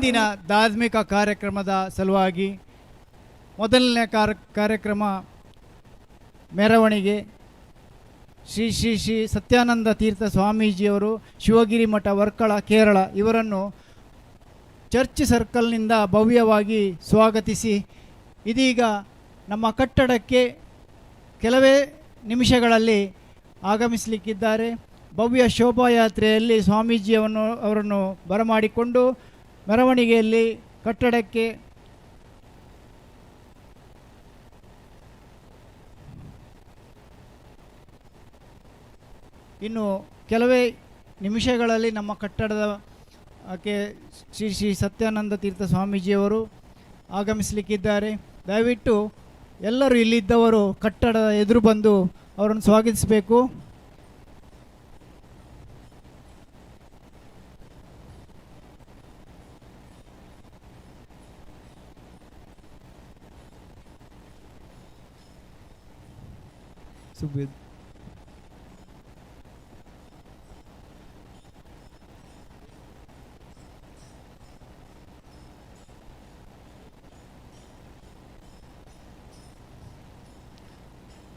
ಇಂದಿನ ಧಾರ್ಮಿಕ ಕಾರ್ಯಕ್ರಮದ ಸಲುವಾಗಿ ಮೊದಲನೇ ಕಾರ್ಯಕ್ರಮ ಮೆರವಣಿಗೆ ಶ್ರೀ ಶ್ರೀ ಶ್ರೀ ಸತ್ಯಾನಂದ ತೀರ್ಥ ಸ್ವಾಮೀಜಿಯವರು ಶಿವಗಿರಿ ಮಠ ವರ್ಕಳ ಕೇರಳ ಇವರನ್ನು ಚರ್ಚ್ ಸರ್ಕಲ್ನಿಂದ ಭವ್ಯವಾಗಿ ಸ್ವಾಗತಿಸಿ ಇದೀಗ ನಮ್ಮ ಕಟ್ಟಡಕ್ಕೆ ಕೆಲವೇ ನಿಮಿಷಗಳಲ್ಲಿ ಆಗಮಿಸಲಿಕ್ಕಿದ್ದಾರೆ. ಭವ್ಯ ಶೋಭಾಯಾತ್ರೆಯಲ್ಲಿ ಅವರನ್ನು ಬರಮಾಡಿಕೊಂಡು ಮೆರವಣಿಗೆಯಲ್ಲಿ ಕಟ್ಟಡಕ್ಕೆ ಇನ್ನು ಕೆಲವೇ ನಿಮಿಷಗಳಲ್ಲಿ ನಮ್ಮ ಕಟ್ಟಡದ ಶ್ರೀ ಶ್ರೀ ಸತ್ಯಾನಂದ ತೀರ್ಥ ಸ್ವಾಮೀಜಿಯವರು ಆಗಮಿಸಲಿಕ್ಕಿದ್ದಾರೆ. ದಯವಿಟ್ಟು ಎಲ್ಲರೂ ಇಲ್ಲಿದ್ದವರು ಕಟ್ಟಡದ ಎದುರು ಬಂದು ಅವರನ್ನು ಸ್ವಾಗತಿಸಬೇಕು. ಸುಬೇದ್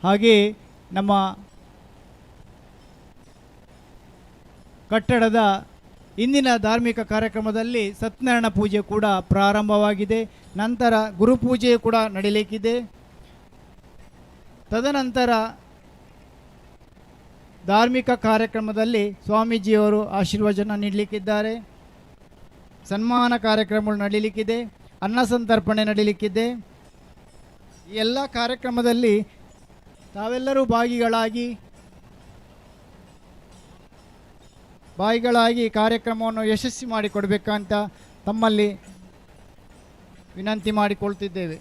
ಹಾಗೆ ನಮ್ಮ ಕಟ್ಟಡದ ಇಂದಿನ ಧಾರ್ಮಿಕ ಕಾರ್ಯಕ್ರಮದಲ್ಲಿ ಸತ್ಯನಾರಾಯಣ ಪೂಜೆ ಕೂಡ ಪ್ರಾರಂಭವಾಗಿದೆ. ನಂತರ ಗುರುಪೂಜೆ ಕೂಡ ನಡೆಯಲಿಕ್ಕಿದೆ. ತದನಂತರ ಧಾರ್ಮಿಕ ಕಾರ್ಯಕ್ರಮದಲ್ಲಿ ಸ್ವಾಮೀಜಿಯವರು ಆಶೀರ್ವಚನ ನೀಡಲಿಕ್ಕಿದ್ದಾರೆ. ಸನ್ಮಾನ ಕಾರ್ಯಕ್ರಮಗಳು ನಡೆಯಲಿಕ್ಕಿದೆ. ಅನ್ನ ಸಂತರ್ಪಣೆ ನಡೆಯಲಿಕ್ಕಿದೆ. ಈ ಎಲ್ಲ ಕಾರ್ಯಕ್ರಮದಲ್ಲಿ ತಾವೆಲ್ಲರೂ ಭಾಗಿಗಳಾಗಿ ಕಾರ್ಯಕ್ರಮವನ್ನು ಯಶಸ್ವಿ ಮಾಡಿಕೊಡ್ಬೇಕಂತ ತಮ್ಮಲ್ಲಿ ವಿನಂತಿ ಮಾಡಿಕೊಳ್ತಿದ್ದೇವೆ.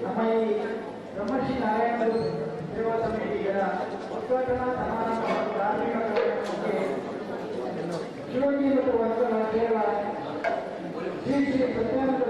ನಮ್ಮ ಈ ಬ್ರಹ್ಮಶ್ರೀ ನಾರಾಯಣ ಸೇವಾ ಸಮಿತಿಗಳ ಉದ್ಘಾಟನಾ ಸಮಾರಂಭ ಮತ್ತು ಧಾರ್ಮಿಕ ಕಾರ್ಯಕ್ರಮಕ್ಕೆ ಶಿವಜಿ ಮತ್ತು ವಸ್ತುಗಳ ಸೇವಾ ಶ್ರೀ ಶ್ರೀ ಸತ್ಯಾನಂದ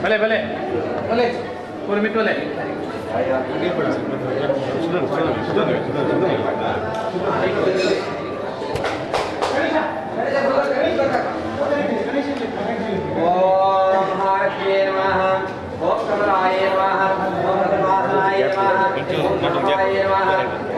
भले भले भले पूरे मिनट भले ओम हार्ये नमः ओम कमलाय नमः ओम पद्मासनाय नमः ओम महाय नमः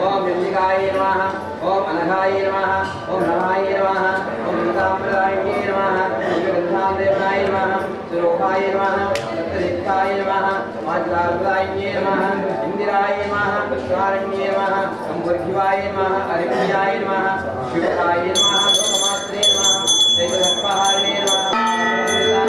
ओम विलिकाय नमः ओम अनघा ॐ नमाय नमः ॐ ताम्रदायिने नमः गन्धादेवाय नमः सुरोहाय नमः सत्यदिक्ताय नमः माज्लादायिने नमः इंदिराय नमः पुष्कारण्ये नमः अंबुर्घिवाय नमः अरिभ्याय नमः शिवाय नमः लोकमात्रे नमः दैवधर्महारिणे नमः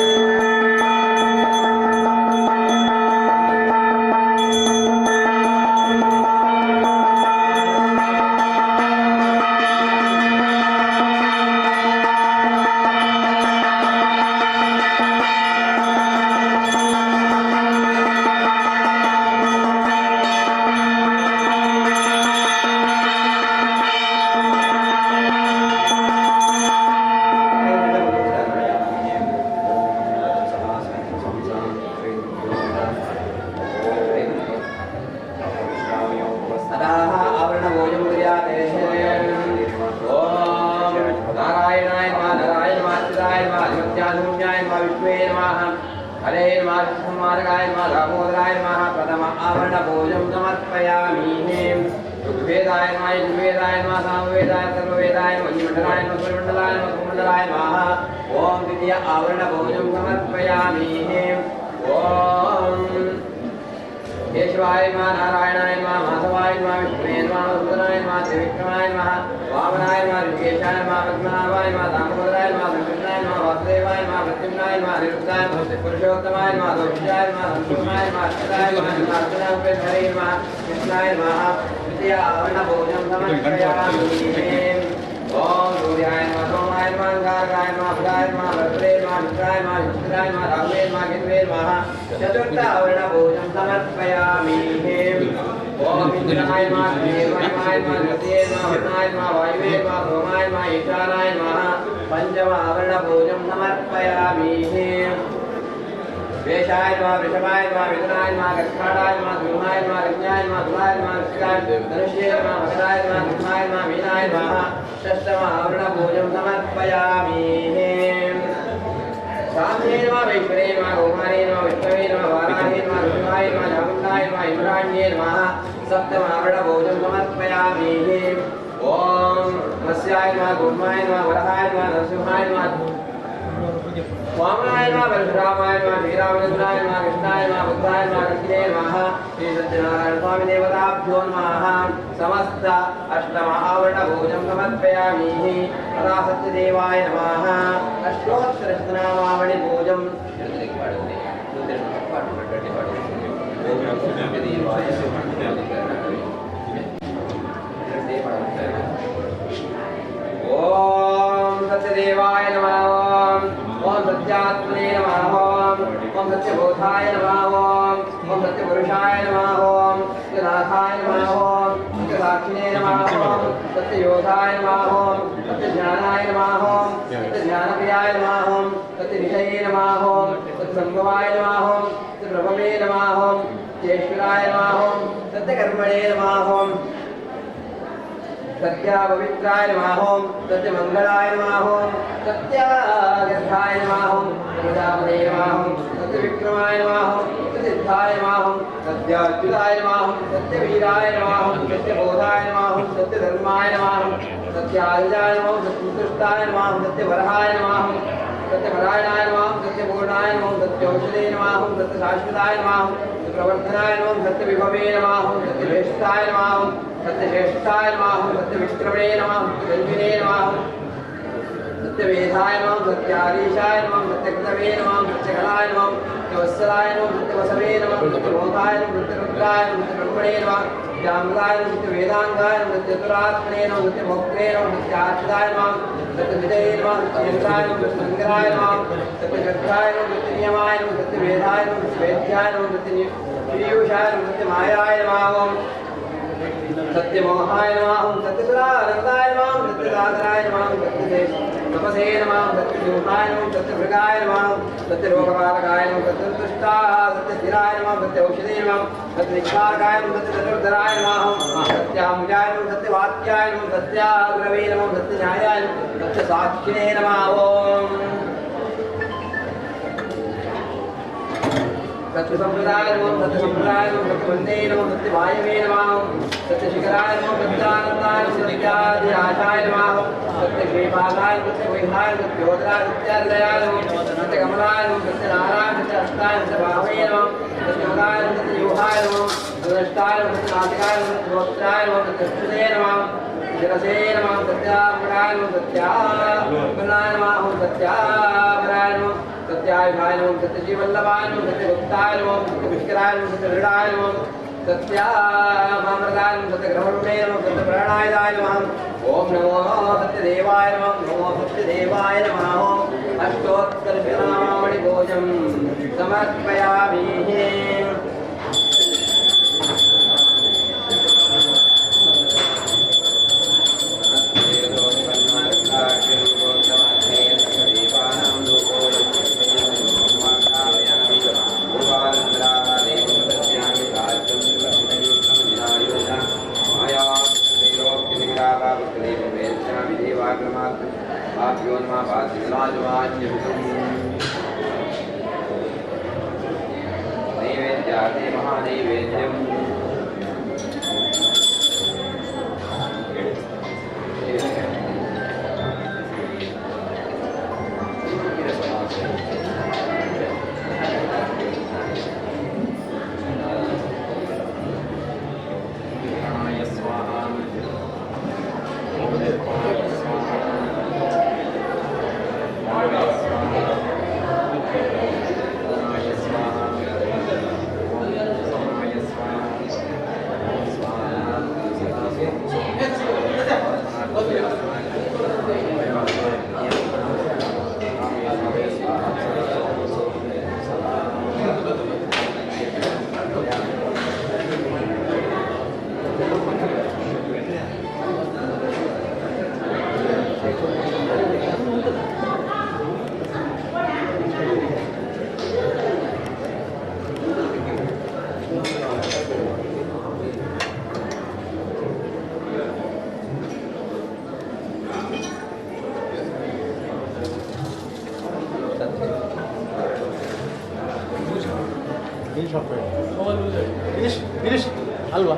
हरे मार्गाय दामोदराय नमः प्रथम आवरण भोजं समर्पयामि ऋग्वेदाय नमः यजुर्वेदाय नमः सामवेदाय सर्ववेदाय नमः मण्डलाय नमः सूर्यमण्डलाय नमः सुमण्डलाय नमः ओम द्वितीय आवरण भोजं समर्पयामि ओम केशवाय नमः नारायणाय नमः माधवाय नमः विष्णुवे नमः मधुसूदनाय नमः त्रिविक्रमाय नमः वामनाय नमः ऋषिकेशाय नमः पद्मनाभाय नमः दामोदराय नमः संकृष्णाय नमः वासुदेवाय नमः प्रद्युम्नाय नमः अनिरुद्धाय नमः पुरुषोत्तमाय नमः दोषाय नमः संपूर्णाय नमः अच्युताय नमः नारायणाय नमः कृष्णाय नमः तृतीय आवरण भोजनं समर्पयामि ओम सूर्याय नमः सोमाय नमः अंगारकाय नमः बुधाय नमः बृहस्पतये नमः मित्राय नमः युक्ताय नमः राहुवे नमः केतवे नमः चतुर्थ आवरण भोजनं समर्पयामि ओम इंद्राय नमः देवाय नमः गतये नमः वरुणाय नमः वायुवे नमः सोमाय नमः ईशानाय नमः पंचम आवरण भोजनं समर्पयामि वेशाय नमः वृषभाय नमः मिथुनाय नमः कर्कटाय नमः सिंहाय नमः कन्याय नमः तुलाय नमः वृश्चिकाय धनुष्ये नमः मकराय नमः कुम्भाय नमः मीनाय नमः षष्ठम आवरण भोजनं समर्पयामि साम्ये नमः वैश्वरे नमः गौमारे नमः विष्णवे नमः वाराहे नमः ऋषभाय नमः चामुण्डाय नमः इंद्राण्ये नमः सप्तम आवरण भोजनं समर्पयामि ओम मत्स्याय नमः कुम्भाय नमः वराहाय नमः नरसिंहाय नमः वामनाय नमः परशुरामाय नमः वीरावनंदनाय नमः कृष्णाय नमः बुद्धाय नमः कृष्णे नमः श्री सत्यनारायण स्वामी देवताभ्यो नमः समस्त अष्टम आवरण भोजनं समर्पयामि तथा सत्यदेवाय नमः अष्टोत्तर शतनामावళి भोजं ओम सत्यदेवाय नमः ओम सत्यात्मने नमः ओम सत्यबोधाय नमः ओम सत्यपुरुषाय नमः ओम सत्यनाथाय नमः ओम सत्यसाक्षिणे नमः ओम सत्ययोधाय नमः ओम सत्यज्ञानाय नमः ओम सत्यज्ञानप्रियाय नमः ओम सत्यनिधये नमः ओम सत्संभवाय नमः ओम सत्यप्रभवे नमः ओम सत्येश्वराय नमः ओम सत्यकर्मणे नमः ओम सत्यापवित्राय नमः ओम सत्यमंगलाय नमः ओम सत्यागर्भाय नमः ओम सत्यप्रजापते नमः ओम सत्यविक्रमाय नमः ओम सत्यसिद्धाय नमः ओम सत्याच्युताय नमः ओम सत्यवीराय नमः ओम सत्यबोधाय नमः ओम सत्यधर्माय नमः ओम सत्यायुजाय नमः ओम सत्यसंतुष्टाय नमः ओम सत्यवरहाय नमः ओम सत्यपरायणाय नमः ओम सत्यपूर्णाय नमः ओम सत्यौषधे नमः ओम सत्यशाश्वताय नमः ओम सत्यप्रवर्धनाय नमः ओम सत्यविभवे नमः ओम सत्यज्येष्ठाय नमः ओम सत्यज्येष्ठाय नमः सत्यविष्क्रमणे नमः सत्यजन्मिने नमः सत्यवेदाय नमः सत्याधीशाय नमः सत्यकृतवे नमः सत्यकलाय नमः सत्यवत्सलाय नमः सत्यवसवे नमः सत्यमोहाय नमः सत्यरुद्राय नमः सत्यब्रह्मणे नमः सत्यामृताय नमः सत्यवेदांगाय नमः सत्यचतुरात्मने नमः सत्यभोक्त्रे नमः सत्याच्युताय नमः सत्यविजये नमः सत्येन्द्राय नमः सत्यशंकराय नमः सत्यश्रद्धाय नमः सत्यनियमाय नमः सत्यवेदाय नमः सत्यवेद्याय नमः सत्यपीयूषाय नमः सत्यमायाय नमः सत्यमोहाय नमः सत्यसुरानन्दाय नमः सत्यसागराय नमः सत्यतपसे नमः सत्यजोहाय नमः सत्यभृगाय नमः सत्यलोकपालकाय नमः सत्यसंतुष्टाः सत्यस्थिराय नमः सत्यौषधे नमः सत्यनिक्षारकाय नमः सत्यचतुर्धराय नमः सत्यामुजाय नमः सत्यवाक्याय नमः सत्याग्रवे नमः सत्यन्यायाय नमः सत्यसाक्षिणे नमः ओम सत्य संप्रदाय नमो सत्य संप्रदाय नमो सत्य वंदे नमो सत्य वायवे नमः सत्य शिखराय नमो सत्यानंदाय नमो सत्यादि आशाय नमः सत्य श्रीपादाय सत्य वैहाय सत्य योधराय सत्यादयाय नमो सत्य कमलाय नमो सत्य नारायण सत्य हस्ताय सत्य भावे नमो सत्य उदाय नमो सत्य योहाय नमो सत्य नमो सत्य नासिकाय नमो सत्य वक्त्राय नमो सत्य स्तुते नमः शिरसे नमः सत्यापराय नमो सत्यापराय नमः सत्यापराय नमो सत्यायुधाय नमो सत्यजीवल्लभाय नमो सत्यगुप्ताय नमो सत्यपुष्कराय नमो सत्यदृढाय नमो सत्यामामृताय नमो सत्यग्रहणे नमो सत्यप्राणायाय नमः ओम नमो सत्यदेवाय नमः नमो सत्यदेवाय नमः अष्टोत्तरशतनामावलिभोजं समर्पयामि नैवेद्यादि महानैवेद्यम् ಗಿರೀಶ್ ಅಲ್ವಾ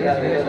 Terima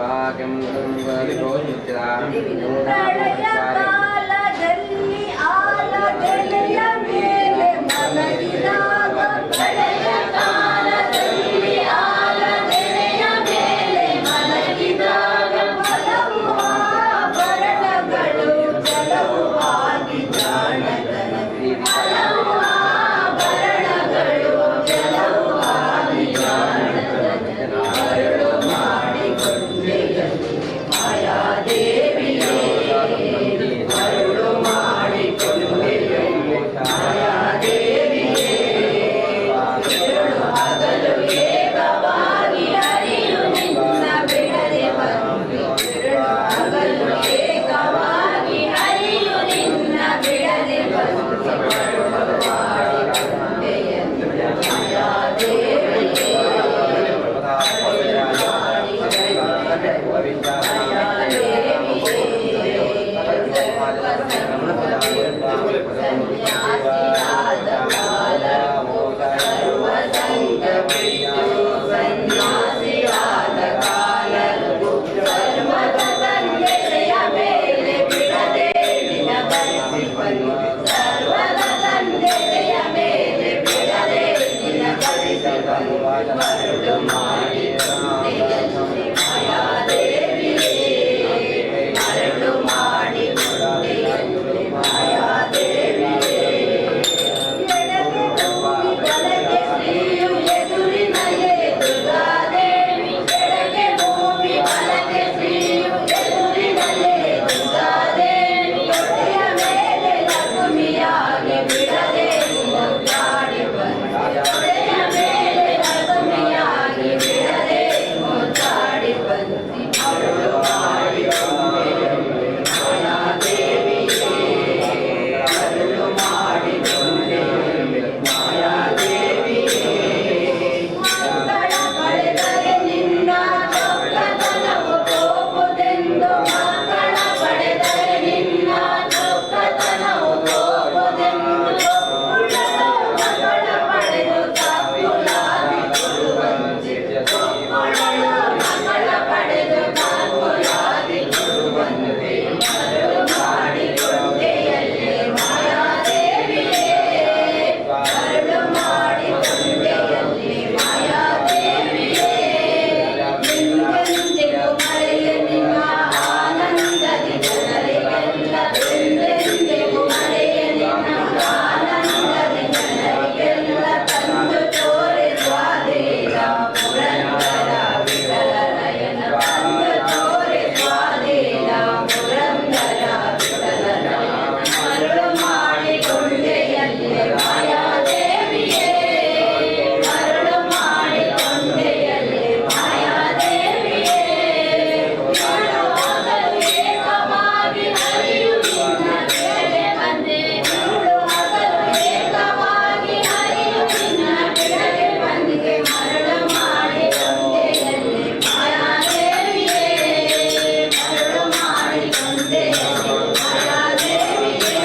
ವಾಕ್ಯಂ ಪ್ರಳಯ ಕಾಲದಲ್ಲಿ ಆಲದೆಲೆಯ ಮೇಲೆ ಮಲಗಿದಾಗ ಪ್ರಳಯ ಕಾಲದಲ್ಲಿ ಆಲದೆಲೆಯ ಮೇಲೆ ಮಲಗಿದಾಗ ಹಲವು ಆಭರಣಗಳು ಕೆಲವು ಆಗಿ ಜಾಣತನದಿ ಹಲವು ಆಭರಣಗಳು ಕೆಲವು ಆಗಿ ಜಾಣತನದಿ ಅರಳು ಮಾಡಿಕೊಂಡೆಯಲ್ಲಿ ಮಾಯಾದೇವಿಯೇ ಅರಳು ಮಾಡಿಕೊಂಡೆಯಲ್ಲಿ ಮಾಯಾದೇವಿಯೇ ಏಳು ಹಗಲು ಏಕವಾಗಿ ಹರಿಯು ನಿನ್ನ ಬಿಡದೆ ಬಂದು ಏಳು ಹಗಲು ಏಕವಾಗಿ ಹರಿಯು ನಿನ್ನ ಬಿಡದೆ ಬಂದು ಅರಳು ಮಾಡಿಕೊಂಡೆಯಲ್ಲಿ ಮಾಯಾದೇವಿಯೇ ಸನ್ಯಾಸಿಯಾದ ಕಾಲಕ್ಕೂ ಸರ್ವದ ತಂದೆಯ ಮೇಲೆ ಬಿಡದೆ ನಿನ ಬರಿಸಿಪನು ಸರ್ವದ ತಂದೆಯ ಮೇಲೆ ಬಿಡದೆ ನಿನ ಬರಿಸಿಪನು ಮರಳು ಮಾಡಿಕೊಂಡೆಯಲ್ಲಿ ಮಾಯಾದೇವಿಯೇ ಮರಳು ಮಾಡಿಕೊಂಡೆಯಲ್ಲಿ ಮಾಯಾದೇವಿಯೇ ಎಡಗೆ ಭೂಮಿ ಬಲಗೆ ಶ್ರೀಯು ಎದುರಿನಲ್ಲೇ ದುರ್ಗಾದೇವಿ ಎಡಗೆ ಭೂಮಿ ಬಲಗೆ ಶ್ರೀಯು ಎದುರಿನಲ್ಲೇ ದುರ್ಗಾದೇವಿ ಹೊಟ್ಟೆಯ ಮೇಲೆ ಲಕ್ಷ್ಮಿಯಾಗಿ ಬಿಡದೆ ಮುದ್ದಾಡಿ ಬಂದೆ ಹೊಟ್ಟೆಯ ಮೇಲೆ ಲಕ್ಷ್ಮಿಯಾಗಿ ಬಿಡದೆ ಮುದ್ದಾಡಿ ಬಂದಿ ಅರಳು ಮಾಡಿಕೊಂಡೆಯಲ್ಲಿ ಮಾಯಾದೇವಿಯೇ ಅರಳು ಮಾಡಿಕೊಂಡೆಯಲ್ಲಿ ಮಾಯಾದೇವಿಯೇ ಮಕ್ಕಳ ಪಡೆದರೆ ನಿನ್ನ ಚೊಕ್ಕತನವು ತೋಪುದೆಂದು ಮಕ್ಕಳ ಪಡೆದರೆ ನಿನ್ನ ಚೊಕ್ಕತನವು ತೋಪುದೆಂದು ಉಳ್ಳಲು ಮಕ್ಕಳ ಪಡೆದು ತಪ್ಪುಲಾಗಿ ಕೊಡುವಂತೆ ಉಳ್ಳಲು ಮಕ್ಕಳ ಪಡೆದು ತಪ್ಪುಲಾಗಿ ಕೊಡುವಂತೆ ಮರಳು ಮಾಡಿಕೊಂಡೆಯಲ್ಲಿ ಮಾಯಾದೇವಿಯೇ ಮರಳು ಮಾಡಿಕೊಂಡೆಯಲ್ಲಿ ಮಾಯಾದೇವಿಯೇ ಎಂದೆಂದಿಗೂ ಮರೆಯ ನಿನ್ನ ಆನಂದದಿ ಜನರಿಗೆಲ್ಲ ಎಂದೆಂದಿಗೂ ಮರೆಯ ನಿನ್ನ ಆನಂದದಿ ಜನರಿಗೆಲ್ಲ ತಂದು ತೋರಿಸುವ ದೇವ ಪುರಂದರ ವಿಠಲರಾಯನ ತಂದು ತೋರಿಸುವ ದೇವ ಪುರಂದರ ವಿಠಲರಾಯನ ಮರಳು ಮಾಡಿಕೊಂಡೆಯಲ್ಲಿ ಮಾಯಾದೇವಿಯೇ ಮರಳು ಮಾಡಿಕೊಂಡೆಯಲ್ಲಿ ಮಾಯಾದೇವಿಯೇ ಏಳು ಹಗಲು ಏಕವಾಗಿ ಹರಿಯು ನಿನ್ನ ಬಿಡದೆ ಬಂದೆ ಏಳು ಹಗಲು ಏಕವಾಗಿ ಹರಿಯು ನಿನ್ನ ಬಿಡದೆ ಬಂದಿಗೆ ಮರಳು ಮಾಡಿಕೊಂಡೆಯಲ್ಲಿ ಮಾಯಾದೇವಿಯೇ ಮರಳು ಮಾಡಿಕೊಂಡೆಯಲ್ಲಿ ಮಾಯಾದೇವಿಯೇ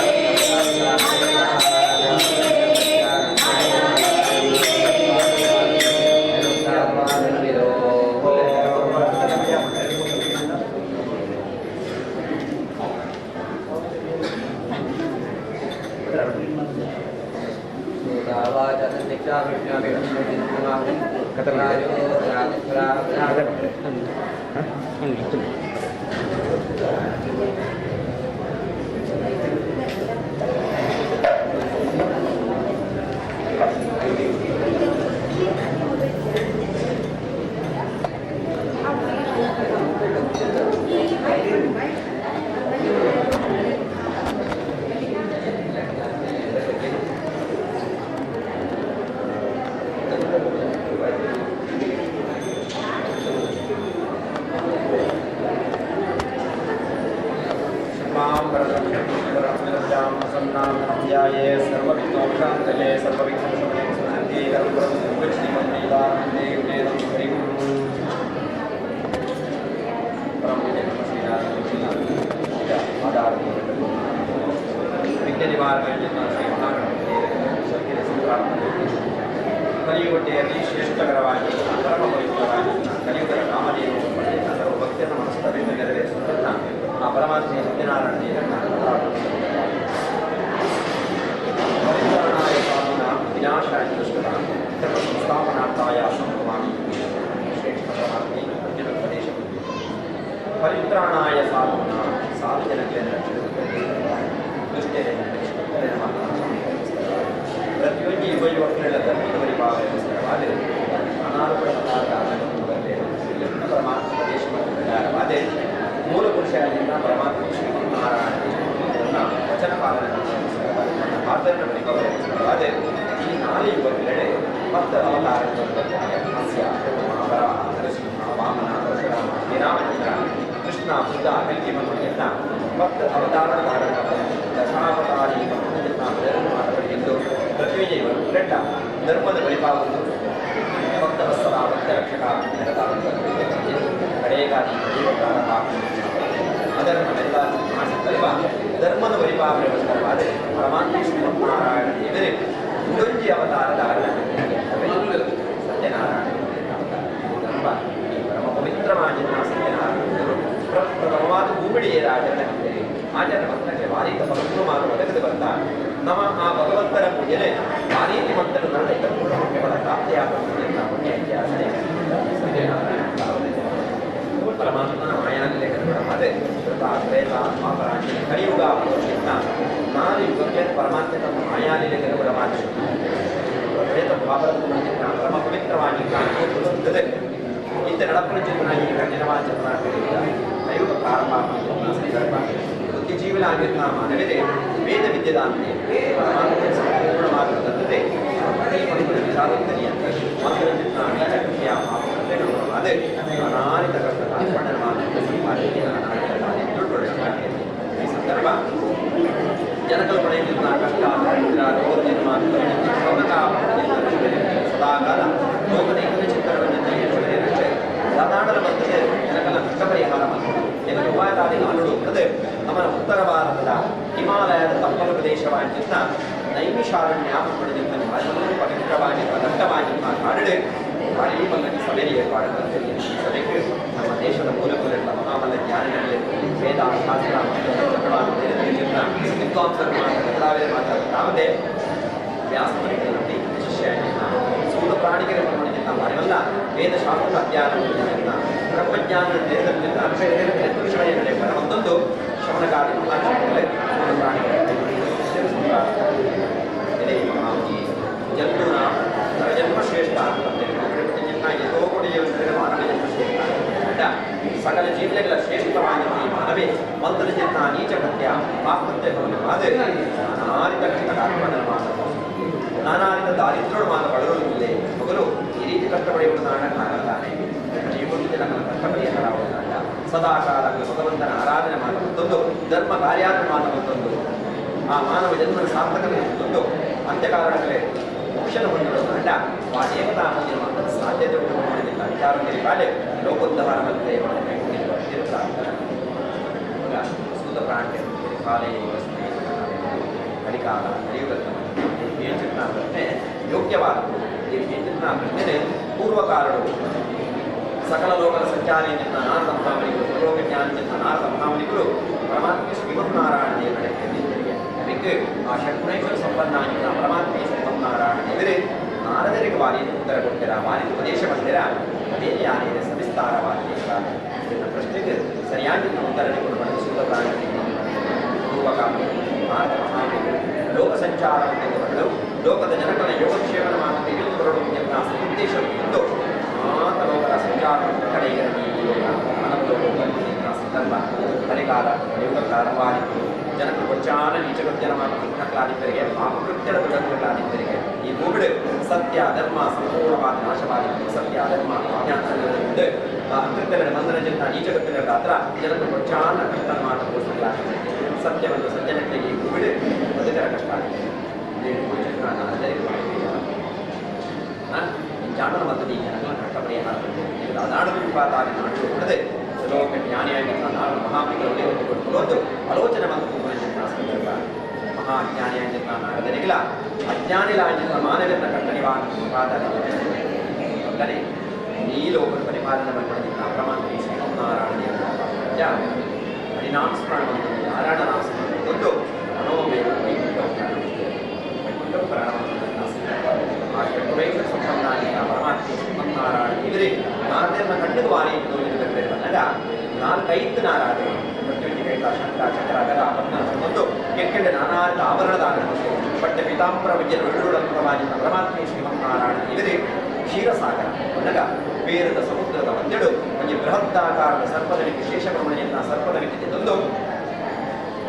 ಕಲಿಯುಗಟ್ಟೆಯಲ್ಲಿ ಶ್ರೇಷ್ಠಕರವಾಗಿ ಪರಮ ಪವಿತ್ರವಾಗಿ ಕಲಿಯುಗದ ನಾಮಧೇಯವನ್ನು ಪಡೆದ ಸರ್ವ ಭಕ್ತರನ್ನು ಪರಿತ್ರಾಣಾಯ ಸಾಧುನಾ ಸಾಧು ಜನಕ್ಕೆ ಪ್ರತಿಯೊಂದು ಯುವಕರೆಲ್ಲ ಧರ್ಮದ ಪರಿಭಾವನೆಗೋಸ್ಕರವಾದರೆ ಪರಮಾತ್ಮ ಪ್ರಕಾರವಾದರೆ ಮೂಲ ಪುರುಷರಿಂದ ಪರಮಾತ್ಮ ಶ್ರೀಮನ್ನಾರಾಯಣ ವಚನ ಪಾಲನೆಗೋಸ್ಕರವಾದ ಆಚರಣ ಪರಿಭಾವನೆಗೋಸ್ಕರವಾದರೆ ಈ 4 ಯುವಕರೆಡೆ ಮತ್ತು ಅವತಾರಗಳಿದ್ದಾರೆ. ಹಾಸ್ಯ, ಮಹಾವರಾಹ, ನರಸಿಂಹ, ವಾಮನ, ಪರಶುರಾಮ, ಶ್ರೀರಾಮಚಂದ್ರ, ಕೃಷ್ಣ, ಬುದ್ಧ, ಕಲ್ಕಿ ಮತ್ತು ಎಲ್ಲ ಭಕ್ತ ಅವತಾರಧಾರಣ ದಶಾವತಾರಿ ಎಂದು ಪ್ರತಿಯೊಂದು ಯುವಕರೆಲ್ಲ ಧರ್ಮದ ಪರಿಭಾವವನ್ನು ಭಕ್ತ ವತ್ಸಲ ಭಕ್ತ ರಕ್ಷಕ ಕಡೆಗಾದಿ ಅದನ್ನೆಲ್ಲ ಮಾಡಿಸಲ್ವ ಧರ್ಮದ ಪರಿಭಾವನೆಗೋಸ್ಕರವಾದರೆ ಪರಮಾತ್ಮ ಶ್ರೀಮನ್ನಾರಾಯಣ ದೇವರೇ ಮುಡುಂಜಿ ಅವತಾರದ ಸತ್ಯನಾರಾಯಣ ಧರ್ಮ ಈ ಪರಮ ಪವಿತ್ರವಾದ ಸತ್ಯನಾರಾಯಣರು ಪ್ರಪ್ರಥಮವಾದ ಭೂಮಿಡಿಯರ ಆಚರಣೆ ಆಚರಣೆ ಭಕ್ತಕ್ಕೆ ವಾರೀತ ಪರಮಾತ್ಮ ಒದಗದು ಬರ್ತಾ ನಮ್ಮ ಆ ಭಗವಂತರ ಪೂಜನೆ ಆ ರೀತಿ ಭಕ್ತರು ನಡೆದ ಪೂರ್ಣಮುಖ್ಯಗಳ ಪ್ರಾಪ್ತಿಯಾಗುತ್ತದೆ ಪುಣ್ಯ ಇತಿಹಾಸನೆ ಪರಮಾತ್ಮನ ಮಾಯಾನಿಲೆ ಕನ್ನಡವಾದರೆ ತ್ರೇತ ಪಾಪರಾಜ ಕಲಿಯುಗ ಅವರಿಂದ 4 ಯುಗಕ್ಕೆ ಪರಮಾತ್ಮ ತಮ್ಮ ಮಾಯಾನಿಲೆ ಕನ್ನಡವಾದ ತ್ರೇತ ಪಾಪರತ್ನ ಪರಮ ಪವಿತ್ರವಾಗಿ ಕಾಣಿಸುತ್ತದೆ ಇಂಥ ನಡಪನ ಚಿತ್ರಣ ಈ ಕಠಿಣವಾದ ಚಿತ್ರಣ ಕಲಿಯುಗ ಪ್ರಾರಂಭ ಸಂದರ್ಭ ಬುದ್ಧಿಜೀವನಾಗಿದ್ದ ಮಾನವಿದೆ ವೇದ ವಿದ್ಯೆದಾಂತೆ ಪರಮಾತ್ಮ ಸಂಪೂರ್ಣವಾಗಿರುತ್ತದೆ ವಿಚಾರದಲ್ಲಿ ಅದೇ ಅನಾರಿತ ಈ ಸಂದರ್ಭ ಜನಕಲು ಪಡೆಯುತ್ತಿದ್ದ ಕಷ್ಟ ಸದಾಕಾಲ ಲೋಕನೈಕ ಚಿತ್ರಗಳನ್ನು ಸಾಧಾರಣ ಬಂದರೆ ಜನಕಲ ಕಷ್ಟ ಪರಿಹಾರ ಎಂದು ಉಪಾಯದಾದಿ ನಾಡುತ್ತದೆ ನಮ್ಮ ಉತ್ತರ ಭಾರತದ ಹಿಮಾಲಯದ ತಪ್ಪಲ ಪ್ರದೇಶವಾಗಿದ್ದ ನೈಮಿಷಾರಣ್ಯ ಪಡೆದಿದ್ದ ಪವಿತ್ರವಾಗಿರುವ ದಟ್ಟವಾಗಿರುವ ಕಾಡಿಡೆ ಭಾರೀ ಮಲ್ಲಕ್ಕೆ ಸಭೆಯ ಏರ್ಪಾಡುಗಳನ್ನು ಸಭೆಗೆ ನಮ್ಮ ದೇಶದ ಮೂಲಕೂಲೆಲ್ಲ ಮಹಾಮಲ್ಲ ಜ್ಞಾನಿಗಳಿಗೆ ವೇದ ಶಾಸ್ತ್ರ ವಿದ್ವಾಂಸರು ಮಾತಾಡುತ್ತಾವೆ ವ್ಯಾಸಪರಿಗಳಲ್ಲಿ ಶಿಷ್ಯ ಸ್ಥೂಲ ಪ್ರಾಣಿಗಳ ಪ್ರಮಾಣದಿಂದ ಮಾನವಲ್ಲ ವೇದಶಾಸ್ತ್ರ ಅಧ್ಯಯನ ಬ್ರಹ್ಮಜ್ಞಾನ ವಿಷಯಗಳೇ ಒಂದೊಂದು ಶ್ರವಣಕಾರಿ ಜಂತುನ ಜನ್ಮ ಶ್ರೇಷ್ಠ ಮಾನವ ಜನ್ಮ ಶ್ರೇಷ್ಠ ಸಕಲ ಜೀವನಗಳ ಶ್ರೇಷ್ಠವಾಗಿ ಮಾನವೇ ಮಂತ್ರ ಜನ್ಮ ನೀಚ ಕೃತ್ಯ ಪಾಪತ್ಯ ಆದರೆ ನಾನಾರಿತ ನಾನಾರಿತ ದಾರಿದ್ರ್ಯಗಳು ಮಾನ ಪಡೆದುಕೊಳ್ಳುವುದಿಲ್ಲ ಮಗಳು ಈ ರೀತಿ ಕಷ್ಟಪಡೆಯುವುದು ನಾಡಕ್ಕಾಗುತ್ತಾನೆ ಕಷ್ಟಪಡಿಸಲಾಗುವುದಾಟ ಸದಾಕಾಲ ಭಗವಂತನ ಆರಾಧನೆ ಮಾಡುವಂಥದ್ದು ಧರ್ಮ ಕಾರ್ಯಾಚರಣೆ ಮಾಡುವಂಥದ್ದು ಆ ಮಾನವ ಜನ್ಮದ ಸಾರ್ಥಕತೆ ಹೊಂದೊಂದು ಅಂತ್ಯಕಾಲಗಳೇ ಮೋಕ್ಷನ ಹೊಂದಿರುವ ನಾಟ ಆ ಏಕತಾ ಹೊಂದಿರುವಂತಹ ಸಾಧ್ಯತೆ ಉಂಟು ಮಾಡಲಿಲ್ಲ ವಿಚಾರದಲ್ಲಿ ಕಾಲೇ ಲೋಕೋದ್ಧಾರ ಮತ್ತೆ ಸೂತ ಪ್ರಾಣ್ಯ ಕಾಲೇ ಕಲಿಕಾಲ ಕಲಿಯುಗದ ಪ್ರಶ್ನೆ ಯೋಗ್ಯವಾದ ಪ್ರಶ್ನೆ ಪೂರ್ವಕಾಲಗಳು ಸಕಲ ಲೋಕದ ಸಂಚಾರಿ ಎನ್ನುವ ನಾರದ ಮಹಾಮಣಿಗಳು ಸರ್ವೋಗ ಜ್ಞಾನ ಎನ್ನುವ ನಾರದ ಮಹಾಮಣಿಗಳು ಪರಮಾತ್ಮ ಶ್ರೀಮನ್ನಾರಾಯಣ ದೇವರಿಗೆ ಅದಕ್ಕೆ ಆ ಷಟ್ಗುಣೇಶ್ವರ ಸಂಪನ್ನ ಎನ್ನುವ ಪರಮಾತ್ಮ ಶ್ರೀಮನ್ನಾರಾಯಣ ದೇವರೇ ನಾರದರಿಗೆ ವಾರಿಯನ್ನು ಉತ್ತರ ಕೊಡ್ತೀರ ವಾರಿ ಉಪದೇಶ ಮಾಡ್ತೀರ ಅದೇನೇ ಯಾರಿದೆ ಸವಿಸ್ತಾರವಾಗಿ ಎನ್ನ ಪ್ರಶ್ನೆಗೆ ಸರಿಯಾಗಿ ಉತ್ತರ ಕೊಡಬಾರದು ಸೂತ ಪ್ರಾಣ ಪೂರ್ವಕಾಲ ನಾರದ ಮಹಾಮಣಿಗಳು ಲೋಕ ಸಂಚಾರ ಎಂಬುದು ಲೋಕದ ಜನಕನ ಯೋಗಕ್ಷೇಮನ ಮಾತು ಇರುವುದು ಎನ್ನ ಉದ್ದೇಶವಿದ್ದು ಮಾತ ಲೋಕದ ಸಂಚಾರ ಕಡೆಗೆ ಸಂದರ್ಭ ಕಲಿಕಾಲ ಯುಗ ಪ್ರಾರಂಭವಾಯಿತು ಜನರು ಕೊಚ್ಚಾನ ನೀಚಕೃತ್ಯನ ಕೃತ್ಯಗಳಾದಿದ್ದರಿಗೆ ಪಾಪಕೃತ್ಯದ ದುರ್ಗಗಳಾದಿದ್ದರಿಗೆ ಈ ಭೂಮಿಡು ಸತ್ಯ ಧರ್ಮ ಸಂಪೂರ್ಣವಾದ ನಾಶವಾಗಿತ್ತು ಸತ್ಯ ಧರ್ಮ ಅಜ್ಞಾನಗಳಿಂದ ಅಕೃತ್ಯಗಳ ಮಂದನಜಂತ ನೀಚಕೃತ್ಯಗಳ ಹತ್ರ ಜನರು ಕೊಚ್ಚಾನ ಕೃತ್ಯ ಮಾತುಗಳಾಗಿದೆ ಸತ್ಯವನ್ನು ಸಜ್ಜನತೆಗೆ ಈ ಭೂಮಿಡು ಬದುಕರ ಕಷ್ಟ ಆಗಿದೆ ಜಾಣ ಮತ್ತು ಈ ಜನಗಳ ಕಷ್ಟ ಪರಿಹಾರ ಅದಾಡಲು ವಿಪಾತಾಗಿ ನಾಡು ಕೂಡದೆ ಲೋಕ ಜ್ಞಾನಿಯಾಗಿ ನಾಡು ಮಹಾಮಿಗಳಿಗೆ ಒಂದು ಆಲೋಚನೆ ಮತ್ತು ಸಂದರ್ಭ ಮಹಾಜ್ಞಾನಿಯಾಗಿ ನಾಡದನಿಗಿಲ್ಲ ಅಜ್ಞಾನಿಲಾಗಿರುವ ಮಾನವನ ಕಟ್ಟನಿವಾಗನೆ ಈ ಲೋಕದ ಪರಿಪಾಲನೆ ಮಾಡಿದ ಪ್ರಮಾಣ ಶ್ರೀಮನ್ನಾರಾಯಣ ಹರಿನಾಮಸ್ಮರಣವನ್ನು ನಾರಾಯಣ ನಾಮಸ್ಮರಣವನ್ನು ಮನೋಮೇವ ಸಂಪನ್ನಾಗಿ ಪರಮಾತ್ಮ ಶ್ರೀಮನ್ನಾರಾಯಣ ಇವರೇ ನಾರದನ್ನ ಕಣ್ಣು ವಾರಿ ಬಂದಾಗ ನಾಲ್ಕೈದು ನಾರಾದರೆ ಪ್ರತಿಯೊಂದು ಕೈತ ಶಂಕ ಚಕ್ರ ಗದ ಪದ್ಮ ಒಂದು ಕೆಕ್ಕೆಂಡ ನಾನಾದ ಆಭರಣದಾಗ ಪಟ್ಟ ಪಿತಾಂಬರ ವಿಜಯ ವಿಡುಳಂತವಾಗಿ ಪರಮಾತ್ಮೆ ಶ್ರೀಮನ್ನಾರಾಯಣ ಇವರೇ ಕ್ಷೀರಸಾಗರ ಒಳಗ ಬೇರದ ಸಮುದ್ರದ ಒಂದೆಡು ಒಂದು ಬೃಹತ್ತಾಕಾರದ ಸರ್ಪದಳಿಗೆ ವಿಶೇಷ ಪ್ರಮಾಣೆಯನ್ನ ಸರ್ಪದಳಿಗೆ ತಂದು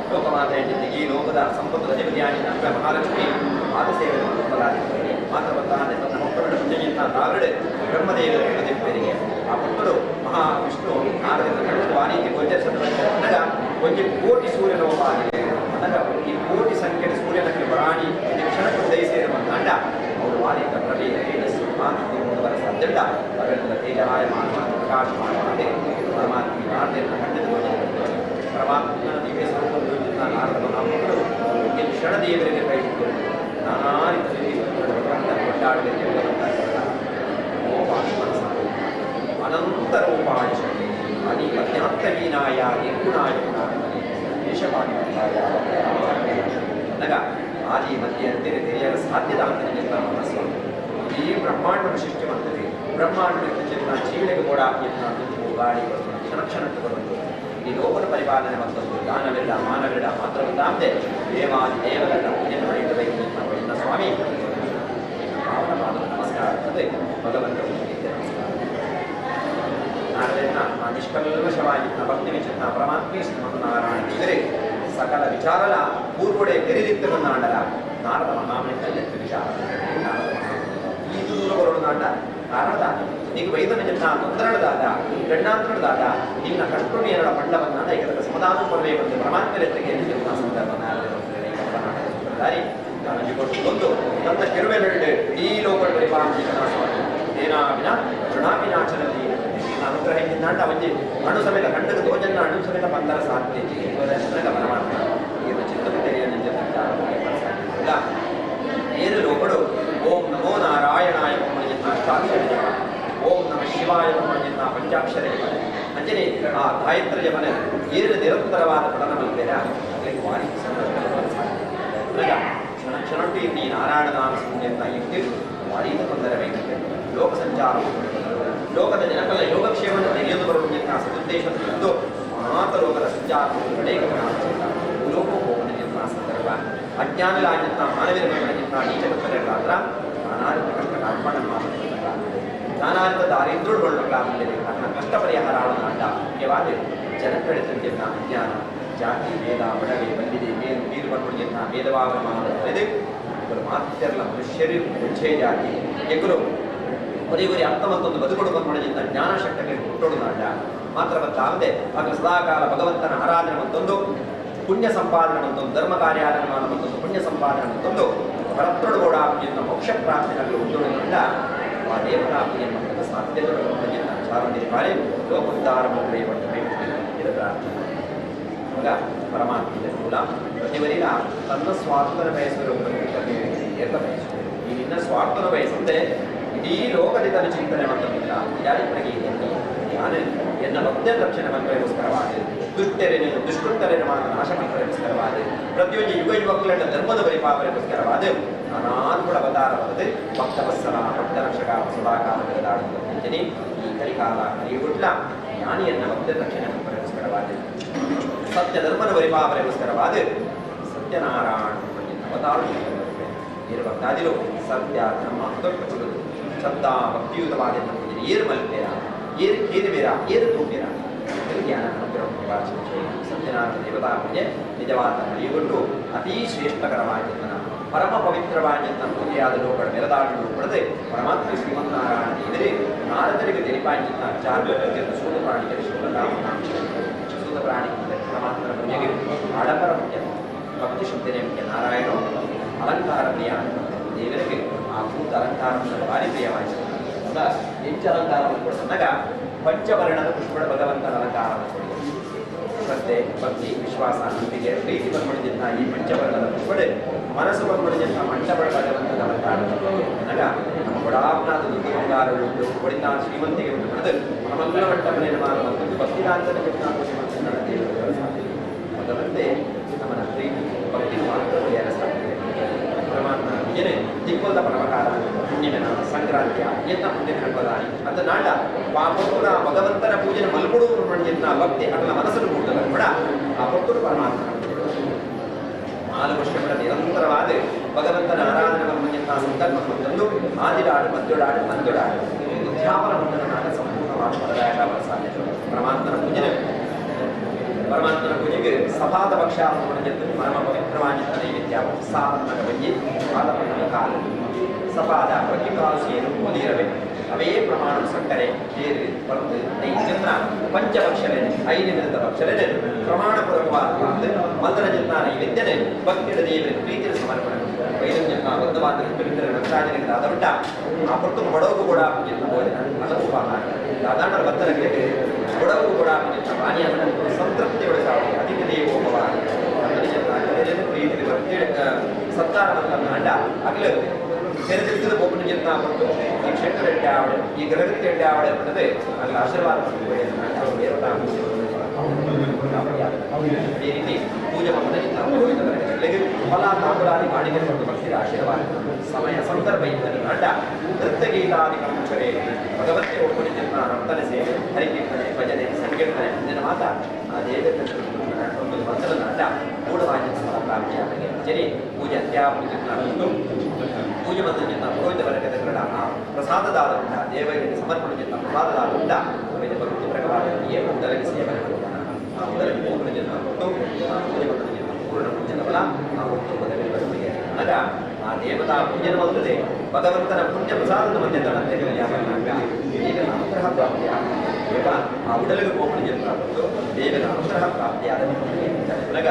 ಲೋಕಮಾತೆಯ ಈ ಲೋಕದ ಸಂಪತ್ತು ಅಧಿಪತಿಯಾಗಿನ ಮಹಾಲಕ್ಷ್ಮಿ ಪಾದ ಸೇವೆ ಮಾಡಲಾಗುತ್ತದೆ ಮಾತ್ರವತ್ತಾನೆ ತನ್ನ ಮಕ್ಕಳ ಪೂಜೆಯಿಂದ ನಾರಡೆ ಬ್ರಹ್ಮದೇವರ ಹೆಣ್ಣದಿಬ್ಬರಿಗೆ ಆ ಮಕ್ಕಳು ಮಹಾವಿಷ್ಣು ನಾರದಿಂದ ನಡೆದು ಆ ರೀತಿ ಗೋಚರಿಸಿದ ಒಂದು ಕೋಟಿ ಸೂರ್ಯನೋಪಾಗಿದೆ ಅನ್ನಗ ಈ ಕೋಟಿ ಸಂಖ್ಯೆಯ ಸೂರ್ಯನಕ್ಕೆ ಬರಾಣಿ ಕ್ಷಣಕ್ಕೆ ಉದಯಿಸಿರುವ ತಂಡ ಅವರು ವಾಲಿತ ಪ್ರಭೆ ತೇಜಸ್ಸು ಮಾತೃ ಮುಂದುವರ ಸಾಧ್ಯಲ್ಲ ಅವೆಲ್ಲ ತೇಜಾಯಮಾನ ಪ್ರಕಾಶಮಾನವಾದೆ ಪರಮಾತ್ಮ ನಾರದಿಂದ ಕಂಡಿದ್ದು ಪರಮಾತ್ಮನ ದಿವ್ಯ ಸ್ವರೂಪದಿಂದ ನಾರದ ಮಹಾಮಕ್ಕಳು ಈ ಕ್ಷಣದೇವರಿಗೆ ಕೈ ಹಿಡಿದು ನಾನಾ ರೀತಿಯಲ್ಲಿ ಕೊಂಡಾಡಬೇಕು ಅನಂತ ರೂಪಾಯ ಶಕ್ತಿ ಅನಿ ಅತ್ಯಂತಹೀನಾಯ ನಿರ್ಗುಣಾಯ ದೇಶಪಾಲಿಕಾಯ ನಗ ಆದಿ ಮಧ್ಯೆ ಅಂತಿರೆ ತಿಳಿಯಲು ಸಾಧ್ಯದ ಅಂತ ಮನಸ್ಸು ಈ ಬ್ರಹ್ಮಾಂಡದ ಸೃಷ್ಟಿ ಮಾಡ್ತದೆ ಬ್ರಹ್ಮಾಂಡದ ಜೀವನಿಗೆ ಕೂಡ ಗಾಳಿ ಬರುತ್ತದೆ ಕ್ಷಣ ಕ್ಷಣಕ್ಕೆ ಬರುತ್ತದೆ ಈ ಲೋಕದ ಪರಿಪಾಲನೆ ಮತ್ತೊಂದು ದಾನವಿಲ್ಲ ಮಾನವಿಲ್ಲ ಮಾತ್ರವಿದ್ದಾಂತೆ ದೇವಾದಿ ದೇವಗಳ ಪೂಜೆಯನ್ನು ಪಡೆಯಬೇಕು ಎನ್ನ ಸ್ವಾಮಿ ಅವನ ಪಾದ ನಮಸ್ಕಾರ ಅಂತದೆ ಭಗವಂತ ನಾರದನ್ನ ನಿಷ್ಕಲ್ಮಶವಾಗಿ ಭಕ್ತಿ ವಿಚಿನ್ನ ಪರಮಾತ್ಮೆ ಶ್ರೀಮನ್ನಾರಾಯಣ ಇವರೇ ಸಕಲ ವಿಚಾರಲ ಪೂರ್ವಡೆ ತೆರೆದಿತ್ತು ನಾಡಲ ನಾರದ ಮಹಾಮಣಿಯಲ್ಲಿ ವಿಚಾರ ಈ ದೂರ ಬರೋಣ ನಾಟ ನಾರದ ನೀನು ವೈದ್ಯನ ಜನ ತೊಂದರೆದಾದ ಗಂಡಾಂತರದಾದ ನಿನ್ನ ಕರ್ತೃಣಿಯರ ಮಂಡವನ್ನ ಇದರ ಸಮಾಧಾನ ಕೊಡಬೇಕೆಂದು ಪರಮಾತ್ಮರೆತ್ತಗೆ ಒಂದು ನನ್ನ ಕಿರುವೆರಡು ಈ ಲೋಕದ ಪರಿಪಾಲನ ಏನಾವಿನ ಋಣಾವಿನಾಚನಲ್ಲಿ ಅನುಗ್ರಹದಿಂದ ಒಂಜಿ ಅಣು ಸಮೇತ ಖಂಡದ ಧ್ವಜನ್ನ ಅಣು ಸಮೇತ ಬಂದರ ಸಾಧ್ಯ ಪರಮಾತ್ಮ ಇದು ಚಿತ್ತಪುತ್ರಿಯನ್ನು ಏನು ಲೋಕಡು ಓಂ ನಮೋ ನಾರಾಯಣಾಯ ಅಷ್ಟಾಕ್ಷರ ಜಪ ಓಂ ನಮ ಶಿವಾಯ ಪಂಚಾಕ್ಷರ ಜಪ ಅಂಜನೆ ಆ ಗಾಯತ್ರ ಜಪನ ಏನು ನಿರಂತರವಾದ ಪಠನ ಮಲ್ಪೇರ ಅದಕ್ಕೆ ವಾರಿ ಕ್ಷಣ ಕ್ಷಣಟ್ಟು ಈ ನಾರಾಯಣ ನಾಮ ಸಂಜೆಯನ್ನ ಇಟ್ಟು ವಾರಿಯಿಂದ ತೊಂದರಬೇಕಿದೆ ಲೋಕ ಸಂಚಾರ ಲೋಕದ ಜನಕಲ ಯೋಗಕ್ಷೇಮವನ್ನು ತಿಳಿಯಲು ಬರುವುದಕ್ಕೆ ಸದುದ್ದೇಶವನ್ನು ಮಾತ ಲೋಕದ ಸಂಚಾರ ಲೋಕ ಹೋಗುವುದನ್ನ ಸಂದರ್ಭ ಅಜ್ಞಾನಲಾಗಿದ್ದ ಮಾನವೀಯ ಮಕ್ಕಳಿಗಿಂತ ನೀಚಕತ್ತರಾದ್ರ ನಾನಾರಿತ ಕಷ್ಟ ಕಾಪಾಡ ಮಾತುಗಳಿಲ್ಲ ನಾನಾರಿತ ದಾರಿದ್ರ್ಯಗೊಳ್ಳಲಾಗಲಿದೆ ಕಾರಣ ಕಷ್ಟ ಪರಿಹಾರ ಆಡೋಣ ಮುಖ್ಯವಾದ ಜನಕಳಿತಂತೆನ್ನ ಅಜ್ಞಾನ ಜಾತಿ ವೇದ ಬಡವೆ ಬಂದಿದೆ ನೀರು ಬರುವುದನ್ನ ಭೇದಭಾವ ಮಾಡಿದೆ ಇವರು ಮಾತಿರಲ್ಲ ಮನುಷ್ಯರು ಹೆಚ್ಚೇ ಜಾತಿ ಎಗರು ಬರೀ ಅರ್ಥವಂತೊಂದು ಬದುಕೊಡುವ ಮಾಡಿದ ಜ್ಞಾನ ಶಕ್ತಿಗೆ ಹುಟ್ಟೋಡುನಾಡ ಮಾತ್ರವತ್ತಾಗದೆ ಆಗ ಸದಾಕಾಲ ಭಗವಂತನ ಆರಾಧನೆ ಮತ್ತೊಂದು ಪುಣ್ಯ ಸಂಪಾದನೆ ಮತ್ತೊಂದು ಧರ್ಮ ಕಾರ್ಯಾಚರಣೆ ಮತ್ತೊಂದು ಪುಣ್ಯ ಸಂಪಾದನೆ ಮತ್ತೊಂದು ಭರತೃಡಗೋಡ ಎನ್ನ ಮೋಕ್ಷ ಪ್ರಾಪ್ತಿನಲ್ಲಿ ಉಂಟುಳಿನಿಂದ ಆ ದೇವತಾಪ್ತಿಯನ್ನು ಮಟ್ಟದ ಸಾಧ್ಯತೆಗಳನ್ನು ಚಾರಂದಿದ್ದಾರೆ ಲೋಕೋದ್ಧಾರ ಇದು ಪ್ರಾರ್ಥನೆ ಮಗ ಪರಮಾತ್ಮದ ಮೂಲ ಪ್ರತಿವರಿಗ ತನ್ನ ಸ್ವಾರ್ಥನ ಬಯಸಿರುವ ಎಲ್ಲ ಬಯಸುತ್ತೆ ಈ ನಿನ್ನ ಸ್ವಾರ್ಥನ ಬಯಸಂತೆ ಇಡೀ ಲೋಕದ ತನ್ನ ಚಿಂತನೆ ಮತ್ತೊಂದಿಲ್ಲ ಯಾರಿಗಾಗಿ ನಾನು ಎನ್ನ ಭಕ್ತ ರಕ್ಷಣೆ ಮಂತ್ರಗೋಸ್ಕರವಾದ ದುಷ್ಟರೇನು ದುಷ್ಟುತ್ತರೇನು ಮಾತ್ರ ನಾಶ ಮಂತ್ರಗೋಸ್ಕರವಾದ ಪ್ರತಿಯೊಂದು ಯುಗ ಯುವಕರ ಧರ್ಮದ ಪರಿಪಾಲನೆಗೋಸ್ಕರವಾದ ನಾನಾದ ಕೂಡ ಅವತಾರ ಬರ್ತದೆ ಭಕ್ತವತ್ಸಲ ಭಕ್ತ ರಕ್ಷಕ ಸದಾಕಾಲ ಬೆಳೆದಾಡುತ್ತೀನಿ ಈ ಕಲಿಕಾಲ ಕಲಿಯುಗುಟ್ಲ ಜ್ಞಾನಿಯನ್ನ ಭಕ್ತ ರಕ್ಷಣೆ ಮಂತ್ರಗೋಸ್ಕರವಾದ ಸತ್ಯ ಧರ್ಮದ ಪರಿಪಾಲನೆಗೋಸ್ಕರವಾದ ಸತ್ಯನಾರಾಯಣ ಅವತಾರ ಭಕ್ತಾದಿರು ಸತ್ಯ ಧರ್ಮ ತೊಟ್ಟುಕೊಳ್ಳುವುದು ಶ್ರದ್ಧಾ ಭಕ್ತಿಯುತವಾದ ಏರು ಮಲ್ಪೇರ ಏರು ಕೇರುವೇರ ಏರು ತೂಪೇರ ಜ್ಞಾನ ಸತ್ಯನಾರಾಯಣ ದೇವತಾ ಪೂಜೆ ನಿಜವಾದ ಕಲಿಯುಗೊಂಡು ಅತೀ ಶ್ರೇಷ್ಠಕರವಾಗಿದ್ದನ ಪರಮ ಪವಿತ್ರವಾಗಿದ್ದ ಪೂಜೆಯಾದ ಲೋಕಗಳ ಮೆರೆದಾಟಲು ಪಡೆದೆ ಪರಮಾತ್ಮ ಶ್ರೀಮನ್ನಾರಾಯಣ ದೇವರೇ ನಾರದರಿಗೆ ತೆರಿಪಾಗಿದ್ದ ವಿಚಾರ ಸೂತ ಪ್ರಾಣಿಗೆ ಸೂತ ಪ್ರಾಣಿ ಪರಮಾತ್ಮನ ಪೂಜೆಗೆ ಆಡಂಬರ ಮುಖ್ಯ ಭಕ್ತಿ ಶುದ್ಧನೇ ಮುಖ್ಯ ನಾರಾಯಣ ಅಲಂಕಾರ ಪ್ರಿಯ ದೇವರಿಗೆ ಆ ಭೂತ ಅಲಂಕಾರವನ್ನು ಭಾರಿ ಪ್ರಿಯವಾಯಿತು ಹೆಚ್ಚು ಅಲಂಕಾರವನ್ನು ಕೊಡಿಸಿದಾಗ ಪಂಚವರ್ಣದ ಪುಷ್ಪಡ ಭಗವಂತನ ಅಲಂಕಾರವನ್ನು ಕೊಡಿದೆ ಶ್ರದ್ಧೆ ಭಕ್ತಿ ವಿಶ್ವಾಸ ನಂಬಿಕೆ ಪ್ರೀತಿ ಬಂದ್ಬಿಡಿದ್ದ ಈ ಪಂಚವರ್ಣದ ಪುಷ್ಪಡೆ ಮನಸ್ಸು ಬಂದ್ಬಿಡಿದ್ದ ಮಂಟಪಡ ಭಗವಂತನ ಅಲಂಕಾರ ನನಗ ನಮ್ಮ ಕೊಡಾಪನಾದ ದುಡ್ಡು ಬಂಗಾರಗಳು ಕೊಡಿನ ಶ್ರೀಮಂತಿಗೆ ಉಂಟು ಪಡೆದು ಮನಮಲ್ಲ ಮಂಟಪ ನಿರ್ಮಾಣ ಮತ್ತು ಭಕ್ತಿದಾಂತನ ದೇವರು ಮೊದಲಂತೆ ನಮ್ಮನ್ನ ಪ್ರೀತಿ ಭಕ್ತಿ ಮಾತ್ರ ಸಾಧ್ಯ ಪರಮಾತ್ಮ ಪೂಜೆನೆ ದಿಕ್ಕೊಲ್ಲ ಪರಮಕಾರ ಹುಣ್ಣಿಮೆನ ಸಂಕ್ರಾಂತಿಯ ಎನ್ನ ಪುಣ್ಯ ಕಲ್ಪದಾನಿ ಅಂತ ನಾಡ ಪಾಪಗಳ ಭಗವಂತನ ಪೂಜೆನ ಮಲ್ಕೊಡು ಎನ್ನ ಭಕ್ತಿ ಅದನ್ನ ಮನಸ್ಸನ್ನು ಕೂಡಲ್ಲ ಕೂಡ ಆ ಭಕ್ತರು ಪರಮಾತ್ಮನ ನಾಲ್ಕು ವರ್ಷಗಳ ನಿರಂತರವಾದ ಭಗವಂತನ ಆರಾಧನೆಯನ್ನು ಎನ್ನ ಸಂಕಲ್ಪವನ್ನು ತಂದು ಆದಿರಾಡು ಮದ್ದೊಡಾಡು ಮಂದೊಡಾಡು ಉದ್ಯಾಪನ ಮಂಡಲನಾದ ಸಂಪೂರ್ಣವಾದ ಪರದಾಯ ಸಾಧ್ಯತೆ ಪರಮಾತ್ಮನ ಪೂಜೆನೆ ಪರಮಾತ್ಮನ ಪೂಜೆಗೆ ಸಪಾದ ಪಕ್ಷ ಪರಮ ಪವಿತ್ರವಾಗಿದ್ದ ನೈವೇದ್ಯ ಸಾಧನ ಬಗ್ಗೆ ಪಾದಪನ್ನ ಕಾಲು ಸಪಾದ ಪ್ರತಿ ಕಾಲು ಸೇರು ಓದಿರಬೇಕು ಅವೇ ಪ್ರಮಾಣ ಸಕ್ಕರೆ ಜೇರು ಪರದು ನೈಜನ್ನ ಪಂಚಭಕ್ಷರೇ 5 ವಿಧದ ಭಕ್ಷರೇ ಪ್ರಮಾಣಪೂರ್ವಕವಾದ ಮಂತ್ರ ಜನ್ಮ ನೈವೇದ್ಯನೇ ಭಕ್ತಿಯ ದೇವರ ಪ್ರೀತಿಯ ಸಮರ್ಪಣೆ ವೈದ್ಯ ಬದ್ಧವಾದ ಪವಿತ್ರ ರಕ್ಷಾಜನಕ್ಕೆ ಆದಬಿಟ್ಟ ಆ ಪಟ್ಟು ಬಡವಗೂ ಕೂಡ ಸಾಧಾರಣ ಭಕ್ತರಿಗೆ ಬಡವಗೂ ಕೂಡ ಪಾನೀಯ ಸಂತೃಪ್ತಿಗೊಳಿಸಾಗಿ ಅತಿಥಿ ಹೋಗುವ ಪ್ರೀತಿ ಸತ್ತಾರವಂತ ಅಂಡ ಅಗಲ ತೆರೆದಿರ್ತದ ಒಬ್ಬನ ಜನ ಕೊಟ್ಟು ಈ ಕ್ಷೇತ್ರ ಎಡ್ಡೆ ಆವಡೆ ಈ ಗ್ರಹಕ್ಕೆ ಎಡ್ಡೆ ಆವಡೆ ಅನ್ನೋದೇ ಅಲ್ಲಿ ಆಶೀರ್ವಾದ ಈ ರೀತಿ ಪೂಜೆ ಮಾಡಿದ ಫಲ ತಾಂಬೂಲಾದಿ ಮಾಡಿಕೆ ಕೊಟ್ಟು ಬರ್ತೀರ ಆಶೀರ್ವಾದ ಸಮಯ ಸಂದರ್ಭ ಇದ್ದರೆ ನಾಟ ನೃತ್ಯಗೀತಾದಿ ಕರ್ಮಚರೇ ಭಗವತ್ತೆ ಒಬ್ಬನ ಜನ ನರ್ತನೆ ಸೇವೆ ಹರಿಕೀರ್ತನೆ ಭಜನೆ ಸಂಕೀರ್ತನೆ ಇದನ್ನು ಮಾತ್ರ ಆ ದೇವತೆ ಒಂದು ಮಂತ್ರ ನಾಟ ಮೂಢವಾಗಿ ಪ್ರಾಪ್ತಿಯಾಗಿದೆ ಜರಿ ಪೂಜೆ ಅತ್ಯಾಪೂಜೆಯನ್ನು ಪೂಜೆ ಬಂದ ಪುರೋಹಿತ ವರ್ಗದ ಪ್ರಸಾದದಾದ ಉಂಟ ದೇವರಿಗೆ ಸಮರ್ಪಣೆ ಪ್ರಸಾದದಾದ ಉಂಟ ಭಕ್ತಿ ಪ್ರಕಾರ ಏನು ಉದರಕ್ಕೆ ಸೇವೆ ಆ ಉದರಕ್ಕೆ ಪೂರ್ಣ ಜನ ಕೊಟ್ಟು ಪೂಜೆ ಬಂದ ಜನ ಪೂರ್ಣ ಪೂಜನವಲ್ಲ ಆ ಒಂದು ಬದಲಿಗೆ ಬರುತ್ತದೆ ಆಗ ಆ ದೇವತಾ ಪೂಜನ ಬಂದರೆ ಭಗವಂತನ ಪುಣ್ಯ ಪ್ರಸಾದದ ಮಧ್ಯೆ ಈಗ ಅನುಗ್ರಹ ಪ್ರಾಪ್ತಿಯಾಗ ಆ ಉಡಲಿಗೆ ಪೂರ್ಣ ಜನ ಕೊಟ್ಟು ದೇವರ ಅನುಗ್ರಹ ಪ್ರಾಪ್ತಿಯಾದ ಉಲಗ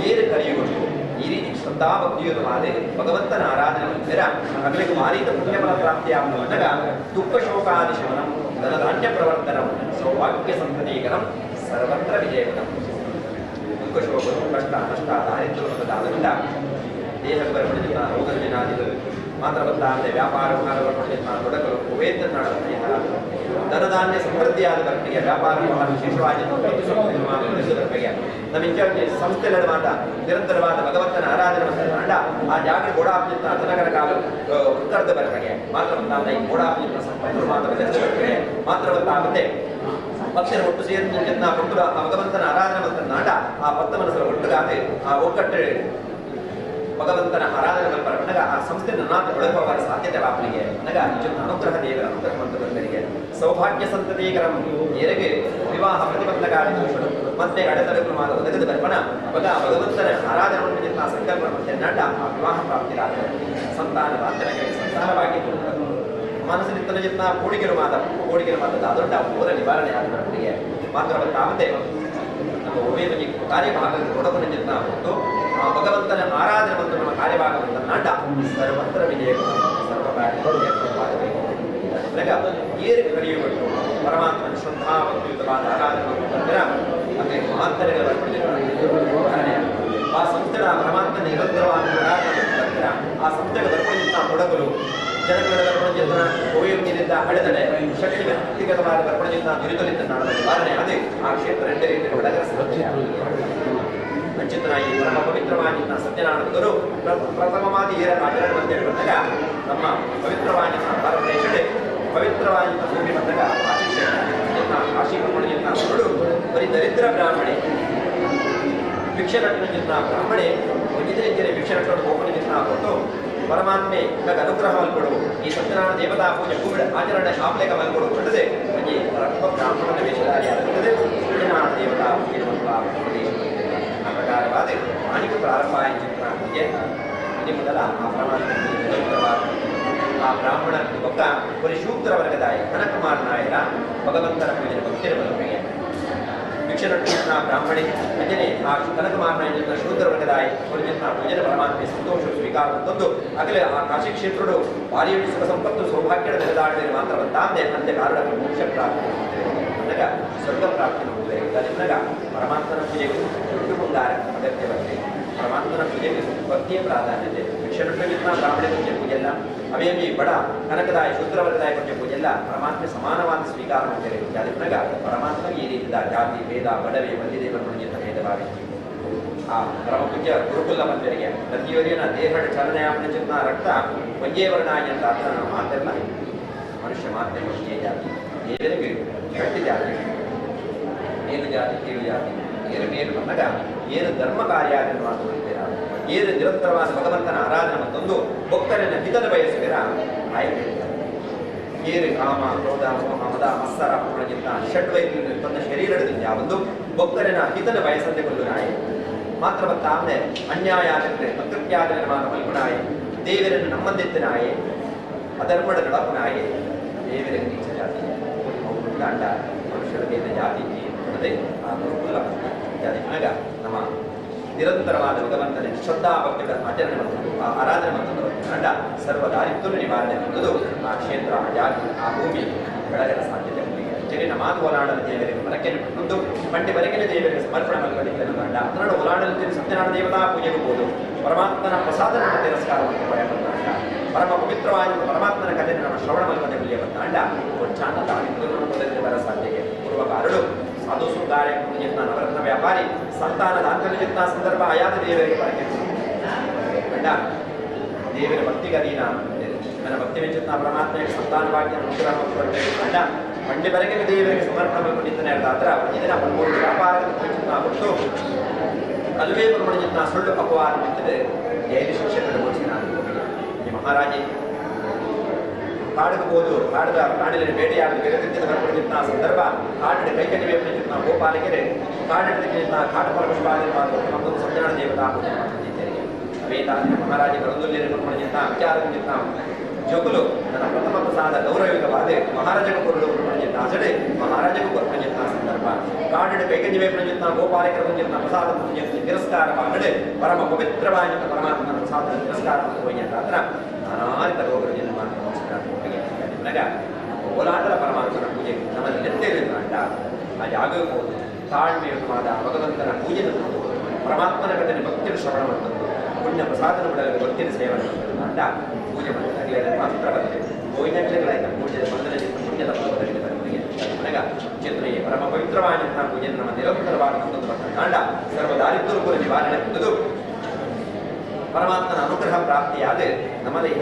ಏರು ಕರೆಯುವುದು ಈ ರೀತಿ ಶ್ರದ್ಧಾಭಕ್ತಿಯನ್ನು ಮಾಡಿ ಭಗವಂತನ ಆರಾಧನೆ ಮಾಡಿದರ ಮಗಳಿಗೆ ಮಾರೀತ ಪುಣ್ಯಫಲ ಪ್ರಾಪ್ತಿಯಾಗುವಾಗ ದುಃಖ ಶೋಕಾದಿ ಶಮನಂ ಧನಧಾನ್ಯ ಪ್ರವರ್ತನಂ ಸೌಭಾಗ್ಯ ಸಂತತೀಕರಂ ಸರ್ವತ್ರ ವಿಜಯಕರಂ ದುಃಖ ಶೋಕರು ಕಷ್ಟ ನಷ್ಟ ದಾರಿದ್ರ್ಯದಿಂದ ದೇಹಕ್ಕೆ ಬರಪಡಿದ ರೋಗಜನಾದಿಗಳು ಮಾತ್ರ ಬಂದಾಗದೆ ವ್ಯಾಪಾರ ಬರಪಡಿದ ತೊಡಗಲು ವೇತನ ನಡೆದ ಧನಧಾನ್ಯ ಸಮೃದ್ಧಿಯಾದ ಬರ್ತಗೆ ವ್ಯಾಪಾರ ವಿಶೇಷವಾಗಿ ನಮ್ಮ ಸಂಸ್ಥೆಗಳ ಮಾತ ನಿರಂತರವಾದ ಭಗವಂತನ ಆರಾಧನೆ ಮಾಡ ಆ ಜಾಗ ಗೋಡಾಪ್ಜಿತ ಜನಗರ ಕಾಲ ಉತ್ತರದ ಬರ್ತಗೆ ಮಾತ್ರ ಬಂದಾದ ಈ ಗೋಡಾಪ್ಜಿತ ಸಂಪತ್ತು ಮಾತ್ರ ಮಾತ್ರ ಬಂದಾಗುತ್ತೆ ಭಕ್ತರ ಒಟ್ಟು ಸೇರಿದ ಕೊಟ್ಟು ಆ ಭಗವಂತನ ಆರಾಧನೆ ಮತ್ತು ನಾಡ ಆ ಭಕ್ತ ಮನಸ್ಸರ ಒಟ್ಟುಗಾದೆ ಆ ಒಕ್ಕಟ್ಟು ಭಗವಂತನ ಆರಾಧನೆ ಮಲ್ಪರಗ ಆ ಸಂಸ್ಥೆ ನನ್ನಾತ ಒಳಗುವ ಸಾಧ್ಯತೆ ವಾಪನಿಗೆ ನನಗ ಅನುಗ್ರಹ ದೇವರ ಅನುಗ್ರಹ ಮಂತ್ರರಿಗೆ ಸೌಭಾಗ್ಯ ಸಂತತೀಕರಂ ಎರೆಗೆ ವಿವಾಹ ಪ್ರತಿಬಂಧಕಾರಿ ದೋಷಗಳು ಮತ್ತೆ ಅಡೆತಡೆಗಳು ಮಾಡ ಒದಗದ ಬರ್ಪಣ ಅವಾಗ ಭಗವಂತನ ಆರಾಧನೆ ಮಾಡಿದ ಸಂಕಲ್ಪ ನಾಟ ಆ ವಿವಾಹ ಪ್ರಾಪ್ತಿರಾದ ಸಂತಾನ ಪ್ರಾರ್ಥನೆಗೆ ಸಂತಾನವಾಗಿ ಮನಸ್ಸಿನ ಜನ ಕೋಡಿಗೆರು ಮಾತದ ಅದೊಡ್ಡ ಮೂಲ ನಿವಾರಣೆ ಆದವರಿಗೆ ಮಾತ್ರ ಬಂದಾಗದೆ ನಮ್ಮ ಉಮೇದಿ ಕಾರ್ಯಭಾಗದ ಕೊಡಗನ ಜನ ಮತ್ತು ಆ ಭಗವಂತನ ಆರಾಧನೆ ಮತ್ತು ನಮ್ಮ ಕಾರ್ಯಭಾಗವಂತ ನಾಟ ಸರ್ವತ್ರ ವಿಜಯ ಏರು ಕರೆಯುವುದು ಪರಮಾತ್ಮನ ಶ್ರದ್ಧಾಭಕ್ತಿಯುತವಾದ ಆರಾಧನೆ ನಂತರ ಅಲ್ಲಿ ಮಹಾಂತರಗಳ ಆ ಸಂಸ್ಥೆಗಳ ಪರಮಾತ್ಮ ನಿರಂತರವಾದ ಆರಾಧನೆ ಆ ಸಂಸ್ಥೆಗಳ ಬರ್ಪಣಿಂದ ತೊಡಗಲು ಜನಗಳ ಬರ್ಪಣಿಂದ ಉಪಯೋಗದಿಂದ ಹಳೆದಡೆ ಶಕ್ತಿ ವ್ಯಕ್ತಿಗತವಾದ ಬರ್ಪಣಿಂದ ದುರಿತಲಿಂದ ನಡೆದ ನಿವಾರಣೆ ಅದೇ ಆ ಕ್ಷೇತ್ರ ಎರಡೇ ರೀತಿಯ ಒಳಗರ ಅಂಚಿತನಾಗಿ ಪರಮ ಪವಿತ್ರವಾಗಿದ್ದ ಸತ್ಯನಾರಾಯಣರು ಪ್ರಥಮವಾದಿ ಏರ ಆಚರಣೆ ಅಂತ ಹೇಳಿ ಬಂದಾಗ ನಮ್ಮ ಪವಿತ್ರವಾಗಿದ್ದ ಭಾರತ ದೇಶಡೆ ಪವಿತ್ರವಾಗಿದ್ದ ಭೂಮಿ ಬಂದಾಗ ಕಾಶಿ ಬ್ರಹ್ಮಣ ಮಗಳು ಬರೀ ದರಿದ್ರ ಬ್ರಾಹ್ಮಣೆ ಭಿಕ್ಷರತ್ನ ಜಿನ್ನ ಬ್ರಾಹ್ಮಣೆ ಇದೇ ರೀತಿಯ ಭಿಕ್ಷರತ್ನ ಗೋಪನ ಜಿನ್ನ ಕೊಟ್ಟು ಪರಮಾತ್ಮೆ ಇವಾಗ ಅನುಗ್ರಹ ಮಲ್ಕೊಡು ಈ ಸತ್ಯನಾರಾಯಣ ದೇವತಾ ಪೂಜೆ ಕೂಡ ಆಚರಣೆ ಶಾಪ್ಲೇಕ ಮಲ್ಕೊಡು ಕೊಡದೆ ಈ ಬ್ರಾಹ್ಮಣನ ವೇಷಧಾರಿಯಾಗುತ್ತದೆ ಸತ್ಯನಾರಾಯಣ ದೇವತಾ ಪೂಜೆ ಆ ಪ್ರಕಾರವಾದ ಮಾನಿಕ ಪ್ರಾರಂಭ ಚಿತ್ರ ಪೂಜೆ ಇಲ್ಲಿ ಮೊದಲ ಆ ಪರಮಾತ್ಮ ಆ ಬ್ರಾಹ್ಮಣ ಒಬ್ಬ ಪರಿಶೂದ್ರ ವರ್ಗದಾಯ ಕನಕುಮಾರ ನಾಯರ ಭಗವಂತನ ಪೂಜೆ ಭಕ್ತಿಯ ಬಲುವಿಗೆ ಭಿಕ್ಷರತ್ನ ಬ್ರಾಹ್ಮಣೆ ಭಜನೆ ಆ ಕನಕುಮಾರ ನಾಯಕ ಶೂದ್ರ ವರ್ಗದಾಯ ಪರಿಜನ ಭಜನೆ ಪರಮಾತ್ಮೆ ಸಂತೋಷ ಸ್ವೀಕಾರ ತಂದು ಆಗಲೇ ಆ ಕಾಶಿ ಕ್ಷೇತ್ರಗಳು ಭಾರಿ ಸುಖ ಸಂಪತ್ತು ಸೌಭಾಗ್ಯದ ನೆಲೆದಾಡಿದರೆ ಮಾತ್ರ ಬಂದಾಂದೆ ಅಂತೆ ಕಾರಣ ಮೋಕ್ಷ ಪ್ರಾಪ್ತಿ ಅನ್ನಗ ಸ್ವರ್ಗ ಪ್ರಾಪ್ತಿ ಅನ್ನಗ ಪರಮಾತ್ಮನ ಪೂಜೆಗೆ ದೊಡ್ಡ ಮುಂದಾರ ಅಗತ್ಯವಾಗಿದೆ ಪರಮಾತ್ಮನ ಪೂಜೆಗೆ ಭಕ್ತಿಯ ಪ್ರಾಧಾನ್ಯತೆ ಭಿಕ್ಷರತ್ನ ಬ್ರಾಹ್ಮಣ ಪೂಜೆ ಪೂಜೆಲ್ಲ ಅವೇಮಿ ಬಡ ಕನಕದಾಯ ಶೂದ್ರವರ್ಗದಾಯ ಪೂಜೆ ಪೂಜೆಲ್ಲ ಪರಮಾತ್ಮ ಸಮಾನವಾದ ಸ್ವೀಕಾರ ಮಾಡ್ತಾರೆ ಅದನ್ನಾಗ ಪರಮಾತ್ಮ ಈ ರೀತಿಯ ಜಾತಿ ಭೇದ ಬಡವೆ ಬಂದಿದೆ ಪೂಜೆ ಭೇದಭಾವಿ ಆ ಪರಮಪೂಜ್ಯ ಗುರುಕುಲ ಮಂದಿರಿಗೆ ಪ್ರತಿಯೊರಿನ ದೇಹದ ಚಲನೆಯಾಪನ ಚಿನ್ನ ರಕ್ತ ಒಂದೇ ವರ್ಣಾಯಿ ಅಂತ ಅರ್ಥ ನಾವು ಮಾತೆಲ್ಲ ಮನುಷ್ಯ ಮಾತೆ ಮನುಷ್ಯ ಜಾತಿ ಏನಿಗೆ ಗಟ್ಟಿ ಜಾತಿ ಮೇಲು ಜಾತಿ ಕೀಳು ಜಾತಿ ಮೇಲು ಬಂದಾಗ ಏನು ಧರ್ಮ ಕಾರ್ಯ ಅದನ್ನು ಮಾತುಕೊಳ್ತೀರಾ ಏನು ನಿರಂತರವಾದ ಭಗವಂತನ ಆರಾಧನೆ ಮತ್ತೊಂದು ಭಕ್ತರನ್ನ ಹಿತದ ಬಯಸಿದಿರ ಆಯ್ಕೆ ಏರು ಕಾಮ ಕ್ರೋಧ ಮೋಹ ಮದ ಮತ್ಸರ ಪೂರ್ಣಜಿತ್ತ ಷಡ್ವೈದ್ಯ ತನ್ನ ಶರೀರದಿಂದ ಒಂದು ಭಕ್ತರನ್ನ ಹಿತದ ಬಯಸಂತೆ ಕೊಲ್ಲುನಾಯಿ ಮಾತ್ರ ಆಮೇಲೆ ಅನ್ಯಾಯ ಆಗತ್ತೆ ಅಕೃತ್ಯಾದ ನಿರ್ಮಾಣ ಮಲ್ಪನಾಯಿ ದೇವರನ್ನು ನಮ್ಮಂದೆತ್ತಿನಾಯಿ ಅಧರ್ಮದ ನಡಪನಾಯಿ ದೇವರ ನೀಚ ಜಾತಿ ದಾಂಡ ಮನುಷ್ಯರ ದೇವ ಜಾತಿ ಅನ್ನೋದೇ ಆ ಗುರುಕುಲ ಜಾತಿ ಆಗ ನಮ್ಮ ನಿರಂತರವಾದ ಭಗವಂತನ ಶ್ರದ್ಧಾ ಭಕ್ತಿಗಳ ಆಚರಣೆ ಮತ್ತು ಆ ಆರಾಧನೆ ಮತ್ತು ಕಂಡ ಸರ್ವ ದಾರಿದ್ರ್ಯ ನಿವಾರಣೆ ಅನ್ನೋದು ಆ ಕ್ಷೇತ್ರ ಆ ಜಾತಿ ಆ ಭೂಮಿ ಬೆಳಗನ ಸಾಧ್ಯತೆ ಜಗನ್ನ ಮಾತು ಓಲಾಡದ ದೇವರಿಗೆ ಮರಕ್ಕೆ ಒಂದು ಮಂಡಿ ಬರಗಿನ ದೇವರಿಗೆ ಸಮರ್ಪಣೆ ಮಲ್ಕೊಂಡಿದ್ದನ್ನು ಕಂಡ ಅದರ ಓಲಾಡಲು ಸತ್ಯನಾರಾಯಣ ದೇವತಾ ಪೂಜೆಗಬಹುದು ಪರಮಾತ್ಮನ ಪ್ರಸಾದನ ತಿರಸ್ಕಾರ ಮತ್ತು ಭಯಪಟ್ಟಾಂಡ ಪರಮ ಪವಿತ್ರವಾದ ಪರಮಾತ್ಮನ ಕಥೆ ನಮ್ಮ ಶ್ರವಣ ಮಲ್ಪನೆ ಬೆಳೆಯ ಬಂದಾಂಡ ಚಾಂದ ದಾರಿದ್ರ್ಯವನ್ನು ಬರ ಸಾಧ್ಯತೆ ಪೂರ್ವಕ ಅರಳು ಸಾಧು ಸುಧಾರೆ ಪುಣ್ಯತ್ನ ನವರತ್ನ ವ್ಯಾಪಾರಿ ಸಂತಾನದ ಅಂತರ್ಜಿತ್ನ ಸಂದರ್ಭ ಆಯಾದ ದೇವರಿಗೆ ಬರಕೆ ಕಂಡ ದೇವರ ಭಕ್ತಿಗೆ ಅಧೀನ ನನ್ನ ಭಕ್ತಿ ವೆಂಚಿತ್ನ ಪರಮಾತ್ಮ ಸಂತಾನ ಭಾಗ್ಯ ಅನುಗ್ರಹ ಕಂಡ ಮಂಡಿ ಬರಗಿನ ದೇವರಿಗೆ ಸಮರ್ಪಣೆ ಮಲ್ಕೊಂಡಿದ್ದಾನೆ ಅರ್ಥ ಇದನ್ನ ಪ್ರಮೋದ ವ್ಯಾಪಾರ ಕೊಟ್ಟು ಅಲ್ವೇ ಪ್ರಮಾಣ ಸುಳ್ಳು ಅಪವಾದ ನಿಂತಿದೆ ಜೈಲು ಶಿಕ್ಷಕರ ಘೋಷಣೆ ಈ ಮಹಾರಾಜಿ ಕಾಡಿಗೆ ಹೋದು ಕಾಡಿದ ಪ್ರಾಣಿಗಳ ಬೇಟೆಯಾಡಲು ಬೇರೆ ಬರ್ಕೊಂಡಿದ್ದ ಸಂದರ್ಭ ಕಾಡಿನ ಕೈಕಟ್ಟಿ ವೇಪನಿಂದ ಗೋಪಾಲಗೆರೆ ಕಾಡಿನ ಕಾಡು ಪರಮಶಿವಾದಿ ನಮ್ಮೊಂದು ಸತ್ಯನಾರಾಯಣ ದೇವತಾ ಪೂಜೆ ಮಾಡ್ತಿದ್ದೇನೆ ವೇದಾಂತ ಮಹಾರಾಜ ಬರಂದುಲ್ಲಿನ ಪ್ರಮಾಣದಿಂದ ವಿಚಾರದಿಂದ ಜೋಕುಲು ನನ್ನ ಪ್ರಥಮ ಪ್ರಸಾದ ಗೌರವಯುತವಾದ ಮಹಾರಾಜಕ ಕೊರಡು ಪ್ರಮಾಣದಿಂದ ಅಸಡೆ ಮಹಾರಾಜಕ ಪ್ರಮಾಣದಿಂದ ಸಂದರ್ಭ ಕಾಡಿನ ಕೈಕಟ್ಟಿ ವೇಪನಿಂದ ಗೋಪಾಲಕರ ಪ್ರಮಾಣದಿಂದ ಪ್ರಸಾದ ಪ್ರಮಾಣದಿಂದ ತಿರಸ್ಕಾರವಾಗಡೆ ಪರಮ ಪವಿತ್ರವಾದ ಪರಮಾತ್ಮನ ಪ್ರಸಾದ ತಿರಸ್ಕಾರ ಹೋಯ್ಯಂತಾದ್ರ ನಾನಾರಿತ ರೋಗಗಳನ್ನು ನಮಸ್ಕಾರ ಓಲಾಟದ ಪರಮಾತ್ಮನ ಪೂಜೆ ನಮ್ಮಲ್ಲಿ ನೆತ್ತೇರಿಲ್ಲ ಆ ಜಾಗಕ್ಕೆ ಹೋದು ತಾಳ್ಮೆಯುತವಾದ ಭಗವಂತನ ಪೂಜೆ ಪರಮಾತ್ಮನ ಕಥೆ ಭಕ್ತಿಯ ಶ್ರವಣ ಮಾಡುವುದು ಪುಣ್ಯ ಪ್ರಸಾದನ ಬಿಡಲು ಭಕ್ತಿಯ ಸೇವನೆ ಅಂಡ ಪೂಜೆ ಮಾಡಿದಾಗ ಮಾತ್ರ ಬರ್ತದೆ ಗೋವಿಂದಗಳಾಯ್ತು ಪೂಜೆ ಬಂದರೆ ಪುಣ್ಯದ ಫಲದಲ್ಲಿ ಬರುತ್ತದೆ ಮನೆಗ ಚಿತ್ರೆಯೇ ಪರಮ ಪವಿತ್ರವಾದಂತಹ ಪೂಜೆ ನಮ್ಮ ನಿರಂತರವಾದ ಅಂಡ ಸರ್ವ ದಾರಿದ್ರ್ಯ ಕೂಡ ನಿವಾರಣೆ ಹೊಂದುವುದು ಪರಮಾತ್ಮನ ಅನುಗ್ರಹ ಪ್ರಾಪ್ತಿಯಾದ ನಮ್ಮದೇ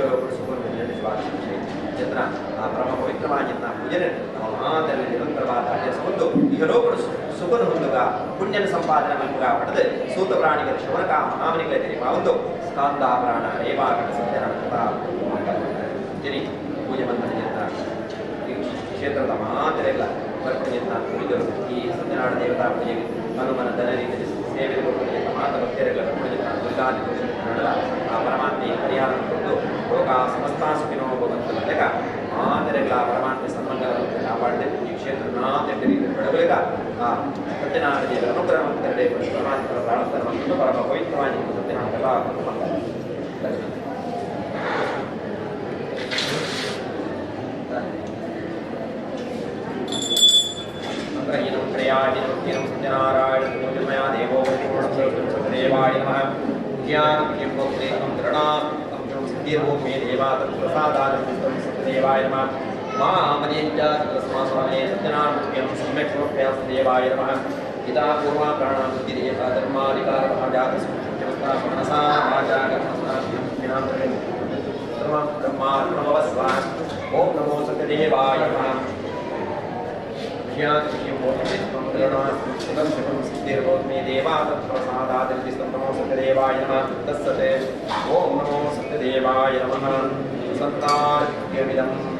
ಚಿತ್ರ ಆ ಪರಮ ಪವಿತ್ರವಾಗಿದ್ದ ಪೂಜನೆ ನಮ್ಮ ಮಾತಲ್ಲಿ ನಿರಂತರವಾದ ಅಭ್ಯಾಸವನ್ನು ಇಹಲೋಕರು ಸುಖನು ಹೊಂದುಗ ಪುಣ್ಯನ ಸಂಪಾದನೆ ಮಲ್ಪುಗ ಪಡೆದು ಸೂತ ಪ್ರಾಣಿಗಳ ಶ್ರವಣಕ ಮಹಾಮನಿಗಳ ತೆರಿಪ ಒಂದು ಸ್ಕಾಂದಾಭರಣ ರೇವಾಕಟ ಸತ್ಯನಾರಾಯಣ ಜನಿ ಪೂಜೆ ಬಂದ ಈ ಕ್ಷೇತ್ರದ ಮಾತೆಲ್ಲ ಬರ್ಪಣಿಯನ್ನ ಕುರಿತರು ಈ ಸತ್ಯನಾರಾಯಣ ದೇವತಾ ಪೂಜೆಗೆ ಹನುಮನ ದನರಿಗೆ ಸೇವೆ ಮಾತ ಭಕ್ತರೆಲ್ಲ ಬರ್ಪಣಿಯನ್ನ ದುರ್ಗಾದಿ ಆ ಪರಮಾತ್ಮೆಯ ಪರಿಹಾರ ಕೊಟ್ಟು ಲೋಕ ಸಮಸ್ತ ಸುಖಿನೋ ಭವಂತು ಲೆಕ್ಕ ಮಾತೆರೆಗಳ ಪರಮಾತ್ಮೆ ಸಂಬಂಧಗಳನ್ನು ಕಾಪಾಡಿದೆ ಈ ಕ್ಷೇತ್ರ ನಾತೆಂದು ಬೆಳವಲಿಗ ಆ ಸತ್ಯನಾರಾಯಣ ದೇವರ ಅನುಗ್ರಹ ತೆರಡೆ ಪರಮಾತ್ಮರ ಪ್ರಾರ್ಥನೆ ಮತ್ತು ಪರಮ ಪವಿತ್ರವಾಗಿ ಸತ್ಯನಾರಾಯಣ ಸತ್ಯನಾರಾಯಣ ಪೂಜಮಯ ದೇವೋ ದೇವಾಯ ನಮಃ ज्ञानं सिद्धिर्भो मे देवा तत्प्रसादानन्दं सत्यदेवाय नमः मामनेज्जातस्मास्वामे सत्यनारायणं सम्यक् समर्पयामि सत्यदेवाय नमः इदा पूर्वा प्राणां बुद्धिदेवा धर्माधिकारः जातस्मृतिवस्था मनसा वाचा कर्मस्नां सर्वं ब्रह्मार्पणमवस्वान् ॐ नमो सत्यदेवाय नमः सिद्धिर्भवति देवा तत्प्रसादादिर्विष्णु नमो सत्यदेवाय नमः तत्सते ओम नमो सत्यदेवाय नमः सत्तार्घ्यमिदम्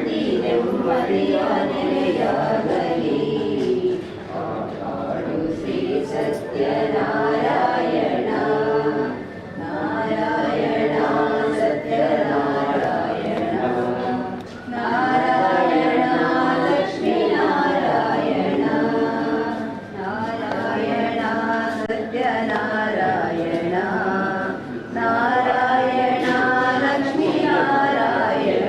ಶಾಂತಿ ನೆಮ್ಮದಿಯ ನೆಲೆಯಾಗಲಿ. ಆಡು ಶ್ರೀ ಸತ್ಯನಾರಾಯಣ ನಾರಾಯಣ ಸತ್ಯನಾರಾಯಣ ನಾರಾಯಣ ಲಕ್ಷ್ಮೀ ನಾರಾಯಣ ನಾರಾಯಣ ಸತ್ಯನಾರಾಯಣ ನಾರಾಯಣ ಲಕ್ಷ್ಮೀ ನಾರಾಯಣ.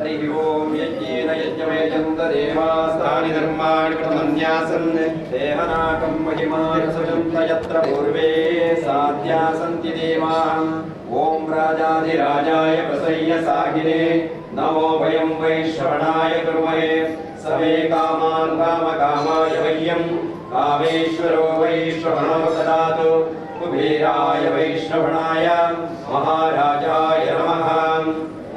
ಹರಿ ಓಂ ಯಜ್ಞೇನ ಯಜ್ಞಮೇಜಂ ದೇವಾಸ್ತಾನಿ ಧರ್ಮಾಣಿ ಪ್ರಮನ್ಯಾಸನ್ ದೇಹನಾಕಂ ಮಹಿಮಾನಸಜಂತ ಯತ್ರ ಪೂರ್ವೇ ಸಾಧ್ಯಾ ಸಂತಿ ದೇವಾಃ. ಓಂ ರಾಜಾಧಿರಾಜಾಯ ಪ್ರಸಯ್ಯ ಸಾಗಿನೇ ನಮೋ ವಯಂ ವೈಶ್ರವಣಾಯ ಕುರ್ಮಹೇ ಸವೇ ಕಾಮಾನ್ ಕಾಮಕಾಮಾಯ ವಯ್ಯಂ ಕಾಮೇಶ್ವರೋ ವೈಶ್ರವಣೋ ದದಾತು ಕುಬೇರಾಯ ವೈಶ್ರವಣಾಯ ಮಹಾರಾಜಾಯ ನಮಃ.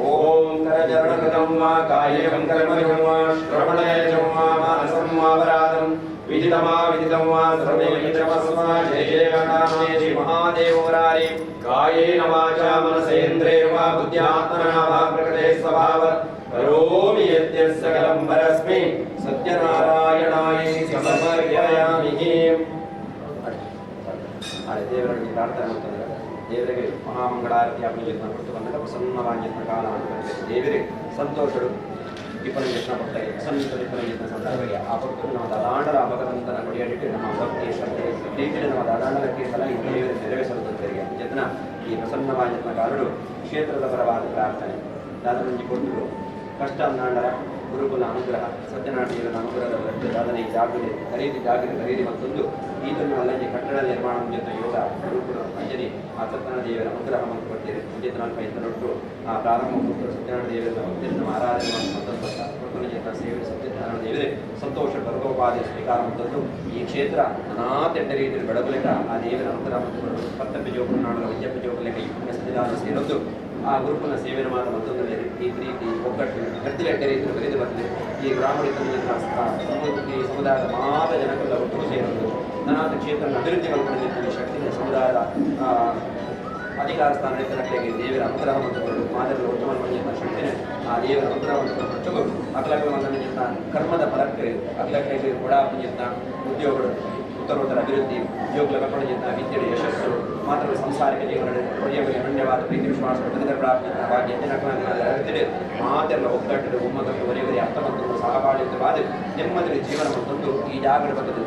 ಓಂ ಕರಚರಣಕೃತಂ ವಾ ಕಾಯಂ ಕರ್ಮಣಿಂ ವಾ ಶ್ರವಣೇಜಂ ವಾ ಮಾನಸಂ ವಾಪರಾಧಂ ವಿದಿತಂ ವಾ ಸರ್ವೇ ವಿದಿತಮಸ್ಮಾ ಜಯ ಜಯ ಗಣಾನಾಥೇತಿ ಮಹಾದೇವ ಮುರಾರಿ. ಕಾಯೇನ ವಾಚಾ ಮನಸೇಂದ್ರಿಯರ್ವಾ ಬುದ್ಧ್ಯಾತ್ಮನಾ ವಾ ಪ್ರಕೃತೆ ಸ್ವಭಾವಾತ್ ಕರೋಮಿ ಯದ್ಯತ್ ಸಕಲಂ ಪರಸ್ಮೈ ಸತ್ಯನಾರಾಯಣಾಯೇತಿ ಸಮರ್ಪಯಾಮಿ. ದೇವರಲ್ಲಿ ಪ್ರಾರ್ಥನೆ ಮಾಡ್ತಾರೆ. ದೇವರಿಗೆ ಮಹಾಮಂಗಳಾರತಿ ಅಭಿಜಿತ್ನ ಕೊಟ್ಟು ಬಂದಾಗ ಪ್ರಸನ್ನವಾಗಿದ್ದ ಕಾಲ ದೇವರಿಗೆ ಸಂತೋಷರು ವಿಪರೀತ ಭಕ್ತರಿಗೆ ಅಸಂತ ವಿಪರೀತ ಸಂದರ್ಭಕ್ಕೆ ಆ ಭಕ್ತರು ನಮ್ಮ ದಾದಾಂಡರ ಭಗವಂತನ ಕೊಡಿಯಡಿಟ್ಟು ನಮ್ಮ ಭಕ್ತಿ ಶ್ರದ್ಧೆ ಪ್ರೀತಿಗೆ ನಮ್ಮ ದಾದಾಂಡರಕ್ಕೆ ಸಲ ಈ ದೇವರ ನೆರವೇರಿಸಲುತ್ತರಿಗೆ ಜತ್ನ ಈ ಪ್ರಸನ್ನವಾಗಿದ್ದ ಕಾಲರು ಕ್ಷೇತ್ರದ ಪರವಾದ ಪ್ರಾರ್ಥನೆ ದಾದನಂಜಿ ಕೊಟ್ಟು ಕಷ್ಟ ನಾಂಡರ ಗುರುಕುಲ ಅನುಗ್ರಹ ಸತ್ಯನಾರಾಯಣನ ಅನುಗ್ರಹದ ದಾದನೆ ಜಾಗೃತಿ ಖರೀದಿ ಮತ್ತೊಂದು ಈತನ್ನು ಅಲ್ಲದೆ ಕಟ್ಟಡ ನಿರ್ಮಾಣ ಜೊತೆ ಯೋಗ ಗುರುಕುಲ ಅಂಜನಿ ಆ ಸತ್ಯನಾರಾಯಣ ದೇವರ ಅನುಗ್ರಹ ಮತ್ತು ಕೊಟ್ಟಿದೆ ವಿಜಯನಾಲ್ಕ ಇತರೊಟ್ಟು ಆ ಪ್ರಾರಂಭ ಸತ್ಯನಾರಾಯಣ ದೇವರ ಭಕ್ತಿಯನ್ನು ಆರಾಧನೆ ಮತ್ತೊಂದು ಕೊಟ್ಟನ ಜನ ಸೇವೆ ಸತ್ಯನಾರಾಯಣ ದೇವರೇ ಸಂತೋಷ ಭರ್ಗೋಪಾದಿ ಸ್ವೀಕಾರ ಮತ್ತೊಂದು ಈ ಕ್ಷೇತ್ರ ನಾನಾ ತೆಟ್ಟ ರೀತಿಯಲ್ಲಿ ಬೆಳಗಲಿಕ ಆ ದೇವರ ಅನುಗ್ರಹ ಮತ್ತು ಪತ್ತಪ್ಪ ಜೋಗು ನಾಡಲ ವಿದ್ಯಪ್ಪ ಜೋಗಲಿಕ ಈ ಪುಣ್ಯ ಸನ್ನಿಧಾನ ಸೇರೊಂದು ಆ ಗುರುಕುಲ ಸೇವೆಯನ್ನು ಮಾಡ ಮತ್ತೊಂದು ಈ ಪ್ರೀತಿ ಒಗ್ಗಟ್ಟು ಗಟ್ಟಿಲೆಟ್ಟ ರೀತಿಯಲ್ಲಿ ಬೆಳೆದು ಬಂದಿದೆ. ಈ ಗ್ರಾಮೀಣ ಸಮುದಾಯದ ಮಾತ ಜನಕ್ಕೆಲ್ಲ ಒಟ್ಟು ಸೇರಲು ನಾನಾದ ಕ್ಷೇತ್ರ ಅಭಿವೃದ್ಧಿ ಕಲ್ಪನೆ ಶಕ್ತಿ ಸಮುದಾಯದ ಅಧಿಕಾರ ಸ್ಥಾನಕ್ಕೆ ದೇವರ ಅನುಗ್ರಹ ಮತ್ತು ಮಾದರಿ ಉತ್ತಮ ಶಕ್ತಿನೇ ಆ ದೇವರ ಅನುಗ್ರಹವನ್ನು ಕೊಟ್ಟು ಅಗಲಕ್ಕೆ ಕರ್ಮದ ಫಲಕ್ಕೆ ಅಗಲಕ್ಕೆ ಕೂಡ ಉದ್ಯೋಗಗಳು ಉತ್ತರೋತ್ತರ ಅಭಿವೃದ್ಧಿ ಉದ್ಯೋಗಗಳ ಕಲ್ಪನೆಯಿಂದ ವಿದ್ಯೆಯ ಯಶಸ್ಸು ಮಾತ್ರ ಸಂಸಾರಿಕ ಜೀವನ ಒಳ್ಳೆಯ ಅನನ್ಯವಾದ ಪ್ರೀತಿ ವಿಶ್ವಾಸ ಪ್ರತಿದ ಪ್ರಾಪ್ತಿ ಭಾಗ್ಯ ಜನಕಲಂತೆ ಮಾತೆಲ್ಲ ಒಗ್ಗಟ್ಟು ಒಮ್ಮತಕ್ಕೆ ಒರೆಯವರೆ ಅರ್ಥಮಂತನ್ನು ಸಹಬಾಳಿತವಾದ ನೆಮ್ಮದಿ ಜೀವನ ಮತ್ತೊಂದು ಈ ಜಾಗರ ಬದಲು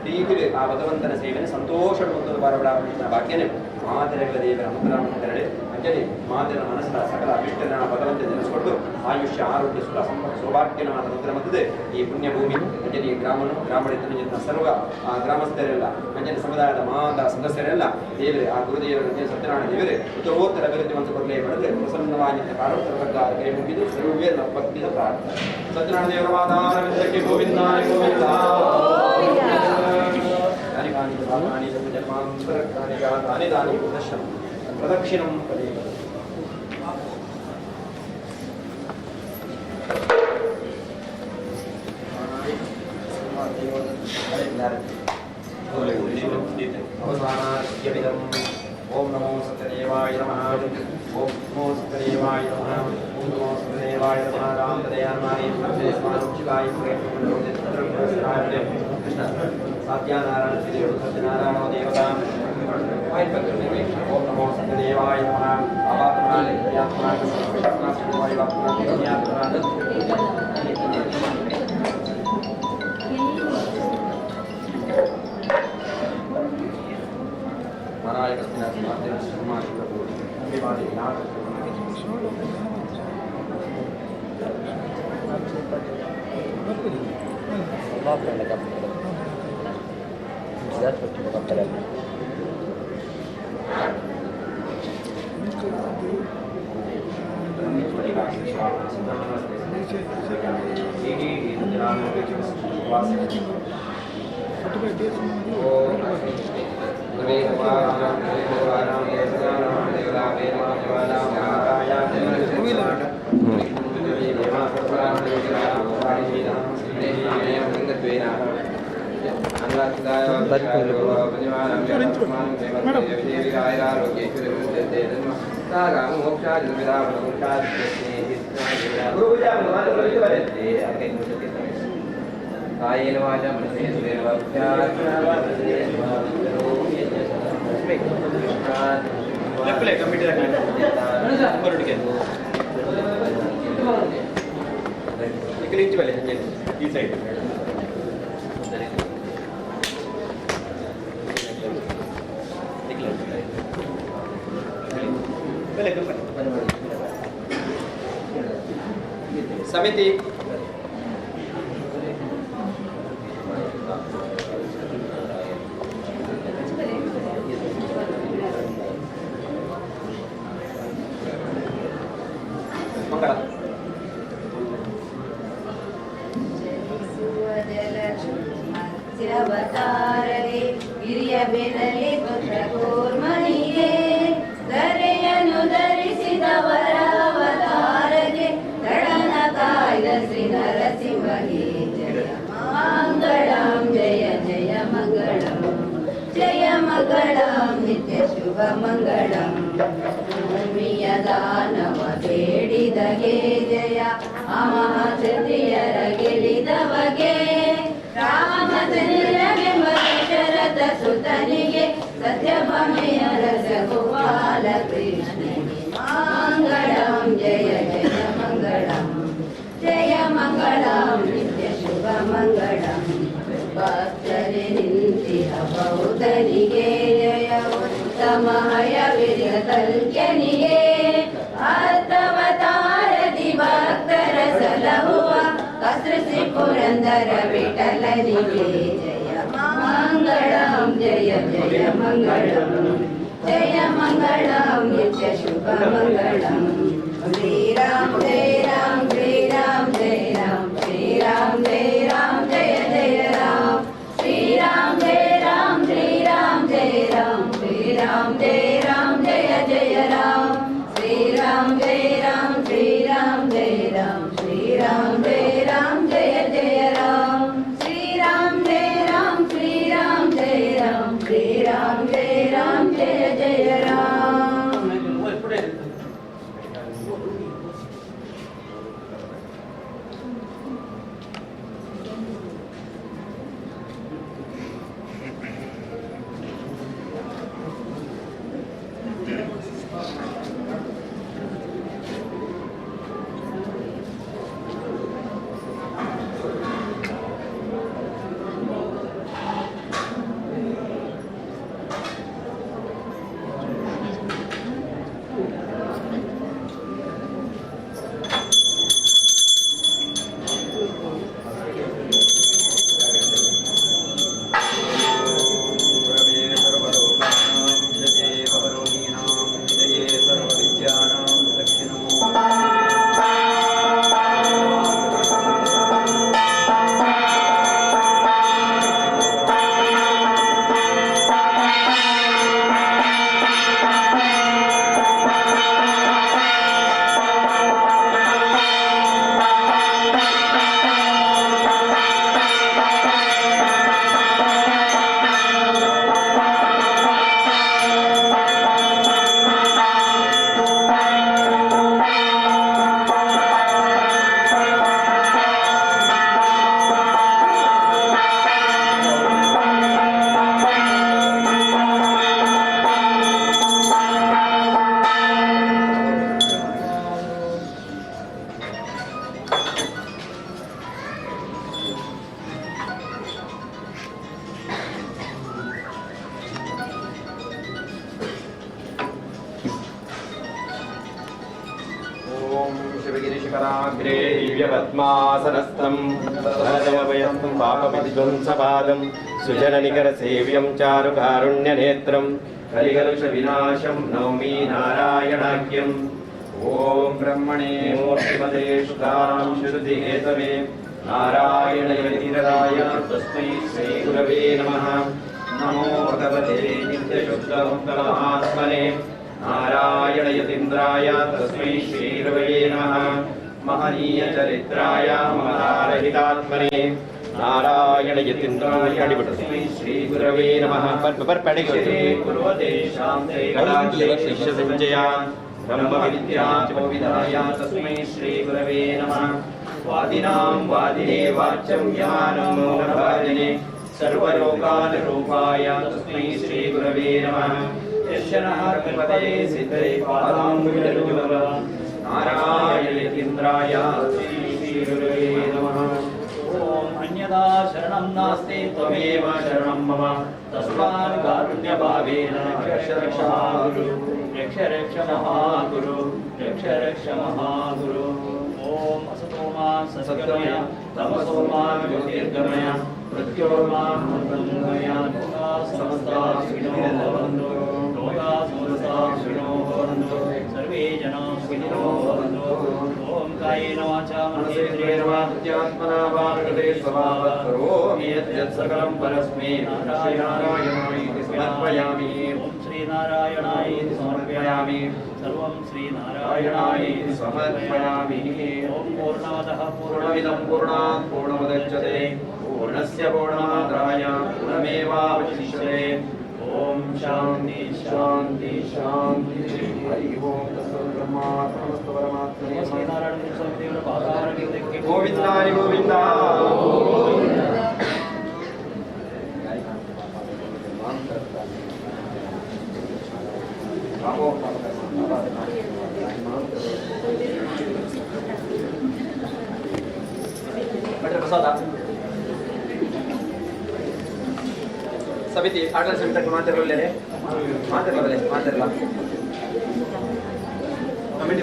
ಪ್ರೀತಿಗೆ ಆ ಭಗವಂತನ ಸೇವೆಯನ್ನು ಸಂತೋಷ ಮತ್ತೊಂದು ಬಾರಬಾಡ ಭಾಗ್ಯನೇ ಮಾತೆರೆಗಳ ದೇವರ ಅನುಗ್ರಹ ತೆರಳಿ ಅಂಜಲಿ ಮಾತೆರ ಮನಸ್ಸಿನ ಸಕಲ ಅಭಿಷ್ಟನ ಭಗವಂತ ನೆನೆಸಿಕೊಂಡು ಆಯುಷ್ಯ ಆರೋಗ್ಯ ಸುಖ ಸಂಪತ್ತು ಸೌಭಾಗ್ಯನ ಅನುಗ್ರಹ ಮತ್ತದೆ ಈ ಪುಣ್ಯ ಭೂಮಿ ಅಂಜಲಿ ಗ್ರಾಮೀಣ ಸರ್ವ ಗ್ರಾಮಸ್ಥರೆಲ್ಲ ಅಂಜಲಿ ಸಮುದಾಯದ ಮಾತ ಸದಸ್ಯರೆಲ್ಲ ದೇವರೇ ಆ ಗುರುದೇವರ ಸತ್ಯನಾರಾಯಣ ದೇವರೇ ಉತ್ತರೋತ್ತರ ಅಭಿವೃದ್ಧಿ ಮತ್ತು ಕೊರಲೆ ಪಡೆದರೆ ಪ್ರಸನ್ನವಾಗಿದ್ದ ಕಾರಣ ಸರ್ವಕಾರ ಕೈ ಮುಗಿದು ಸರ್ವೇ ಭಕ್ತಿಯ ಪ್ರಾರ್ಥನೆ ಸತ್ಯನಾರಾಯಣ ದೇವರ ಮಾತಾಡಕ್ಕೆ ಗೋವಿಂದ ಗೋವಿಂದ ಪ್ರದಕ್ಷಿಣಂ ಓಂ ನಮೋ ಸತ್ಯದೇವಾಯ ನಮಃ ಓಂ ನಮೋ ಸತ್ಯದೇವಾಯ ನಮಃ ಓಂ ನಮೋ ಸತ್ಯದೇವಾಯ ನಮಃ ರಾಮದಯಾನ್ಮಾನಿ ಶಿವಾಯ ಕೃಷ್ಣ ಸಾತ್ಯನಾರಾಯಣ ಶ್ರೀದೇವರು ಸತ್ಯನಾರಾಯಣ ದೇವತಾ ಓಂ ನಮೋ ಸತ್ಯದೇವಾಯ ನಮಃ ನಾರಾಯಣ ಕಾಯೇನ ವಾಚ ಮನಸೇಂದ್ರೇಣ ಈ ಸೈಡ್ ಸಮಿತಿ ಮಂಗಳ ಅವತಾರಗೆ ಹಿರಿಯ ಬೆನಲ್ಲಿ ಕೂರ್ಮನಿಗೆ ಧರೆಯನ್ನು ಧರಿಸಿದವರ ಅವತಾರಗೆ ದಡನ ಕಾಯ್ದ ಶ್ರೀ ನರಸಿಂಹಗೆ ಜಯ ಮಂಗಳಂ ಜಯ ಜಯ ಮಂಗಳಂ ಜಯ ಮಂಗಳಂ ನಿತ್ಯ ಶುಭ ಮಂಗಳಂ ಭೂಮಿಯ ದಾನವ ಬೇಡಿದಗೆ ಜಯ ಅಮಹಾಕ್ಷತ್ರಿಯರ ಗೆಲಿದವಗೆ ರಾಮಚಂದ್ರನೆಂಬ ದಶರಥ ಸುತನಿಗೆ ಸತ್ಯಭಾಮೆಯ ರಸಗೋಪಾಲ ಕೃಷ್ಣನಿಗೆ ಮಂಗಳಂ ಜಯ ಜಯ ಮಂಗಳಂ ಜಯ ಮಂಗಳಂ ನಿತ್ಯ ಶುಭ ಮಂಗಳಂ ಭಕ್ತರೆ ನಿಂತಿಹ ಬೌದ್ಧನಿಗೆ ಜಯ ಉತ್ತಮ ಹಯವಿರ ಕಲ್ಯನಿಗೆ ಅರ್ಥವತಾರದಿ ಭಕ್ತರ ಸಲಹುವ ಕಸೃಸಿ ಪುರಂದರ ವಿಠಲನಿಗೆ ಜಯ ಮಂಗಳಂ ಜಯ ಜಯ ಮಂಗಳಂ ಜಯ ಮಂಗಳಂ ನಿತ್ಯ ಶುಭ ಮಂಗಳಂ ಶ್ರೀರಾಮ್ ಜಯ ರಾಮ್ ಶ್ರೀರಾಮ್ ಜಯ ರಾಮ್ ಶ್ರೀರಾಮ್ ಜಯ ರಾಮ್ ಜಯ ಜಯ ರಾಮ್ ಶ್ರೀರಾಮ್ ಜಯ ರಾಮ್ ಶ್ರೀರಾಮ್ ಜಯ ರಾಮ್ ಶ್ರೀರಾಮ್ ಜಯ ರಾಮ್ ಜಯ ಜಯ ರಾಮ್ ಶ್ರೀರಾಮ್ ಜಯ ರಾಮ್ ಶ್ರೀರಾಮ್ ಜಯ ರಾಮ್ ಶ್ರೀರಾಮ್ ಜಯ ರಾಮ್ ಜಯ ಜಯ ರಾಮ್ ಶ್ರೀರಾಮ್ ಜಯ ರಾಮ್ ಶ್ರೀರಾಮ್ ಜಯ ರಾಮ್ ಶ್ರೀರಾಮ್ ಜಯ ರಾಮ್ ಜಯ ಜಯ ರಾಮ್. शिवगिरिशिखराग्रे दिव्यपद्मासनस्थं वरदमभयं पापविध्वंसपादं सुजननिकरसेव्यं चारुकारुण्यनेत्रं कलिकलुषविनाशं नौमि नारायणाख्यम् ॐ ब्रह्मणे मूर्तिमते शुद्धां श्रुतिहेतवे नारायणयतिराय तस्मै श्रीगुरवे नमः। नमो भगवते नित्यशुद्धमुक्तमहात्मने नारायणयतीन्द्राय तस्मै श्रीगुरवे नमः। महनीयचरित्राय ममतारहितात्मने ನಾರಾಯಣ ಯತೀಂದ್ರಾಯ ಅಡಿಬಿಟ್ಟು ಶ್ರೀ ಗುರವೇ ನಮಃ ಬರ್ಪಡೆಗೆ ಶಿಷ್ಯ ಸಂಜಯ ಬ್ರಹ್ಮ ವಿದ್ಯಾ ವಿಧಾಯ ತಸ್ಮೈ ಶ್ರೀ ಗುರವೇ ನಮಃ ವಾದಿನಾಂ ವಾದಿನೇ ವಾಚ್ಯಂ ಯಮಾನಂ ಮೌನಭಾಜನೆ ಸರ್ವಲೋಕಾನುರೂಪಾಯ ತಸ್ಮೈ ಶ್ರೀ ಗುರವೇ ನಮಃ ಯಶನಃ ಕಲ್ಪತೆ ಸಿದ್ಧೇ ಪಾದಾಂಬುಜರುಜುಲ ನಾರಾಯಣ ಯತೀಂದ್ರಾಯ ಶ್ರೀ ಗುರವೇ ನಮಃ ಓಂ ಅನ್ಯದಾ ಶರಣಂ ನಾಸ್ತಿ ತ್ವಮೇವ ಶರಣಂ ಮಮ ತಸ್ಮಾತ್ ಕಾರುಣ್ಯಭಾವೇನ ರಕ್ಷ ರಕ್ಷ ಮಹಾಗುರು ರಕ್ಷ ಮಹಾಗುರು ಓಂ ಅಸತೋ ಮಾ ಸತ್ಯಮಯ ತಮಸೋ ಮಾ ಜ್ಯೋತಿರ್ಗಮಯ ಮೃತ್ಯೋರ್ಮಾ ಮೃತ್ಯುಂಗಮಯ ಲೋಕಾ ಸಮಸ್ತಾ ಸುಖಿನೋ ಭವಂತು ಲೋಕಾ ಸಮಸ್ತಾ ಸುಖಿನೋ ಭವಂತು ಸರ್ವೇ ಜನಾ ಸುಖಿನೋ ಭವಂತು ಓಂ ಕಾಯೇನ ವಾಚಾ ಮನಸೇಂದ್ರಿಯೇಣ ವಾ ಬುದ್ಧ್ಯಾತ್ಮನಾ ವಾ ಪ್ರಕೃತೆ ಸ್ವಭಾವಾತ್ ಕರೋಮಿ ಯತ್ ಸಕಲಂ ಪರಸ್ಮೈ ನಾರಾಯಣಾಯ ಸಮರ್ಪಯಾಮಿ ಓಂ ಶ್ರೀ ನಾರಾಯಣಾಯ ಸಮರ್ಪಯಾಮಿ ಸರ್ವಂ ಶ್ರೀ ನಾರಾಯಣಾಯ ಸಮರ್ಪಯಾಮಿ ಓಂ ಪೂರ್ಣಮದಃ ಪೂರ್ಣಮಿದಂ ಪೂರ್ಣಾತ್ ಪೂರ್ಣಮುದಚ್ಯತೆ पूर्णस्य पूर्णमादाय पूर्णमेवावशिष्यते ओम शांति शांति शांति हरि ओम तत्सत् ब्रह्मात्मस्तु परमात्मने श्री नारायण संदेव पादार के गोविंदाय गोविंदा ಸಮಿತಿ ಆಡಳಿತ ಸಮಿತಿ ಮಾತಾಡಲೇ ಮಾತಾಡಲ್ಲ ಕಮಿಟಿ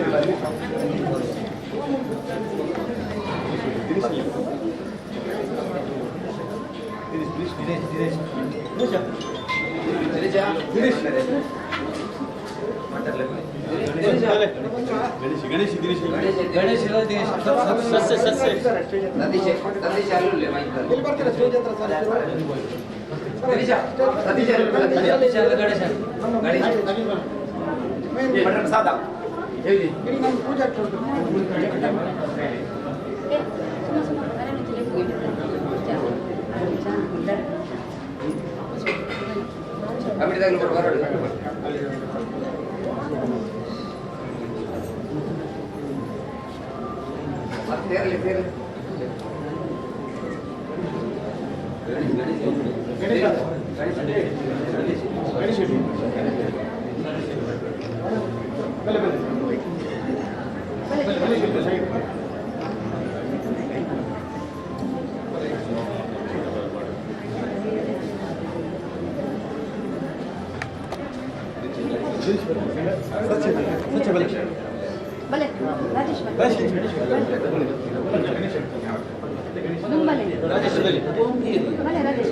भले राजेश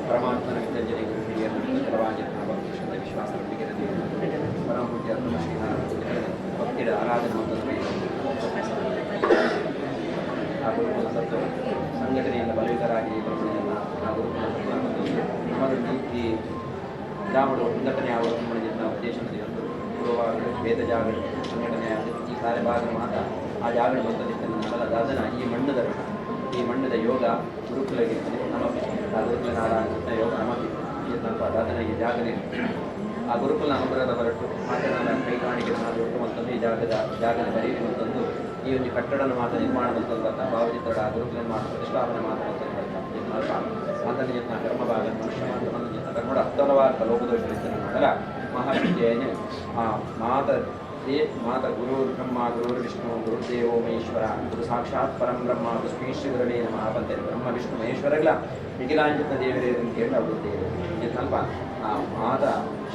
परमात्मन विश्वास परम भक्ति आराधना ಸಂಘಟನೆಯಿಂದ ಬಲಿಕರಾಗಿ ಈ ಗ್ರಾಮದ ಸಂಘಟನೆ ಅವರು ಮಾಡಿದ ಉದ್ದೇಶದಲ್ಲಿ ಒಂದು ಗುರುವಾರ ವೇದ ಜಾಗೃತಿ ಸಂಘಟನೆ ಈ ಕಾರ್ಯಭಾಗ ಮಾತ್ರ ಆ ಜಾಗೃತಿ ಬಂದಿದ್ದ ನಮ್ಮಲ್ಲ ದಾದನ ಈ ಮಣ್ಣದ ಯೋಗ ಗುರುಕುಲಗೆ ನಮಗೆ ಆ ಗುರುಕುಲ ನಾರಾಯಣ ಯೋಗ ನಮಗೆ ಸ್ವಲ್ಪ ದಾದನಿಗೆ ಜಾಗನೆ ಆ ಗುರುಕುಲ ಅನುಗ್ರಹದ ಹೊರಟು ಮಾತನಾಡ ಕೈ ಕಾಣಿಕೆ ಮಾಡಿಬಿಟ್ಟು ಮತ್ತೊಂದು ಈ ಜಾಗದ ಬರೀರಿ ಮತ್ತೊಂದು ಈ ಒಂದು ಕಟ್ಟಡನ ಮಾತ್ರ ನಿರ್ಮಾಣ ಬಂತಂತ ಭಾವಚಿತ್ರ ಆ ಗುರುಕುಲ ಮಾತ್ರ ಪ್ರತಿಷ್ಠಾಪನೆ ಮಾತ್ರ ಮಾತನ ಯತ್ನ ಕರ್ಮಭಾಗ ಮನುಷ್ಯ ಮಾತ್ರ ಯತ್ನ ಕರ್ಮಡ ಹತ್ತಲವಾದ ಲೋಕದೋಷಗಳಿದ್ದರೆ ಮಾಡಲ ಮಹಾವಿದ್ಯೆಯೇ ಮಾತ ಗುರು ಬ್ರಹ್ಮ ಗುರು ವಿಷ್ಣು ಗುರುದೇವೋ ಮಹೇಶ್ವರ ಗುರು ಸಾಕ್ಷಾತ್ ಪರಂ ಬ್ರಹ್ಮ ವಿಷ್ಣುಶ್ರೀಗುರನೇ ನಮಃ ಬಂತೆ ಬ್ರಹ್ಮ ವಿಷ್ಣು ಮಹೇಶ್ವರಗಳ ಮಿಗಿಲಾಂಜತ್ನ ದೇವರೇ ಕೇಳಿ ಗುರುದೇವರು ಸ್ವಲ್ಪ ಆ ಮಾತ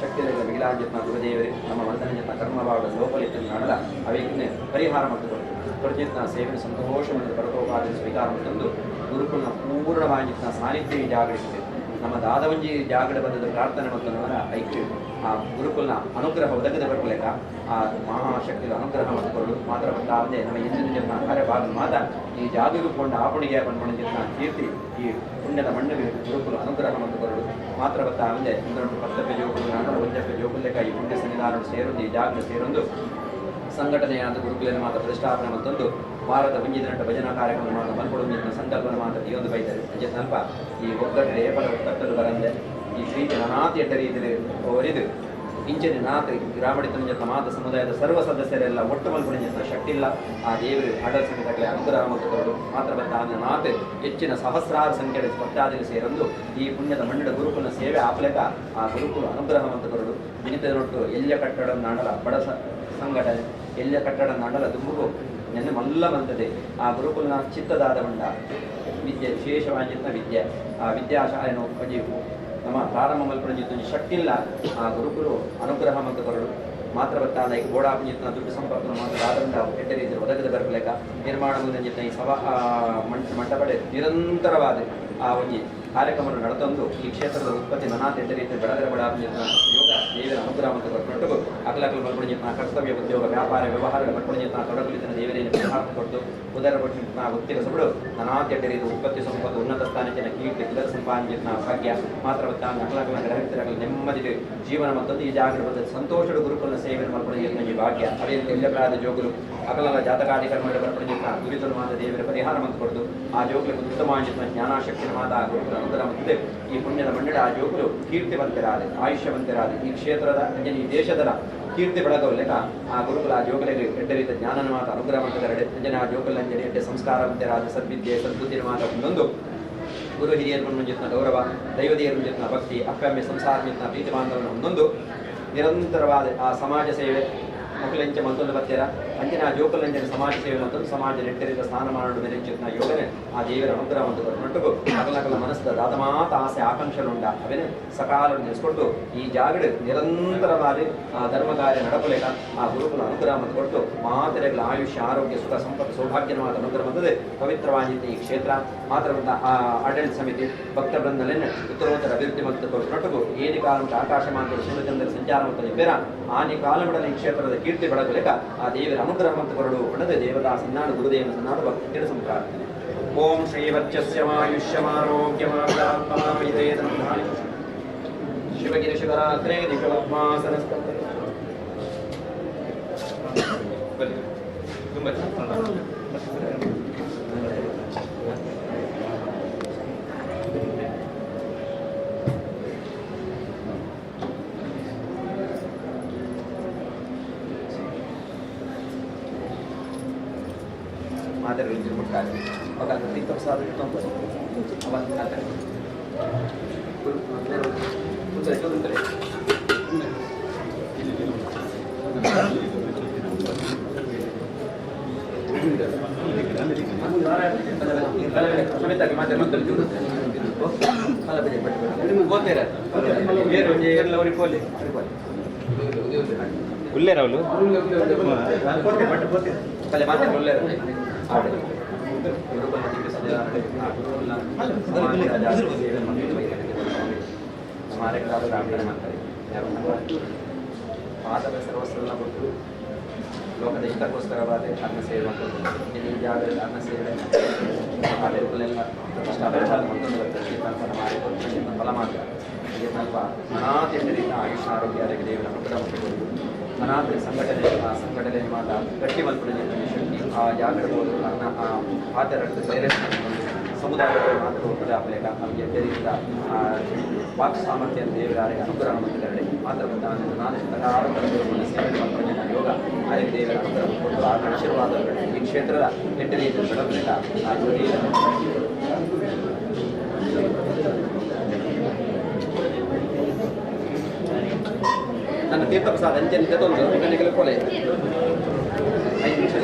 ಶಕ್ತಿಗಳ ಮಿಗಿಲಾಂಜತ್ನ ಗುರುದೇವರೇ ನಮ್ಮ ಮಂಥನ ಕರ್ಮಭಾಗ ಲೋಕಲಿತ ಮಾಡಲ ಅವಕ್ಕೆ ಪರಿಹಾರ ಮತ್ತು ಪ್ರತಿಯತ್ನ ಸೇವೆ ಸಂತೋಷವನ್ನು ಪರತೋಪಾದ ಸ್ವೀಕಾರ ತಂದು ಗುರುಕುಲನ ಪೂರ್ಣವಾಗಿನ ಸಾನ್ನಿಧ್ಯ ಜಾಗರಿಸಿದೆ ನಮ್ಮ ದಾದವಂಜಿ ಜಾಗಡ ಬಂದದ ಪ್ರಾರ್ಥನೆ ಮತ್ತು ಅವರ ಐಕ್ಯ ಆ ಗುರುಕುಲನ ಅನುಗ್ರಹ ಒದಗದ ಬರಲೇಕ ಆ ಮಹಾಶಕ್ತಿಗಳ ಅನುಗ್ರಹ ಮತ್ತು ಮಾತ್ರ ಬಂದಾಗದೆ ನಮ್ಮ ಹಿಂದಿನ ಜನ ಕಾರ್ಯಭಾಗ ಮಾತ ಈ ಜಾಗರಿಕೊಂಡ ಆಪಣಿಗೆ ಬಂದ ಕೀರ್ತಿ ಈ ಪುಣ್ಯದ ಮಣ್ಣಿಗೆ ಗುರುಕುಲ ಅನುಗ್ರಹ ಮತ್ತು ಬರಲು ಮಾತ್ರ ಗೊತ್ತಾಗದೆ ಒಂದು 10 ಜೋಗುಲು 1 ಜೋಗುಲೆಕ ಈ ಪುಣ್ಯ ಸನ್ನಿಧಾನ ಸೇರೊಂದು ಈ ಜಾಗ ಸೇರೊಂದು ಸಂಘಟನೆಯಾದ ಗುರುಕುಲನ ಮಾತ ಪ್ರತಿಷ್ಠಾಪನೆ ಮತ್ತೊಂದು ವಾರದ ಮುಂಜಿನ ಭಜನಾ ಕಾರ್ಯಕ್ರಮ ಮಾತ ಮಲ್ಕೊಡು ಸಂಕಲ್ಪನ ಮಾತ ಒಂದು ಬೈತಾರೆ ಅಂಚೆ ಸ್ವಲ್ಪ ಈ ಒಗ್ಗಟ್ಟು ಏಪಲ ತಟ್ಟಲು ಬರಂದೆ ಈ ಪ್ರೀತಿ ನಾನಾತಿ ಎಡ್ಡ ರೀತಿಯಲ್ಲಿ ಒರಿದು ಇಂಚಿನ ನಾಲ್ಕು ಗ್ರಾಮಡಿತನ ಜೊತೆ ಮಾತ ಸಮುದಾಯದ ಸರ್ವ ಸದಸ್ಯರೆಲ್ಲ ಒಟ್ಟು ಮಲ್ಪಡಿನ ಜೊತೆ ಶಕ್ತಿಲ್ಲ ಆ ದೇವರು ಆಡಳಿತಕ್ಕೆ ಅನುಗ್ರಹ ಮತ್ತು ಮಾತ್ರ ಬಂದ ನಾಲ್ಕು ಹೆಚ್ಚಿನ ಸಹಸ್ರಾರು ಸಂಖ್ಯೆಯ ಭಕ್ತಾದಿಗಳು ಸೇರೊಂದು ಈ ಪುಣ್ಯದ ಮಣ್ಣಿನ ಗುರುಕುಲ ಸೇವೆ ಆಪಲೇಕ ಆ ಗುರುಕುಲ ಅನುಗ್ರಹ ಮತ್ತು ಕೊರಡು ದಿನಿತನೊಟ್ಟು ಎಲ್ಲ ಕಟ್ಟಡ ನಾಡಲ ಬಡ ಸಂಘಟನೆ ಎಲ್ಲ ಕಟ್ಟಡ ನಾಡಲ ದುಂಬುಗು ನೆನ್ನೆ ಮಲ್ಲ ಬಂದದೆ ಆ ಗುರುಕುಲನ ಚಿತ್ತದಾದ ಬಂಡ ವಿದ್ಯೆ ವಿಶೇಷವಾಗಿದ್ದ ವಿದ್ಯೆ ಆ ವಿದ್ಯಾಶಾಲೆಯನ್ನು ನಮ್ಮ ಪ್ರಾರಂಭ ಮಲ್ಪಡಿದ್ದು ಶಕ್ತಿ ಇಲ್ಲ ಆ ಗುರುಕುಲು ಅನುಗ್ರಹ ಮತ್ತು ಕೊರಡು ಮಾತ್ರ ಬರ್ತಾದ ಈಗ ಗೋಡಾಪಂಜಿತ್ನ ದುಡ್ಡು ಸಂಪರ್ಕ ಮಾತ್ರ ಆದಂಡ ಕೆಟ್ಟ ರೀತಿಯಲ್ಲಿ ಒದಗದ ಬರಲೇಕ ನಿರ್ಮಾಣ ಮುಂದಿನ ಈ ಸಭಾ ಮಂಟಪಡೆ ನಿರಂತರವಾದ ಆ ಒಂದು ಕಾರ್ಯಕ್ರಮವನ್ನು ನಡೆತಂದು ಈ ಕ್ಷೇತ್ರದ ಉತ್ಪತ್ತಿ ನಾನಾ ಕೆಟ್ಟ ರೀತಿಯಲ್ಲಿ ಬೆಳಗರ ಗೋಡಾಪಂಜಿತ್ನ ಯೋಗ ದೇವರ ಅನುಗ್ರಹ ಮತ್ತು ಕೊಟ್ಟು ಅಕಲಕಲು ಮಲ್ಪಡಿಜಿತ್ನ ಕರ್ತವ್ಯ ಉದ್ಯೋಗ ವ್ಯಾಪಾರ ವ್ಯವಹಾರಗಳ ಮಲ್ಪಡಿಜಿತ್ನ ತೊಡಗುಲಿನ ದೇವರಿಗೆ ಪರಿಹಾರ ಕೊಟ್ಟು ಉದರ ಪಟ್ಟಿನ ಒತ್ತಿಗೆ ಸಬಡು ನಾನಾ ಕೆಟ್ಟ ರೀತಿ ಉತ್ಪತ್ತಿ ಸಂಪತ್ತು ಉನ್ನತ ಸ್ಥಾನಕ್ಕೆ ಕೀರ್ತಿ ಉದರ ಸಂಪಾದನೆ ಭಾಗ್ಯ ಮಾತ್ರ ಅಕಲಕಲ ಗ್ರಹಿತರಗಳ ನೆಮ್ಮದಿ ಜೀವನ ಮತ್ತೊಂದು ಈ ಜಾಗರ ಬಂದ ಸಂತೋಷದ ಗುರುಕುಲನ ಸೇವೆ ಮಲ್ಪಡಿಜಿತ್ನ ಈ ಭಾಗ್ಯ ಅದೇ ಎಲ್ಲಪ್ರಾದ ಜೋಗುಲು ಅಕಲನ ಜಾತಕಾಧಿಕರ್ಮ ಬರ್ಪಡಿಜಿತ್ನ ಗುರಿತಲು ಮಾತ ದೇವರ ಪರಿಹಾರ ಮತ್ತು ಕೊಟ್ಟು ಆ ಜೋಗುలకు ಉತ್ತಮವಾಗಿನ ಜ್ಞಾನಶಕ್ತಿನ ಮಾತ ಆ ಗುರುಕುಲ ಅನುಗ್ರಹ ಮತ್ತು ಈ ಪುಣ್ಯದ ಮಣ್ಣಿಡ ಆ ಜೋಗುಲು ಕೀರ್ತಿವಂತರಾದೆ ಆಯುಷ್ಯವಂತರಾದೆ ಈ ಕ್ಷೇತ್ರದ ಈ ದೇಶದ ಕೀರ್ತಿ ಬೆಳಗವಲ್ಲೆಕ ಆ ಗುರುಕುಲ ಆ ಜೋಗಲಿಗೆ ಎಡ್ಡ ರೀತಿಯ ಜ್ಞಾನನ ಮಾತ ಅನುಗ್ರಹ ಮಂತರಡೆ ಅಂಜನೆ ಆ ಜೋಗಲಂಜನೆ ಎಡ್ಡೆ ಸಂಸ್ಕಾರವಂತರಾದ ಸದ್ವಿದ್ಯೆ ಸದ್ಬುದ್ಧಿನ ಮಾತ ಒಂದೊಂದು ಗುರು ಹಿರಿಯರ ಮುಂಜಿತ್ನ ಗೌರವ ದೈವದಿಯರ ಮುಂಜಿತ್ನ ಭಕ್ತಿ ಅಪ್ಪಮ್ಮೆ ಸಂಸಾರ ಮುಂಜಿತ್ನ ಪ್ರೀತಿ ಬಾಂಧವನ ಒಂದೊಂದು ನಿರಂತರವಾದ ಆ ಸಮಾಜ ಸೇವೆ ಮಕ್ಕಳಂಚ ಮತ್ತೊಂದು ಬರ್ತೀರ ಅಂಚಿನ ಆ ಜೋಕಲಂಜನ ಸಮಾಜ ಸೇವೆ ಮತ್ತೊಂದು ಸಮಾಜ ನೆಟ್ಟರಿದ ಸ್ನಾನ ಮಾಡುವ ಮೆರೆಂಚಿನ ಯೋಗನೆ ಆ ದೇವರ ಅನುಗ್ರಹ ಮತ್ತು ನೊಟ್ಟುಗು ಅಕಲಕಲ ಮನಸ್ಸದ ದಾದಮಾತ ಆಸೆ ಆಕಾಂಕ್ಷೆನುಂಡ ಅವೇನೆ ಸಕಾಲವನ್ನು ನೆಲೆಸ್ಕೊಟ್ಟು ಈ ಜಾಗಡೆ ನಿರಂತರವಾಗಿ ಆ ಧರ್ಮ ಕಾರ್ಯ ನಡಪಲೇಕ ಆ ಗುರುಕುಲ ಅನುಗ್ರಹ ಮತ್ತು ಕೊಟ್ಟು ಮಾತರೆಗಳ ಆಯುಷ್ಯ ಆರೋಗ್ಯ ಸುಖ ಸಂಪತ್ತು ಸೌಭಾಗ್ಯನ ಮಾತ ಅನುಗ್ರಹ ಬಂದದೆ ಪವಿತ್ರವಾಗಿದ್ದ ಈ ಕ್ಷೇತ್ರ ಮಾತ್ರ ಬಂದ ಆ ಆಡಳಿತ ಸಮಿತಿ ಭಕ್ತ ಬೃಂದಲೇನೆ ಉತ್ತರೋತ್ತರ ಅಭಿವೃದ್ಧಿ ಮತ್ತು ನೊಟ್ಟುಗು ಏನಿ ಕಾಲ ಆಕಾಶ ಮಾತ್ರ ಸೂರ್ಯಚಂದ್ರ ಸಂಚಾರ ಮತ್ತು ನಿಬ್ಬೆರ ಆನಿ ಕಾಲಮಿಡಲು ಈ ಕ್ಷೇತ್ರದ ಕೀರ್ತಿ ಬೆಳಗಲೇಕ ಆ ದೇವರ ಅನುಗ್ರಹ ಮತ್ತು ಕೊರಡು ಒಣದ ದೇವತಾ ಸನ್ನಾಡು ಗುರುದೇವನ ಸನ್ನಾಡು ಭಕ್ತಿಯ ಸಂಪ್ರಾರ್ಥನೆ ಓಂ ಶ್ರೀವರ್ಚಸ್ಯಮಾಯುಷ್ಯಮಾರೋಗ್ಯಮಾತ್ಮನಾಯಿತೇ ಶಿವಗಿರಿ ಶಿವರಾತ್ರೆ ದಿವ್ಯಪದ್ಮಾಸನಸ್ತಂಭ ಮಾದರಿ ಮುಟ್ಟಾರೆ ಅವಾಗ ತೀರ್ಥಪ್ರಸಾದ ಉಲ್ಲೇರವಲು ಮಾತವ ಸರ್ವಸ್ವನ್ನ ಕೊಟ್ಟು ಲೋಕದ ಹಿತಕ್ಕೋಸ್ಕರವಾದ ಅನ್ನ ಸೇವೆ ಮತ್ತು ಈ ಜಾಗದ ಅನ್ನ ಸೇವೆ ಎಲ್ಲ ಪ್ರತಿಷ್ಠಾಪನೆ ಫಲ ಮಾತ್ರ ಸ್ವಲ್ಪ ಅನಾಥ ರೀತಿಯ ಆಯುಷ್ ಆರೋಗ್ಯ ಅದಕ್ಕೆ ದೇವರ ಅನುಗ್ರಹ ಅನಾಥ ಸಂಘಟನೆ ಆ ಸಂಘಟನೆ ಮಾತ ಗಟ್ಟಿ ಮಲ್ಪಡಿನ ಶಕ್ತಿ ಆ ಜಾಗರಬಹುದು ಅನ್ನ ಆ ಪಾತ್ರದ ಬೇರೆ ಸಮುದಾಯಗಳು ಮಾತ್ರ ಹೋಗ್ತದೆ ಅಪಲೇಖ ನಮಗೆ ರೀತಿಯ ವಾಕ್ ಸಾಮರ್ಥ್ಯ ದೇವರಾರಿಗೆ ಅನುಗ್ರಹ ಮಂತ್ರಿಗರಡೆ ಮಾತ್ರ ನಾನು ಸೇವೆ ಮಲ್ಪಡಿನ ಯೋಗ ಅದಕ್ಕೆ ದೇವರ ಅನುಗ್ರಹ ಕೊಟ್ಟು ಆ ಆಶೀರ್ವಾದಗಳು ಈ ಕ್ಷೇತ್ರದ ಕೆಟ್ಟ ರೀತಿಯಲ್ಲಿ ಬೆಳವಣಿಗೆ ಆ ನನ್ನ ತೀರ್ಥಪ್ರಸಾದ ಅಂಜನ್ ಜೊತೆ ನನಗೆ ಕೊಲೆ 5 ನಿಮಿಷ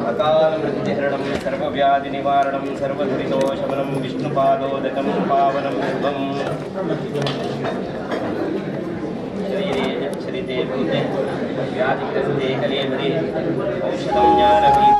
अकालमृत्युहरणं सर्वव्याधिनिवारणं सर्वदुरितोशमनं विष्णुपादोदकं पावनं शुभम् शरीरे सरिते भूते व्याधिग्रस्ते कलेवरे औषधं ज्ञानमयि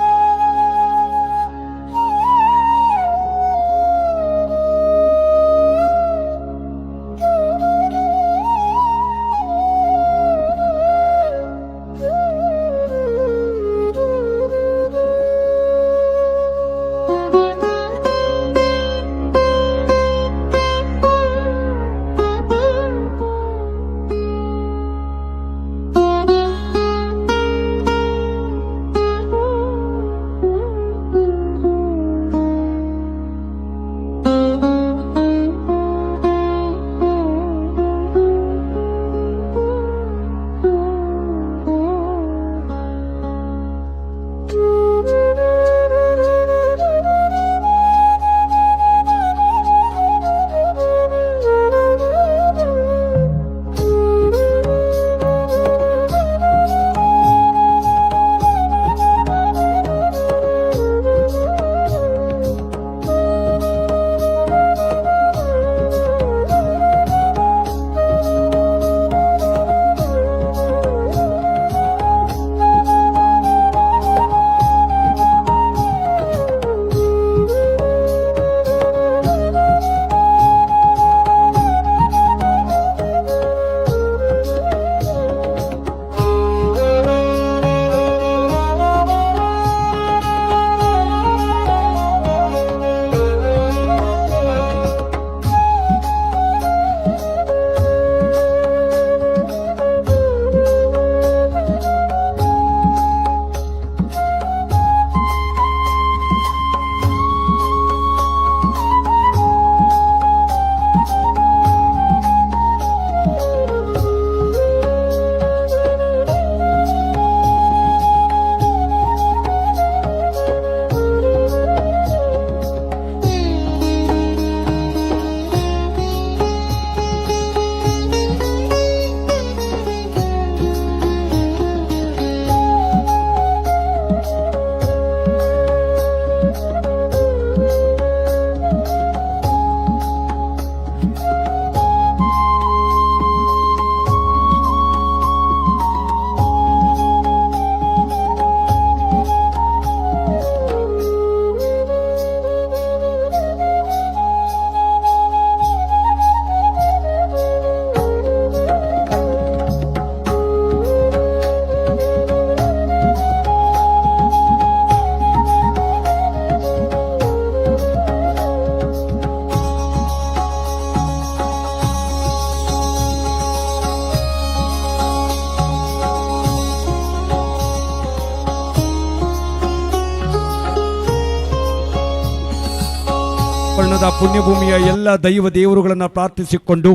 ಪಟ್ಟಣದ ಪುಣ್ಯಭೂಮಿಯ ಎಲ್ಲ ದೈವ ದೇವರುಗಳನ್ನು ಪ್ರಾರ್ಥಿಸಿಕೊಂಡು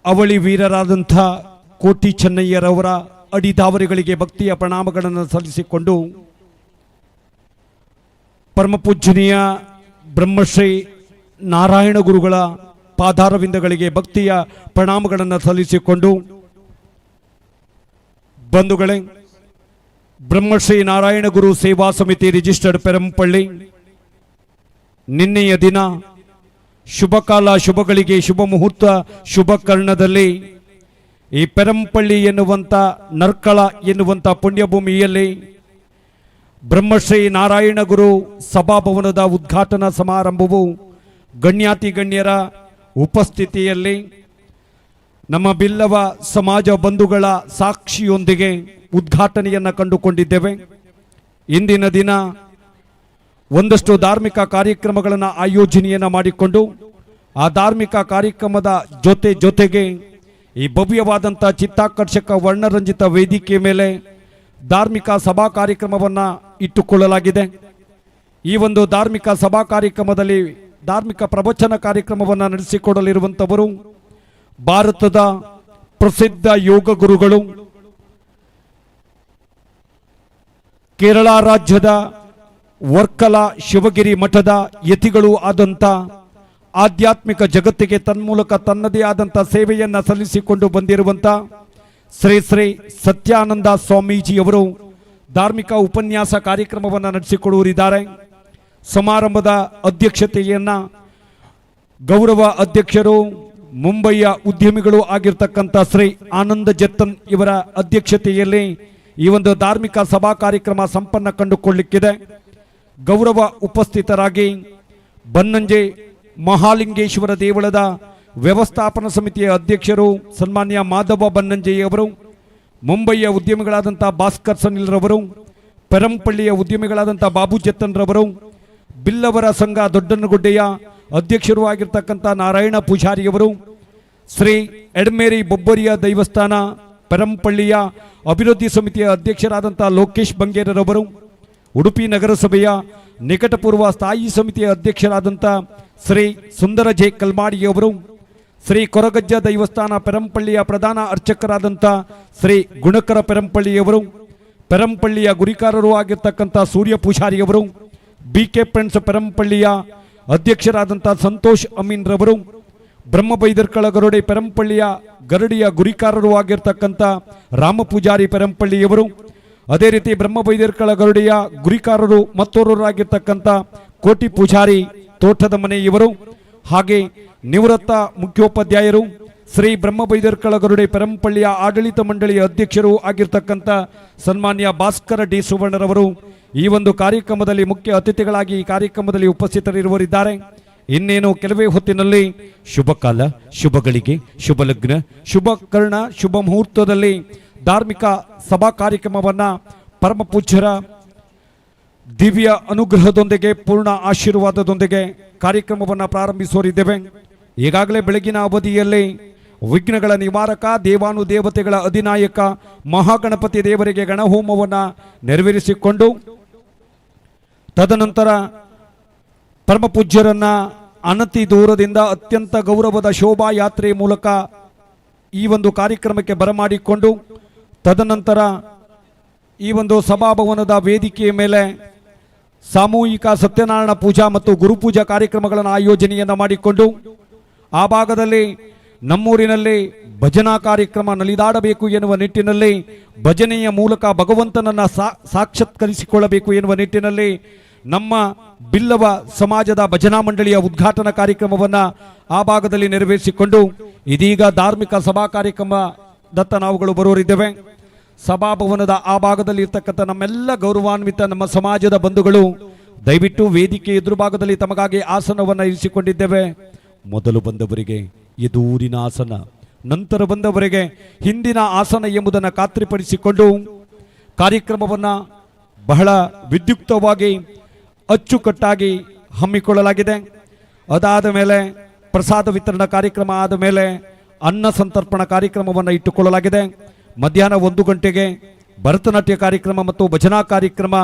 ಅವಳಿ ವೀರರಾದಂಥ ಕೋಟಿ ಚೆನ್ನಯ್ಯರವರ ಅಡಿದಾವರಿಗಳಿಗೆ ಭಕ್ತಿಯ ಪ್ರಣಾಮಗಳನ್ನು ಸಲ್ಲಿಸಿಕೊಂಡು ಪರಮಪೂಜ್ಯನೀಯ ಬ್ರಹ್ಮಶ್ರೀ ನಾರಾಯಣ ಗುರುಗಳ ಪಾದಾರವಿಂದಗಳಿಗೆ ಭಕ್ತಿಯ ಪ್ರಣಾಮಗಳನ್ನು ಸಲ್ಲಿಸಿಕೊಂಡು ಬಂಧುಗಳೇ, ಬ್ರಹ್ಮಶ್ರೀ ನಾರಾಯಣ ಗುರು ಸೇವಾ ಸಮಿತಿ ರಿಜಿಸ್ಟರ್ಡ್ ಪೆರಂಪಳ್ಳಿ ನಿನ್ನೆಯ ದಿನ ಶುಭಕಾಲ ಶುಭಗಳಿಗೆ ಶುಭ ಮುಹೂರ್ತ ಶುಭ ಕರ್ಣದಲ್ಲಿ ಈ ಪೆರಂಪಳ್ಳಿ ಎನ್ನುವಂಥ ನರ್ಕಳ ಎನ್ನುವಂಥ ಪುಣ್ಯಭೂಮಿಯಲ್ಲಿ ಬ್ರಹ್ಮಶ್ರೀ ನಾರಾಯಣ ಗುರು ಸಭಾಭವನದ ಉದ್ಘಾಟನಾ ಸಮಾರಂಭವು ಗಣ್ಯಾತಿ ಗಣ್ಯರ ಉಪಸ್ಥಿತಿಯಲ್ಲಿ ನಮ್ಮ ಬಿಲ್ಲವ ಸಮಾಜ ಬಂಧುಗಳ ಸಾಕ್ಷಿಯೊಂದಿಗೆ ಉದ್ಘಾಟನೆಯನ್ನು ಕಂಡುಕೊಂಡಿದ್ದೇವೆ. ಇಂದಿನ ದಿನ ಒಂದಷ್ಟು ಧಾರ್ಮಿಕ ಕಾರ್ಯಕ್ರಮಗಳನ್ನು ಆಯೋಜನೆಯನ್ನು ಮಾಡಿಕೊಂಡು ಆ ಧಾರ್ಮಿಕ ಕಾರ್ಯಕ್ರಮದ ಜೊತೆಗೆ ಈ ಭವ್ಯವಾದಂಥ ಚಿತ್ತಾಕರ್ಷಕ ವರ್ಣರಂಜಿತ ವೇದಿಕೆ ಮೇಲೆ ಧಾರ್ಮಿಕ ಸಭಾ ಕಾರ್ಯಕ್ರಮವನ್ನು ಇಟ್ಟುಕೊಳ್ಳಲಾಗಿದೆ. ಈ ಒಂದು ಧಾರ್ಮಿಕ ಸಭಾ ಕಾರ್ಯಕ್ರಮದಲ್ಲಿ ಧಾರ್ಮಿಕ ಪ್ರವಚನ ಕಾರ್ಯಕ್ರಮವನ್ನು ನಡೆಸಿಕೊಡಲಿರುವಂಥವರು ಭಾರತದ ಪ್ರಸಿದ್ಧ ಯೋಗ ಗುರುಗಳು, ಕೇರಳ ರಾಜ್ಯದ ವರ್ಕಲ ಶಿವಗಿರಿ ಮಠದ ಯತಿಗಳು ಆದಂಥ ಆಧ್ಯಾತ್ಮಿಕ ಜಗತ್ತಿಗೆ ತನ್ಮೂಲಕ ತನ್ನದೇ ಆದಂಥ ಸೇವೆಯನ್ನು ಸಲ್ಲಿಸಿಕೊಂಡು ಬಂದಿರುವಂಥ ಶ್ರೀ ಶ್ರೀ ಸತ್ಯಾನಂದ ಸ್ವಾಮೀಜಿಯವರು ಧಾರ್ಮಿಕ ಉಪನ್ಯಾಸ ಕಾರ್ಯಕ್ರಮವನ್ನು ನಡೆಸಿಕೊಡುವರಿದ್ದಾರೆ. ಸಮಾರಂಭದ ಅಧ್ಯಕ್ಷತೆಯನ್ನು ಗೌರವ ಅಧ್ಯಕ್ಷರು ಮುಂಬಯಿಯ ಉದ್ಯಮಿಗಳು ಆಗಿರ್ತಕ್ಕಂಥ ಶ್ರೀ ಆನಂದ ಜತ್ತನ್ ಇವರ ಅಧ್ಯಕ್ಷತೆಯಲ್ಲಿ ಈ ಒಂದು ಧಾರ್ಮಿಕ ಸಭಾ ಕಾರ್ಯಕ್ರಮ ಸಂಪನ್ನ ಕಂಡುಕೊಳ್ಳಲಿಕ್ಕಿದೆ. ಗೌರವ ಉಪಸ್ಥಿತರಾಗಿ ಬನ್ನಂಜೆ ಮಹಾಲಿಂಗೇಶ್ವರ ದೇವಳದ ವ್ಯವಸ್ಥಾಪನಾ ಸಮಿತಿಯ ಅಧ್ಯಕ್ಷರು ಸನ್ಮಾನ್ಯ ಮಾಧವ ಬನ್ನಂಜೆಯವರು, ಮುಂಬಯಿಯ ಉದ್ಯಮಿಗಳಾದಂಥ ಭಾಸ್ಕರ್ ಸನಿಲ್ರವರು, ಪೆರಂಪಳ್ಳಿಯ ಉದ್ಯಮಿಗಳಾದಂಥ ಬಾಬು ಜತ್ತನ್ರವರು, ಬಿಲ್ಲವರ ಸಂಘ ದೊಡ್ಡನಗುಡ್ಡೆಯ ಅಧ್ಯಕ್ಷರು ಆಗಿರ್ತಕ್ಕಂಥ ನಾರಾಯಣ ಪೂಜಾರಿಯವರು, ಶ್ರೀ ಎಡಮೇರಿ ಬೊಬ್ಬರಿಯ ದೈವಸ್ಥಾನ ಪೆರಂಪಳ್ಳಿಯ ಅಭಿವೃದ್ಧಿ ಸಮಿತಿಯ ಅಧ್ಯಕ್ಷರಾದಂಥ ಲೋಕೇಶ್ ಬಂಗೇರರವರು, ಉಡುಪಿ ನಗರಸಭೆಯ ನಿಕಟಪೂರ್ವ ಸ್ಥಾಯಿ ಸಮಿತಿಯ ಅಧ್ಯಕ್ಷರಾದಂಥ ಶ್ರೀ ಸುಂದರ ಜೆ ಕಲ್ಮಾಡಿಯವರು, ಶ್ರೀ ಕೊರಗಜ್ಜ ದೈವಸ್ಥಾನ ಪೆರಂಪಳ್ಳಿಯ ಪ್ರಧಾನ ಅರ್ಚಕರಾದಂಥ ಶ್ರೀ ಗುಣಕರ ಪೆರಂಪಳ್ಳಿಯವರು, ಪೆರಂಪಳ್ಳಿಯ ಗುರಿಕಾರರು ಆಗಿರ್ತಕ್ಕಂಥ ಸೂರ್ಯ ಪೂಜಾರಿಯವರು, BK ಫ್ರೆಂಡ್ಸ್ ಪೆರಂಪಳ್ಳಿಯ ಅಧ್ಯಕ್ಷರಾದಂಥ ಸಂತೋಷ್ ಅಮೀನ್ ರವರು, ಬ್ರಹ್ಮಬೈದರ್ಕಳ ಗರುಡೆ ಪೆರಂಪಳ್ಳಿಯ ಗರಡಿಯ ಗುರಿಕಾರರು ಆಗಿರ್ತಕ್ಕಂಥ ರಾಮ ಪೂಜಾರಿ ಪೆರಂಪಳ್ಳಿಯವರು, ಅದೇ ರೀತಿ ಬ್ರಹ್ಮಬೈದರ್ಕಳ ಗರುಡೆಯ ಗುರಿಕಾರರು ಮತ್ತೋರರಾಗಿರ್ತಕ್ಕಂಥ ಕೋಟಿ ಪೂಜಾರಿ ತೋಟದ ಮನೆಯವರು, ಹಾಗೆ ನಿವೃತ್ತ ಮುಖ್ಯೋಪಾಧ್ಯಾಯರು ಶ್ರೀ ಬ್ರಹ್ಮಬೈದರ್ಕಳ ಗರುಡೆ ಪೆರಂಪಳ್ಳಿಯ ಆಡಳಿತ ಮಂಡಳಿಯ ಅಧ್ಯಕ್ಷರು ಆಗಿರ್ತಕ್ಕಂಥ ಸನ್ಮಾನ್ಯ ಭಾಸ್ಕರ ಡಿ ಸುವರ್ಣರವರು ಈ ಒಂದು ಕಾರ್ಯಕ್ರಮದಲ್ಲಿ ಮುಖ್ಯ ಅತಿಥಿಗಳಾಗಿ ಈ ಕಾರ್ಯಕ್ರಮದಲ್ಲಿ ಉಪಸ್ಥಿತರಿರುವರಿದ್ದಾರೆ. ಇನ್ನೇನು ಕೆಲವೇ ಹೊತ್ತಿನಲ್ಲಿ ಶುಭ ಕಾಲ, ಶುಭ ಗಳಿಗೆ, ಶುಭ ಲಗ್ನ, ಶುಭ ಕರ್ಣ, ಶುಭ ಮುಹೂರ್ತದಲ್ಲಿ ಧಾರ್ಮಿಕ ಸಭಾ ಕಾರ್ಯಕ್ರಮವನ್ನ ಪರಮ ಪೂಜ್ಯರ ದಿವ್ಯ ಅನುಗ್ರಹದೊಂದಿಗೆ ಪೂರ್ಣ ಆಶೀರ್ವಾದದೊಂದಿಗೆ ಕಾರ್ಯಕ್ರಮವನ್ನು ಪ್ರಾರಂಭಿಸೋರಿದ್ದೇವೆ. ಈಗಾಗಲೇ ಬೆಳಗಿನ ಅವಧಿಯಲ್ಲಿ ವಿಘ್ನಗಳ ನಿವಾರಕ, ದೇವಾನುದೇವತೆಗಳ ಅಧಿನಾಯಕ ಮಹಾಗಣಪತಿ ದೇವರಿಗೆ ಗಣಹೋಮವನ್ನು ನೆರವೇರಿಸಿಕೊಂಡು ತದನಂತರ ಪರಮ ಪೂಜ್ಯರನ್ನ ಅನತಿ ದೂರದಿಂದ ಅತ್ಯಂತ ಗೌರವದ ಶೋಭಾಯಾತ್ರೆ ಮೂಲಕ ಈ ಒಂದು ಕಾರ್ಯಕ್ರಮಕ್ಕೆ ಬರಮಾಡಿಕೊಂಡು ತದನಂತರ ಈ ಒಂದು ಸಭಾಭವನದ ವೇದಿಕೆಯ ಮೇಲೆ ಸಾಮೂಹಿಕ ಸತ್ಯನಾರಾಯಣ ಪೂಜಾ ಮತ್ತು ಗುರುಪೂಜಾ ಕಾರ್ಯಕ್ರಮಗಳನ್ನು ಆಯೋಜನೆಯನ್ನು ಮಾಡಿಕೊಂಡು ಆ ಭಾಗದಲ್ಲಿ ನಮ್ಮೂರಿನಲ್ಲಿ ಭಜನಾ ಕಾರ್ಯಕ್ರಮ ನಲಿದಾಡಬೇಕು ಎನ್ನುವ ನಿಟ್ಟಿನಲ್ಲಿ ಭಜನೆಯ ಮೂಲಕ ಭಗವಂತನನ್ನ ಸಾಕ್ಷಾತ್ಕರಿಸಿಕೊಳ್ಳಬೇಕು ಎನ್ನುವ ನಿಟ್ಟಿನಲ್ಲಿ ನಮ್ಮ ಬಿಲ್ಲವ ಸಮಾಜದ ಭಜನಾ ಮಂಡಳಿಯ ಉದ್ಘಾಟನಾ ಕಾರ್ಯಕ್ರಮವನ್ನು ಆ ಭಾಗದಲ್ಲಿ ನೆರವೇರಿಸಿಕೊಂಡು ಇದೀಗ ಧಾರ್ಮಿಕ ಸಭಾ ಕಾರ್ಯಕ್ರಮದತ್ತ ನಾವುಗಳು ಬರೋರಿದ್ದೇವೆ. ಸಭಾಭವನದ ಆ ಭಾಗದಲ್ಲಿ ಇರ್ತಕ್ಕಂಥ ನಮ್ಮೆಲ್ಲ ಗೌರವಾನ್ವಿತ ನಮ್ಮ ಸಮಾಜದ ಬಂಧುಗಳು ದಯವಿಟ್ಟು ವೇದಿಕೆ ಎದುರು ಭಾಗದಲ್ಲಿ ತಮಗಾಗಿ ಆಸನವನ್ನು ಇರಿಸಿಕೊಂಡಿದ್ದೇವೆ. ಮೊದಲು ಬಂದವರಿಗೆ ಎದುರಿನ ಆಸನ, ನಂತರ ಬಂದವರಿಗೆ ಹಿಂದಿನ ಆಸನ ಎಂಬುದನ್ನು ಖಾತ್ರಿಪಡಿಸಿಕೊಂಡು ಕಾರ್ಯಕ್ರಮವನ್ನು ಬಹಳ ವಿದ್ಯುಕ್ತವಾಗಿ ಅಚ್ಚುಕಟ್ಟಾಗಿ ಹಮ್ಮಿಕೊಳ್ಳಲಾಗಿದೆ. ಅದಾದ ಮೇಲೆ ಪ್ರಸಾದ ವಿತರಣಾ ಕಾರ್ಯಕ್ರಮ ಆದ ಮೇಲೆ ಅನ್ನ ಸಂತರ್ಪಣಾ ಕಾರ್ಯಕ್ರಮವನ್ನು ಇಟ್ಟುಕೊಳ್ಳಲಾಗಿದೆ. ಮಧ್ಯಾಹ್ನ 1 ಗಂಟೆಗೆ ಭರತನಾಟ್ಯ ಕಾರ್ಯಕ್ರಮ ಮತ್ತು ಭಜನಾ ಕಾರ್ಯಕ್ರಮ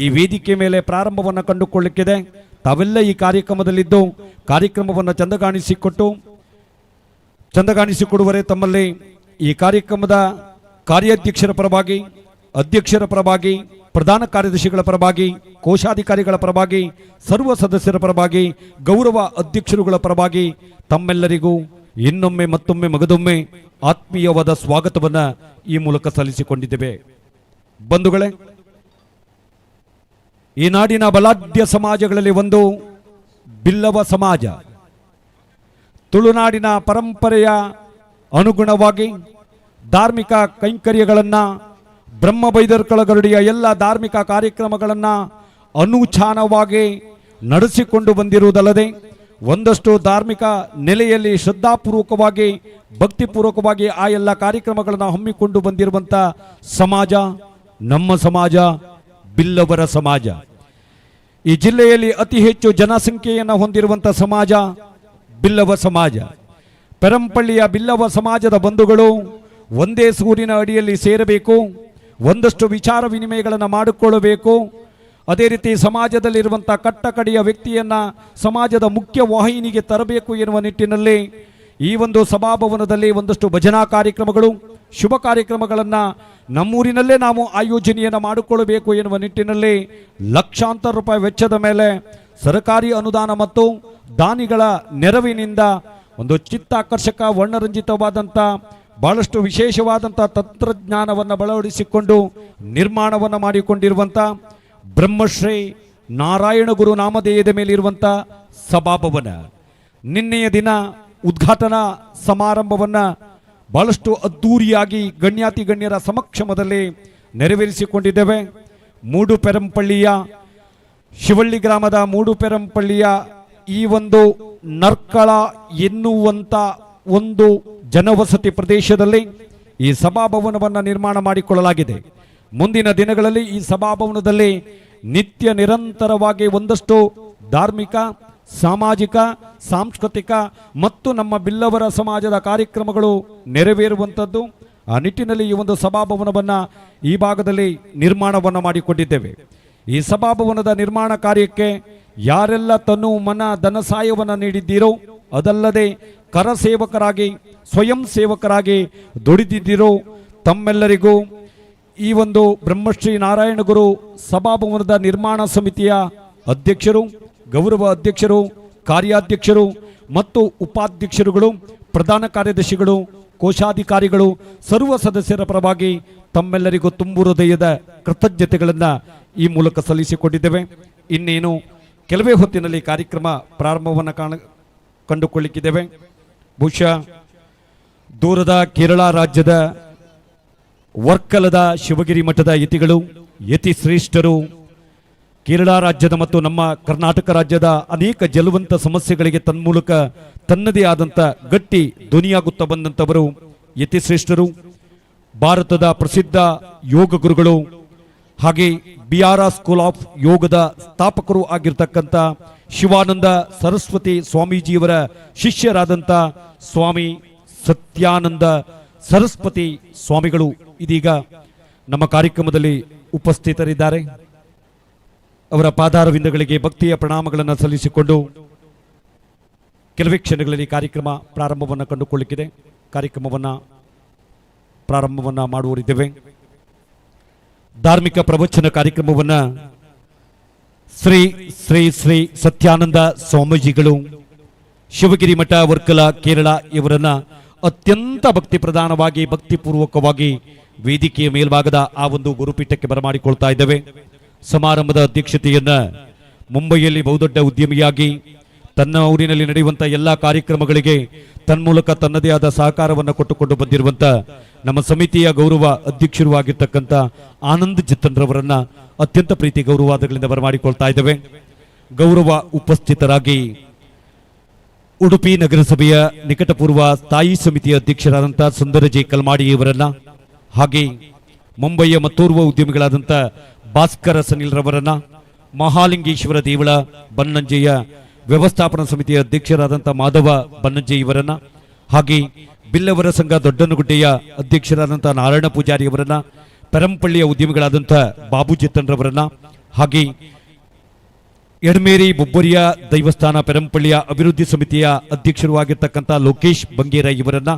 ಈ ವೇದಿಕೆ ಮೇಲೆ ಪ್ರಾರಂಭವನ್ನು ಕಂಡುಕೊಳ್ಳಲಿಕ್ಕಿದೆ. ತಾವೆಲ್ಲ ಈ ಕಾರ್ಯಕ್ರಮದಲ್ಲಿದ್ದು ಕಾರ್ಯಕ್ರಮವನ್ನು ಚಂದಗಾಣಿಸಿಕೊಡುವರೆ ತಮ್ಮಲ್ಲಿ ಈ ಕಾರ್ಯಕ್ರಮದ ಕಾರ್ಯಾಧ್ಯಕ್ಷರ ಪರವಾಗಿ, ಅಧ್ಯಕ್ಷರ ಪರವಾಗಿ, ಪ್ರಧಾನ ಕಾರ್ಯದರ್ಶಿಗಳ ಪರವಾಗಿ, ಕೋಶಾಧಿಕಾರಿಗಳ ಪರವಾಗಿ, ಸರ್ವ ಸದಸ್ಯರ ಪರವಾಗಿ, ಗೌರವ ಅಧ್ಯಕ್ಷರುಗಳ ಪರವಾಗಿ ತಮ್ಮೆಲ್ಲರಿಗೂ ಇನ್ನೊಮ್ಮೆ ಮತ್ತೊಮ್ಮೆ ಮಗದೊಮ್ಮೆ ಆತ್ಮೀಯವಾದ ಸ್ವಾಗತವನ್ನು ಈ ಮೂಲಕ ಸಲ್ಲಿಸಿಕೊಂಡಿದ್ದೇವೆ. ಬಂಧುಗಳೇ, ಈ ನಾಡಿನ ಬಲಾಢ್ಯ ಸಮಾಜಗಳಲ್ಲಿ ಒಂದು ಬಿಲ್ಲವ ಸಮಾಜ. ತುಳುನಾಡಿನ ಪರಂಪರೆಯ ಅನುಗುಣವಾಗಿ ಧಾರ್ಮಿಕ ಕೈಂಕರ್ಯಗಳನ್ನು, ಬ್ರಹ್ಮಬೈದರ್ಕಳ ಗರುಡಿಯ ಎಲ್ಲ ಧಾರ್ಮಿಕ ಕಾರ್ಯಕ್ರಮಗಳನ್ನು ಅನುಚಾನವಾಗಿ ನಡೆಸಿಕೊಂಡು ಬಂದಿರುವುದಲ್ಲದೆ ಒಂದಷ್ಟು ಧಾರ್ಮಿಕ ನೆಲೆಯಲ್ಲಿ ಶ್ರದ್ಧಾಪೂರ್ವಕವಾಗಿ, ಭಕ್ತಿಪೂರ್ವಕವಾಗಿ ಆ ಎಲ್ಲ ಕಾರ್ಯಕ್ರಮಗಳನ್ನು ಹಮ್ಮಿಕೊಂಡು ಬಂದಿರುವಂಥ ಸಮಾಜ ನಮ್ಮ ಸಮಾಜ, ಬಿಲ್ಲವರ ಸಮಾಜ. ಈ ಜಿಲ್ಲೆಯಲ್ಲಿ ಅತಿ ಹೆಚ್ಚು ಜನಸಂಖ್ಯೆಯನ್ನು ಹೊಂದಿರುವಂಥ ಸಮಾಜ ಬಿಲ್ಲವ ಸಮಾಜ. ಪೆರಂಪಳ್ಳಿಯ ಬಿಲ್ಲವ ಸಮಾಜದ ಬಂಧುಗಳು ಒಂದೇ ಸೂರಿನ ಅಡಿಯಲ್ಲಿ ಸೇರಬೇಕು, ಒಂದಷ್ಟು ವಿಚಾರ ವಿನಿಮಯಗಳನ್ನು ಮಾಡಿಕೊಳ್ಳಬೇಕು. ಅದೇ ರೀತಿ ಸಮಾಜದಲ್ಲಿರುವಂಥ ಕಟ್ಟಕಡೆಯ ವ್ಯಕ್ತಿಯನ್ನು ಸಮಾಜದ ಮುಖ್ಯ ವಾಹಿನಿಗೆ ತರಬೇಕು ಎನ್ನುವ ನಿಟ್ಟಿನಲ್ಲಿ ಈ ಒಂದು ಸಭಾಭವನದಲ್ಲಿ ಒಂದಷ್ಟು ಭಜನಾ ಕಾರ್ಯಕ್ರಮಗಳು, ಶುಭ ಕಾರ್ಯಕ್ರಮಗಳನ್ನು ನಮ್ಮೂರಿನಲ್ಲೇ ನಾವು ಆಯೋಜನೆಯನ್ನು ಮಾಡಿಕೊಳ್ಳಬೇಕು ಎನ್ನುವ ನಿಟ್ಟಿನಲ್ಲಿ ಲಕ್ಷಾಂತರ ರೂಪಾಯಿ ವೆಚ್ಚದ ಮೇಲೆ ಸರ್ಕಾರಿ ಅನುದಾನ ಮತ್ತು ದಾನಿಗಳ ನೆರವಿನಿಂದ ಒಂದು ಚಿತ್ತಾಕರ್ಷಕ ವರ್ಣರಂಜಿತವಾದಂಥ ಬಹಳಷ್ಟು ವಿಶೇಷವಾದಂಥ ತಂತ್ರಜ್ಞಾನವನ್ನು ಬಳವಡಿಸಿಕೊಂಡು ನಿರ್ಮಾಣವನ್ನು ಮಾಡಿಕೊಂಡಿರುವಂಥ ಬ್ರಹ್ಮಶ್ರೀ ನಾರಾಯಣ ಗುರು ನಾಮಧೇಯದ ಮೇಲಿರುವಂಥ ಸಭಾಭವನ. ನಿನ್ನೆಯ ದಿನ ಉದ್ಘಾಟನಾ ಸಮಾರಂಭವನ್ನು ಬಹಳಷ್ಟು ಅದ್ಧೂರಿಯಾಗಿ ಗಣ್ಯಾತಿ ಗಣ್ಯರ ಸಮಕ್ಷಮದಲ್ಲಿ ನೆರವೇರಿಸಿಕೊಂಡಿದ್ದೇವೆ. ಮೂಡುಪೆರಂಪಳ್ಳಿಯ ಶಿವಳ್ಳಿ ಗ್ರಾಮದ ಮೂಡುಪೆರಂಪಳ್ಳಿಯ ಈ ಒಂದು ನರ್ಕಳ ಎನ್ನುವಂಥ ಒಂದು ಜನವಸತಿ ಪ್ರದೇಶದಲ್ಲಿ ಈ ಸಭಾಭವನವನ್ನು ನಿರ್ಮಾಣ ಮಾಡಿಕೊಳ್ಳಲಾಗಿದೆ. ಮುಂದಿನ ದಿನಗಳಲ್ಲಿ ಈ ಸಭಾಭವನದಲ್ಲಿ ನಿತ್ಯ ನಿರಂತರವಾಗಿ ಒಂದಷ್ಟು ಧಾರ್ಮಿಕ, ಸಾಮಾಜಿಕ, ಸಾಂಸ್ಕೃತಿಕ ಮತ್ತು ನಮ್ಮ ಬಿಲ್ಲವರ ಸಮಾಜದ ಕಾರ್ಯಕ್ರಮಗಳು ನೆರವೇರುವಂಥದ್ದು. ಆ ನಿಟ್ಟಿನಲ್ಲಿ ಈ ಒಂದು ಸಭಾಭವನವನ್ನು ಈ ಭಾಗದಲ್ಲಿ ನಿರ್ಮಾಣವನ್ನು ಮಾಡಿಕೊಂಡಿದ್ದೇವೆ. ಈ ಸಭಾಭವನದ ನಿರ್ಮಾಣ ಕಾರ್ಯಕ್ಕೆ ಯಾರೆಲ್ಲ ತನ್ನು ಮನ ಧನ ಸಹಾಯವನ್ನು ನೀಡಿದ್ದೀರೋ, ಅದಲ್ಲದೆ ಕರಸೇವಕರಾಗಿ ಸ್ವಯಂ ಸೇವಕರಾಗಿ ದುಡಿದಿದ್ದೀರೋ ತಮ್ಮೆಲ್ಲರಿಗೂ ಈ ಒಂದು ಬ್ರಹ್ಮಶ್ರೀ ನಾರಾಯಣ ಗುರು ಸಭಾಭವನದ ನಿರ್ಮಾಣ ಸಮಿತಿಯ ಅಧ್ಯಕ್ಷರು, ಗೌರವ ಅಧ್ಯಕ್ಷರು, ಕಾರ್ಯಾಧ್ಯಕ್ಷರು ಮತ್ತು ಉಪಾಧ್ಯಕ್ಷರುಗಳು, ಪ್ರಧಾನ ಕಾರ್ಯದರ್ಶಿಗಳು, ಕೋಶಾಧಿಕಾರಿಗಳು, ಸರ್ವ ಸದಸ್ಯರ ಪರವಾಗಿ ತಮ್ಮೆಲ್ಲರಿಗೂ ತುಂಬು ಹೃದಯದ ಕೃತಜ್ಞತೆಗಳನ್ನು ಈ ಮೂಲಕ ಸಲ್ಲಿಸಿಕೊಂಡಿದ್ದೇವೆ. ಇನ್ನೇನು ಕೆಲವೇ ಹೊತ್ತಿನಲ್ಲಿ ಕಾರ್ಯಕ್ರಮ ಪ್ರಾರಂಭವನ್ನು ಕಂಡುಕೊಳ್ಳಿಕ್ಕಿದ್ದೇವೆ. ಬಹುಶಃ ದೂರದ ಕೇರಳ ರಾಜ್ಯದ ವರ್ಕಲದ ಶಿವಗಿರಿ ಮಠದ ಯತಿಗಳು, ಯತಿ ಶ್ರೇಷ್ಠರು, ಕೇರಳ ರಾಜ್ಯದ ಮತ್ತು ನಮ್ಮ ಕರ್ನಾಟಕ ರಾಜ್ಯದ ಅನೇಕ ಜಲವಂತ ಸಮಸ್ಯೆಗಳಿಗೆ ತನ್ಮೂಲಕ ತನ್ನದೇ ಆದಂಥ ಗಟ್ಟಿ ಧ್ವನಿಯಾಗುತ್ತಾ ಬಂದಂಥವರು ಯತಿ ಶ್ರೇಷ್ಠರು, ಭಾರತದ ಪ್ರಸಿದ್ಧ ಯೋಗ ಗುರುಗಳು, ಹಾಗೆ ಬಿಆರ್ ಸ್ಕೂಲ್ ಆಫ್ ಯೋಗದ ಸ್ಥಾಪಕರು ಆಗಿರ್ತಕ್ಕಂಥ ಶಿವಾನಂದ ಸರಸ್ವತಿ ಸ್ವಾಮೀಜಿಯವರ ಶಿಷ್ಯರಾದಂಥ ಸ್ವಾಮಿ ಸತ್ಯಾನಂದ ಸರಸ್ವತಿ ಸ್ವಾಮಿಗಳು ಇದೀಗ ನಮ್ಮ ಕಾರ್ಯಕ್ರಮದಲ್ಲಿ ಉಪಸ್ಥಿತರಿದ್ದಾರೆ. ಅವರ ಪಾದಾರವಿಂದಗಳಿಗೆ ಭಕ್ತಿಯ ಪ್ರಣಾಮಗಳನ್ನು ಸಲ್ಲಿಸಿಕೊಂಡು ಕೆಲವೇ ಕ್ಷಣಗಳಲ್ಲಿ ಕಾರ್ಯಕ್ರಮ ಪ್ರಾರಂಭವನ್ನು ಕಂಡುಕೊಳ್ಳಲಿಕ್ಕಿದೆ. ಕಾರ್ಯಕ್ರಮವನ್ನು ಪ್ರಾರಂಭವನ್ನು ಮಾಡುವರಿದ್ದೇವೆ. ಧಾರ್ಮಿಕ ಪ್ರವಚನ ಕಾರ್ಯಕ್ರಮವನ್ನು ಶ್ರೀ ಶ್ರೀ ಶ್ರೀ ಸತ್ಯಾನಂದ ಸ್ವಾಮೀಜಿಗಳು ಶಿವಗಿರಿ ಮಠ ವರ್ಕಲ ಕೇರಳ ಇವರನ್ನ ಅತ್ಯಂತ ಭಕ್ತಿ ಪ್ರಧಾನವಾಗಿ ಭಕ್ತಿಪೂರ್ವಕವಾಗಿ ವೇದಿಕೆಯ ಮೇಲ್ಭಾಗದ ಆ ಒಂದು ಗುರುಪೀಠಕ್ಕೆ ಬರಮಾಡಿಕೊಳ್ತಾ ಇದ್ದೇವೆ. ಸಮಾರಂಭದ ಅಧ್ಯಕ್ಷತೆಯನ್ನ ಮುಂಬೈಯಲ್ಲಿ ಬಹುದೊಡ್ಡ ಉದ್ಯಮಿಯಾಗಿ ತನ್ನ ಊರಿನಲ್ಲಿ ನಡೆಯುವಂಥ ಎಲ್ಲ ಕಾರ್ಯಕ್ರಮಗಳಿಗೆ ತನ್ಮೂಲಕ ತನ್ನದೇ ಆದ ಸಹಕಾರವನ್ನು ಕೊಟ್ಟುಕೊಂಡು ಬಂದಿರುವಂಥ ನಮ್ಮ ಸಮಿತಿಯ ಗೌರವ ಅಧ್ಯಕ್ಷರು ಆಗಿರ್ತಕ್ಕಂಥ ಆನಂದ್ ಜಿತ್ತನ್ರವರನ್ನ ಅತ್ಯಂತ ಪ್ರೀತಿ ಗೌರವಾದಗಳಿಂದ ಬರಮಾಡಿಕೊಳ್ತಾ ಇದ್ದೇವೆ. ಗೌರವ ಉಪಸ್ಥಿತರಾಗಿ ಉಡುಪಿ ನಗರಸಭೆಯ ನಿಕಟಪೂರ್ವ ಸ್ಥಾಯಿ ಸಮಿತಿಯ ಅಧ್ಯಕ್ಷರಾದಂಥ ಸುಂದರ ಜೆ ಕಲ್ಮಾಡಿಯವರನ್ನ, ಹಾಗೆ ಮುಂಬಯಿಯ ಮತ್ತೋರ್ವ ಉದ್ಯಮಿಗಳಾದಂಥ ಭಾಸ್ಕರ ಸನಿಲ್ ರವರನ್ನ, ಮಹಾಲಿಂಗೇಶ್ವರ ದೇವಳ ಬನ್ನಂಜೆಯ ವ್ಯವಸ್ಥಾಪನಾ ಸಮಿತಿಯ ಅಧ್ಯಕ್ಷರಾದಂಥ ಮಾಧವ ಬನ್ನಂಜೆ ಇವರನ್ನ, ಹಾಗೆ ಬಿಲ್ಲವರ ಸಂಘ ದೊಡ್ಡನಗುಡ್ಡೆಯ ಅಧ್ಯಕ್ಷರಾದಂಥ ನಾರಾಯಣ ಪೂಜಾರಿಯವರನ್ನ, ಪೆರಂಪಳ್ಳಿಯ ಉದ್ಯಮಿಗಳಾದಂಥ ಬಾಬು ಜಿತ್ತನ್ರವರನ್ನ, ಹಾಗೆ ಎಡಮೇರಿ ಬೊಬ್ಬರಿಯ ದೈವಸ್ಥಾನ ಪೆರಂಪಳ್ಳಿಯ ಅಭಿವೃದ್ಧಿ ಸಮಿತಿಯ ಅಧ್ಯಕ್ಷರು ಆಗಿರ್ತಕ್ಕಂಥ ಲೋಕೇಶ್ ಬಂಗೇರ ಇವರನ್ನ,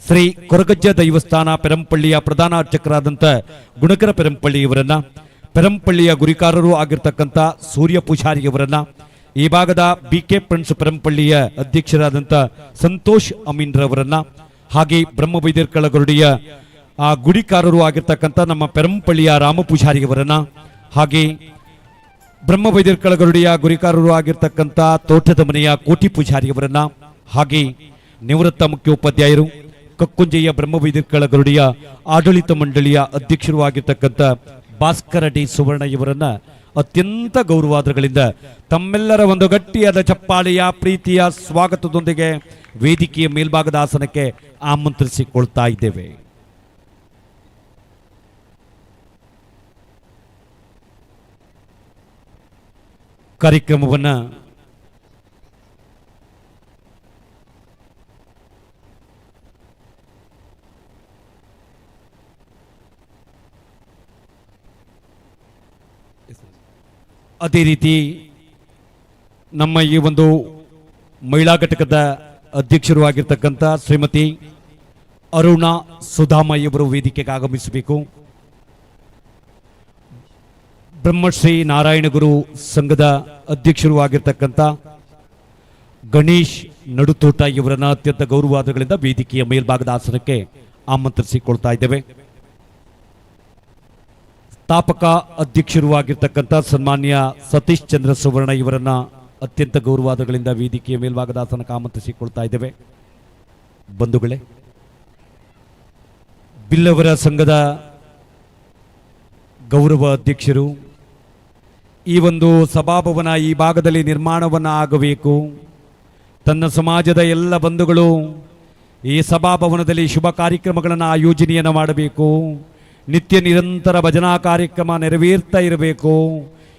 ಶ್ರೀ ಕೊರಗಜ್ಜ ದೈವಸ್ಥಾನ ಪೆರಂಪಳ್ಳಿಯ ಪ್ರಧಾನ ಅರ್ಚಕರಾದಂಥ ಗುಣಕರ ಪೆರಂಪಳ್ಳಿ ಇವರನ್ನ, ಪೆರಂಪಳ್ಳಿಯ ಗುರಿಕಾರರು ಆಗಿರ್ತಕ್ಕಂಥ ಸೂರ್ಯ ಪೂಜಾರಿಯವರನ್ನ, ಈ ಭಾಗದ ಬಿಕೆ ಫ್ರೆಂಡ್ಸ್ ಪೆರಂಪಳ್ಳಿಯ ಅಧ್ಯಕ್ಷರಾದಂಥ ಸಂತೋಷ್ ಅಮೀನ್ ರವರನ್ನ, ಹಾಗೆ ಬ್ರಹ್ಮಬೈದರ್ಕಳ ಗರುಡಿಯ ಆ ಗುಡಿಕಾರರು ಆಗಿರ್ತಕ್ಕಂಥ ನಮ್ಮ ಪೆರಂಪಳ್ಳಿಯ ರಾಮ ಪೂಜಾರಿಯವರನ್ನ, ಹಾಗೆ ಬ್ರಹ್ಮಬೈದರ್ಕಳ ಗರುಡಿಯ ಗುರಿಕಾರರು ಆಗಿರ್ತಕ್ಕಂಥ ತೋಟದ ಮನೆಯ ಕೋಟಿ ಪೂಜಾರಿಯವರನ್ನ, ಹಾಗೆ ನಿವೃತ್ತ ಮುಖ್ಯೋಪಾಧ್ಯಾಯರು ಕಕ್ಕುಂಜೆಯ ಬ್ರಹ್ಮಬೈದರ್ಕಳ ಗರುಡಿಯ ಆಡಳಿತ ಮಂಡಳಿಯ ಅಧ್ಯಕ್ಷರು ಆಗಿರ್ತಕ್ಕಂಥ ಭಾಸ್ಕರ ಡಿ ಸುವರ್ಣ ಇವರನ್ನ ಅತ್ಯಂತ ಗೌರವಾದಗಳಿಂದ ತಮ್ಮೆಲ್ಲರ ಒಂದು ಗಟ್ಟಿಯಾದ ಚಪ್ಪಾಳೆಯ ಪ್ರೀತಿಯ ಸ್ವಾಗತದೊಂದಿಗೆ ವೇದಿಕೆಯ ಮೇಲ್ಭಾಗದ ಆಸನಕ್ಕೆ ಆಮಂತ್ರಿಸಿಕೊಳ್ತಾ ಇದ್ದೇವೆ. ಕಾರ್ಯಕ್ರಮವನ್ನು ಅದೇ ರೀತಿ ನಮ್ಮ ಈ ಒಂದು ಮಹಿಳಾ ಘಟಕದ ಅಧ್ಯಕ್ಷರು ಆಗಿರ್ತಕ್ಕಂಥ ಶ್ರೀಮತಿ ಅರುಣಾ ಸುಧಾಮ ಇವರು ವೇದಿಕೆಗೆ ಆಗಮಿಸಬೇಕು. ಬ್ರಹ್ಮಶ್ರೀ ನಾರಾಯಣ ಗುರು ಸಂಘದ ಅಧ್ಯಕ್ಷರು ಆಗಿರ್ತಕ್ಕಂಥ ಗಣೇಶ್ ನಡುತೋಟ ಇವರನ್ನ ಅತ್ಯಂತ ಗೌರವಾದಗಳಿಂದ ವೇದಿಕೆಯ ಮೇಲ್ಭಾಗದ ಆಸನಕ್ಕೆ ಆಮಂತ್ರಿಸಿಕೊಳ್ತಾ ಇದ್ದೇವೆ. ಸ್ಥಾಪಕ ಅಧ್ಯಕ್ಷರು ಆಗಿರ್ತಕ್ಕಂಥ ಸನ್ಮಾನ್ಯ ಸತೀಶ್ ಚಂದ್ರ ಸುವರ್ಣ ಇವರನ್ನ ಅತ್ಯಂತ ಗೌರವಾದಗಳಿಂದ ವೇದಿಕೆಯ ಮೇಲ್ಭಾಗದ ಆಸನಕ್ಕೆ ಆಮಂತ್ರಿಸಿಕೊಳ್ತಾ ಇದ್ದೇವೆ. ಬಂಧುಗಳೇ, ಬಿಲ್ಲವರ ಸಂಘದ ಗೌರವ ಅಧ್ಯಕ್ಷರು, ಈ ಒಂದು ಸಭಾಭವನ ಈ ಭಾಗದಲ್ಲಿ ನಿರ್ಮಾಣವನ್ನು ಆಗಬೇಕು. ತನ್ನ ಸಮಾಜದ ಎಲ್ಲ ಬಂಧುಗಳು ಈ ಸಭಾಭವನದಲ್ಲಿ ಶುಭ ಕಾರ್ಯಕ್ರಮಗಳನ್ನು ಆಯೋಜನೆಯನ್ನು ಮಾಡಬೇಕು. ನಿತ್ಯ ನಿರಂತರ ಭಜನಾ ಕಾರ್ಯಕ್ರಮ ನೆರವೇರ್ತಾ ಇರಬೇಕು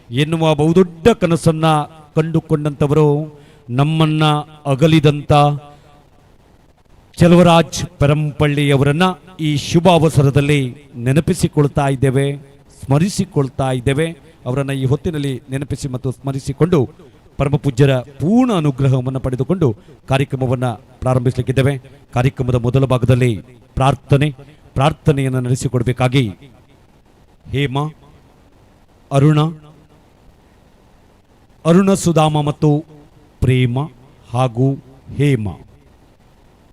ಎನ್ನುವ ಬಹುದೊಡ್ಡ ಕನಸನ್ನು ಕಂಡುಕೊಂಡಂಥವರು ನಮ್ಮನ್ನ ಅಗಲಿದಂಥ ಚೆಲುವರಾಜ್ ಪೆರಂಪಳ್ಳಿಯವರನ್ನ ಈ ಶುಭ ಅವಸರದಲ್ಲಿ ನೆನಪಿಸಿಕೊಳ್ತಾ ಇದ್ದೇವೆ, ಸ್ಮರಿಸಿಕೊಳ್ತಾ ಇದ್ದೇವೆ. ಅವರನ್ನು ಈ ಹೊತ್ತಿನಲ್ಲಿ ನೆನಪಿಸಿ ಮತ್ತು ಸ್ಮರಿಸಿಕೊಂಡು ಪರಮ ಪೂಜ್ಯರ ಪೂರ್ಣ ಅನುಗ್ರಹವನ್ನು ಪಡೆದುಕೊಂಡು ಕಾರ್ಯಕ್ರಮವನ್ನು ಪ್ರಾರಂಭಿಸಲಿಕ್ಕಿದ್ದೇವೆ. ಕಾರ್ಯಕ್ರಮದ ಮೊದಲ ಭಾಗದಲ್ಲಿ ಪ್ರಾರ್ಥನೆಯನ್ನು ನಡೆಸಿಕೊಡಬೇಕಾಗಿ ಹೇಮ, ಅರುಣ ಸುಧಾಮ ಮತ್ತು ಪ್ರೇಮ ಹಾಗೂ ಹೇಮ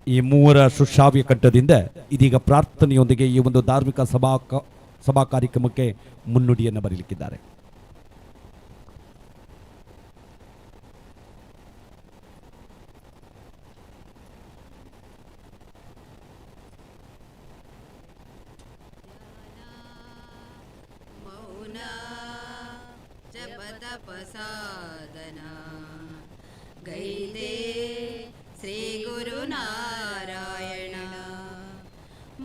ಈ ಮೂವರ ಸುಶ್ರಾವ್ಯ ಕಂಠದಿಂದ ಇದೀಗ ಪ್ರಾರ್ಥನೆಯೊಂದಿಗೆ ಈ ಒಂದು ಧಾರ್ಮಿಕ ಸಭಾ ಕಾರ್ಯಕ್ರಮಕ್ಕೆ ಮುನ್ನುಡಿಯನ್ನು ಬರೀಲಿಕ್ಕಿದ್ದಾರೆ. ಜಪತಪಸಾದನ ಗೈದೆ ಶ್ರೀ ಗುರುನಾರಾಯಣ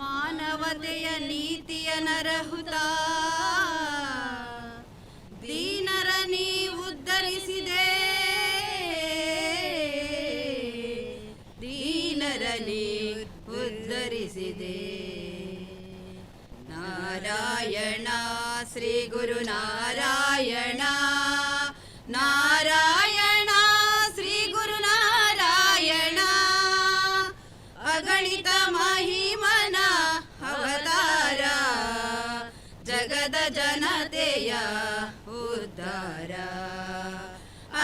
ಮಾನವತೆಯ ನೀತಿಯ ನರಹುತ ದೀನರ ನೀ ಉದ್ಧರಿಸಿದೆ, ದೀನರ ನೀ ಉದ್ಧರಿಸಿದೆ. ನಾರಾಯಣ ಶ್ರೀ ಗುರುನಾರಾಯಣ, ನಾರಾಯಣ ಶ್ರೀ ಗುರುನಾರಾಯಣ, ಅಗಣಿತ ಮಹಿಮನ ಅವತಾರ, ಜಗದ ಜನತೆಯ ಉದ್ಧಾರ.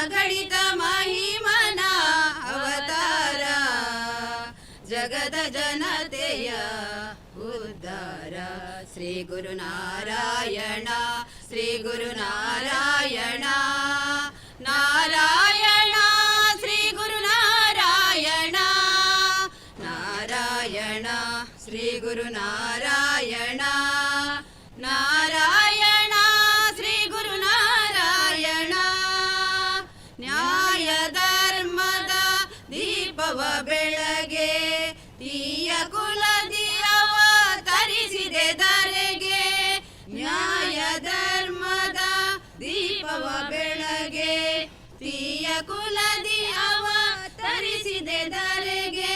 ಅಗಣಿತ ಮಹಿಮನ ಅವತಾರ, ಜಗದ ಜನತೆಯ ಉದ್ಧಾರ. ಶ್ರೀ ಗುರುನಾರಾಯಣ, ಶ್ರೀ ಗುರುನಾರಾಯಣ, ನಾರಾಯಣ ಶ್ರೀ ಗುರುನಾರಾಯಣ, ನಾರಾಯಣ ಶ್ರೀ ಗುರುನಾರಾಯಣ, ನಾರಾಯಣ ಶ್ರೀ ಗುರುನಾರಾಯಣ. ನ್ಯಾಯ ಧರ್ಮದ ದೀಪವ ಬೆಳಗ್ಗೆ, ತೀಯ ಕುಲದಿಯವ ತರಿಸಿದೆ ಧರೆಗೆ. ನ್ಯಾಯ ಧರ್ಮದ ದೀಪವ ಬೆಳಗ್ಗೆ, ತೀಯ ಕುಲದಿಯವ ತರಿಸಿದೆ ಧರೆಗೆ.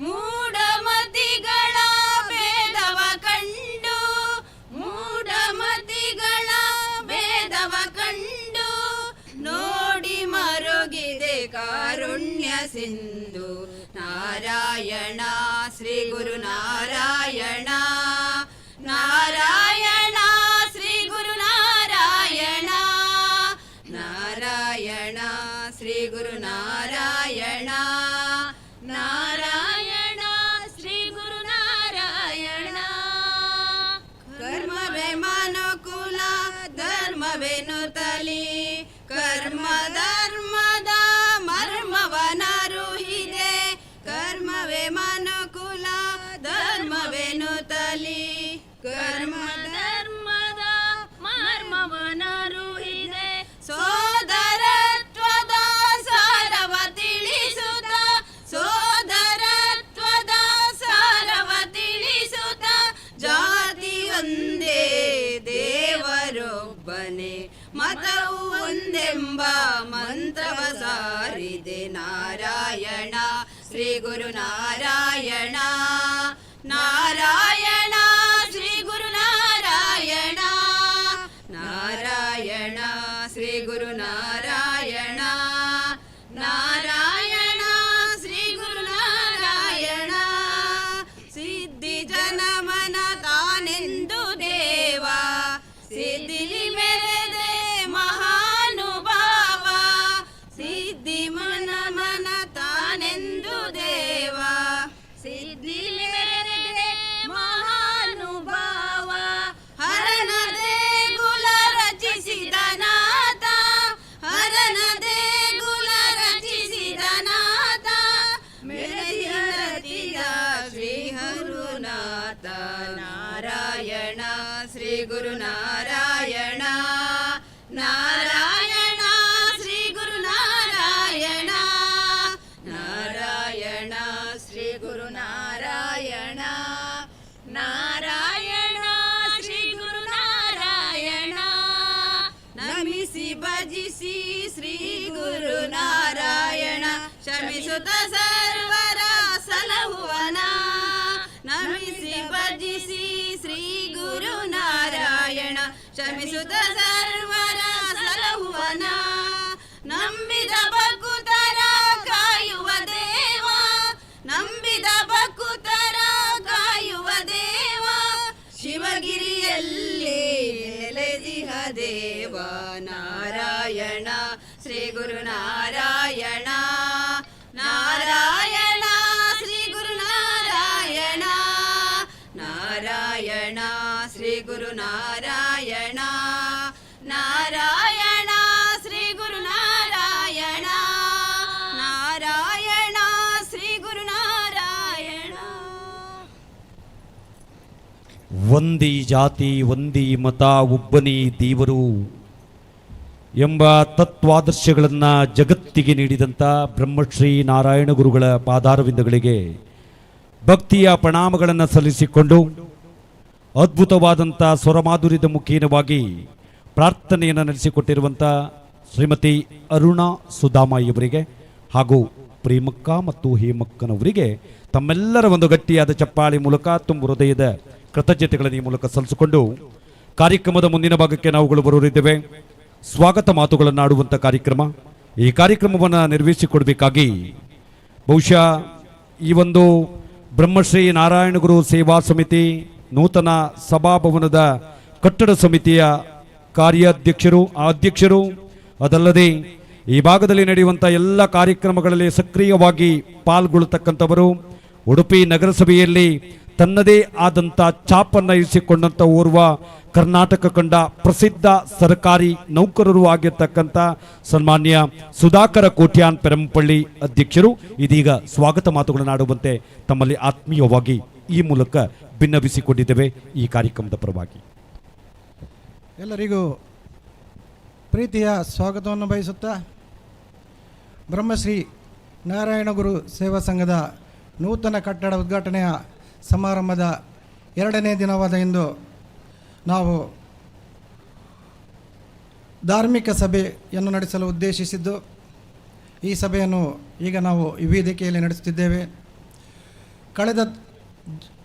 ಮೂಢಮತಿಗಳ ಭೇದವ ಕಂಡು, ಮೂಢಮತಿಗಳ ಭೇದವ ಕಂಡು, ನೋಡಿ ಮರುಗಿದೆ ಕಾರುಣ್ಯ ಸಿಂಧು. ನಾರಾಯಣ ಶ್ರೀ ಗುರುನಾರಾಯಣ, ನಾರಾಯಣ ಶ್ರೀ ಗುರುನಾರಾಯಣ, ನಾರಾಯಣ ಶ್ರೀ ಗುರುನಾರಾಯಣ, ನಾರಾಯಣ ಶ್ರೀ ಗುರುನಾರಾಯಣ. ಕರ್ಮವೇ ಮನುಕುಲ ಧರ್ಮವೆನುತಲಿ, ಕರ್ಮ ಧರ್ಮದ ಮರ್ಮವನರುಹಿದೆ. ಕರ್ಮವೇ ಮನುಕುಲ ಧರ್ಮವೆನುತಲಿ, ಕರ್ಮ ಧರ್ಮದ ಮರ್ಮವನರುಹಿದೆ. ಸೋದರತ್ವದ ಸಾರವ ತಿಳಿಸುತ್ತ, ಸೋದರತ್ವದ ಸಾರವ ತಿಳಿಸುತ್ತ, ಜಾತಿ ಒಂದೇ ದೇವರೊಬ್ಬನೇ, ಮತವು ಒಂದೆಂಬ ಮಂತ್ರವ ಸಾರಿದೆ. ನಾರಾಯಣ ಶ್ರೀ ಗುರುನಾರಾಯಣ, ನಾರಾಯಣ ಶ್ರೀ ಗುರುನಾರಾಯಣ, ನಾರಾಯಣ ಶ್ರೀ ಗುರುನಾರಾಯಣ, ನಾರಾಯಣ ಶ್ರೀ ಗುರುನಾರಾಯಣ. ಸಿದ್ಧಿ ಜನಮನ ತಾನೆಂದು ದೇವ, ಸಿದ್ಧಿಲಿ ಮೆರೆದೆ ಮಹಾನುಭಾವ. ಸಿದ್ಧಿ ಮನ ತಾನೆಂದು ದೇವ, ಸಿದ್ಧಿಲಿ ಮೆರೆದೆ ಗುರು ನಾರಾಯಣ ನಾರಾಯಣ ಶ್ರೀ ಗುರು ನಾರಾಯಣ ನಾರಾಯಣ ಶ್ರೀ ಗುರು ನಾರಾಯಣ ನಾರಾಯಣ ಶ್ರೀ ಗುರು ನಾರಾಯಣ ನಮಿಸಿ ಭಜಿಸಿ ಶ್ರೀ ಗುರು ನಾರಾಯಣ ಶಮಿಸುತ್ತ ಸರ್ವರ ಸಲಹುವನ ನಮಿಸಿ ಭಜಿಸಿ ಶ್ರೀ ಗುರು ನಾರಾಯಣ ಶಮಿಸುತ್ತ ಸರ್ವರ ಸಲಹುವನ ನಂಬಿದ ಭಕ್ತರ ಕಾಯುವ ದೇವ ನಂಬಿದ ಭಕ್ತರ ಕಾಯುವ ದೇವ ಶಿವಗಿರಿಯಲ್ಲಿ ನೆಲೆದಿಹ ದೇವ ನಾರಾಯಣ ಶ್ರೀ ಗುರು ನಾರಾಯಣ ನಾರಾಯಣ ಶ್ರೀ ಗುರು ನಾರಾಯಣ ನಾರಾಯಣ ಶ್ರೀ ಗುರು ನಾರಾಯಣ ನಾರಾಯಣ ಶ್ರೀ ಗುರು ನಾರಾಯಣ ನಾರಾಯಣ ಶ್ರೀ ಗುರು ನಾರಾಯಣ. ಒಂದೇ ಜಾತಿ ಒಂದೇ ಮತ ಒಬ್ಬನೇ ದೇವರು ಎಂಬ ತತ್ವಾದರ್ಶಗಳನ್ನು ಜಗತ್ತಿಗೆ ನೀಡಿದಂಥ ಬ್ರಹ್ಮಶ್ರೀ ನಾರಾಯಣ ಗುರುಗಳ ಪಾದಾರವಿಂದಗಳಿಗೆ ಭಕ್ತಿಯ ಪ್ರಣಾಮಗಳನ್ನು ಸಲ್ಲಿಸಿಕೊಂಡು ಅದ್ಭುತವಾದಂಥ ಸ್ವರಮಾಧುರ್ಯದ ಮುಖೇನವಾಗಿ ಪ್ರಾರ್ಥನೆಯನ್ನು ನಡೆಸಿಕೊಟ್ಟಿರುವಂಥ ಶ್ರೀಮತಿ ಅರುಣಾ ಸುಧಾಮಾಯಿಯವರಿಗೆ ಹಾಗೂ ಪ್ರೇಮಕ್ಕ ಮತ್ತು ಹೇಮಕ್ಕನವರಿಗೆ ತಮ್ಮೆಲ್ಲರ ಒಂದು ಗಟ್ಟಿಯಾದ ಚಪ್ಪಾಳಿ ಮೂಲಕ ತುಂಬ ಹೃದಯದ ಕೃತಜ್ಞತೆಗಳನ್ನು ಈ ಮೂಲಕ ಸಲ್ಲಿಸಿಕೊಂಡು ಕಾರ್ಯಕ್ರಮದ ಮುಂದಿನ ಭಾಗಕ್ಕೆ ನಾವುಗಳು ಬರೋರಿದ್ದೇವೆ. ಸ್ವಾಗತ ಮಾತುಗಳನ್ನು ಆಡುವಂಥ ಕಾರ್ಯಕ್ರಮ. ಈ ಕಾರ್ಯಕ್ರಮವನ್ನು ನಿರ್ವಹಿಸಿಕೊಡಬೇಕಾಗಿ ಬಹುಶಃ ಈ ಒಂದು ಬ್ರಹ್ಮಶ್ರೀ ನಾರಾಯಣ ಗುರು ಸೇವಾ ಸಮಿತಿ ನೂತನ ಸಭಾಭವನದ ಕಟ್ಟಡ ಸಮಿತಿಯ ಕಾರ್ಯಾಧ್ಯಕ್ಷರು ಅಧ್ಯಕ್ಷರು ಅದಲ್ಲದೆ ಈ ಭಾಗದಲ್ಲಿ ನಡೆಯುವಂಥ ಎಲ್ಲ ಕಾರ್ಯಕ್ರಮಗಳಲ್ಲಿ ಸಕ್ರಿಯವಾಗಿ ಪಾಲ್ಗೊಳ್ಳತಕ್ಕಂಥವರು ಉಡುಪಿ ನಗರಸಭೆಯಲ್ಲಿ ತನ್ನದೇ ಆದಂಥ ಛಾಪನ್ನು ಇರಿಸಿಕೊಂಡಂಥ ಓರ್ವ ಕರ್ನಾಟಕ ಕಂಡ ಪ್ರಸಿದ್ಧ ಸರ್ಕಾರಿ ನೌಕರರು ಆಗಿರ್ತಕ್ಕಂಥ ಸನ್ಮಾನ್ಯ ಸುಧಾಕರ ಕೋಟ್ಯಾನ್ ಪೆರಂಪಳ್ಳಿ ಅಧ್ಯಕ್ಷರು ಇದೀಗ ಸ್ವಾಗತ ಮಾತುಗಳನ್ನಾಡುವಂತೆ ತಮ್ಮಲ್ಲಿ ಆತ್ಮೀಯವಾಗಿ ಈ ಮೂಲಕ ಭಿನ್ನವಿಸಿಕೊಂಡಿದ್ದೇವೆ. ಈ ಕಾರ್ಯಕ್ರಮದ ಪರವಾಗಿ ಎಲ್ಲರಿಗೂ ಪ್ರೀತಿಯ ಸ್ವಾಗತವನ್ನು ಬಯಸುತ್ತಾ ಬ್ರಹ್ಮಶ್ರೀ ನಾರಾಯಣ ಗುರು ಸೇವಾ ಸಂಘದ ನೂತನ ಕಟ್ಟಡ ಉದ್ಘಾಟನೆಯ ಸಮಾರಂಭದ 2ನೇ ದಿನವಾದ ಇಂದು ನಾವು ಧಾರ್ಮಿಕ ಸಭೆಯನ್ನು ನಡೆಸಲು ಉದ್ದೇಶಿಸಿದ್ದು ಈ ಸಭೆಯನ್ನು ಈಗ ನಾವು ಈ ವೇದಿಕೆಯಲ್ಲಿ ನಡೆಸುತ್ತಿದ್ದೇವೆ. ಕಳೆದ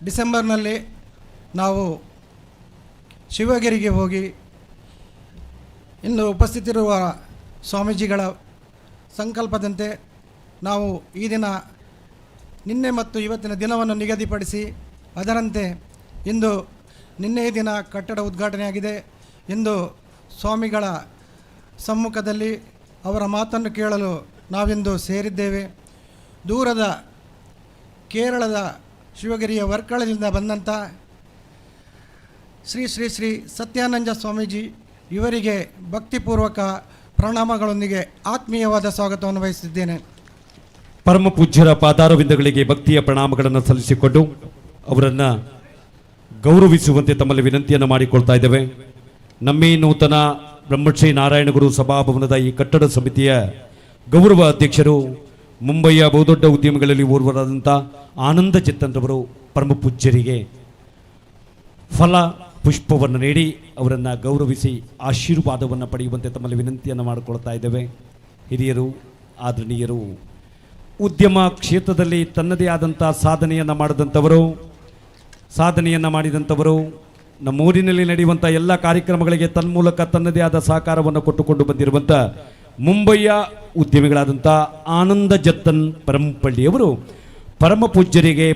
ಡಿಸೆಂಬರ್ನಲ್ಲಿ ನಾವು ಶಿವಗಿರಿಗೆ ಹೋಗಿ ಇಂದು ಉಪಸ್ಥಿತಿರುವ ಸ್ವಾಮೀಜಿಗಳ ಸಂಕಲ್ಪದಂತೆ ನಾವು ಈ ದಿನ ನಿನ್ನೆ ಮತ್ತು ಇವತ್ತಿನ ದಿನವನ್ನು ನಿಗದಿಪಡಿಸಿ ಅದರಂತೆ ಇಂದು ನಿನ್ನೆಯ ದಿನ ಕಟ್ಟಡ ಉದ್ಘಾಟನೆಯಾಗಿದೆ. ಇಂದು ಸ್ವಾಮಿಗಳ ಸಮ್ಮುಖದಲ್ಲಿ ಅವರ ಮಾತನ್ನು ಕೇಳಲು ನಾವಿಂದು ಸೇರಿದ್ದೇವೆ. ದೂರದ ಕೇರಳದ ಶಿವಗಿರಿಯ ವರ್ಕಳದಿಂದ ಬಂದಂಥ ಶ್ರೀ ಶ್ರೀ ಶ್ರೀ ಸತ್ಯಾನಂದ ಸ್ವಾಮೀಜಿ ಇವರಿಗೆ ಭಕ್ತಿಪೂರ್ವಕ ಪ್ರಣಾಮಗಳೊಂದಿಗೆ ಆತ್ಮೀಯವಾದ ಸ್ವಾಗತವನ್ನು ವಹಿಸಿದ್ದೇನೆ. ಪರಮ ಪೂಜ್ಯರ ಪಾದಾರವಿಂದಗಳಿಗೆ ಭಕ್ತಿಯ ಪ್ರಣಾಮಗಳನ್ನು ಸಲ್ಲಿಸಿಕೊಂಡು ಅವರನ್ನು ಗೌರವಿಸುವಂತೆ ತಮ್ಮಲ್ಲಿ ವಿನಂತಿಯನ್ನು ಮಾಡಿಕೊಳ್ತಾ ಇದ್ದೇವೆ. ನಮ್ಮೀ ನೂತನ ಬ್ರಹ್ಮಶ್ರೀ ನಾರಾಯಣ ಗುರು ಸಭಾಭವನದ ಈ ಕಟ್ಟಡ ಸಮಿತಿಯ ಗೌರವ ಅಧ್ಯಕ್ಷರು ಮುಂಬಯಿಯ ಬಹುದೊಡ್ಡ ಉದ್ಯಮಿಗಳಲ್ಲಿ ಓರ್ವರಾದಂಥ ಆನಂದ ಚಿತ್ತನ್ರವರು ಪರಮ ಪೂಜ್ಯರಿಗೆ ಫಲ ಪುಷ್ಪವನ್ನು ನೀಡಿ ಅವರನ್ನು ಗೌರವಿಸಿ ಆಶೀರ್ವಾದವನ್ನು ಪಡೆಯುವಂತೆ ತಮ್ಮಲ್ಲಿ ವಿನಂತಿಯನ್ನು ಮಾಡಿಕೊಳ್ತಾ ಇದ್ದೇವೆ. ಹಿರಿಯರು ಆದರಣೀಯರು ಉದ್ಯಮ ಕ್ಷೇತ್ರದಲ್ಲಿ ತನ್ನದೇ ಆದಂಥ ಸಾಧನೆಯನ್ನು ಮಾಡಿದಂಥವರು ನಮ್ಮೂರಿನಲ್ಲಿ ನಡೆಯುವಂಥ ಎಲ್ಲ ಕಾರ್ಯಕ್ರಮಗಳಿಗೆ ತನ್ಮೂಲಕ ತನ್ನದೇ ಆದ ಸಹಕಾರವನ್ನು ಕೊಟ್ಟುಕೊಂಡು ಬಂದಿರುವಂಥ ಮುಂಬಯಿಯ ಉದ್ಯಮಿಗಳಾದಂಥ ಆನಂದ ಜತ್ತನ್ ಪರಂಪಳ್ಳಿಯವರು ಪರಮ ಪೂಜ್ಯರಿಗೆ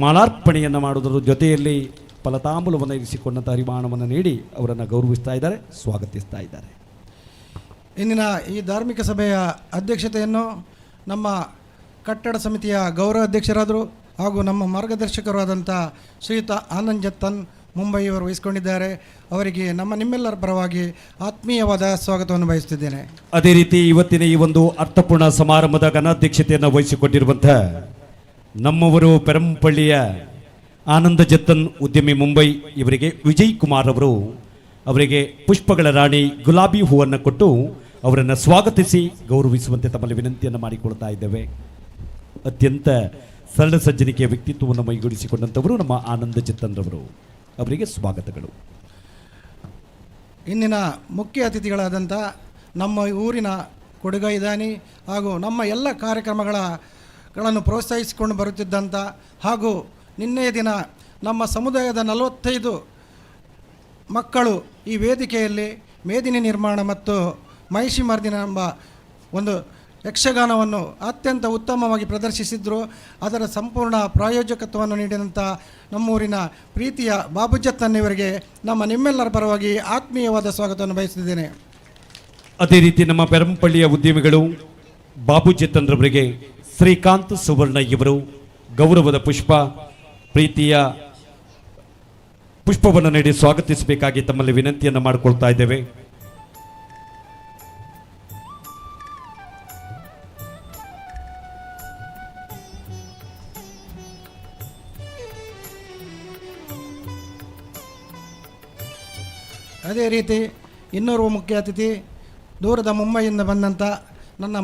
ಮಾಲಾರ್ಪಣೆಯನ್ನು ಮಾಡುವುದರ ಜೊತೆಯಲ್ಲಿ ಫಲತಾಂಬೂಲವನ್ನು ಇರಿಸಿಕೊಂಡಂಥ ಹರಿಮಾಣವನ್ನು ನೀಡಿ ಅವರನ್ನು ಗೌರವಿಸ್ತಾ ಇದ್ದಾರೆ, ಸ್ವಾಗತಿಸ್ತಾ ಇದ್ದಾರೆ. ಇಂದಿನ ಈ ಧಾರ್ಮಿಕ ಸಭೆಯ ಅಧ್ಯಕ್ಷತೆಯನ್ನು ನಮ್ಮ ಕಟ್ಟಡ ಸಮಿತಿಯ ಗೌರವ ಅಧ್ಯಕ್ಷರಾದರು ಹಾಗೂ ನಮ್ಮ ಮಾರ್ಗದರ್ಶಕರು ಆದಂಥ ಶ್ರೀಯುತ ಆನಂದ್ ಜತ್ತನ್ ಮುಂಬಯಿಯವರು ವಹಿಸಿಕೊಂಡಿದ್ದಾರೆ. ಅವರಿಗೆ ನಿಮ್ಮೆಲ್ಲರ ಪರವಾಗಿ ಆತ್ಮೀಯವಾದ ಸ್ವಾಗತವನ್ನು ಬಯಸುತ್ತಿದ್ದೇನೆ. ಅದೇ ರೀತಿ ಇವತ್ತಿನ ಈ ಒಂದು ಅರ್ಥಪೂರ್ಣ ಸಮಾರಂಭದ ಘನಾಧ್ಯಕ್ಷತೆಯನ್ನು ವಹಿಸಿಕೊಂಡಿರುವಂಥ ನಮ್ಮವರು ಪೆರಂಪಳ್ಳಿಯ ಆನಂದ ಜತ್ತನ್ ಉದ್ಯಮಿ ಮುಂಬೈ ಇವರಿಗೆ ವಿಜಯ್ ಕುಮಾರ್ ಅವರು ಅವರಿಗೆ ಪುಷ್ಪಗಳ ರಾಣಿ ಗುಲಾಬಿ ಹೂವನ್ನು ಕೊಟ್ಟು ಅವರನ್ನು ಸ್ವಾಗತಿಸಿ ಗೌರವಿಸುವಂತೆ ತಮ್ಮಲ್ಲಿ ವಿನಂತಿಯನ್ನು ಮಾಡಿಕೊಳ್ತಾ ಇದ್ದೇವೆ. ಅತ್ಯಂತ ಸರಳ ಸಜ್ಜನಿಕೆಯ ವ್ಯಕ್ತಿತ್ವವನ್ನು ಮೈಗೂಡಿಸಿಕೊಂಡಂಥವರು ನಮ್ಮ ಆನಂದ ಚಿತ್ತನ್ರವರು. ಅವರಿಗೆ ಸ್ವಾಗತಗಳು. ಇಂದಿನ ಮುಖ್ಯ ಅತಿಥಿಗಳಾದಂಥ ನಮ್ಮ ಊರಿನ ಕೊಡುಗೈದಾನಿ ಹಾಗೂ ನಮ್ಮ ಎಲ್ಲ ಕಾರ್ಯಕ್ರಮಗಳನ್ನು ಪ್ರೋತ್ಸಾಹಿಸಿಕೊಂಡು ಬರುತ್ತಿದ್ದಂಥ ಹಾಗೂ ನಿನ್ನೆಯ ದಿನ ನಮ್ಮ ಸಮುದಾಯದ 45 ಮಕ್ಕಳು ಈ ವೇದಿಕೆಯಲ್ಲಿ ಮೇದಿನಿ ನಿರ್ಮಾಣ ಮತ್ತು ಮಹಿಷಿ ಮರ್ದಿನ ಎಂಬ ಒಂದು ಯಕ್ಷಗಾನವನ್ನು ಅತ್ಯಂತ ಉತ್ತಮವಾಗಿ ಪ್ರದರ್ಶಿಸಿದ್ರು. ಅದರ ಸಂಪೂರ್ಣ ಪ್ರಾಯೋಜಕತ್ವವನ್ನು ನೀಡಿದಂಥ ನಮ್ಮೂರಿನ ಪ್ರೀತಿಯ ಬಾಬುಜತ್ತನ್ನವರಿಗೆ ನಿಮ್ಮೆಲ್ಲರ ಪರವಾಗಿ ಆತ್ಮೀಯವಾದ ಸ್ವಾಗತವನ್ನು ಬಯಸುತ್ತಿದ್ದೇನೆ. ಅದೇ ರೀತಿ ನಮ್ಮ ಪೆರಂಪಳ್ಳಿಯ ಉದ್ಯಮಿಗಳು ಬಾಬುಜತ್ತನ್ರವರಿಗೆ ಶ್ರೀಕಾಂತ್ ಸುವರ್ಣಯ್ಯವರು ಗೌರವದ ಪುಷ್ಪ ಪ್ರೀತಿಯ ಪುಷ್ಪವನ್ನು ನೀಡಿ ಸ್ವಾಗತಿಸಬೇಕಾಗಿ ತಮ್ಮಲ್ಲಿ ವಿನಂತಿಯನ್ನು ಮಾಡಿಕೊಳ್ತಾ ಇದ್ದೇವೆ. ಅದೇ ರೀತಿ ಇನ್ನೋರ್ವ ಮುಖ್ಯ ಅತಿಥಿ ದೂರದ ಮುಂಬೈಯಿಂದ ಬಂದಂಥ ನನ್ನ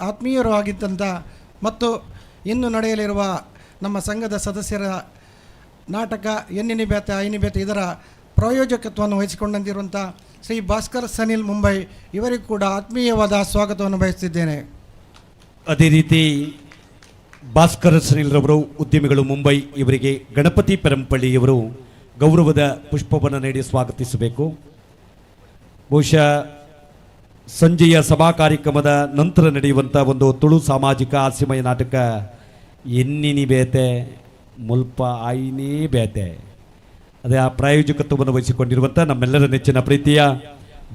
ಆತ್ಮೀಯರು ಆಗಿದ್ದಂಥ ಮತ್ತು ಇನ್ನು ನಡೆಯಲಿರುವ ನಮ್ಮ ಸಂಘದ ಸದಸ್ಯರ ನಾಟಕ ಎನ್ನಿನಿ ಬೇತೆ ಐನಿ ಬೇತೆ ಇದರ ಪ್ರಾಯೋಜಕತ್ವವನ್ನು ವಹಿಸಿಕೊಂಡಂತಿರುವಂಥ ಶ್ರೀ ಭಾಸ್ಕರ್ ಸನಿಲ್ ಮುಂಬೈ ಇವರಿಗೂ ಕೂಡ ಆತ್ಮೀಯವಾದ ಸ್ವಾಗತವನ್ನು ಬಯಸುತ್ತಿದ್ದೇನೆ. ಅದೇ ರೀತಿ ಭಾಸ್ಕರ್ ಸನಿಲ್ರವರು ಉದ್ಯಮಿಗಳು ಮುಂಬೈ ಇವರಿಗೆ ಗಣಪತಿ ಪೆರಂಪಳ್ಳಿಯವರು ಗೌರವದ ಪುಷ್ಪವನ್ನು ನೀಡಿ ಸ್ವಾಗತಿಸಬೇಕು. ಬಹುಶಃ ಸಂಜೆಯ ಸಭಾ ಕಾರ್ಯಕ್ರಮದ ನಂತರ ನಡೆಯುವಂಥ ಒಂದು ತುಳು ಸಾಮಾಜಿಕ ಹಾಸ್ಯಮಯ ನಾಟಕ ಎನ್ನಿನಿ ಬೇತೆ ಮುಲ್ಪ ಆಯ್ನೇ ಬೇತೆ ಅದೇ ಆ ಪ್ರಾಯೋಜಕತ್ವವನ್ನು ವಹಿಸಿಕೊಂಡಿರುವಂಥ ನಮ್ಮೆಲ್ಲರ ನೆಚ್ಚಿನ ಪ್ರೀತಿಯ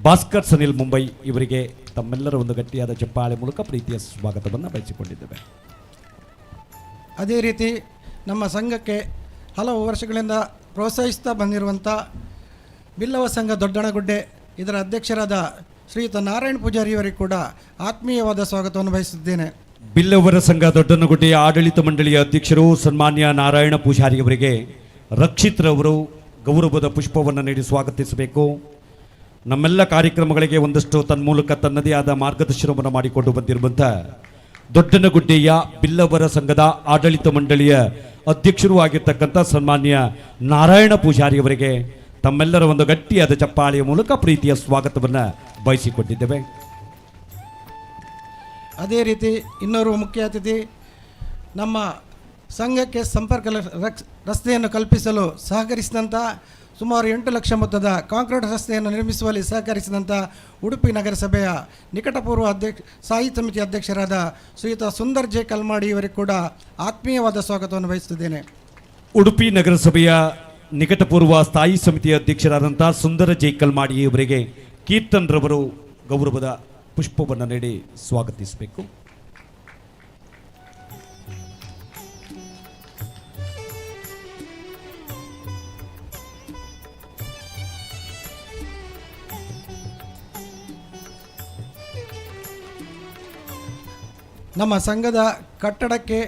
ಭಾಸ್ಕರ್ ಸನಿಲ್ ಮುಂಬೈ ಇವರಿಗೆ ತಮ್ಮೆಲ್ಲರ ಒಂದು ಗಟ್ಟಿಯಾದ ಚಪ್ಪಾಳೆ ಮೂಲಕ ಪ್ರೀತಿಯ ಸ್ವಾಗತವನ್ನು ಬಯಸಿಕೊಂಡಿದ್ದೇವೆ. ಅದೇ ರೀತಿ ನಮ್ಮ ಸಂಘಕ್ಕೆ ಹಲವು ವರ್ಷಗಳಿಂದ ಪ್ರೋತ್ಸಾಹಿಸ್ತಾ ಬಂದಿರುವಂಥ ಬಿಲ್ಲವ ಸಂಘ ದೊಡ್ಡಣಗುಡ್ಡೆ ಇದರ ಅಧ್ಯಕ್ಷರಾದ ಶ್ರೀಯುತ ನಾರಾಯಣ ಪೂಜಾರಿ ಅವರಿಗೆ ಕೂಡ ಆತ್ಮೀಯವಾದ ಸ್ವಾಗತವನ್ನು ಬಯಸುತ್ತೇನೆ. ಬಿಲ್ಲವರ ಸಂಘ ದೊಡ್ಡನಗುಡ್ಡೆಯ ಆಡಳಿತ ಮಂಡಳಿಯ ಅಧ್ಯಕ್ಷರು ಸನ್ಮಾನ್ಯ ನಾರಾಯಣ ಪೂಜಾರಿ ಅವರಿಗೆ ರಕ್ಷಿತ್ರವರು ಗೌರವದ ಪುಷ್ಪವನ್ನು ನೀಡಿ ಸ್ವಾಗತಿಸಬೇಕು. ನಮ್ಮೆಲ್ಲ ಕಾರ್ಯಕ್ರಮಗಳಿಗೆ ಒಂದಷ್ಟು ತನ್ಮೂಲಕ ತನ್ನದೇ ಆದ ಮಾರ್ಗದರ್ಶನವನ್ನು ಮಾಡಿಕೊಂಡು ಬಂದಿರುವಂಥ ದೊಡ್ಡನಗುಡ್ಡೆಯ ಬಿಲ್ಲವರ ಸಂಘದ ಆಡಳಿತ ಮಂಡಳಿಯ ಅಧ್ಯಕ್ಷರೂ ಆಗಿರ್ತಕ್ಕಂಥ ಸನ್ಮಾನ್ಯ ನಾರಾಯಣ ಪೂಜಾರಿ ಅವರಿಗೆ ತಮ್ಮೆಲ್ಲರ ಒಂದು ಗಟ್ಟಿಯಾದ ಚಪ್ಪಾಳೆಯ ಮೂಲಕ ಪ್ರೀತಿಯ ಸ್ವಾಗತವನ್ನು ಬಯಸಿಕೊಂಡಿದ್ದೇವೆ. ಅದೇ ರೀತಿ ಇನ್ನೋರ್ವ ಮುಖ್ಯ ಅತಿಥಿ ನಮ್ಮ ಸಂಘಕ್ಕೆ ಸಂಪರ್ಕ ರಸ್ತೆಯನ್ನು ಕಲ್ಪಿಸಲು ಸಹಕರಿಸಿದಂಥ ಸುಮಾರು 8 ಲಕ್ಷ ಮೊತ್ತದ ಕಾಂಕ್ರೀಟ್ ರಸ್ತೆಯನ್ನು ನಿರ್ಮಿಸುವಲ್ಲಿ ಸಹಕರಿಸಿದಂಥ ಉಡುಪಿ ನಗರಸಭೆಯ ನಿಕಟಪೂರ್ವ ಸ್ಥಾಯಿ ಸಮಿತಿ ಅಧ್ಯಕ್ಷರಾದ ಶ್ರೀಯುತ ಸುಂದರ್ ಜೆ ಕಲ್ಮಾಡಿ ಇವರಿಗೆ ಕೂಡ ಆತ್ಮೀಯವಾದ ಸ್ವಾಗತವನ್ನು ಬಯಸುತ್ತಿದ್ದೇನೆ. ಉಡುಪಿ ನಗರಸಭೆಯ ನಿಕಟಪೂರ್ವ ಸ್ಥಾಯಿ ಸಮಿತಿಯ ಅಧ್ಯಕ್ಷರಾದಂಥ ಸುಂದರ ಜೆ ಕಲ್ಮಾಡಿ ಇವರಿಗೆ ಕೀರ್ತನ್ ರವರು ಗೌರವದ ಪುಷ್ಪವನ್ನು ನೀಡಿ ಸ್ವಾಗತಿಸಬೇಕು. ನಮ್ಮ ಸಂಘದ ಕಟ್ಟಡಕ್ಕೆ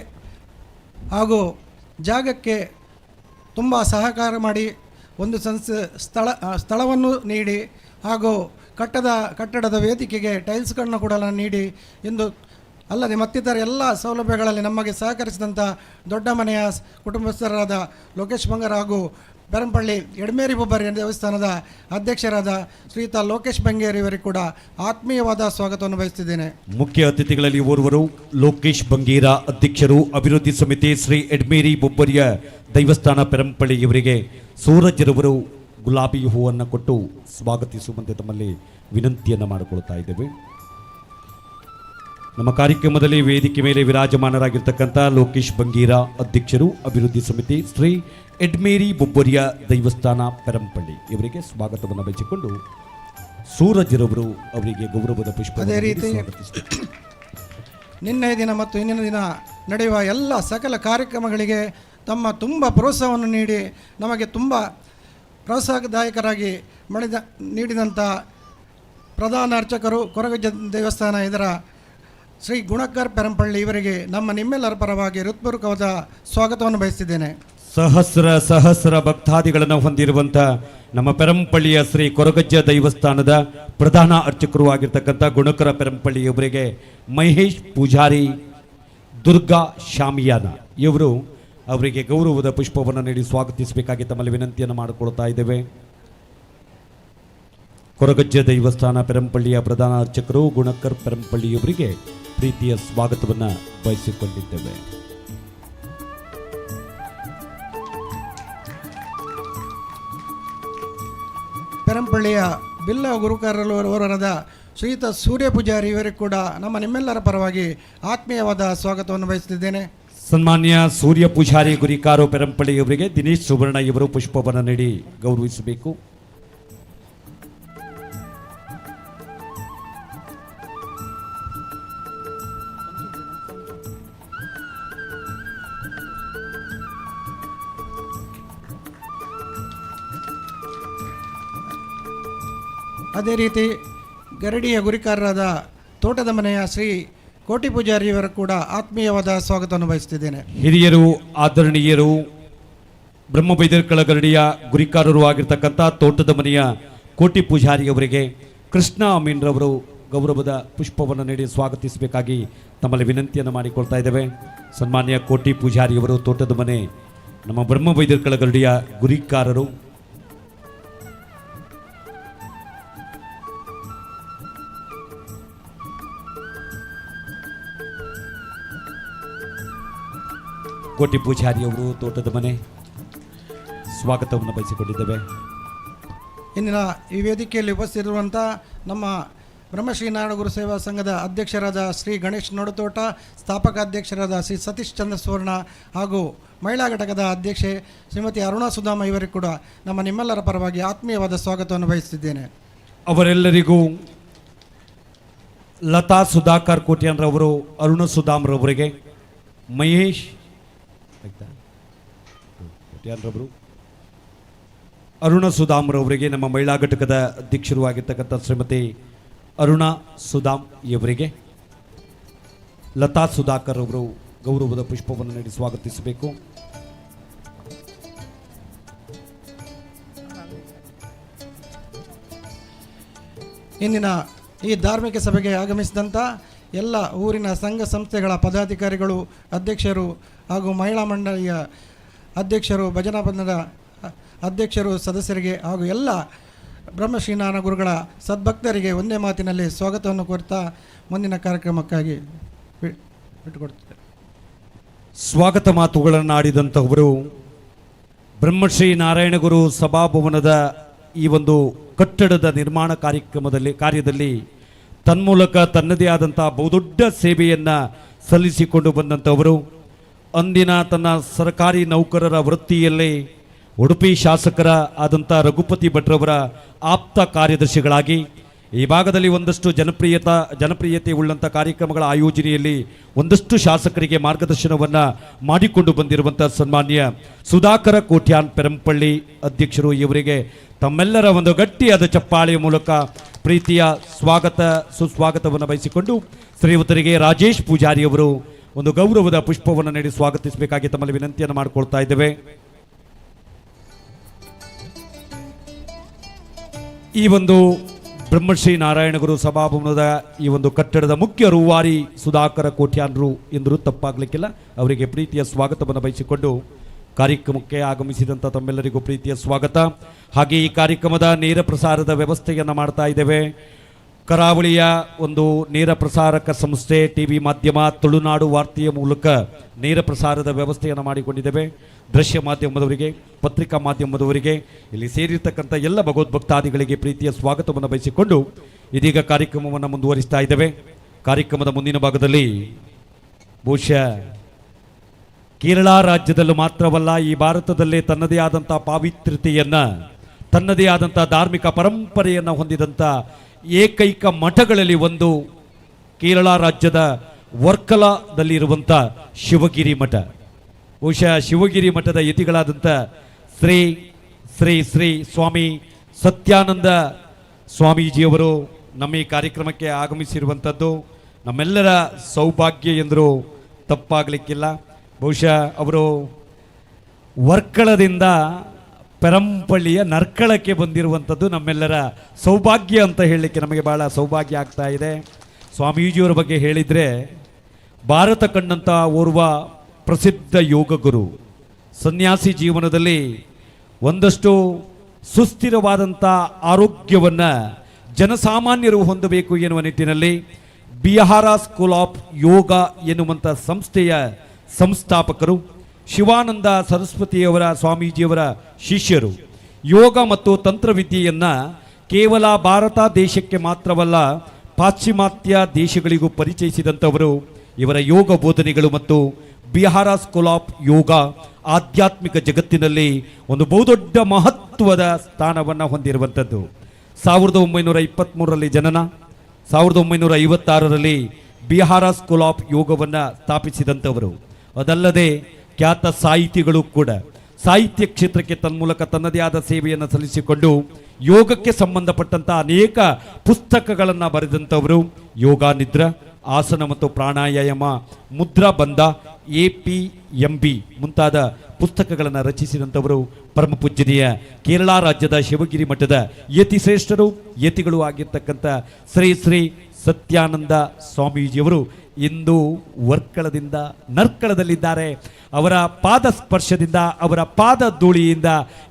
ಹಾಗೂ ಜಾಗಕ್ಕೆ ತುಂಬ ಸಹಕಾರ ಮಾಡಿ ಒಂದು ಸ್ಥಳವನ್ನು ನೀಡಿ ಹಾಗೂ ಕಟ್ಟಡದ ವೇದಿಕೆಗೆ ಟೈಲ್ಸ್ಗಳನ್ನು ಕೂಡ ನೀಡಿ ಎಂದು ಅಲ್ಲದೆ ಮತ್ತಿತರ ಎಲ್ಲ ಸೌಲಭ್ಯಗಳಲ್ಲಿ ನಮಗೆ ಸಹಕರಿಸಿದಂಥ ದೊಡ್ಡ ಮನೆಯ ಕುಟುಂಬಸ್ಥರಾದ ಲೋಕೇಶ್ ಬಂಗಾರ ಹಾಗೂ ಬೆರಂಪಳ್ಳಿ ಎಡಮೇರಿ ಬೊಬ್ಬರಿ ದೇವಸ್ಥಾನದ ಅಧ್ಯಕ್ಷರಾದ ಶ್ರೀಯುತ ಲೋಕೇಶ್ ಬಂಗೇರಿ ಇವರಿಗೆ ಕೂಡ ಆತ್ಮೀಯವಾದ ಸ್ವಾಗತವನ್ನು ಬಯಸುತ್ತಿದ್ದೇನೆ. ಮುಖ್ಯ ಅತಿಥಿಗಳಲ್ಲಿ ಓರ್ವರು ಲೋಕೇಶ್ ಬಂಗೀರ ಅಧ್ಯಕ್ಷರು ಅಭಿವೃದ್ಧಿ ಸಮಿತಿ ಶ್ರೀ ಎಡ್ಮೇರಿ ಬೊಬ್ಬರಿಯ ದೈವಸ್ಥಾನ ಪೆರಂಪಳ್ಳಿ ಇವರಿಗೆ ಸೂರಜ್ರವರು ಗುಲಾಬಿ ಹೂವನ್ನು ಕೊಟ್ಟು ಸ್ವಾಗತಿಸುವಂತೆ ತಮ್ಮಲ್ಲಿ ವಿನಂತಿಯನ್ನು ಮಾಡಿಕೊಳ್ತಾ ಇದ್ದೇವೆ. ನಮ್ಮ ಕಾರ್ಯಕ್ರಮದಲ್ಲಿ ವೇದಿಕೆ ಮೇಲೆ ವಿರಾಜಮಾನರಾಗಿರ್ತಕ್ಕಂಥ ಲೋಕೇಶ್ ಬಂಗೀರ ಅಧ್ಯಕ್ಷರು ಅಭಿವೃದ್ಧಿ ಸಮಿತಿ ಶ್ರೀ ಎಡ್ಮೇರಿ ಬೊಬ್ಬರಿಯ ದೈವಸ್ಥಾನ ಪೆರಂಪಳ್ಳಿ ಇವರಿಗೆ ಸ್ವಾಗತವನ್ನು ಬಯಸಿಕೊಂಡು ಸೂರಜ್ರವರು ಅವರಿಗೆ ಗೌರವದ ಪುಷ್ಪ. ಅದೇ ರೀತಿ ನಿನ್ನೆಯ ದಿನ ಮತ್ತು ಇಂದಿನ ದಿನ ನಡೆಯುವ ಎಲ್ಲ ಸಕಲ ಕಾರ್ಯಕ್ರಮಗಳಿಗೆ ತಮ್ಮ ತುಂಬ ಪ್ರೋತ್ಸಾಹವನ್ನು ನೀಡಿ ನಮಗೆ ತುಂಬ ಪ್ರೋತ್ಸಾಹದಾಯಕರಾಗಿ ನೀಡಿದಂಥ ಪ್ರಧಾನ ಅರ್ಚಕರು ಕೊರಗಜ್ಜ ದೇವಸ್ಥಾನ ಇದರ ಶ್ರೀ ಗುಣಕರ್ ಪೆರಂಪಳ್ಳಿ ಇವರಿಗೆ ನಿಮ್ಮೆಲ್ಲರ ಪರವಾಗಿ ಹೃತ್ಪೂರ್ವಕವಾದ ಸ್ವಾಗತವನ್ನು ಬಯಸಿದ್ದೇನೆ. ಸಹಸ್ರ ಸಹಸ್ರ ಭಕ್ತಾದಿಗಳನ್ನು ಹೊಂದಿರುವಂಥ ನಮ್ಮ ಪೆರಂಪಳ್ಳಿಯ ಶ್ರೀ ಕೊರಗಜ್ಜ ದೈವಸ್ಥಾನದ ಪ್ರಧಾನ ಅರ್ಚಕರು ಆಗಿರ್ತಕ್ಕಂಥ ಗುಣಕರ ಪೆರಂಪಳ್ಳಿಯವರಿಗೆ ಮಹೇಶ್ ಪೂಜಾರಿ ದುರ್ಗಾ ಶಾಮಿಯಾನ ಇವರು ಅವರಿಗೆ ಗೌರವದ ಪುಷ್ಪವನ್ನು ನೀಡಿ ಸ್ವಾಗತಿಸಬೇಕಾಗಿ ತಮ್ಮಲ್ಲಿ ವಿನಂತಿಯನ್ನು ಮಾಡಿಕೊಳ್ತಾ ಇದ್ದೇವೆ. ಕೊರಗಜ್ಜ ದೇವಸ್ಥಾನ ಪೆರಂಪಳ್ಳಿಯ ಪ್ರಧಾನ ಅರ್ಚಕರು ಗುಣಕರ್ ಪೆರಂಪಳ್ಳಿಯವರಿಗೆ ಪ್ರೀತಿಯ ಸ್ವಾಗತವನ್ನು ಬಯಸಿಕೊಂಡಿದ್ದೇವೆ. ಪೆರಂಪಳ್ಳಿಯ ಬಿಲ್ಲ ಗುರುಕಾರರಾದ ಶ್ರೀಯುತ ಸೂರ್ಯ ಪೂಜಾರಿ ಇವರಿಗೆ ಕೂಡ ನಿಮ್ಮೆಲ್ಲರ ಪರವಾಗಿ ಆತ್ಮೀಯವಾದ ಸ್ವಾಗತವನ್ನು ಬಯಸುತ್ತಿದ್ದೇನೆ. ಸನ್ಮಾನ್ಯ ಸೂರ್ಯ ಪೂಜಾರಿ ಗುರಿಕಾರು ಪೆರಂಪಳ್ಳಿಯವರಿಗೆ ದಿನೇಶ್ ಸುವರ್ಣ ಇವರು ಪುಷ್ಪವನ್ನು ನೀಡಿ ಗೌರವಿಸಬೇಕು. ಅದೇ ರೀತಿ ಗರಡಿಯ ಗುರಿಕಾರರಾದ ತೋಟದ ಮನೆಯ ಶ್ರೀ ಕೋಟಿ ಪೂಜಾರಿಯವರ ಕೂಡ ಆತ್ಮೀಯವಾದ ಸ್ವಾಗತವನ್ನು ಬಯಸುತ್ತಿದ್ದೇನೆ. ಹಿರಿಯರು ಆದರಣೀಯರು ಬ್ರಹ್ಮಬೈದರ್ಕಳ ಗರಡಿಯ ಗುರಿಕಾರರು ಆಗಿರ್ತಕ್ಕಂಥ ತೋಟದ ಮನೆಯ ಕೋಟಿ ಪೂಜಾರಿಯವರಿಗೆ ಕೃಷ್ಣ ಅಮೀನ್ರವರು ಗೌರವದ ಪುಷ್ಪವನ್ನು ನೀಡಿ ಸ್ವಾಗತಿಸಬೇಕಾಗಿ ತಮ್ಮಲ್ಲಿ ವಿನಂತಿಯನ್ನು ಮಾಡಿಕೊಳ್ತಾ ಇದ್ದೇವೆ. ಸನ್ಮಾನ್ಯ ಕೋಟಿ ಪೂಜಾರಿಯವರು ತೋಟದ ಮನೆ ನಮ್ಮ ಬ್ರಹ್ಮಬೈದರ್ಕಳ ಗರಡಿಯ ಗುರಿಕಾರರು. ಕೋಟಿ ಪೂಜಾರಿಯವರು ತೋಟದ ಮನೆ ಸ್ವಾಗತವನ್ನು ಬಯಸಿಕೊಂಡಿದ್ದೇವೆ. ಇಂದಿನ ಈ ವೇದಿಕೆಯಲ್ಲಿ ಉಪಸ್ಥಿತಿರುವಂಥ ನಮ್ಮ ಬ್ರಹ್ಮಶ್ರೀ ನಾರಾಯಣ ಗುರು ಸೇವಾ ಸಂಘದ ಅಧ್ಯಕ್ಷರಾದ ಶ್ರೀ ಗಣೇಶ್ ನೋಡತೋಟ, ಸ್ಥಾಪಕ ಅಧ್ಯಕ್ಷರಾದ ಶ್ರೀ ಸತೀಶ್ ಚಂದ್ರ ಸುವರ್ಣ ಹಾಗೂ ಮಹಿಳಾ ಘಟಕದ ಅಧ್ಯಕ್ಷೆ ಶ್ರೀಮತಿ ಅರುಣಾ ಸುಧಾಮ ಇವರಿಗೆ ಕೂಡ ನಿಮ್ಮೆಲ್ಲರ ಪರವಾಗಿ ಆತ್ಮೀಯವಾದ ಸ್ವಾಗತವನ್ನು ಬಯಸುತ್ತಿದ್ದೇನೆ. ಅವರೆಲ್ಲರಿಗೂ ಲತಾ ಸುಧಾಕರ್ ಕೋಟ್ಯಾನ್ರವರು, ಅರುಣ ಸುಧಾಮ್ರವರಿಗೆ, ಮಹೇಶ್ ಕೋಟ್ಯಾನ್ರವರು, ಅರುಣ ಸುಧಾಮ್ರವರಿಗೆ, ನಮ್ಮ ಮಹಿಳಾ ಘಟಕದ ಅಧ್ಯಕ್ಷರು ಆಗಿರ್ತಕ್ಕಂಥ ಶ್ರೀಮತಿ ಅರುಣಾ ಸುಧಾಮ್ ಇವರಿಗೆ ಲತಾ ಸುಧಾಕರ್ ಅವರು ಗೌರವದ ಪುಷ್ಪವನ್ನು ನೀಡಿ ಸ್ವಾಗತಿಸಬೇಕು. ಇಂದಿನ ಈ ಧಾರ್ಮಿಕ ಸಭೆಗೆ ಆಗಮಿಸಿದಂಥ ಎಲ್ಲ ಊರಿನ ಸಂಘ ಸಂಸ್ಥೆಗಳ ಪದಾಧಿಕಾರಿಗಳು, ಅಧ್ಯಕ್ಷರು ಹಾಗೂ ಮಹಿಳಾ ಮಂಡಳಿಯ ಅಧ್ಯಕ್ಷರು, ಭಜನಾ ಬಂಧದ ಅಧ್ಯಕ್ಷರು, ಸದಸ್ಯರಿಗೆ ಹಾಗೂ ಎಲ್ಲ ಬ್ರಹ್ಮಶ್ರೀನಾರಾಯಣ ಗುರುಗಳ ಸದ್ಭಕ್ತರಿಗೆ ಒಂದೇ ಮಾತಿನಲ್ಲಿ ಸ್ವಾಗತವನ್ನು ಕೋರ್ತಾ ಮುಂದಿನ ಕಾರ್ಯಕ್ರಮಕ್ಕಾಗಿ ಬಿಟ್ಟುಕೊಡ್ತಿದ್ದಾರೆ. ಸ್ವಾಗತ ಮಾತುಗಳನ್ನು ಆಡಿದಂಥವರು ಬ್ರಹ್ಮಶ್ರೀ ನಾರಾಯಣ ಗುರು ಸಭಾಭವನದ ಈ ಒಂದು ಕಟ್ಟಡದ ನಿರ್ಮಾಣ ಕಾರ್ಯದಲ್ಲಿ ತನ್ಮೂಲಕ ತನ್ನದೇ ಆದಂಥ ಬಹುದೊಡ್ಡ ಸೇವೆಯನ್ನು ಸಲ್ಲಿಸಿಕೊಂಡು ಬಂದಂಥವರು, ಅಂದಿನ ತನ್ನ ಸರ್ಕಾರಿ ನೌಕರರ ವೃತ್ತಿಯಲ್ಲೇ ಉಡುಪಿ ಶಾಸಕರ ಆದಂಥ ರಘುಪತಿ ಭಟ್ರವರ ಆಪ್ತ ಕಾರ್ಯದರ್ಶಿಗಳಾಗಿ ಈ ಭಾಗದಲ್ಲಿ ಒಂದಷ್ಟು ಜನಪ್ರಿಯತೆ ಉಳ್ಳಂಥ ಕಾರ್ಯಕ್ರಮಗಳ ಆಯೋಜನೆಯಲ್ಲಿ ಒಂದಷ್ಟು ಶಾಸಕರಿಗೆ ಮಾರ್ಗದರ್ಶನವನ್ನು ಮಾಡಿಕೊಂಡು ಬಂದಿರುವಂಥ ಸನ್ಮಾನ್ಯ ಸುಧಾಕರ ಕೋಟ್ಯಾನ್ ಪೆರಂಪಳ್ಳಿ ಅಧ್ಯಕ್ಷರು ಇವರಿಗೆ ತಮ್ಮೆಲ್ಲರ ಒಂದು ಗಟ್ಟಿಯಾದ ಚಪ್ಪಾಳೆಯ ಮೂಲಕ ಪ್ರೀತಿಯ ಸುಸ್ವಾಗತವನ್ನು ಬಯಸಿಕೊಂಡು ಶ್ರೀಯುತರಿಗೆ ರಾಜೇಶ್ ಪೂಜಾರಿಯವರು ಒಂದು ಗೌರವದ ಪುಷ್ಪವನ್ನು ನೀಡಿ ಸ್ವಾಗತಿಸಬೇಕಾಗಿ ತಮ್ಮಲ್ಲಿ ವಿನಂತಿಯನ್ನು ಮಾಡಿಕೊಳ್ತಾ ಇದ್ದೇವೆ. ಈ ಒಂದು ಬ್ರಹ್ಮಶ್ರೀ ನಾರಾಯಣ ಗುರು ಸಭಾಭವನದ ಈ ಒಂದು ಕಟ್ಟಡದ ಮುಖ್ಯ ರೂವಾರಿ ಸುಧಾಕರ ಕೋಟ್ಯಾನ್ರು ಎಂದರೂ ತಪ್ಪಾಗಲಿಕ್ಕಿಲ್ಲ. ಅವರಿಗೆ ಪ್ರೀತಿಯ ಸ್ವಾಗತವನ್ನು ಬಯಸಿಕೊಂಡು ಕಾರ್ಯಕ್ರಮಕ್ಕೆ ಆಗಮಿಸಿದಂಥ ತಮ್ಮೆಲ್ಲರಿಗೂ ಪ್ರೀತಿಯ ಸ್ವಾಗತ. ಹಾಗೆ ಈ ಕಾರ್ಯಕ್ರಮದ ನೇರ ಪ್ರಸಾರದ ವ್ಯವಸ್ಥೆಯನ್ನು ಮಾಡ್ತಾ ಇದ್ದೇವೆ. ಕರಾವಳಿಯ ಒಂದು ನೇರ ಪ್ರಸಾರಕ ಸಂಸ್ಥೆ ಟಿವಿ ಮಾಧ್ಯಮ ತುಳುನಾಡು ವಾರ್ತೆಯ ಮೂಲಕ ನೇರ ಪ್ರಸಾರದ ವ್ಯವಸ್ಥೆಯನ್ನು ಮಾಡಿಕೊಂಡಿದ್ದೇವೆ. ದೃಶ್ಯ ಮಾಧ್ಯಮದವರಿಗೆ, ಪತ್ರಿಕಾ ಮಾಧ್ಯಮದವರಿಗೆ, ಇಲ್ಲಿ ಸೇರಿರ್ತಕ್ಕಂಥ ಎಲ್ಲ ಭಗವದ್ಭಕ್ತಾದಿಗಳಿಗೆ ಪ್ರೀತಿಯ ಸ್ವಾಗತವನ್ನು ಬಯಸಿಕೊಂಡು ಇದೀಗ ಕಾರ್ಯಕ್ರಮವನ್ನು ಮುಂದುವರಿಸ್ತಾ ಇದ್ದೇವೆ. ಕಾರ್ಯಕ್ರಮದ ಮುಂದಿನ ಭಾಗದಲ್ಲಿ ಬಹುಶಃ ಕೇರಳ ರಾಜ್ಯದಲ್ಲೂ ಮಾತ್ರವಲ್ಲ, ಈ ಭಾರತದಲ್ಲೇ ತನ್ನದೇ ಆದಂಥ ಪಾವಿತ್ರ್ಯತೆಯನ್ನು, ತನ್ನದೇ ಆದಂಥ ಧಾರ್ಮಿಕ ಪರಂಪರೆಯನ್ನು ಹೊಂದಿದಂಥ ಏಕೈಕ ಮಠಗಳಲ್ಲಿ ಒಂದು ಕೇರಳ ರಾಜ್ಯದ ವರ್ಕಲಾದಲ್ಲಿರುವಂಥ ಶಿವಗಿರಿ ಮಠ. ಬಹುಶಃ ಶಿವಗಿರಿ ಮಠದ ಯತಿಗಳಾದಂಥ ಶ್ರೀ ಶ್ರೀ ಶ್ರೀ ಸ್ವಾಮಿ ಸತ್ಯಾನಂದ ಸ್ವಾಮೀಜಿಯವರು ನಮ್ಮ ಈ ಕಾರ್ಯಕ್ರಮಕ್ಕೆ ಆಗಮಿಸಿರುವಂಥದ್ದು ನಮ್ಮೆಲ್ಲರ ಸೌಭಾಗ್ಯ ಎಂದರೂ ತಪ್ಪಾಗಲಿಕ್ಕಿಲ್ಲ. ಬಹುಶಃ ಅವರು ವರ್ಕಳದಿಂದ ಪೆರಂಪಳ್ಳಿಯ ನರ್ಕಳಕ್ಕೆ ಬಂದಿರುವಂಥದ್ದು ನಮ್ಮೆಲ್ಲರ ಸೌಭಾಗ್ಯ ಅಂತ ಹೇಳಲಿಕ್ಕೆ ನಮಗೆ ಭಾಳ ಸೌಭಾಗ್ಯ ಆಗ್ತಾ ಇದೆ. ಸ್ವಾಮೀಜಿಯವರ ಬಗ್ಗೆ ಹೇಳಿದರೆ ಭಾರತ ಕಂಡಂಥ ಓರ್ವ ಪ್ರಸಿದ್ಧ ಯೋಗ ಗುರು, ಸನ್ಯಾಸಿ ಜೀವನದಲ್ಲಿ ಒಂದಷ್ಟು ಸುಸ್ಥಿರವಾದಂಥ ಆರೋಗ್ಯವನ್ನು ಜನಸಾಮಾನ್ಯರು ಹೊಂದಬೇಕು ಎನ್ನುವ ನಿಟ್ಟಿನಲ್ಲಿ ಬಿಹಾರ ಸ್ಕೂಲ್ ಆಫ್ ಯೋಗ ಎನ್ನುವಂಥ ಸಂಸ್ಥೆಯ ಸಂಸ್ಥಾಪಕರು, ಶಿವಾನಂದ ಸರಸ್ವತಿಯವರ ಸ್ವಾಮೀಜಿಯವರ ಶಿಷ್ಯರು. ಯೋಗ ಮತ್ತು ತಂತ್ರವಿದ್ಯೆಯನ್ನು ಕೇವಲ ಭಾರತ ದೇಶಕ್ಕೆ ಮಾತ್ರವಲ್ಲ, ಪಾಶ್ಚಿಮಾತ್ಯ ದೇಶಗಳಿಗೂ ಪರಿಚಯಿಸಿದಂಥವರು. ಇವರ ಯೋಗ ಬೋಧನೆಗಳು ಮತ್ತು ಬಿಹಾರ ಸ್ಕೂಲ್ ಆಫ್ ಯೋಗ ಆಧ್ಯಾತ್ಮಿಕ ಜಗತ್ತಿನಲ್ಲಿ ಒಂದು ಬಹುದೊಡ್ಡ ಮಹತ್ವದ ಸ್ಥಾನವನ್ನು ಹೊಂದಿರುವಂಥದ್ದು. 1923ರಲ್ಲಿ ಜನನ, 1956ರಲ್ಲಿ ಬಿಹಾರ ಸ್ಕೂಲ್ ಆಫ್ ಯೋಗವನ್ನು ಸ್ಥಾಪಿಸಿದಂಥವರು. ಅದಲ್ಲದೆ ಖ್ಯಾತ ಸಾಹಿತಿಗಳು ಕೂಡ ಸಾಹಿತ್ಯ ಕ್ಷೇತ್ರಕ್ಕೆ ತನ್ಮೂಲಕ ತನ್ನದೇ ಆದ ಸೇವೆಯನ್ನು ಸಲ್ಲಿಸಿಕೊಂಡು ಯೋಗಕ್ಕೆ ಸಂಬಂಧಪಟ್ಟಂಥ ಅನೇಕ ಪುಸ್ತಕಗಳನ್ನು ಬರೆದಂಥವರು. ಯೋಗ ನಿದ್ರಾ, ಆಸನ ಮತ್ತು ಪ್ರಾಣಾಯಾಮ, ಮುದ್ರಾ ಬಂಧ, APMB ಮುಂತಾದ ಪುಸ್ತಕಗಳನ್ನು ರಚಿಸಿದಂಥವರು. ಪರಮ ಪೂಜ್ಯನೀಯ ಕೇರಳ ರಾಜ್ಯದ ಶಿವಗಿರಿ ಮಠದ ಯತಿಶ್ರೇಷ್ಠರು, ಯತಿಗಳು ಆಗಿರ್ತಕ್ಕಂಥ ಶ್ರೀ ಶ್ರೀ ಸತ್ಯಾನಂದ ಸ್ವಾಮೀಜಿಯವರು ಇಂದು ವರ್ಕಳದಿಂದ ನರ್ಕಳದಲ್ಲಿದ್ದಾರೆ. ಅವರ ಪಾದ ಸ್ಪರ್ಶದಿಂದ, ಅವರ ಪಾದ ಧೂಳಿಯಿಂದ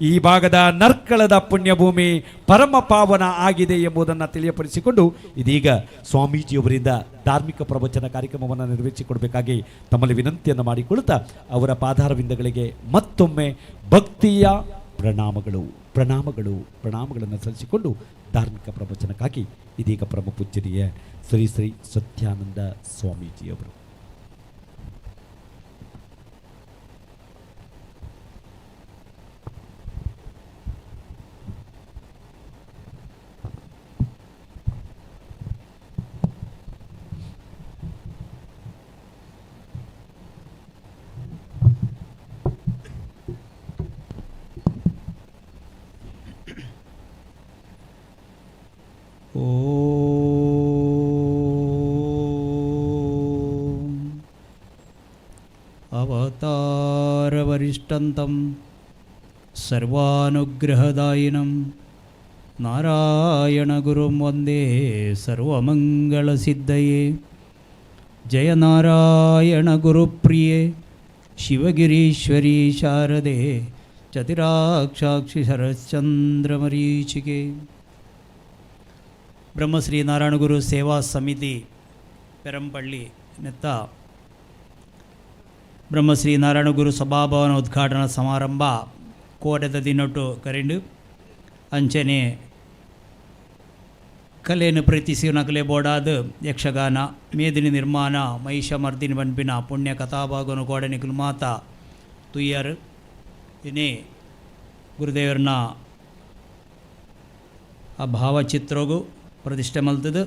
ಈ ಭಾಗದ ನರ್ಕಳದ ಪುಣ್ಯಭೂಮಿ ಪರಮ ಪಾವನ ಆಗಿದೆ ಎಂಬುದನ್ನು ತಿಳಿಯಪಡಿಸಿಕೊಂಡು ಇದೀಗ ಸ್ವಾಮೀಜಿಯವರಿಂದ ಧಾರ್ಮಿಕ ಪ್ರವಚನ ಕಾರ್ಯಕ್ರಮವನ್ನು ನೆರವೇರಿಸಿಕೊಡಬೇಕಾಗಿ ತಮ್ಮಲ್ಲಿ ವಿನಂತಿಯನ್ನು ಮಾಡಿಕೊಳ್ಳುತ್ತಾ ಅವರ ಪಾದಾರವಿಂದಗಳಿಗೆ ಮತ್ತೊಮ್ಮೆ ಭಕ್ತಿಯ ಪ್ರಣಾಮಗಳನ್ನು ಸಲ್ಲಿಸಿಕೊಂಡು ಧಾರ್ಮಿಕ ಪ್ರವಚನಕ್ಕಾಗಿ ಇದೀಗ ಪರಮ ಪೂಜ್ಯನೀಯ ಶ್ರೀ ಶ್ರೀ ಸತ್ಯಾನಂದ ಸ್ವಾಮೀಜಿಯವರು. ಅವತಾರವರಿಷ್ಠಂತಂ ಸರ್ವಾನುಗ್ರಹದಾಯಿನಂ ನಾರಾಯಣ ಗುರುಂ ವಂದೇ ಸರ್ವಮಂಗಳಸಿದ್ಧಯೇ. ಜಯ ನಾರಾಯಣ ಗುರುಪ್ರಿಯೆ ಶಿವಗಿರೀಶ್ವರಿ ಶಾರದೆ ಚತಿರಾಕ್ಷಾಕ್ಷಿ ಶರಶ್ಚಂದ್ರಮರೀಚಿಕೆ. ಬ್ರಹ್ಮಶ್ರೀ ನಾರಾಯಣಗುರು ಸೇವಾ ಸಮಿತಿ ಪೆರಂಪಳ್ಳಿ ನೆತ್ತ ಬ್ರಹ್ಮಶ್ರೀ ನಾರಾಯಣಗುರು ಸಭಾಭವನ ಉದ್ಘಾಟನಾ ಸಮಾರಂಭ ಕೋಟೆದ ದಿನೊಟ್ಟು ಕರೆಂಡು ಅಂಚನೆ ಕಲೆಯನ್ನು ಪ್ರೀತಿಸಿ ನಕಲೆ ಬೋಡಾದ ಯಕ್ಷಗಾನ ಮೇದಿನಿ ನಿರ್ಮಾಣ ಮಹಿಷ ಮರ್ದಿನಿ ಬನ್ಪಿನ ಪುಣ್ಯ ಕಥಾಭಾಗನು ಕೋಡನಿಕಲು ಮಾತ ತುಯ್ಯರು ಇನ್ನೇ ಗುರುದೇವರನ್ನ ಆ ಭಾವಚಿತ್ರಗೂ ಪ್ರತಿಷ್ಠೆ ಮಲ್ತದು.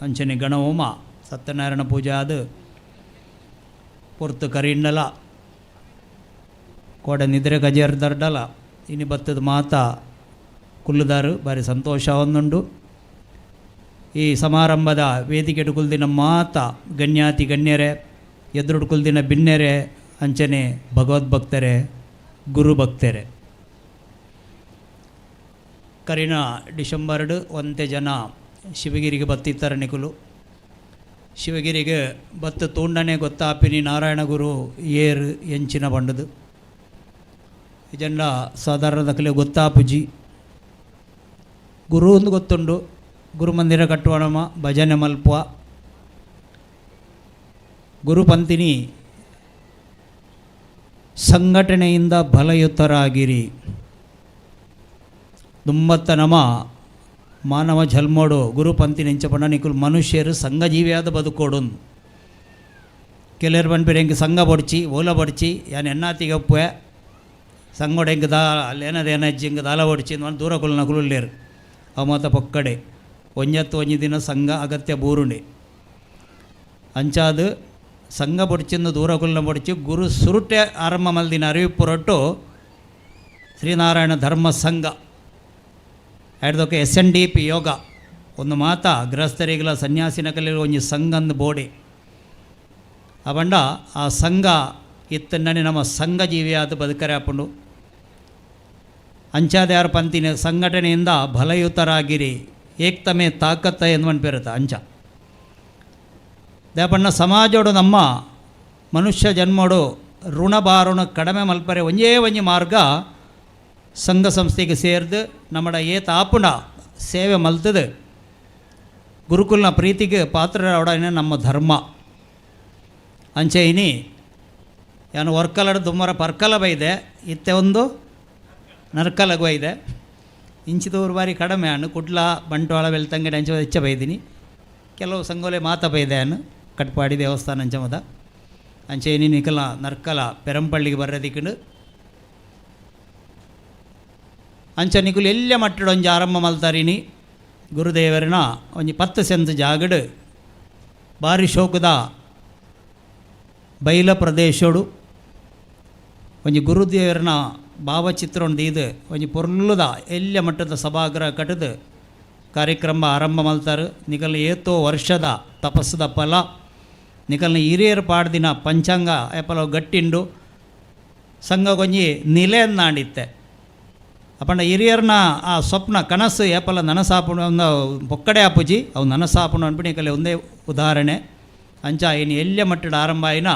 ಅಂಚನೆ ಗಣಹೋಮ ಸತ್ಯನಾರಾಯಣ ಪೂಜೆ ಆದ ಪೊರ್ತು ಕರಿಂಡಲ ಕೋಡ ನಿದ್ರೆ ಗಜರ್ದರ್ಡಲ ಇನ್ನು ಬತ್ತದ ಮಾತ ಕುಲ್ಲುದಾರು ಭಾರಿ ಸಂತೋಷ ಒಂದುಂಡು. ಈ ಸಮಾರಂಭದ ವೇದಿಕೆ ಕುಲ್ದಿನ ಮಾತ ಗಣ್ಯಾತಿ ಗಣ್ಯರೇ, ಎದುರು ಕುಲ್ದಿನ ಭಿನ್ನೆರೆ, ಅಂಚನೆ ಭಗವದ್ಭಕ್ತರೇ, ಗುರು ಭಕ್ತರೇ. ಕರಿನ ಡಿಸೆಂಬರ್ ಒಂತೆ ಜನ ಶಿವಗಿರಿಗೆ ಬತ್ತಿತ್ತರ ನಿಕುಲು. ಶಿವಗಿರಿಗೆ ಬತ್ತು ತೂಂಡನೆ ಗೊತ್ತಾಪಿನಿ ನಾರಾಯಣ ಗುರು ಏರು ಎಂಚಿನ ಬಂಡದು ಇದೆಲ್ಲ ಸಾಧಾರಣ ದಕ್ಕಲೆ ಗೊತ್ತಾಪುಜಿ. ಗುರು ಒಂದು ಗೊತ್ತುಂಡು, ಗುರು ಮಂದಿರ ಕಟ್ಟುವಣಮ, ಭಜನೆ ಮಲ್ಪುವ, ಗುರು ಪಂಥಿನಿ ಸಂಘಟನೆಯಿಂದ ಬಲಯುತರಾಗಿರಿ. ದುಂಬತ್ತ ನಮ ಮಾನವ ಜಲ್ಮೋಡು ಗುರು ಪಂಥಿನಿ ಎಂಚಪಣ್ಣ ನಿಕುಲು ಮನುಷ್ಯರು ಸಂಘಜೀವಿಯಾದ ಬದುಕೋಡು. ಕೆಲರು ಬಂದ್ಬಿಟ್ಟು ಹೆಂಗೆ ಸಂಘ ಬಡ್ಚಿ ಓಲ ಬಡ್ಚಿ ಯಾನು ಎನ್ನಾತಿಗೆ ಒಪ್ಪೆ ಸಂಗೋಡ ಹೆಂಗೆ ಅಲ್ಲೇನದೇನಜ್ಜಿ ಹಿಂಗೆ ದಾಲ ಬಡ್ಚಿ ಅಂತ ದೂರ ಕುಲ್ನ ಕುಲ್ಲೇರು ಅವ ಮಾತ ಪೊಕ್ಕಡೆ ಒಂಜತ್ತು ಒಂಜಿ ದಿನ ಸಂಘ ಅಗತ್ಯ ಬೂರುಂಡೆ ಅಂಚಾದು ಸಂಘ ಬಡ್ಚಿಂದು ದೂರ ಕುಲ್ನ ಬಡ್ಚಿ ಗುರು ಸುರುಟೆ ಆರಂಭ ಮಲ್ದಿನ ಅರಿವು ಪೊರಟು ಶ್ರೀನಾರಾಯಣ ಧರ್ಮ ಸಂಘ ಎಡ್ದೊಕ್ಕೆ SNDP ಯೋಗ ಒಂದು ಮಾತ ಗೃಹಸ್ಥರಿಗಳ ಸನ್ಯಾಸಿನ ಕಲೆಯಲ್ಲಿ ಒಂಜಿ ಸಂಘಂದು ಬೋಡೆ ಅವಂಡ ಆ ಸಂಘ ಇತ್ತನ್ನೇ ನಮ್ಮ ಸಂಘ ಜೀವಿಯಾದ ಬದುಕರೆ ಹಾಕೊಂಡು ಅಂಚಾದ ಯಾರು ಪಂತಿನ ಸಂಘಟನೆಯಿಂದ ಬಲಯುತರಾಗಿರಿ, ಏಕ್ತಮೇ ತಾಕತ್ತ ಎಂದು ಪೇರುತ್ತ ಅಂಚ ದೇಪಣ್ಣ ಸಮಾಜೋಡು ನಮ್ಮ ಮನುಷ್ಯ ಜನ್ಮೋಡು ಋಣಭಾರಣ ಕಡಿಮೆ ಮಲ್ಪರೆ ಒಂಜೇ ಒಂಜಿ ಮಾರ್ಗ ಸಂಘ ಸಂಸ್ಥೆಗೆ ಸೇರಿದು ನಮ್ಮಡ ಏತ ಆಪುಂಡ ಸೇವೆ ಮಲ್ತದು ಗುರುಕುಲ್ನ ಪ್ರೀತಿಗೆ ಪಾತ್ರರಾವಡನೆ ನಮ್ಮ ಧರ್ಮ ಅಂಚೆ ಇನಿ ಯಾನು ವರ್ಕಲಡ ದುಮ್ಮರ ಪರ್ಕಲ ಬೈದೆ ಇತ್ತೆ ಒಂದು ನರ್ಕಲಗ ಬೈದೆ ಇಂಚಿದೂರು ಬಾರಿ ಕಡಿಮೆ ಅನ್ನು ಕುಡ್ಲ ಬಂಟ್ವಾಳ ಬೆಳ್ತಂಗಡಿ ಅಂಚ ಹೆಚ್ಚ ಬೈದಿನಿ ಕೆಲವು ಸಂಗೋಲೆ ಮಾತ ಬೈದೆ ಅನ್ನು ಕಟ್ಪಾಡಿ ದೇವಸ್ಥಾನ ಅಂಚಮದ ಅಂಚೆ ಇನಿ ನಿಕಲ ನರ್ಕಲ ಪೆರಂಪಳ್ಳಿಗೆ ಬರ್ರದಿಕ್ಕಂಡು ಅಂಚ ನಿಕುಲು ಎಲ್ಲ ಮಟ್ಟಡ ಒಂಜಿ ಆರಂಭ ಮಲ್ತಾರಿನಿ ಗುರುದೇವರನ ಒಂಜಿ 10 ಸೆಂಟ್ ಜಾಗಡು ಭಾರಿ ಶೋಕದ ಬೈಲ ಪ್ರದೇಶೋಡು ಒಂಜಿ ಗುರುದೇವರನ ಭಾವಚಿತ್ರವನ್ನು ದೀದು ಒಂಜಿ ಪೊರ್ಲುದ ಎಲ್ಲ ಮಟ್ಟದ ಸಭಾಗೃಹ ಕಟ್ಟದು ಕಾರ್ಯಕ್ರಮ ಆರಂಭ ಮಲ್ತಾರೆ. ನಿಕಲ್ನ ಏತೋ ವರ್ಷದ ತಪಸ್ಸದ ಫಲ ನಿಕಲ್ನ ಹಿರಿಯರು ಪಾಡ್ದಿನ ಪಂಚಾಂಗ ಏಪಲ ಗಟ್ಟಿಂಡು ಸಂಘ ಕೊಂಜಿ ನಿಲೆಯನ್ನಾಡಿತ್ತೆ ಅಪ್ಪಣ್ಣ ಹಿರಿಯರ್ನ ಆ ಸ್ವಪ್ನ ಕನಸು ಏಪಲ ನನಸಾಪುಣ ಒಂದು ಪೊಕ್ಕಡೆ ಆಪುಜಿ ಅವು ನನಸಾಪುಣ ಅನ್ಬಿಟ್ಟು ನಿಕಲೆ ಒಂದೇ ಉದಾಹರಣೆ ಅಂಚ ಇನ್ನು ಎಲ್ಲ ಮಟ್ಟದ ಆರಂಭ ಆಯ್ನ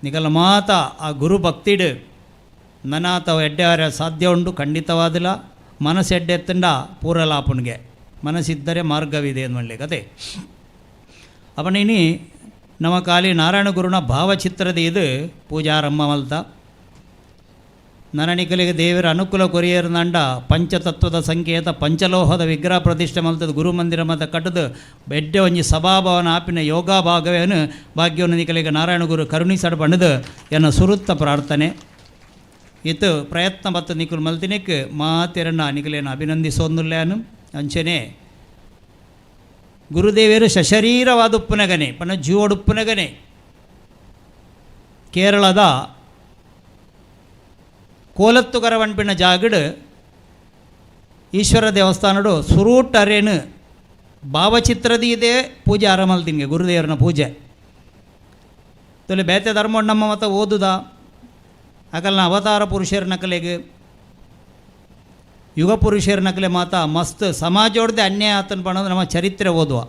ನಿಕಲ ಮಾತ ಆ ಗುರು ಭಕ್ತಿಡು ನನಾತವ ಎಡ್ಡೆ ಸಾಧ್ಯ ಉಂಡು ಖಂಡಿತವಾದಿಲ್ಲ. ಮನಸ್ಸು ಎಡ್ಡೆ ಎತ್ತಂಡ ಪೂರಲಾಪುಣಿಗೆ ಮನಸ್ಸಿದ್ದರೆ ಮಾರ್ಗವಿದೆ ಅಂದ್ಮಳ್ಳಿ ಕತೆ ಅಪ್ಪಣ್ಣ ಇನಿ ನಮ್ಮ ಕಾಲಿ ನಾರಾಯಣ ಗುರುನ ಭಾವಚಿತ್ರದ ಇದು ಪೂಜಾರಂಭ ಮಲ್ತ ನರಣಿಕಲಿಗೆ ದೇವರ ಅನುಕೂಲ ಕೊರಿಯರ್ನಂಡ ಪಂಚತತ್ವದ ಸಂಕೇತ ಪಂಚಲೋಹದ ವಿಗ್ರಹ ಪ್ರತಿಷ್ಠೆ ಮಲ್ತದ ಗುರುಮಂದಿರ ಮತ ಕಟ್ಟದು ಬೆಡ್ಡೆ ಒಂಜಿ ಸಭಾಭವನ ಆಪಿನ ಯೋಗ ಭಾಗವೇನು ಭಾಗ್ಯವನ್ನು ನಿಕಲಿಗೆ ನಾರಾಯಣ ಗುರು ಕರುಣಿಸಡ ಪಂಡದು ಎನ್ನ ಸುರುತ್ತ ಪ್ರಾರ್ಥನೆ ಇತ್ತು ಪ್ರಯತ್ನ ಮತ್ತು ನಿಕುಲು ಮಲ್ತಿನಿಕ್ ಮಾತೆರನ್ನ ನಿಕಲೇನು ಅಭಿನಂದಿಸೋಂದುಲ್ಲೇನು ಅಂಚನೆ ಗುರುದೇವರು ಸಶರೀರವಾದುಪ್ಪುನಗನೆ ಪಣ ಜೀವಡುಪ್ಪುನಗನೆ ಕೇರಳದ ಕೋಲತ್ತುಗರ ವನ್ಪಿನ ಜಾಗಡು ಈಶ್ವರ ದೇವಸ್ಥಾನಡು ಸುರೂಟ್ ಅರೇನು ಭಾವಚಿತ್ರದಿ ಇದೆ ಪೂಜೆ ಆರಂಭಲ್ತಿನ್ಗೆ ಗುರುದೇವರನ ಪೂಜೆ ತೊಲೆ ಬೇತೆ ಧರ್ಮ ನಮ್ಮ ಮತ ಓದುದ ಅಕಲ್ನ ಅವತಾರ ಪುರುಷರ ನಕಲೆಗೆ ಯುಗ ಪುರುಷರ ನಕಲೆ ಮಾತ ಮಸ್ತ್ ಸಮಾಜೋಡ್ದೆ ಅನ್ಯಾಯ ಆತನ ಪಣದು ನಮ್ಮ ಚರಿತ್ರೆ ಓದುವ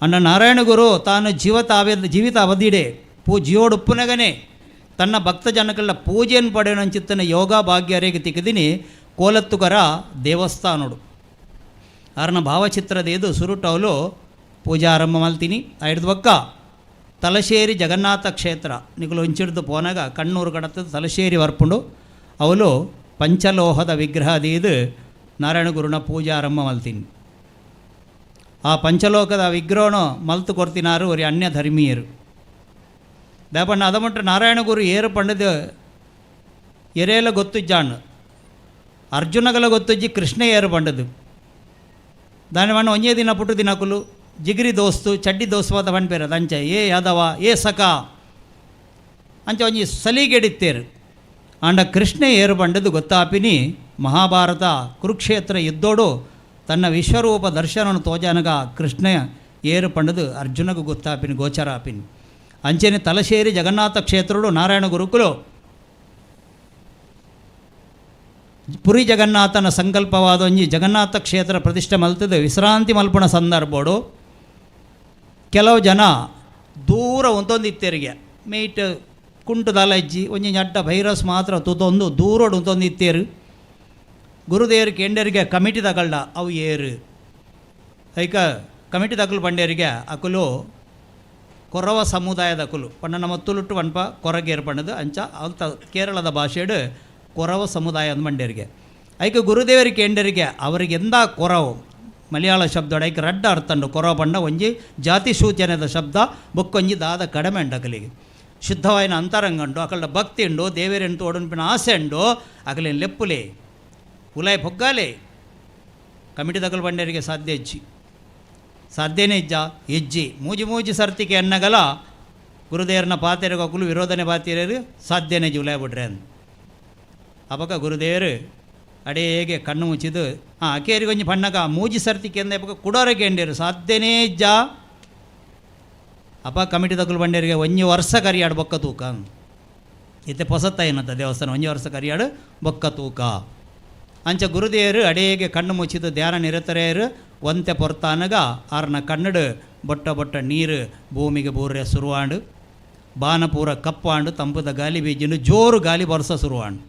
ಅಣ್ಣ ನಾರಾಯಣ ಗುರು ತಾನು ಜೀವಿತ ಅವಧಿಡೆ ಜೀವೋಡುಪ್ಪುನಗನೆ ತನ್ನ ಭಕ್ತ ಜನಗಳ ಪೂಜೆಯನ್ನು ಪಡೆಯೋಂಚಿತ್ತನ ಯೋಗ ಭಾಗ್ಯರೇಗೆ ತಿಕ್ಕಿದಿನಿ ಕೋಲತ್ತುಗರ ದೇವಸ್ಥಾನಡು ಅರ್ನ ಭಾವಚಿತ್ರದೇದು ಸುರುಟವಲು ಪೂಜೆ ಆರಂಭ ಮಲ್ತೀನಿ ಐಡ್ದು ಬಕ್ಕ ತಲಶೇರಿ ಜಗನ್ನಾಥ ಕ್ಷೇತ್ರ ನಿಗಳು ಒಂಚಿಡ್ದು ಪೋನಾಗ ಕಣ್ಣೂರು ಕಡತದ ತಲಶೇರಿ ವರ್ಪುಂಡು ಅವಳು ಪಂಚಲೋಹದ ವಿಗ್ರಹದೀದು ನಾರಾಯಣ ಗುರುನ ಪೂಜೆ ಆರಂಭ ಮಲ್ತೀನಿ ಆ ಪಂಚಲೋಕದ ವಿಗ್ರಹನು ಮಲ್ತು ಕೊಡ್ತಿನಾರು ஒரு ಅನ್ಯ ಧರ್ಮೀಯರು ದೇಪಣ್ಣ ಅದಮಟ್ಟ ನಾರಾಯಣ ಗುರು ಏರು ಪಂಡದು ಎರೇಲ ಗೊತ್ತುಜ್ಜಾಣ್ಣು ಅರ್ಜುನಗಲ ಗೊತ್ತುಜ್ಜಿ ಕೃಷ್ಣ ಏರು ಪಂಡದು దాని వన్న ಒಂದೇ ದಿನ ಪುಟ್ಟು ದಿನಕುಲು ಜಿಗಿರಿ ದೋಸ್ತು ಚಡ್ಡಿ ದೋಸ್ವಾದ ಪಂಡ್ಪೇರದು ಅಂಚ ಏ ಯಾದವ ಏ ಸಕ ಅಂಚ ಒಂಜಿ ಸಲಿಗೆಡಿತ್ತೇರು ಆಂಡ ಕೃಷ್ಣ ಏರು ಪಂಡದು ಗೊತ್ತಾಪಿನಿ ಮಹಾಭಾರತ ಕುರುಕ್ಷೇತ್ರ ಯುದ್ಧೋಡು ತನ್ನ ವಿಶ್ವರೂಪ ದರ್ಶನವನ್ನು ತೋಜಾನಗ ಕೃಷ್ಣ ಏರು ಪಂಡದು ಅರ್ಜುನಗೂ ಗೊತ್ತಾಪಿನಿ ಗೋಚರ ಆಪಿನಿ ಅಂಚೆನೆ ತಲಶೇರಿ ಜಗನ್ನಾಥ ಕ್ಷೇತ್ರಡು ನಾರಾಯಣ ಗುರುಕುಲು ಪುರಿ ಜಗನ್ನಾಥನ ಸಂಕಲ್ಪವಾದ ಒಂಜಿ ಜಗನ್ನಾಥ ಕ್ಷೇತ್ರ ಪ್ರತಿಷ್ಠೆ ಮಲ್ತದೆ ವಿಶ್ರಾಂತಿ ಮಲ್ಪಣ ಸಂದರ್ಭಡು ಕೆಲವು ಜನ ದೂರ ಒಂದೊಂದಿತ್ತೇರಿಗೆ ಮೇಯ್ಟ್ ಕುಂಟು ದಲಜ್ಜಿ ಒಂಜಿ ಜಡ್ಡ ಭೈರಸ್ ಮಾತ್ರ ತುತೊಂದು ದೂರೋಡು ಒಂದೊಂದಿತ್ತೇರು ಗುರುದೇವರ ಕೆಂಡರಿಗೆ ಕಮಿಟಿ ತಗಳ್ಳ ಅವು ಏರು ಐಕ ಕಮಿಟಿ ತಗಲು ಬಂಡೇರಿಗೆ ಅಕುಲು ಕೊರವ ಸಮುದಾಯದ ಅಕುಲು ಪಂಡ ನಮ್ಮ ತುಳುಟ್ಟು ಪಂಪ ಕೊರಗೇರು ಪಂಡದು ಅಂಚ ಅಂತ ಕೇರಳದ ಭಾಷೆಡು ಕೊರವ ಸಮುದಾಯ ಅಂದ್ ಮಂಡ್ಯರಿಗೆ ಐಕ ಗುರುದೇವರಿಗೆ ಕೆಂಡರಿಗೆ ಅವರಿಗೆ ಎಂದ ಕೊರವು ಮಲಯಾಳ ಶಬ್ದ ಐಕ ರಡ್ಡ ಅರ್ಥಂಡು ಕೊರವ ಪಂಡ ಒಂಜಿ ಜಾತಿ ಸೂಚನೆದ ಶಬ್ದ ಬೊಕ್ಕೊಂಜಿ ದಾದ ಕಡಿಮೆ ಉಂಡು ಅಕಲಿಗೆ ಶುದ್ಧವಾಯಿನ ಅಂತರಂಗಂಡು ಅಕಲ್ಡ ಭಕ್ತಿ ಉಂಡು ದೇವೇರೆಂಟು ಒಡನ್ಪಿನ ಆಸೆ ಉಂಡು ಅಕಲಿನ ಲೆಪ್ಪುಲೆ ಉಲಾಯ್ ಪೊಗ್ಗಾಲೆ ಕಮಿಟಿ ತಗಲು ಬಂಡೇರಿಗೆ ಸಾಧ್ಯ ಹೆಜ್ಜಿ ಸಾಧ್ಯನೇ ಇಜ್ಜ ಹೆಜ್ಜಿ ಮೂಜಿ ಸರ್ತಿಕೆ ಅನ್ನಗಲ ಗುರುದೇವರನ ಪಾತೆರಿಗೆ ಅಕುಲು ವಿರೋಧನೆ ಪಾತಿರೇರು ಸಾಧ್ಯನೇ ಜುಲಾಯ್ ಬಿಡ್ರೆ ಅಂದು ಅಪಕ ಗುರುದೇವರು ಅಡೇಗೆ ಕಣ್ಣು ಮುಚ್ಚಿದು ಅಕೇರಿಗೆ ಒಂಜಿ ಪಣ್ಣಗ ಮೂಜಿ ಸರ್ತಿಕೆ ಅಂದ ಅಪಕ ಕುಡೋರಕ್ಕೆ ಎಂಡೇರು ಸಾಧ್ಯನೇ ಇಜ್ಜ ಅಪ ಕಮಿಟಿ ತಗಲು ಬಂಡೇರಿಗೆ ಒಂಜಿ ವರ್ಷ ಕರಿಯಾಡು ಬೊಕ್ಕ ತೂಕ ಇತ್ತೆ ಪೊಸತ್ತ ಏನಂತ ದೇವಸ್ಥಾನ ಒಂಜಿ ವರ್ಷ ಕರಿಯಾಡು ಬೊಕ್ಕ ತೂಕ ಅಂಚ ಗುರುದೇವರು ಅಡೇಗೆ ಕಣ್ಣು ಮುಚ್ಚಿದ ಧ್ಯಾನ ನಿರತರೇರು ಒಂತೆ ಪೊರ್ತಾನಗ ಆರ್ನ ಕನ್ನಡು ಬೊಟ್ಟ ಬೊಟ್ಟ ನೀರು ಭೂಮಿಗೆ ಬೂರ್ರೆ ಸುರುವಾಂಡು ಬಾನ ಪೂರ ಕಪ್ಪಾಂಡು ತಂಪುದ ಗಾಲಿ ಬೀಜಿಂಡು ಜೋರು ಗಾಲಿ ಬರ್ಸ ಸುರುವಾಂಡು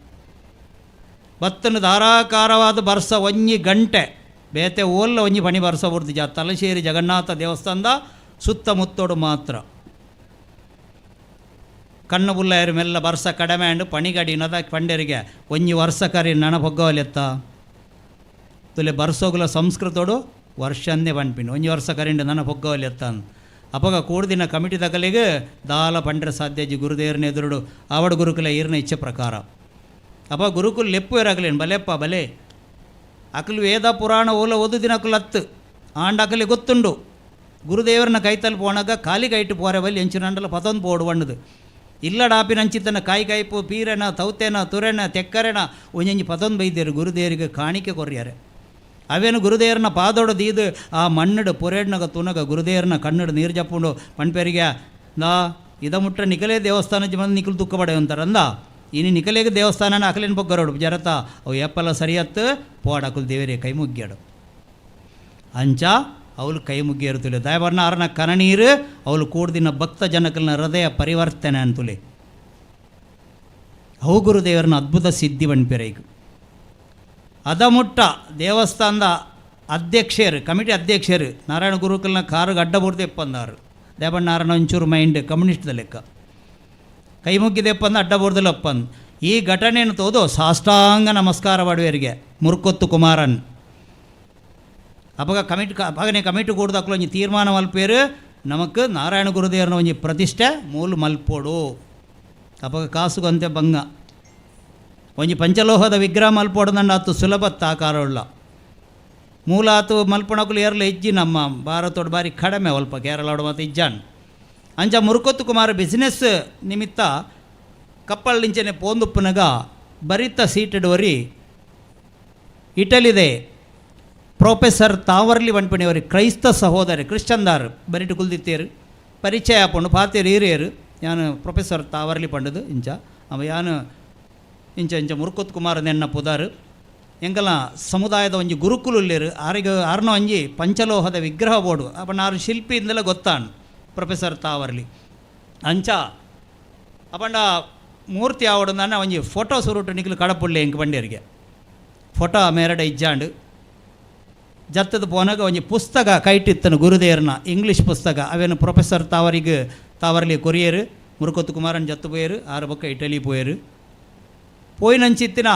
ಬತ್ತನ ಧಾರಾಕಾರವಾದ ಬರ್ಸ ಒಂಜಿ ಗಂಟೆ ಬೇತೆ ಓಲ್ಲ ಒಂಜಿ ಪಣಿ ಬರ್ಸ ಬುರ್ದು ತಲಶೇರಿ ಜಗನ್ನಾಥ ದೇವಸ್ಥಾನದ ಸುತ್ತಮುತ್ತೋಡು ಮಾತ್ರ ಕಣ್ಣು ಬುಲ್ಲಾಯರು ಮೆಲ್ಲ ಬರ್ಸ ಕಡಿಮೆ ಅಂಡು ಪಣಿಗಡಿನದ ಪಂಡರಿಗೆ ಒಂಜಿ ವರ್ಷ ಕರಿ ನನಪೊಗ್ಗವಲೆತ್ತ ತುಲೆ ಬರ್ಸೋಗುಲ ಸಂಸ್ಕೃತೋಡು ವರ್ಷಂದೇ ಪಂಪಿನ ಒಂಜಿ ವರ್ಷ ಕರಿಂಡು ನನಪೊಗ್ಗವಲೆತ್ತ ಅಪಗ ಕೂಡ್ದಿನ ಕಮಿಟಿ ತಗಲಿಗೆ ದಾಲ ಪಂಡ್ರೆ ಸಾಧ್ಯಜಿ ಗುರುದೇವರನ್ನ ಎದುರುಡು ಆವಡ ಗುರುಕುಲ ಈರ್ನ ಇಚ್ಛೆ ಪ್ರಕಾರ ಅಪ್ಪ ಗುರುಕುಲ್ ಲೆಪ್ಪು ಇರಾಗಲೇನು ಬಲೆಪ್ಪ ಬಲೆ ಅಕಲು ವೇದ ಪುರಾಣ ಓಲ ಓದುದಿನ ಅಕಲು ಹತ್ತು ಆಂಡ ಅಕಲಿ ಗೊತ್ತುಂಡು ಗುರುದೇವರನ್ನ ಕೈತಲ್ಲಿ ಪೋಣಾಗ ಖಾಲಿ ಕೈಟು ಪೋರೆ ಬಲ್ಲಿ ಎಂಚಿನಂಡಲ ಪತೊಂದು ಪೋಡು ಬಣ್ಣದು ಇಲ್ಲಡಾಪಿನ ಅಂಚಿತನ ಕಾಯಿ ಕಾಯ್ಪು ಪೀರೆನ ತೌತೆನ ತುರೆನ ತೆಕ್ಕರೆನ ಒಂಜಿ ಪತೊಂದು ಬೈದ್ಯರು ಗುರುದೇವರಿಗೆ ಕಾಣಿಕೆ ಕೊರ್ಯಾರೆ ಅವೇನು ಗುರುದೇವರನ್ನ ಪಾದೋಡು ದೀದು ಆ ಮಣ್ಣಡು ಪೊರೆಡ್ನಾಗ ತುನಗ ಗುರುದೇವರನ್ನ ಕಣ್ಣಡು ನೀರು ಜಪ್ಪುಂಡು ಪಣ್ಪೇರಿಗೆ ನಾ ಇದ ಮುಟ್ಟ ನಿಕಲೇ ದೇವಸ್ಥಾನ ಬಂದು ನಿಕಲು ತುಕ್ಕ ಪಡೆ ಅಂತಾರೆ ಅಂದ ಇನ್ನು ನಿಕಲೇಗೆ ದೇವಸ್ಥಾನನ ಅಕಲಿನ ಬೊಗ್ಗರೋಡು ಜರತ ಅವು ಎಪ್ಪಲ್ಲ ಸರಿಯತ್ತು ಪೋಡ ಅಕಲು ದೇವರೇ ಕೈ ಮುಗ್ಗ್ಯಾಡು ಅಂಚ ಅವಳು ಕೈ ಮುಗ್ಗಿರುತ್ತಲೆ ದಯಬರ್ನ ಆರನ ಕನನೀರು ಅವಳು ಕೂಡ್ದಿನ ಭಕ್ತ ಜನಕಲ್ನ ಹೃದಯ ಪರಿವರ್ತನೆ ಅಂತುಲೆ ಅವು ಗುರುದೇವರನ್ನ ಅದ್ಭುತ ಸಿದ್ಧಿ ಬಣ್ಪೆರೈಕು ಅದ ಮುಟ್ಟ ದೇವಸ್ಥಾನದ ಅಧ್ಯಕ್ಷರು ಕಮಿಟಿ ಅಧ್ಯಕ್ಷರು ನಾರಾಯಣ ಗುರುಕಲ್ನ ಕಾರು ಅಡ್ಡ ಬುರ್ದು ಎಪ್ಪಂದಾರು ದೇವಣ್ಣ ನಾರಾಯಣ ಒಂಚೂರು ಮೈಂಡ್ ಕಮ್ಯುನಿಸ್ಟ್ದ ಲೆಕ್ಕ ಕೈ ಮುಗ್ಗಿದೆಪ್ಪಂದು ಅಡ್ಡ ಬುರ್ದಲ್ಲ ಒಪ್ಪಂದು ಈ ಘಟನೆಯನ್ನು ತೋದು ಸಾಷ್ಟಾಂಗ ನಮಸ್ಕಾರ ಮಾಡುವರಿಗೆ ಮುರ್ಕೊತ್ತು ಕುಮಾರನ್ ಅಪಗ ಕಮಿಟಿ ಕೂಡ್ದಾಕ್ಲು ಒಂಜಿ ತೀರ್ಮಾನ ಮಲ್ಪೇರು ನಮಕ್ ನಾರಾಯಣ ಗುರುದೇವರನ ಒಂಜಿ ಪ್ರತಿಷ್ಠೆ ಮೂಲ ಮಲ್ಪೋಡು ಅಪಗ ಕಾಸುಗಂತೆ ಬಂಗ ಒಂಜಿ ಪಂಚಲೋಹದ ವಿಗ್ರಹ ಮಲ್ಪೋಡು ನಂಡು ಆತು ಸುಲಭತ್ತ ಆಕಾರವುಳ್ಳ ಮೂಲ ಆತು ಮಲ್ಪಣಕಲು ಏರ್ಲ ಇಜ್ಜಿ ನಮ್ಮ ಭಾರತೋಡು ಬಾರಿ ಕಡಿಮೆ ಅಲ್ಪ ಕೇರಳೋಡು ಮತ್ತು ಇಜ್ಜಾನ್ ಅಂಚ ಮುರುಕೊತ್ತು ಕುಮಾರ ಬಿಸ್ನೆಸ್ ನಿಮಿತ್ತ ಕಪ್ಪಳ್ಳಿಂಚನೆ ಪೋಂದುಪ್ಪನಗ ಬರಿತ ಸೀಟೆಡ್ ವರಿ ಇಟಲಿದೆ ಪ್ರೊಫೆಸರ್ ತಾವರ್ಲಿ ಪಂಪಣಿಯವರು ಕ್ರೈಸ್ತ ಸಹೋದರಿ ಕ್ರಿಶ್ಚಂದಾರ್ ಬರಿಟು ಕುಲ್ದಿತ್ತೇರು ಪರಿಚಯ ಹಾಕೊಂಡು ಪಾತೇರು ಹಿರಿಯರು ಯಾನು ಪ್ರೊಫೆಸರ್ ತಾವರ್ಲಿ ಪಂಡದು ಇಂಚ ಅವ ಯಾನು ಇಂಚ ಇಂಚ ಮುರುಕೊತ್ತು ಕುಮಾರ ನೆನ್ನ ಪುದಾರು ಎಂಕಲ ಸಮುದಾಯದ ಒಂಜಿ ಗುರುಕುಲುಲ್ಲೇರು ಆರ್ನ ಒಂಜಿ ಪಂಚಲೋಹದ ವಿಗ್ರಹ ಬೋಡು ಅಪ್ಪನ ಆರು ಶಿಲ್ಪಿಯಿಂದಲೇ ಗೊತ್ತಾನು ಪ್ರೊಫೆಸರ್ ತಾವರ್ಲಿ ಅಂಚ ಅಪ್ಪಂಡ ಮೂರ್ತಿ ಆವಡು ನನ್ನ ಒಂಜಿ ಫೋಟೋ ಸುರುಟು ನಿಕ್ಲು ಕಡಪುಳ್ಳಿ ಎಂಕ್ ಬಂಡಿಯರಿಗೆ ಫೋಟೋ ಮೇರಡೆ ಇಜ್ಜಾಂಡು ಜತ್ತದ ಪೋನಾಗ ಒಂಜಿ ಪುಸ್ತಕ ಕೈಟಿತ್ತನು ಗುರುದೇವರನ ಇಂಗ್ಲೀಷ್ ಪುಸ್ತಕ ಅವೇನು ಪ್ರೊಫೆಸರ್ ತಾವರ್ಲಿ ಕೊರಿಯರು ಮುರುಕೊತ್ತು ಕುಮಾರನ್ ಜತ್ತು ಪೋಯರು ಆರು ಬೊಕ್ಕ ಇಟಲಿ ಪೋಯರು ಪೋಯಿನಂಚಿತ್ತಿನ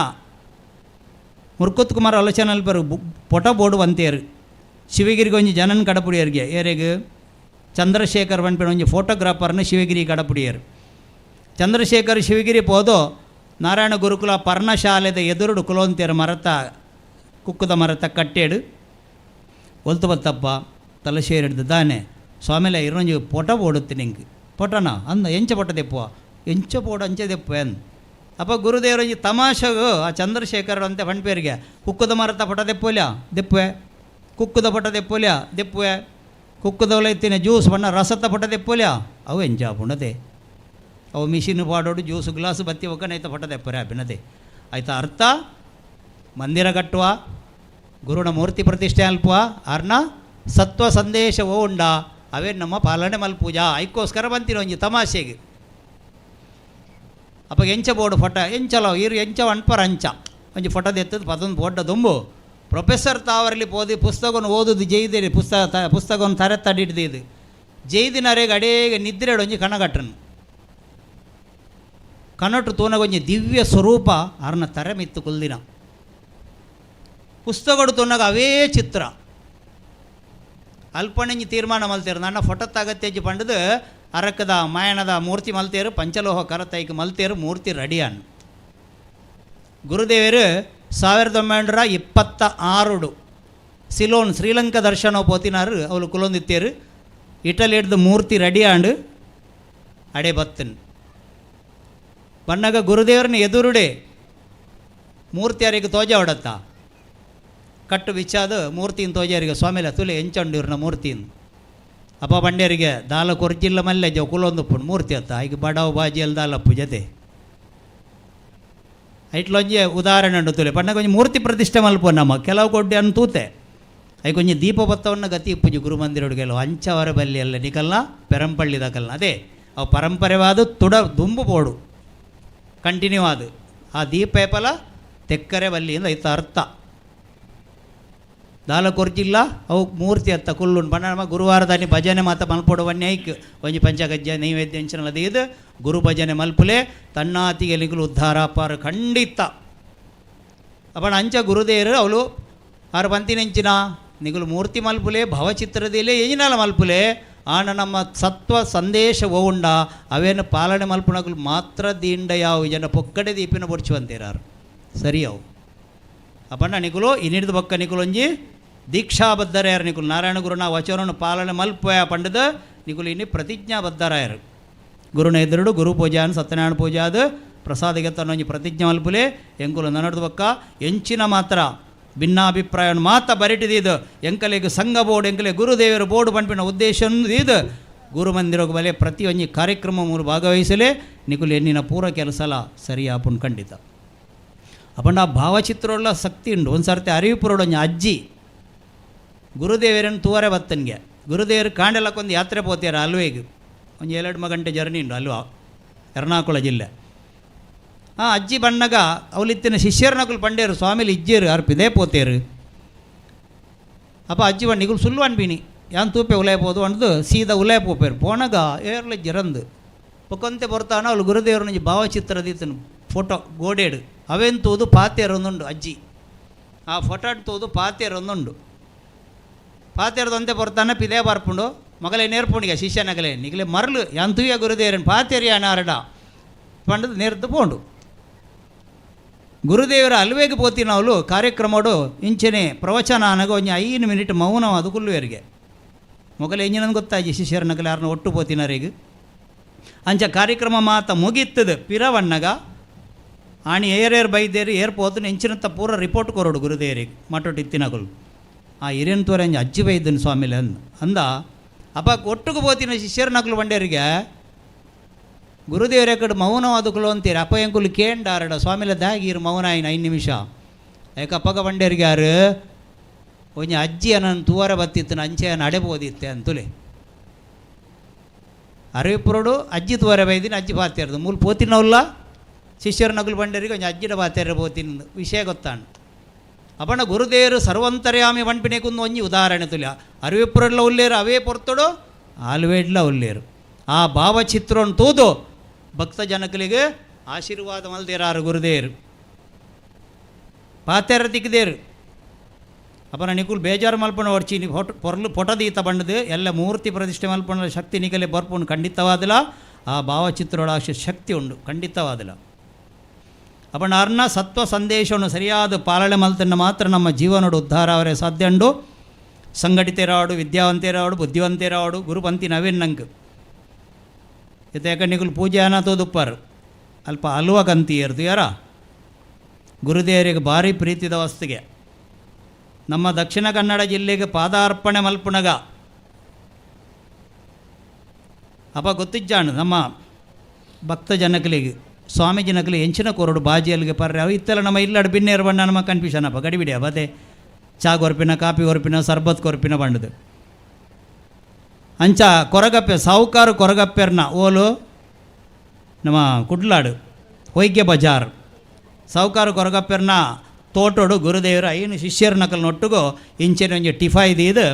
ಮುರುಕೊತ್ತು ಕುಮಾರ ಆಲೋಚನೆ ಬರು ಫೋಟೋ ಬೋರ್ಡು ಅಂತೇರು ಶಿವಗಿರಿಗೆ ಒಂಜಿ ಜನನ್ ಕಡಪುಡಿಯರಿಗೆ ಏರೆಗೆ ಚಂದ್ರಶೇಖರ್ ಪಂಪಿನ ಒಂಜಿ ಫೋಟೋಗ್ರಾಫರ್ನ ಶಿವಗಿರಿ ಕಡಪುಡಿಯರು ಚಂದ್ರಶೇಖರ್ ಶಿವಗಿರಿ ಪೋದು ನಾರಾಯಣ ಗುರುಕುಲ ಪರ್ಣಶಾಲೆದ ಎದುರುಡು ಕುಲೋಂತಿಯರ ಮರತ ಕುಕ್ಕುದ ಮರತ ಕಟ್ಟೇಡು ಒಲ್ತು ಬತ್ತಪ್ಪ ತಲಶೇರಿಡ್ದು ದಾನೆ ಸ್ವಾಮಿಲೆ ಇರೊಂಜಿ ಫೋಟೋ ಬೋಡುತ್ತೆ ನಿಂಗೆ ಫೋಟೋನ ಅಂದ ಎಂಚ ಫೋಟೋ ದೆಪ್ಪುವ ಎಂಚ ಫೋಟೋ ಅಂಚೆ ದೆಪ್ಪು ಅಂದ್ ಅಪ್ಪ ಗುರುದೇವರಂಜಿ ತಮಾಷೆಗೂ ಆ ಚಂದ್ರಶೇಖರ್ ಅಂತ ಪಂಪೇರಿಗೆ ಕುಕ್ಕುದ ಮರತ ಫೋಟೋ ದೆಪ್ಪೋಲ್ಯ ದೆಪ್ಪುವೆ ಕುಕ್ಕುದ ಫೋಟೋ ದೆಪ್ಪೋಲ್ಯ ದೆಪ್ಪುವೆ ಕುಕ್ಕುದವಲ ಇತ್ತಿನ ಜ್ಯೂಸ್ ಬಣ್ಣ ರಸತ್ತ ಫೋಟೋ ದೆಪ್ಪೋಲ್ಯ ಅವು ಎಂಚ ಪುಣತೆ ಅವು ಮಿಷಿನ್ ಪಾಡೋಡು ಜ್ಯೂಸು ಗ್ಲಾಸ್ ಬತ್ತಿ ಒಕ್ಕನೈತ ಫೋಟೋ ದೆಪ್ಪರೆ ಅಭಿನತೆ ಆಯ್ತಾ ಅರ್ಥ ಮಂದಿರ ಕಟ್ಟುವ ಗುರುನ ಮೂರ್ತಿ ಪ್ರತಿಷ್ಠೆ ಅಲ್ಪುವ ಅರ್ನ ಸತ್ವ ಸಂದೇಶ ಓ ಉಂಡ ಅವೇ ನಮ್ಮ ಪಾಲನೆ ಮಲ್ಪೂಜಾ ಐಕ್ಕೋಸ್ಕರ ಬಂತಿರೋ ಒಂಜಿ ತಮಾಷೆಗೆ ಅಪ್ಪ ಎಂಚ ಬೋರ್ಡು ಫೋಟೋ ಎಂಚಲೋ ಇರು ಎಂಚ ಅಣ್ಪರ ಅಂಚ ಒಂಜಿ ಫೋಟೋ ಎತ್ತದು ಪದೊಂದು ಫೋಟೋ ದುಂಬು ಪ್ರೊಫೆಸರ್ ತಾವರ್ಲಿ ಪೋದಿ ಪುಸ್ತಕವನ್ನು ಓದುದು ಜೈದಿರಿ ಪುಸ್ತಕವನ್ನು ತರ ತಡಿಡ್ದಿದ್ದು ಜೈದಿನರೆಗೆ ಅಡೇಗೆ ನಿದ್ರೆಡು ಒಂಜಿ ಕಣಗಟ್ರನು ಕನಟು ತೂನಗೊಂಜಿ ದಿವ್ಯ ಸ್ವರೂಪ ಅರ್ನ ತರ ಮಿತ್ತು ಕುಲ್ದಿನ ಪುಸ್ತಕಡು ತೂನಾಗ ಅವೇ ಚಿತ್ರ ಅಲ್ಪಣಂಜಿ ತೀರ್ಮಾನ ಮಲ್ತೇರು ನನ್ನ ಫೋಟೋ ತಗತ್ತೇಜಿ ಪಂಡದು ಅರಕದ ಮಾಯಣದ ಮೂರ್ತಿ ಮಲ್ತೇರು ಪಂಚಲೋಹ ಕರತೈಕ ಮಲ್ತೇರು ಮೂರ್ತಿ ರೆಡಿಯಾನ್ ಗುರುದೇವರು 1926 ಸಿಲೋನ್ ಶ್ರೀಲಂಕಾ ದರ್ಶನ ಪೋತಿನಾರು ಅವಳು ಕುಲೊಂದಿತ್ತೇರು ಇಟಲಿ ಹಿಡ್ದು ಮೂರ್ತಿ ರೆಡಿಯಾಂಡು ಅಡೆ ಬತ್ತನ್ ಬಣ್ಣಗ ಗುರುದೇವರನ್ನ ಎದುರುಡೆ ಮೂರ್ತಿ ಯಾರಿಗೆ ತೋಜ ಹೊಡತ್ತ ಕಟ್ಟು ಬಿಚ್ಚಾದ ಮೂರ್ತಿನ ತೋಜರಿಗೆ ಸ್ವಾಮಿಲ ತುಲೆ ಎಂಚಂಡು ಇವ್ರನ್ನ ಮೂರ್ತಿನ ಅಪ್ಪ ಬಂಡ್ಯರಿಗೆ ದಾಲ ಕೊರ್ಜಿಲ್ಲ ಮಲ್ಲೆ ಜೋ ಕುಲೊಂದು ಮೂರ್ತಿ ಅತ್ತ ಈಗ ಬಡವ ಬಾಜಿಯಲ್ಲಿ ದಾಲಪ್ಪು ಜೊತೆ ಐಟ್ಲೊಂಜಿ ಉದಾಹರಣೆ ಉಂಡು ತುಲೆ ಪಂಡ ಕೊಂಚ ಮೂರ್ತಿ ಪ್ರತಿಷ್ಠೆ ಮಲ್ಪ ನಮ್ಮ ಕೆಲವು ಕೊಡ್ಡೆ ಅನ್ನು ತೂತೆ ಐ ಕೊಂಚ ದೀಪ ಬತ್ತವನ್ನು ಗತಿ ಇಪ್ಪುಜಿ ಗುರುಮಂದಿರೊಳಗೆಲ್ಲ ಅಂಚವರ ಬಲ್ಲಿ ಎಲ್ಲ ನಿಕಲ್ಲ ಪೆರಂಪಳ್ಳಿದಕಲ್ಲ ಅದೇ ಅವು ಪರಂಪರೆವಾದ ದುಂಬು ಪೋಡು ಕಂಟಿನ್ಯೂ ಆದು ಆ ದೀಪ ಏಪಲ ತೆಕ್ಕರೆ ಬಲ್ಲಿಯಿಂದ ಐತ ಅರ್ಥ ದಾಲ ಕೊರ್ಜಿಲ್ಲ ಅವು ಮೂರ್ತಿ ಅತ್ತ ಕುಲ್ಲುಂಡು ಪಂಡ ನಮ್ಮ ಗುರುವಾರದಾನಿ ಭಜನೆ ಮಾತ ಮಲ್ಪೊಡುವನ್ನೇ ಐಕ್ ಒಂಜಿ ಪಂಚಗಜ್ಜ ನೈವೇದ್ಯ ಅಂಚನಲ್ಲದ ಇದು ಗುರು ಭಜನೆ ಮಲ್ಪುಲೆ ತನ್ನಾತಿಗೆ ನಿಗುಲು ಉದ್ಧಾರ ಪಾರ ಖಂಡಿತ ಅಪ್ಪಣ ಅಂಚ ಗುರುದೇವರು ಅವಳು ಆರು ಪಂತಿನೆಂಚಿನ ನಿಗುಲು ಮೂರ್ತಿ ಮಲ್ಪುಲೆ ಭಾವಚಿತ್ರದಿಲೆ ಏಜಿನಾಲ ಮಲ್ಪುಲೆ ಆನ ನಮ್ಮ ಸತ್ವ ಸಂದೇಶ ಓವುಂಡ ಅವೇನು ಪಾಲನೆ ಮಲ್ಪುಣಗಳು ಮಾತ್ರ ದೀಂಡ ಯಾವ ಜನ ಪೊಕ್ಕಡೆ ದೀಪಿನ ಬೊಡ್ಚುವಂತೀರಾರು ಸರಿ ಅವು ಅಪ್ಪಣ್ಣ ನಿಗುಲು ಇನ್ನಿಡ್ದು ಬೊಕ್ಕ ನಿಗುಲೊಂಜಿ ದೀಕ್ಷಾಬದ್ಧರಾಯರು ನಿಗುಲು ನಾರಾಯಣ ಗುರುನ ವಚನವನ್ನು ಪಾಲನೆ ಮಲ್ಪಯ ಪಂಡದ ನಿಗುಲು ಇನ್ನಿ ಪ್ರತಿಜ್ಞಾಬದ್ಧರಾಯರು ಗುರುನ ಎದುರುಡು ಗುರು ಪೂಜಾನ್ ಸತ್ಯನಾರಾಯಣ ಪೂಜೆ ಅದು ಪ್ರಸಾದಿಗೆ ತನ್ನೊಂಜಿ ಪ್ರತಿಜ್ಞೆ ಮಲ್ಪುಲೆ ಎಂಕುಲು ನನ್ನಡ್ದು ಬೊಕ್ಕ ಎಂಚಿನ ಮಾತ್ರ ಭಿನ್ನಾಭಿಪ್ರಾಯವನ್ನು ಮಾತ ಬರಿಟಿದಿದು ಎಂಕಲೆಗೆ ಸಂಘ ಬೋರ್ಡ್ ಎಂಕಲೆ ಗುರುದೇವರು ಬೋರ್ಡು ಪಂಪಿನ ಉದ್ದೇಶ ಇದು ಗುರು ಮಂದಿರೋಗ ಬಲೆ ಪ್ರತಿಯೊಂದು ಕಾರ್ಯಕ್ರಮ ಮೂರು ಭಾಗವಹಿಸಲೇ ನಿಕುಲು ಎನ್ನಿನ ಪೂರ ಕೆಲಸಲ ಸರಿ ಆಪುನ್ ಖಂಡಿತ ಅಪ್ಪಂಡ ಆ ಭಾವಚಿತ್ರವುಳ್ಳ ಶಕ್ತಿ ಉಂಡು ಒಂದು ಸರ್ತಿ ಅರಿವಿಪುರೊಂಜಿ ಅಜ್ಜಿ ಗುರುದೇವರನ್ನು ತೂವರೆ ಬತ್ತನಿಗೆ ಗುರುದೇವರು ಕಾಂಡೆಲ್ಲಕ್ಕೊಂದು ಯಾತ್ರೆ ಪೋತಿಯಾರ ಅಲ್ವೇಗೆ ಒಂದು 2 ಗಂಟೆ ಜರ್ನಿ ಉಂಡು ಅಲ್ವಾ ಎರ್ನಾಕುಳ ಜಿಲ್ಲೆ ಆ ಅಜ್ಜಿ ಬಣ್ಣಗ ಅವಲಿತ್ತಿನ ಶಿಷ್ಯರ್ನಕುಲು ಪಂಡೇರು ಸ್ವಾಮಿಲಿ ಇಜ್ಜೇರು ಅರ್ಪಿದೆ ಪೋತೇರು ಅಪ್ಪ ಅಜ್ಜಿ ಬಣ್ಣ ನಿಗುಲು ಸುಳ್ಳು ಅನ್ಬೀನಿ ಯಾನ್ ತೂಪೆ ಉಲಾಯ್ಬೋದು ಅಂದು ಸೀದಾ ಉಲಾಯ್ ಪೋಪೇರು ಪೋಣಗ ಏರ್ಲ ಜರಂದು ಪೊಕೊಂತೆ ಬರ್ತಾನ ಅವಳು ಗುರುದೇವ್ರನ ಭಾವಚಿತ್ರದಿತ್ತನು ಫೋಟೋ ಗೋಡೇಡು ಅವೇನು ತೂದು ಪಾತೇರೊಂದುಂಡು ಅಜ್ಜಿ ಆ ಫೋಟೋ ತೂದು ಪಾತೇರೊಂದುಂಡು ಪಾತೇರದೊಂದೆ ಬರ್ತಾನೆ ಪಿದೇ ಬರ್ಪುಂಡು ಮಗಲೇ ನೇರ್ಪುಂಡಿಗೆ ಶಿಷ್ಯನಗಲೇ ನಿಗಲೇ ಮರಳು ಎಂತೂಯ ಗುರುದೇವರನ್ನು ಪಾತೇರಿ ಅನಾರಡ ಪಂಡದು ನೇರ್ದು ಪೋಂಡು ಗುರುದೇವರ ಅಲ್ವೇಗೆ ಪೋತಿನ ಅವಳು ಕಾರ್ಯಕ್ರಮಡು ಇಂಚನೆ ಪ್ರವಚನ ಅನಗ ಒಂಜಿ 5 ಮಿನಿಟ್ ಮೌನ ಅದು ಕುಲ್ಲುವರಿಗೆ ಮೊಗಲು ಎಂಜಿನಂದು ಗೊತ್ತಾಜಿ ಶಿಷ್ಯರನಗಲ ಯಾರನ್ನ ಒಟ್ಟು ಪೋತಿನರಿಗೆ ಅಂಚ ಕಾರ್ಯಕ್ರಮ ಮಾತ ಮುಗಿತ್ತದು ಪಿರವಣ್ಣಗ ಆಣಿ ಏರೇರು ಬೈದೇರು ಏರ್ ಪೋತನು ಎಂಚಿನಂತ ಪೂರ ರಿಪೋರ್ಟ್ ಕೊರೋಡು ಗುರುದೇವರಿಗೆ ಮಟ್ಟೊಟ್ಟು ಇತ್ತಿನಗಲು ಆ ಹಿರಿಯನ್ ತೋರ ಅಂಜಿ ಅಜ್ಜಿ ಬೈದನು ಸ್ವಾಮಿಲೆ ಅಂದ ಅಪ್ಪ ಒಟ್ಟಿಗೆ ಪೋತಿನ ಶಿಷ್ಯರನಕಲು ಬಂಡೇರಿಗೆ ಗುರುದೇವರ ಕಡೆ ಮೌನ ಅದಕ್ಕಲು ಅಂತೀರಿ ಅಪ್ಪ ಎಂಕುಲು ಕೇಂಡಾರಡ ಸ್ವಾಮಿಲ ದಾಗಿರು ಮೌನ ಆಯ್ನ 5 ನಿಮಿಷ ಯಾಕಪ್ಪಗ ಬಂಡೇರಿಗೆ ಯಾರು ಒಂಜಿ ಅಜ್ಜಿ ಅನ್ನನ್ನು ತೂವರ ಬತ್ತಿತ್ತು ಅಂಚೆ ನಡೆಬೋದಿತ್ತೆ ಅಂತುಲೆ ಅರಿವಿಪುರಡು ಅಜ್ಜಿ ತೂವರ ಬೈದಿನ ಅಜ್ಜಿ ಪಾತ್ಯಾರದು ಮೂಲ ಪೋತಿನವಲ್ಲ ಶಿಷ್ಯರ ನಗುಲು ಬಂಡೇರಿಗೆ ಒಂಜಿ ಅಜ್ಜಿಡ ಪಾತ್ಯಾರ ಪೋತಿನ ವಿಷಯ ಗೊತ್ತಾಂಡು ಅಪ್ಪಣ್ಣ ಗುರುದೇವರು ಸರ್ವಂತರ್ಯಾಮಿ ಪಂಪಿನೇಕೊಂದು ಒಂಜಿ ಉದಾಹರಣೆ ತುಲ್ಯ ಅರಿವಿಪುರಲ್ಲ ಉಲ್ಲೇರು ಅವೇ ಪೊರ್ತಡು ಆಲ್ವೇಡ್ಲ ಉಲ್ಲೇರು ಆ ಭಾವಚಿತ್ರವನ್ನು ತೂದು ಭಕ್ತ ಜನಕಲಿಗೆ ಆಶೀರ್ವಾದ ಮಲ್ದೇರಾರು ಗುರುದೇವರು ಪಾತ್ಯಾರ ತಿಕ್ಕಿದೇರು ಅಪ್ಪನ ನಿಕುಲ್ ಬೇಜಾರು ಮಲ್ಪನ ಹೊಡ್ಚಿ ನೀ ಪೊರ್ಲು ಪೊಟದೀತ ಬಂಡದು ಎಲ್ಲ ಮೂರ್ತಿ ಪ್ರತಿಷ್ಠೆ ಮಲ್ಪನ ಶಕ್ತಿ ನಿಕಲೆ ಬರ್ಪುಂಡು ಖಂಡಿತವಾದಿಲ್ಲ ಆ ಭಾವಚಿತ್ರೊಳ ಶಕ್ತಿ ಉಂಡು ಖಂಡಿತವಾದಿಲ್ಲ ಅಪ್ಪನ ಅರ್ನ ಸತ್ವ ಸಂದೇಶವನ್ನು ಸರಿಯಾದ ಪಾಲನೆ ಮಲ್ತನ್ನು ಮಾತ್ರ ನಮ್ಮ ಜೀವನೋಡು ಉದ್ಧಾರ ಅವರೇ ಸಾಧ್ಯ ಉಂಡು ಸಂಘಟಿತರಾಡು ವಿದ್ಯಾವಂತರಾಡು ಬುದ್ಧಿವಂತರಾಡು ಗುರುಪಂತಿ ನವೀನಂಗೆ ಇತೇಕ ನಿಕುಲು ಪೂಜೆ ಅನ್ನೋದುಪ್ಪಾರು ಅಲ್ಪ ಹಲ್ವ ಕಂತಿ ಇರ್ದು ಯಾರ ಗುರುದೇವರಿಗೆ ಭಾರಿ ಪ್ರೀತಿದ ವಸ್ತುಗೆ ನಮ್ಮ ದಕ್ಷಿಣ ಕನ್ನಡ ಜಿಲ್ಲೆಗೆ ಪಾದಾರ್ಪಣೆ ಮಲ್ಪುಣಗ ಅಪ್ಪ ಗೊತ್ತಿಜ್ಜಾಣು ನಮ್ಮ ಭಕ್ತ ಜನಕಲಿಗೆ ಸ್ವಾಮಿ ಜನಕಲಿ ಎಂಚಿನ ಕೊರಡು ಬಾಜಿಯಲ್ಲಿಗೆ ಪರ್ರೆ ಅವು ಇತ್ತೆಲ್ಲ ನಮ್ಮ ಇಲ್ಲಾಡು ಬಿನ್ನೇರು ಬಣ್ಣ ನಮ್ಮ ಕನ್ಫ್ಯೂಷನ್ ಅಪ್ಪ ಗಡಿಬಿಡಿ ಅದೇ ಚಾ ಕೊರ್ಪಿನ ಕಾಪಿ ಕೊರ್ಪಿನ ಸರ್ಬತ್ ಕೊರ್ಪಿನ ಬಂಡದು ಅಂಚ ಕೊರಗಪ್ಪೆ ಸಾವುಕಾರು ಕೊರಗಪ್ಪೆರ್ನ ಓಲು ನಮ್ಮ ಕುಡ್ಲಾಡು ಹೊಯ್ಗೆ ಬಜಾರ್ ಸಾವುಕಾರು ಕೊರಗಪ್ಪೆರ್ನ ತೋಟೋಡು ಗುರುದೇವರು 5 ಶಿಷ್ಯರ ನಕಲ್ನೊಟ್ಟಿಗೂ ಇಂಚೆನ ಒಂಜಿ ಟಿಫಾಯ್ದು ಇದು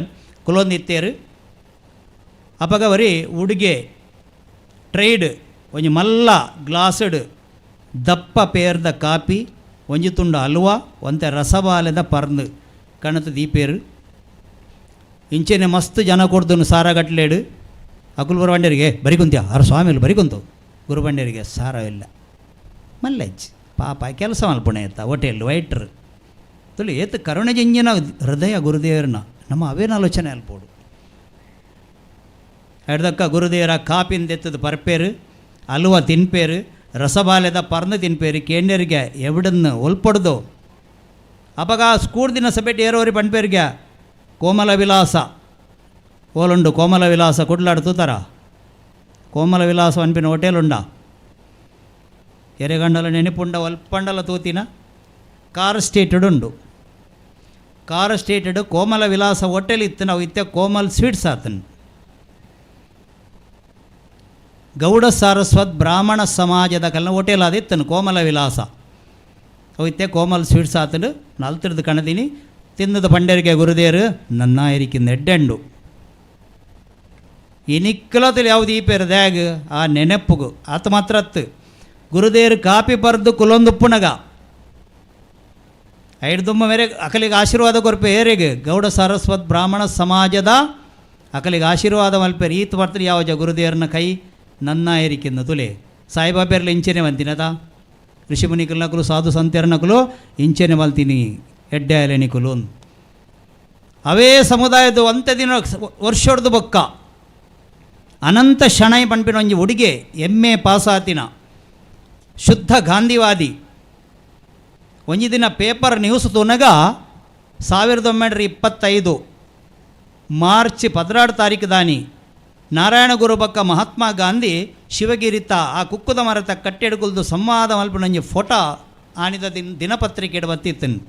ಕುಲೊಂದಿತ್ತೇರು ಅಪಗ ಬರೀ ಉಡುಗೆ ಟ್ರೈಡ್ ಒಂಜಿ ಮಲ್ಲ ಗ್ಲಾಸ್ಡ್ ದಪ್ಪ ಪೇರ್ದ ಕಾಪಿ ಒಂಜಿ ತುಂಡು ಹಲ್ವ ಒಂತೆ ರಸಬಾಲೆದ ಪರ್ದು ಕಣತ ದೀಪೇರು ಇಂಚೆನೆ ಮಸ್ತ್ ಜನ ಕೊಡ್ದು ಸಾರಗಟ್ಲೇಡು ಅಕುಲ್ ಬರಬಂಡೇರಿಗೆ ಬರಿಕುಂತ್ಯ ಆರು ಸ್ವಾಮಿಲು ಬರಿಕುಂತು ಗುರುಬಂಡೇರಿಗೆ ಸಾರ ಇಲ್ಲ ಮಲ್ಲೆಜ್ ಪಾಪ ಕೆಲಸ ಮಲ್ಪುಣೆ ಎತ್ತ ಹೋಟೆಲ್ ವೈಟ್ರ್ ತುಳಿ ಏತ್ ಕರುಣೆ ಜಂಜಿನ ಹೃದಯ ಗುರುದೇವರನ್ನ ನಮ್ಮ ಅವೇನು ಆಲೋಚನೆ ಅಲ್ಪೋಡು ಹಿಡ್ದಕ್ಕ ಗುರುದೇವರ ಕಾಪಿಂದ ಎತ್ತದ ಪರ್ಪೇರು ಹಲ್ವ ತಿನ್ಪೇರು ರಸಬಾಲೆದ ಪರ್ನ ತಿನ್ಪೇರು ಕೇಂದ್ರಿಗೆ ಎವಿಡನ್ನು ಒಲ್ಪಡ್ದು ಅಪಗ ಸ್ಕೂಡ್ ದಿನ ಸಬೇಟ್ ಏರೋರಿ ಪಂಡ್ಪೇರಿಗೆ ಕೋಮಲ ವಿಲಾಸ ಓಲುಂಡು ಕೋಮಲ ವಿಲಾಸ ಕುಡ್ಲಾಡು ತೂತಾರ ಕೋಮಲ ವಿಲಾಸ ಅನ್ಪಿನ ಹೋಟೆಲ್ ಉಂಡ ಎರೆಗಂಡಲ ನೆನಪುಂಡ ಒಲ್ಪಂಡಲ ತೂತಿನ ಕಾರ್ ಸ್ಟೇಟೆಡ್ ಉಂಡು. ಕಾರ್ ಸ್ಟೇಟೆಡ್ ಕೋಮಲ ವಿಲಾಸ ಹೋಟೆಲ್ ಇತ್ತು. ನಾವು ಇತ್ತೆ ಕೋಮಲ್ ಸ್ವೀಟ್ಸ್ ಆತನು. ಗೌಡ ಸಾರಸ್ವತ್ ಬ್ರಾಹ್ಮಣ ಸಮಾಜದ ಕಲ್ನ ಹೋಟೆಲ್ ಆದಿತ್ತನು ಕೋಮಲ ವಿಲಾಸ. ಅವು ಇತ್ತೆ ಕೋಮಲ್ ಸ್ವೀಟ್ಸ್ ಆತನು. ನಾಲ್ತಿರ್ದು ಕಣದೀನಿ ತಿನ್ನದ ಪಂಡರಿಗೆ ಗುರುದೇರು ನನ್ನ ಎರಿಕಿಂದ ಎಡ್ಡೆಂಡು ಇನಿಕ್ಕಲದಲ್ಲಿ ಯಾವುದು ಈ ಪೇರದ್ಯಾಗ ಆ ನೆನಪುಗು ಆತ ಮಾತ್ರ ಅತ್ತು ಗುರುದೇರು ಕಾಪಿ ಬರೆದು ಕುಲೊಂದುಪ್ಪುನಗ ಐಡ್ದುಮ್ಮ ಮೇರೆ ಅಕಲಿಗೆ ಆಶೀರ್ವಾದ ಕೊರ್ಪೆ ಏರಿಗೆ ಗೌಡ ಸಾರಸ್ವತ್ ಬ್ರಾಹ್ಮಣ ಸಮಾಜದ ಅಕಲಿಗೆ ಆಶೀರ್ವಾದ ಮಲ್ಪೇರು ಈತ ಬರ್ತಾರೆ ಯಾವ ಗುರುದೇವರನ್ನ ಕೈ ನನ್ನ ಏರಿಕೆಂದ ತುಲೆ ಸಾಯಿಬಾಬೇರ್ಲ ಇಂಚೆನೆ ಬಂತೀನದ ಋಷಿಮುನಿಕಲ್ನಕಲು ಸಾಧು ಸಂತೇರ್ನಕಲು ಇಂಚೆನೆ ಮಲ್ತೀನಿ ಎಡ್ಡೆ ಎಲೆನಿಕಲು ಅವೇ ಸಮುದಾಯದ ಅಂಥ ದಿನ ವರ್ಷೊಡ್ದು ಬೊಕ್ಕ ಅನಂತ ಶಣೈ ಪಂಪಿನ ಒಂಜಿ ಹುಡುಗೆ ಎಮ್ಮೆ ಪಾಸಾತಿನ ಶುದ್ಧ ಗಾಂಧಿವಾದಿ ಒಂಜಿ ದಿನ ಪೇಪರ್ ನ್ಯೂಸ್ ತುನಗ 1925 ಮಾರ್ಚ್ 16 ತಾರೀಕು ದಾನಿ ನಾರಾಯಣ ಗುರು ಬಕ್ಕ ಮಹಾತ್ಮ ಗಾಂಧಿ ಶಿವಗಿರಿತ ಆ ಕುಕ್ಕುದ ಮರತ ಕಟ್ಟೆಡ್ಗುಲ್ದು ಸಂವಾದ ಮಲ್ಪನೊಂಜಿ ಫೋಟೋ ಆನಿದ ದಿನಪತ್ರಿಕೆ ಬತ್ತಿತ್ತನು.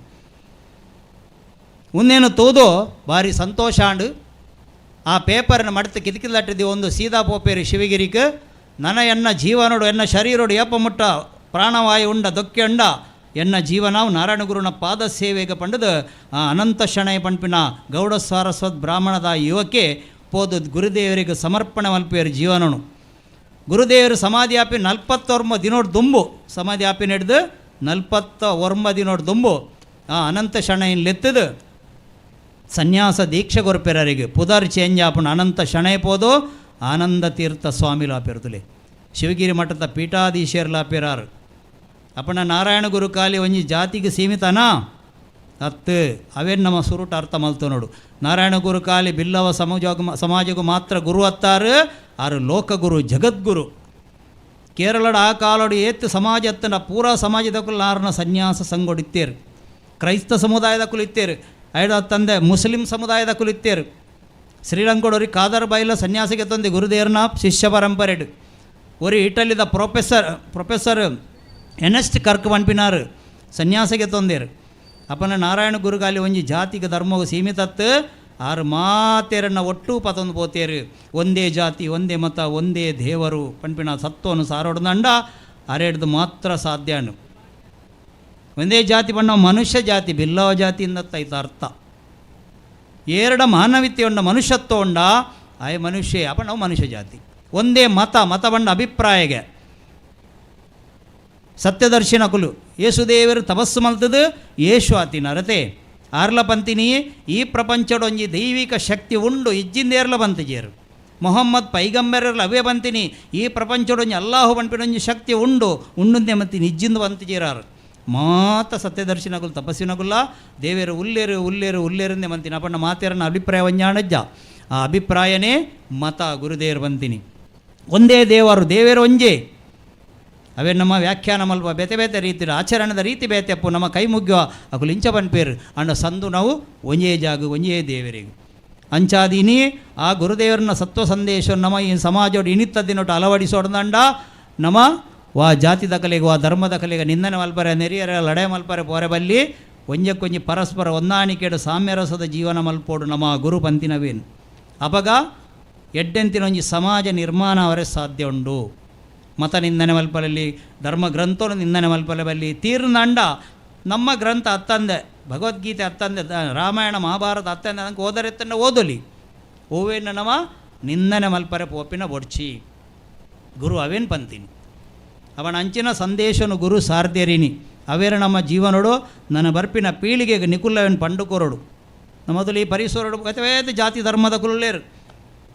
ಉನ್ನೇನು ತೋದು ಭಾರಿ ಸಂತೋಷ ಅಂಡು ಆ ಪೇಪರ್ನ ಮಡ್ತು ಕಿತ್ಕಿಲ್ಲಟ್ಟಿದ್ದು ಒಂದು ಸೀದಾ ಪೋಪೇರಿ ಶಿವಗಿರಿക്ക് ನನ್ನ ಎನ್ನ ಜೀವನೋಡು ಎನ್ನ ಶರೀರೋಡು ಏಪ ಮುಟ್ಟ ಪ್ರಾಣವಾಯು ಉಂಡ ದೊಕ್ಕೆ ಉಂಡ ಎನ್ನ ಜೀವನಾವು ನಾರಾಯಣ ಗುರುನ ಪಾದ ಸೇವೆಗೆ ಪಂಡದು ಆ ಅನಂತ ಶಣೈ ಪಂಪಿನ ಗೌಡ ಸಾರಸ್ವತ್ ಬ್ರಾಹ್ಮಣದ ಯುವಕ್ಕೆ ಪೋದು ಗುರುದೇವರಿಗೆ ಸಮರ್ಪಣೆ ಮಲ್ಪೇರು ಜೀವನನು. ಗುರುದೇವರು ಸಮಾಧಿ ಆಪಿ 49 ದಿನೋಡು ದುಂಬು ಸಮಾಧಿ ಆಪಿ ನಡೆದು 49 ದಿನೋಡು ದುಂಬು ಆ ಅನಂತ ಶಣೈನ್ ಲೆತ್ತದು ಸನ್ಯಾಸ ದೀಕ್ಷೆ ಕೊರ್ಪೆರರಿಗೆ ಪುದರ್ ಚೇಂಜ್ ಆಪಣ ಅನಂತ ಶಣೈ ಪೋದು ಆನಂದ ತೀರ್ಥ ಸ್ವಾಮಿಲು ಆಪೇರ್ತಲೆ ಶಿವಗಿರಿ ಮಠದ ಪೀಠಾಧೀಶರ್ಲ ಆಪೇರಾರು ಅಪ್ಪಣ ನಾರಾಯಣ ಗುರು ಕಾಲಿ ಒಂಜಿ ಜಾತಿಗೆ ಸೀಮಿತನಾ ಅತ್ತು ಅವೇನು ನಮ್ಮ ಸುರುಟ ಅರ್ಥ ಮಲ್ತು ನೋಡು. ನಾರಾಯಣ ಗುರು ಕಾಲಿ ಬಿಲ್ಲವ ಸಮಾಜಕ್ಕೂ ಮಾತ್ರ ಗುರು ಅತ್ತಾರು ಆರು ಲೋಕಗುರು ಜಗದ್ಗುರು. ಕೇರಳದ ಆ ಕಾಲೋಡು ಏತ್ತು ಸಮಾಜ ಅತ್ತನ ಪೂರಾ ಸಮಾಜದಕ್ಕೂ ನಾರನ ಸನ್ಯಾಸ ಸಂಗೊಡಿತ್ತೇರು. ಕ್ರೈಸ್ತ ಸಮುದಾಯದಕ್ಕೂ ಇತ್ತೇರು. ಐದು ತಂದೆ ಮುಸ್ಲಿಂ ಸಮುದಾಯದಕ್ಕೂ ಇತ್ತೇರು. ಶ್ರೀಲಂಕೋಡವ್ರಿಗೆ ಕಾದರ್ ಬಾಯಿಲ ಸನ್ಯಾಸಿಗೆ ತಂದೆ ಗುರುದೇವ್ರನ ಶಿಷ್ಯ ಪರಂಪರೆಡು ಒರಿ ಇಟಲಿದ ಪ್ರೊಫೆಸರ್ ಎನಸ್ಟ್ ಕರ್ಕ್ ಪಂಪಿನಾರು ಸನ್ಯಾಸಿಗೆ ತೊಂದೇರು. ಅಪ್ಪನ ನಾರಾಯಣ ಗುರುಗಾಲಿ ಒಂಜಿ ಜಾತಿಗೆ ಧರ್ಮವು ಸೀಮಿತತ್ತು ಆರು ಮಾತೇರನ್ನ ಒಟ್ಟು ಪತೊಂದು ಪೋತೇರು. ಒಂದೇ ಜಾತಿ ಒಂದೇ ಮತ ಒಂದೇ ದೇವರು ಪಂಪಿನ ಸತ್ವನು ಸಾರೋಡ್ದಂಡ ಅರೆಡ್ದು ಮಾತ್ರ ಸಾಧ್ಯನು. ಒಂದೇ ಜಾತಿ ಬಣ್ಣ ಮನುಷ್ಯ ಜಾತಿ ಬಿಲ್ಲವ ಜಾತಿಯಿಂದ ಐತ ಅರ್ಥ ಏರಡ ಮಾನವಿತ್ಯ ಉಂಡ ಮನುಷ್ಯತ್ವ ಉಂಡ ಆಯ ಮನುಷ್ಯ ಅಪ್ಪ ನಾವು ಮನುಷ್ಯ ಜಾತಿ. ಒಂದೇ ಮತ ಬಂಡ ಅಭಿಪ್ರಾಯಗೆ ಸತ್ಯದರ್ಶಿನ ಕುಲು ಯೇಸುದೇವರು ತಪಸ್ಸು ಮಲ್ತದು ಯೇಸು ಆತಿನ ಅರತೆ ಆರ್ಲ ಪಂತಿನಿ ಈ ಪ್ರಪಂಚಡೊಂಜಿ ದೈವಿಕ ಶಕ್ತಿ ಉಂಡು ಇಜ್ಜಿಂದೇರ್ಲ ಬಂತಿಜೇರು ಮೊಹಮ್ಮದ್ ಪೈಗಂಬರರ್ಲ ಅವೇ ಬಂತಿನಿ ಈ ಪ್ರಪಂಚಡೊಂಜಿ ಅಲ್ಲಾಹು ಬಂಪಿನೊಂಜಿ ಶಕ್ತಿ ಉಂಡುಂದೆ ಮತ್ತಿನ ಇಜ್ಜಿಂದು ಬಂತಿಜೇರಾರು ಮಾತ ಸತ್ಯದರ್ಶಿನಗುಲು ತಪಸ್ಸಿನಗುಲ್ಲ ದೇವೇರು ಉಲ್ಲೇರುಂದೆ ಬಂತೀನಿ ಅಪ್ಪಣ್ಣ ಮಾತೇರನ್ನ ಅಭಿಪ್ರಾಯ ಒಂಜಾಣಜ್ಜ ಆ ಅಭಿಪ್ರಾಯನೇ ಮತ ಗುರುದೇವರು ಬಂತೀನಿ. ಒಂದೇ ದೇವೇರು ಒಂಜೇ ಅವೇ ನಮ್ಮ ವ್ಯಾಖ್ಯಾನ ಮಲ್ಪ ಬೇತೆ ರೀತಿ ಆಚರಣದ ರೀತಿ ಬೇತೆಪ್ಪು ನಮ್ಮ ಕೈ ಮುಗ್ಗುವ ಅಕುಲು ಇಂಚ ಪನ್ಪೇರು ಅಂಡ ಸಂದು ನಾವು ಒಂಜೇ ಜಾಗ ಒಂಜೇ ದೇವರಿಗೆ ಅಂಚಾದೀನಿ ಆ ಗುರುದೇವರನ್ನ ಸತ್ವ ಸಂದೇಶ ನಮ್ಮ ಈ ಸಮಾಜೋಡು ಇನಿತ್ತದಿನೊಟ್ಟು ಅಳವಡಿಸೋಡ್ದಂಡ ನಮ್ಮ ವಾ ಜಾತಿದ ಕಲೆಗೆ ವಾ ಧರ್ಮದ ಕಲೆಗೆ ನಿಂದನೆ ಮಲ್ಪರೆ ನೆರಿಯರ ಲಡೆ ಮಲ್ಪರೆ ಪೋರೆ ಬಲ್ಲಿ ಒಂಜಕ್ಕೊಂಜಿ ಪರಸ್ಪರ ಹೊಂದಾಣಿಕೆಡು ಸಾಮ್ಯರಸದ ಜೀವನ ಮಲ್ಪೋಡು ನಮ್ಮ ಗುರು ಪಂತಿನವೇನು ಅಪಗ ಎಡ್ಡೆಂತಿನ ಒಂಜಿ ಸಮಾಜ ನಿರ್ಮಾಣ ಅವರೇ ಸಾಧ್ಯ ಉಂಡು. ಮತ ನಿಂದನೆ ಮಲ್ಪಲಲ್ಲಿ ಧರ್ಮ ಗ್ರಂಥೋನು ನಿಂದನೆ ಮಲ್ಪಲೆ ಬಲ್ಲಿ ತೀರ್ನಂಡ ನಮ್ಮ ಗ್ರಂಥ ಹತ್ತಂದೆ ಭಗವದ್ಗೀತೆ ಹತ್ತಂದೆ ರಾಮಾಯಣ ಮಹಾಭಾರತ ಹತ್ತಂದೆ ಅದಕ್ಕೆ ಓದರೆತ್ತನ್ನ ಓದಲಿ ಓವೇನ ನಮ ನಿಂದನೆ ಮಲ್ಪರೆ ಪೋಪಿನ ಬೊಡ್ಚಿ ಗುರು ಅವೇನು ಪಂತೀನಿ ಅವನ ಅಂಚಿನ ಸಂದೇಶನು ಗುರು ಸಾರ್ದ್ಯರಿನಿ ಅವೇರ ನಮ್ಮ ಜೀವನೋಡು ನನ್ನ ಬರ್ಪಿನ ಪೀಳಿಗೆಗೆ ನಿಕುಲ್ಲವೇನು ಪಂಡುಕೋರೋಡು ನಮ್ಮದಲ್ಲಿ ಈ ಪರಿಸರೋಡು ಗತವೇದ ಜಾತಿ ಧರ್ಮದ ಕುಲ್ಲೇರು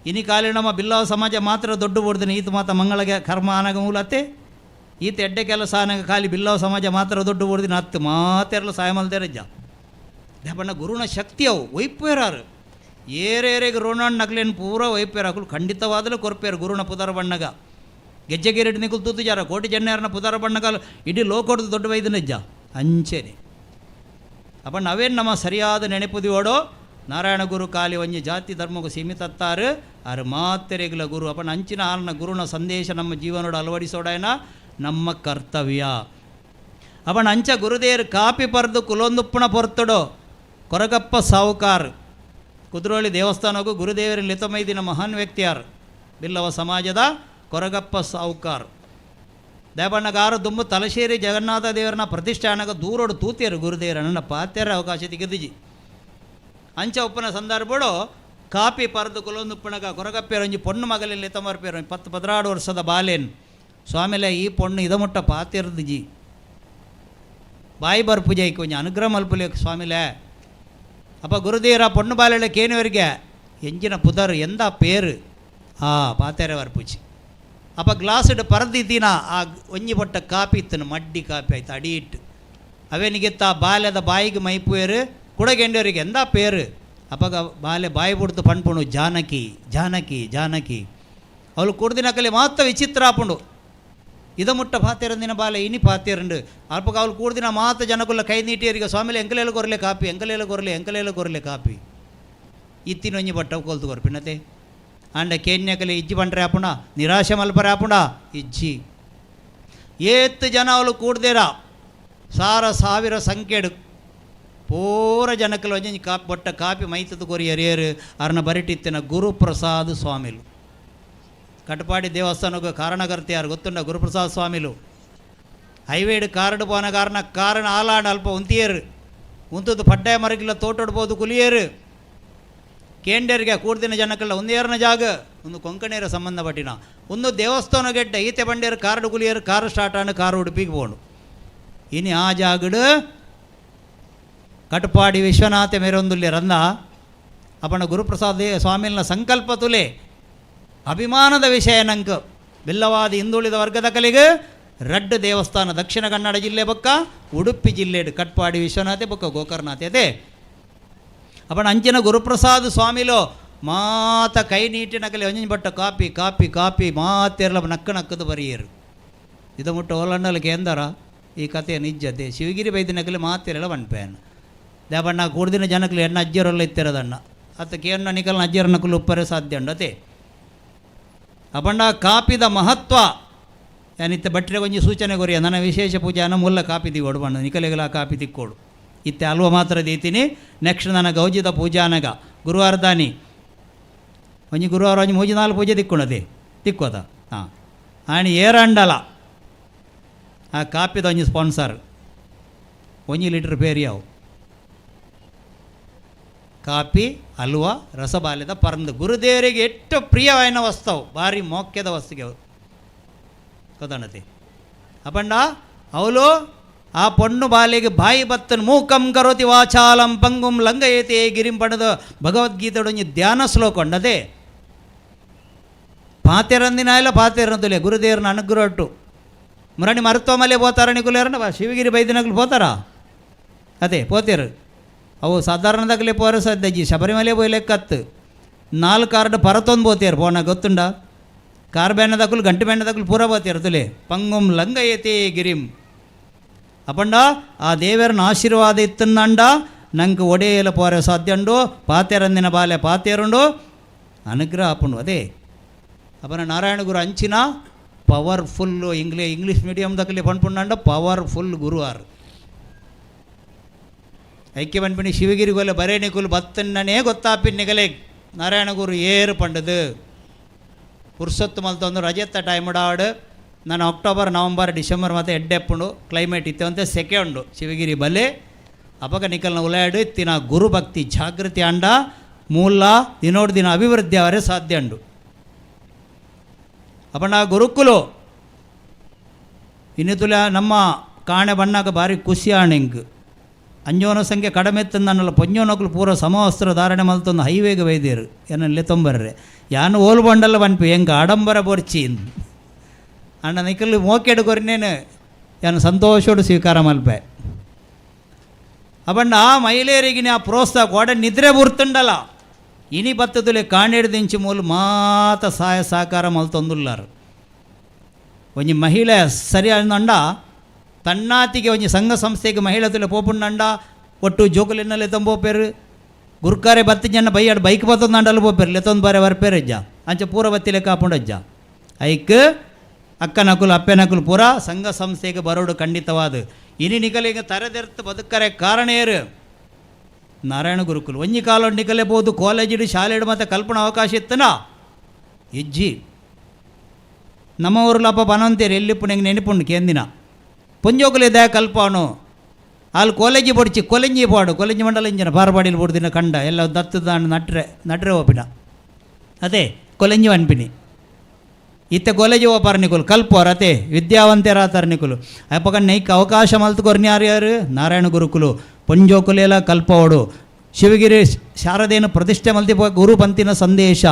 ಇನಿ ಕಾಲಿ ನಮ್ಮ ಬಿಲ್ಲವ ಸಮಾಜ ಮಾತ್ರ ದೊಡ್ಡ ಬೋಡ್ದಿನ ಈತ ಮಾತ ಮಂಗಳಗೆ ಕರ್ಮ ಆನಗ ಮೂಲತ್ತೆ ಈತ ಎಡ್ಡೆ ಕೆಲಸ ಆನಗ ಖಾಲಿ ಬಿಲ್ಲವ ಸಮಾಜ ಮಾತ್ರ ದೊಡ್ಡ ಬೋಡ್ದಿನ ಹತ್ತು ಮಾತೆರಲು ಸಾಯಮಲ್ದೇರಜ್ಜ ದೇಪಣ್ಣ ಗುರುನ ಶಕ್ತಿ ಅವು ವೈಪ್ಯರಾರು ಏರೇರೆಗೆ ರೋಣಾಣ್ ನಗ್ಲೇನು ಪೂರ ವೈಪ್ಯರಾಕಲು ಖಂಡಿತವಾದಲೂ ಕೊರ್ಪೇರು ಗುರುನ ಪುದರ ಬಣ್ಣಗ ಗೆಜ್ಜೆಗೇರಿಟ್ಟು ನಿಕುಲ್ ತೂತುಜಾರ ಕೋಟಿ ಜನ್ಯಾರನ ಪುದರ ಬಣ್ಣಗಾಲು ಇಡೀ ಲೋಕೋಡ್ದು ದೊಡ್ಡ ವೈದ್ಯನಜ್ಜ ಅಂಚೆನೆ ಅಪ್ಪ ನಾವೇನು ನಮ್ಮ ಸರಿಯಾದ ನೆನಪುದಿಯೋಡೋ ನಾರಾಯಣ ಗುರು ಕಾಲಿ ಒಂಜಿ ಜಾತಿ ಧರ್ಮಗೂ ಸೀಮಿತತ್ತಾರು ಆರು ಮಾತೆರೆಗಳ ಗುರು ಅಪ್ಪನ ಅಂಚಿನ ಹಾಲಿನ ಗುರುನ ಸಂದೇಶ ನಮ್ಮ ಜೀವನೋಡು ಅಳವಡಿಸೋಡೇನ ನಮ್ಮ ಕರ್ತವ್ಯ. ಅವನ ಅಂಚ ಗುರುದೇವರು ಕಾಪಿ ಪರ್ದು ಕುಲೊಂದುಪ್ಪಣ ಪೊರ್ತುಡು ಕೊರಗಪ್ಪ ಸಾವುಕಾರ್ ಕುದ್ರೋಳಿ ದೇವಸ್ಥಾನಕ್ಕೂ ಗುರುದೇವರ ಲಿತಮೈದಿನ ಮಹಾನ್ ವ್ಯಕ್ತಿಯಾರು ಬಿಲ್ಲವ ಸಮಾಜದ ಕೊರಗಪ್ಪ ಸಾವುಕಾರ್ ದೇವಣ್ಣಗಾರು ದುಂಬು ತಲಶೇರಿ ಜಗನ್ನಾಥ ದೇವರನ್ನ ಪ್ರತಿಷ್ಠಾನಗ ದೂರೋಡು ತೂತಿಯರು ಗುರುದೇವರ ನನ್ನ ಪಾತ್ಯರ ಅವಕಾಶ ತೆಗೆದಿಜಿ ಅಂಚ ಉಪ್ಪನ ಸಂದರ್ಭಡು ಕಾಪಿ ಪರದು ಕುಲೊಂದುಪ್ಪಣಗ ಕೊರಗಪ್ಪೇರು ಒಂಜಿ ಪೊಣ್ಣು ಮಗಲಲ್ಲಿ ತಮರ್ಪೇರು 10-16 ವರ್ಷದ ಬಾಲೇನ್ ಸ್ವಾಮಿಲೆ ಈ ಪೊಣ್ಣು ಇದಮುಟ್ಟ ಪಾತಿರ್ದಿಜಿ ಬಾಯಿ ಬರ್ಪುಜೈ ಕೊಂಚ ಅನುಗ್ರಹ ಮಲ್ಪುಲೆ ಸ್ವಾಮಿಲೆ ಅಪ್ಪ ಗುರುದೇವರ ಪೊಣ್ಣು ಬಾಲೆಲ್ಲ ಕೇನುವರಿಗೆ ಎಂಜಿನ ಪುದರ್ ಎಂದ ಪೇರು ಪಾತೆರೆ ವರ್ಪುಜಿ ಅಪ್ಪ ಗ್ಲಾಸ್ ಇಟ್ಟು ಪರದಿದ್ದೀನ ಆ ಒಂಜಿ ಪೊಟ್ಟ ಕಾಪಿ ಇತ್ತನು ಮಡ್ಡಿ ಕಾಪಿ ಆಯ್ತು ಅಡಿ ಇಟ್ಟು ಅವೇನಿಗೆತ್ತ ಬಾಲ್ಯದ ಬಾಯಿಗೆ ಮೈಪುಯರು ಕುಡಗೆಂಡವರಿಗೆ ಎಂದ ಪೇರು ಅಪ್ಪಗ ಬಾಲ್ಯ ಬಾಯಿ ಬಿಡ್ತು ಪಣ್ಪುಣು ಜಾನಕಿ ಜಾನಕಿ ಜಾನಕಿ ಅವಳು ಕೂಡ್ದಿನಕಲ್ಲಿ ಮಾತ್ರ ವಿಚಿತ್ರ ಆಪುಂಡು ಇದ ಮುಟ್ಟ ಪಾತಿರಂದಿನ ಬಾಲೆ ಇನಿ ಪಾತಿರಂಡು ಅಲ್ಪಗ ಅವಳು ಕೂಡ್ದಿನ ಮಾತ ಜನಕುಲ್ಲ ಕೈ ನೀಟಿಯರಿಗೆ ಸ್ವಾಮಿಲೆ ಎಂಕಲೇಲ ಕೊರಲೆ ಕಾಪಿ ಎಂಕಲೇಲ ಕೊರಲೆ ಕಾಪಿ ಇತ್ತಿನೊಂಜಿ ಬಟ್ಟ ಕೊಲ್ತು ಕೊರ್ಪಿನತೆ ಅಂಡ ಕೇನ್ಯಕಲಿ ಇಜ್ಜಿ ಪಂಡ್ರೆ ಆಪುಣ ನಿರಾಶೆ ಮಲ್ಪರೆ ಆಪುಣ ಇಜ್ಜಿ ಏತ್ತು ಜನ ಅವಳು ಕೂಡ್ದೇರ ಸಾವಿರ ಸಂಖ್ಯೆಡು ಪೂರ ಜನಕಲು ಒಂಜಿ ಕಾಪಿ ಬೊಟ್ಟ ಕಾಪಿ ಮೈತದ ಕೊರಿ ಎರಿಯರು ಅರ್ನ ಬರಿಟಿತ್ತಿನ ಗುರುಪ್ರಸಾದ್ ಸ್ವಾಮಿಲು ಕಟಪಾಡಿ ದೇವಸ್ಥಾನಕ್ಕೆ ಕಾರಣಕರ್ತ ಯಾರು ಗೊತ್ತುಂಡ ಗುರುಪ್ರಸಾದ್ ಸ್ವಾಮಿಲು ಹೈವೇಡ್ ಕಾರಡು ಪೋನ ಕಾರಣ ಆಲಾಂಡ ಅಲ್ಪ ಉಂತಿಯರು ಉಂತದ್ದು ಪಡ್ಡಾಯ ಮರಗಿಲ್ಲ ತೋಟೊಡ್ಬೋದು ಕುಲಿಯರು ಕೇಂಡರಿಗೆ ಕೂಡ್ದಿನ ಜನಕ್ಕೆಲ್ಲ ಒಂದೇರನ ಜಾಗ ಒಂದು ಕೊಂಕಣಿಯರ ಸಂಬಂಧಪಟ್ಟಿನ ಒಂದು ದೇವಸ್ಥಾನ ಗೆಡ್ಡ ಈತೆ ಬಂಡಿಯರು ಕಾರಡು ಕುಲಿಯರು ಕಾರು ಸ್ಟಾರ್ಟ್ ಆಂಡು ಕಾರು ಉಡುಪಿಗೆ ಪೋಂಡು ಇನಿ ಆ ಜಾಗಡು ಕಟಪಾಡಿ ವಿಶ್ವನಾಥ ಮೇರೊಂದುಲ್ಲೆ ರಂದ ಅಪ್ಪನ ಗುರುಪ್ರಸಾದ್ ಸ್ವಾಮಿನ ಸಂಕಲ್ಪ ತುಲೆ ಅಭಿಮಾನದ ವಿಷಯ ನಂಗೆ ಬಿಲ್ಲವಾದಿ ಹಿಂದುಳಿದ ವರ್ಗದ ಕಲೆಗೆ ರಡ್ಡು ದೇವಸ್ಥಾನ ದಕ್ಷಿಣ ಕನ್ನಡ ಜಿಲ್ಲೆ ಬೊಕ್ಕ ಉಡುಪಿ ಜಿಲ್ಲೆ ಕಟ್ಪಾಡಿ ವಿಶ್ವನಾಥೆ ಬೊಕ್ಕ ಗೋಕರ್ಣಾಥೆ ಅಪ್ಪನ ಅಂಚಿನ ಗುರುಪ್ರಸಾದ್ ಸ್ವಾಮಿಲೋ ಮಾತ ಕೈ ನೀಟಿನ ಕಲೆ ಒಂಜಿ ಬಟ್ಟ ಕಾಪಿ ಕಾಪಿ ಕಾಪಿ ಮಾತೆರ್ಲ ನಕ್ಕದು ಬರಿಯರು ಇದು ಮುಟ್ಟ ಓಲಂಡಲ್ಲಿ ಕೇಂದ್ರ ಈ ಕಥೆಯ ನಿಜತೆ ಶಿವಗಿರಿ ಬೈದಿನಕಲೆ ಮಾತೆರೆಲ್ಲ ಬಣ್ಪೇನು ದೇವಣ್ಣ ಕೂಡ್ದಿನ ಜನಕಲು ಎಣ್ಣ ಅಜ್ಜರೆಲ್ಲ ಇತ್ತಿರದಣ್ಣ ಅದಕ್ಕೆ ಎಣ್ಣ ನಿಕಲ್ನ ಅಜ್ಜರ ನಕಲು ಉಪ್ಪರೆ ಸಾಧ್ಯ ಉಂಡತೆ ಅಪಂಡ ಕಾಪಿದ ಮಹತ್ವ ಏನಿತ್ತೆ ಬಟ್ಟರೆ ಒಂಜಿ ಸೂಚನೆ ಕೊರಿಯ ನನ್ನ ವಿಶೇಷ ಪೂಜೆ ಅನ್ನ ಮುಲ್ಲ ಕಾಪಿ ತಿಗೋಡು ಬಣ್ಣ ನಿಕಲೆಗಳ ಕಾಪಿ ತಿಕ್ಕೋಡು ಇತ್ತೆ ಅಲ್ವ ಮಾತ್ರ ದೀತೀನಿ ನೆಕ್ಸ್ಟ್ ನನ್ನ ಗೌಜಿದ ಪೂಜಾನಗ ಗುರುವಾರದಾನಿ ಒಂಜಿ ಗುರುವಾರ ಒಂಜಿ 3-4 ಪೂಜೆ ತಿಕ್ಕೊಳದೆ ತಿಕ್ಕೋದ ಹಾಂ ಆಣಿ ಏರಂಡಲ ಆ ಕಾಪಿದ ಒಂಜಿ ಸ್ಪಾನ್ಸರ್ 1 ಲೀಟರ್ ಪೇರಿಯಾವು ಕಾಪಿ ಹಲ್ವಾ ರಸಬಾಲ್ಯದ ಪರಂದು ಗುರುದೇವರಿಗೆ ಎಷ್ಟು ಪ್ರಿಯವಾದ ವಸ್ತುವು ಭಾರಿ ಮೋಕ್ಯದ ವಸ್ತುಗೆ ಗೊತ್ತಾಣತಿ ಅಪಂಡ ಅವಳು ಆ ಪೊಣ್ಣು ಬಾಲೆಗೆ ಬಾಯಿ ಬತ್ತನ್ ಮೂಕಂ ಕರೋತಿ ವಾಚಾಲಂ ಪಂಗುಂ ಲಂಗಯತೆ ಗಿರಿಂ ಪಣದ ಭಗವದ್ಗೀತೆಯೊಂದು ಧ್ಯಾನ ಶ್ಲೋಕ ಉಂಡದೆ ಪಾತೆರಂದಿನ ಎಲ್ಲ ಪಾತೆರಂದುಲೆ ಗುರುದೇವ್ರನ್ನ ಅನುಗ್ರಹ ಒಟ್ಟು ಮುರಣಿ ಮರುತ್ವ ಮಲೆ ಪೋತಾರ ನಿಕುಲೇರನ ಶಿವಗಿರಿ ಬೈದಿನಗಳು ಪೋತಾರ ಅದೇ ಪೋತೀರು ಅವು ಸಾಧಾರಣದಾಗಲೇ ಪೋರ ಸದ್ದಜ್ಜಿ ಶಬರಿಮಲೆ ಲೆಕ್ಕತ್ತು 4 ಕಾರ್ಡು ಪರತೊಂದು ಬೋತಿಯರು ಪೋನ ಗೊತ್ತುಂಡ ಕಾರ್ ಬೆಣ್ಣದಕ್ಕಲು ಗಂಟು ಬೆಣ್ಣದಕ್ಕಲು ಪೂರ ಬೋತಿಯರು ತುಲೆ ಪಂಗುಂ ಲಂಗಯತೆ ಗಿರಿಂ ಅಪಂಡ ಆ ದೇವರನ್ನ ಆಶೀರ್ವಾದ ಇತ್ತನ್ನಂಡ ನಂಗೆ ಒಡೆಯಲ ಪೋರ ಸಾಧ್ಯ ಉಂಡು ಪಾತೆರಂದಿನ ಬಾಲ್ಯ ಪಾತೆರುಂಡು ಅನುಗ್ರಹ ಆಪುಂಡು ಅದೇ ಅಪನ ನಾರಾಯಣ ಗುರು ಅಂಚಿನ ಪವರ್ಫುಲ್ಲು ಇಂಗ್ಲೀಷ್ ಮೀಡಿಯಮ್ದಕ್ಕಲಿ ಪಂಡ್ಪುಂಡ ಪವರ್ಫುಲ್ ಗುರು ಆರು ಐಕ್ಯ ಪಂಪಿಣಿ ಶಿವಗಿರಿಗೊಲ್ಲ ಬರೇಣಿಕುಲು ಬತ್ತಣ್ಣನೇ ಗೊತ್ತಾಪಿನ್ನಿಗಲೆ ನಾರಾಯಣ ಗುರು ಏರು ಪಂಡದು ಪುರ್ಸೊತ್ತು ಮಲ್ತೊಂದು ರಜೆತ್ತ ಟೈಮ್ ಉಡಾಡು ನಾನು ಅಕ್ಟೋಬರ್ ನವಂಬರ್ ಡಿಸೆಂಬರ್ ಮತ್ತು ಎಡ್ಡೆಪ್ಪುಂಡು ಕ್ಲೈಮೇಟ್ ಇತ್ತಂತೆ ಸೆಕೆ ಉಂಡು ಶಿವಗಿರಿ ಬಲೆ ಅಪಗ ನಿಕಲ್ನ ಉಲಾಡು ಇತ್ತಿನ ಗುರು ಭಕ್ತಿ ಜಾಗೃತಿ ಅಂಡ ಮೂಲ ದಿನೋಡು ದಿನ ಅಭಿವೃದ್ಧಿ ಅವರೇ ಸಾಧ್ಯ ಉಂಡು ಅಪಂಡ ಗುರುಕುಲು ಇನ್ನಿತುಲ ನಮ್ಮ ಕಾಣೆ ಬಣ್ಣಾಗ ಭಾರಿ ಖುಷಿ ಆಣೆಂಗ್ ಅಂಜೋನ ಸಂಖ್ಯೆ ಕಡಿಮೆ ಎತ್ತನ್ನಲ್ಲ ಪೊಂಜೋನಕ್ಲು ಪೂರ ಸಮವಸ್ತ್ರ ಧಾರಣೆ ಮಲ್ತೊಂದು ಹೈವೇಗೆ ವೈದ್ಯರು ಏನಲ್ಲೇ ತೊಂಬರ್ರೆ ಯಾನು ಓಲು ಬಂಡಲ್ಲ ಬನ್ಪಿ ಹೆಂಗೆ ಆಡಂಬರ ಬೋರ್ಚಿ ಅಣ್ಣ ನಿಕಲ್ಲು ಮೋಕೆಡು ಕೊರಿನೇನು ಯಾನು ಸಂತೋಷೋಡು ಸ್ವೀಕಾರ ಮಲ್ಪೆ ಅಬಣ್ಣ ಆ ಮಹಿಳೆಯರಿಗೆ ಆ ಪ್ರೋತ್ಸಾಹ ಗೋಡೆ ನಿದ್ರೆ ಬುರ್ತುಂಡಲ್ಲ ಇನಿ ಬತ್ತದುಲೆ ಕಾಣಿಡ್ದಿಂಚು ಮೂಲ ಮಾತ ಸಹಾಯ ಸಹಕಾರ ಮಲ್ತೊಂದುಲ್ಲಾರು ಒಂಜಿ ಮಹಿಳೆ ಸರಿ ಅಂದಂಡ ತಣ್ಣಾತಿಗೆ ಒಂಜಿ ಸಂಘ ಸಂಸ್ಥೆಗೆ ಮಹಿಳಾ ತುಲೆ ಪೋಪುಂಡ ಒಟ್ಟು ಜೋಕುಲಿನಲ್ಲೇ ತಂಬೋಪೇರು ಗುರ್ಕಾರೆ ಬತ್ತು ಜನ ಬೈಯಾಡು ಬೈಕ್ ಬತ್ತೊಂದು ಅಂಡಲ್ಲಿ ಬೋಪೇರು ಲೆತ್ತೊಂದು ಬಾರೆ ಬರ್ಪೇರಜ್ಜ ಅಂಚೆ ಪೂರ ಬತ್ತಿ ಲೆಕ್ಕ ಹಾಕೊಂಡಜ್ಜ ಐಕ್ ಅಕ್ಕನಕುಲು ಅಪ್ಪೆನಕುಲು ಪೂರ ಸಂಘ ಸಂಸ್ಥೆಗೆ ಬರೋಡು ಖಂಡಿತವಾದ ಇನಿ ನಿಕಲಿಗೆ ತರೆದೆರ್ತು ಬದುಕರೆ ಕಾರಣ ಏರು ನಾರಾಯಣ ಗುರುಕುಲು ಒಂಜಿ ಕಾಲ ನಿಕಲೇಬೋದು ಕಾಲೇಜಿಡು ಶಾಲೆಡು ಮತ್ತು ಕಲ್ಪನಾ ಅವಕಾಶ ಇತ್ತನ ಇಜ್ಜಿ ನಮ್ಮ ಊರ್ಲು ಅಪ್ಪ ಬನಂತೀರಿ ಎಲ್ಲಿಪ್ಪು ನಂಗೆ ನೆನಪುಂಡು ಕೇಂದಿನ ಪುಂಜೋಕುಲಿದೆ ಕಲ್ಪನು ಅಲ್ಲಿ ಕಾಲೇಜಿ ಬಡ್ಚಿ ಕೊಲೆಂಜಿ ಪಾಡು ಕೊಲೆಂಜಿ ಮಂಡಲ ಇಂಜನ ಪಾರಪಾಡಿಲಿ ಬಡ್ದಿನ ಕಂಡ ಎಲ್ಲ ದತ್ತದ ನಟ್ರೆ ಓಪಿನ ಅದೇ ಕೊಲೆಂಜಿ ಅನ್ಪಿನಿ ಇತ್ತೆ ಕಾಲೇಜಿ ಓಪಾರನಿಕುಲು ಕಲ್ಪೋರು ಅದೇ ವಿದ್ಯಾವಂತರಾತರ್ನಿಕುಲು ಅಪ್ಪಗ ನೈಕ್ ಅವಕಾಶ ಮಲ್ತುಕೊರ್ನಿ ಯಾರು ನಾರಾಯಣ ಗುರುಕುಲು ಪುಂಜೋಕುಲೆಲ್ಲ ಕಲ್ಪೋಡು ಶಿವಗಿರಿ ಶಾರದೇನು ಪ್ರತಿಷ್ಠೆ ಮಲ್ತಿ ಗುರು ಪಂತಿನ ಸಂದೇಶ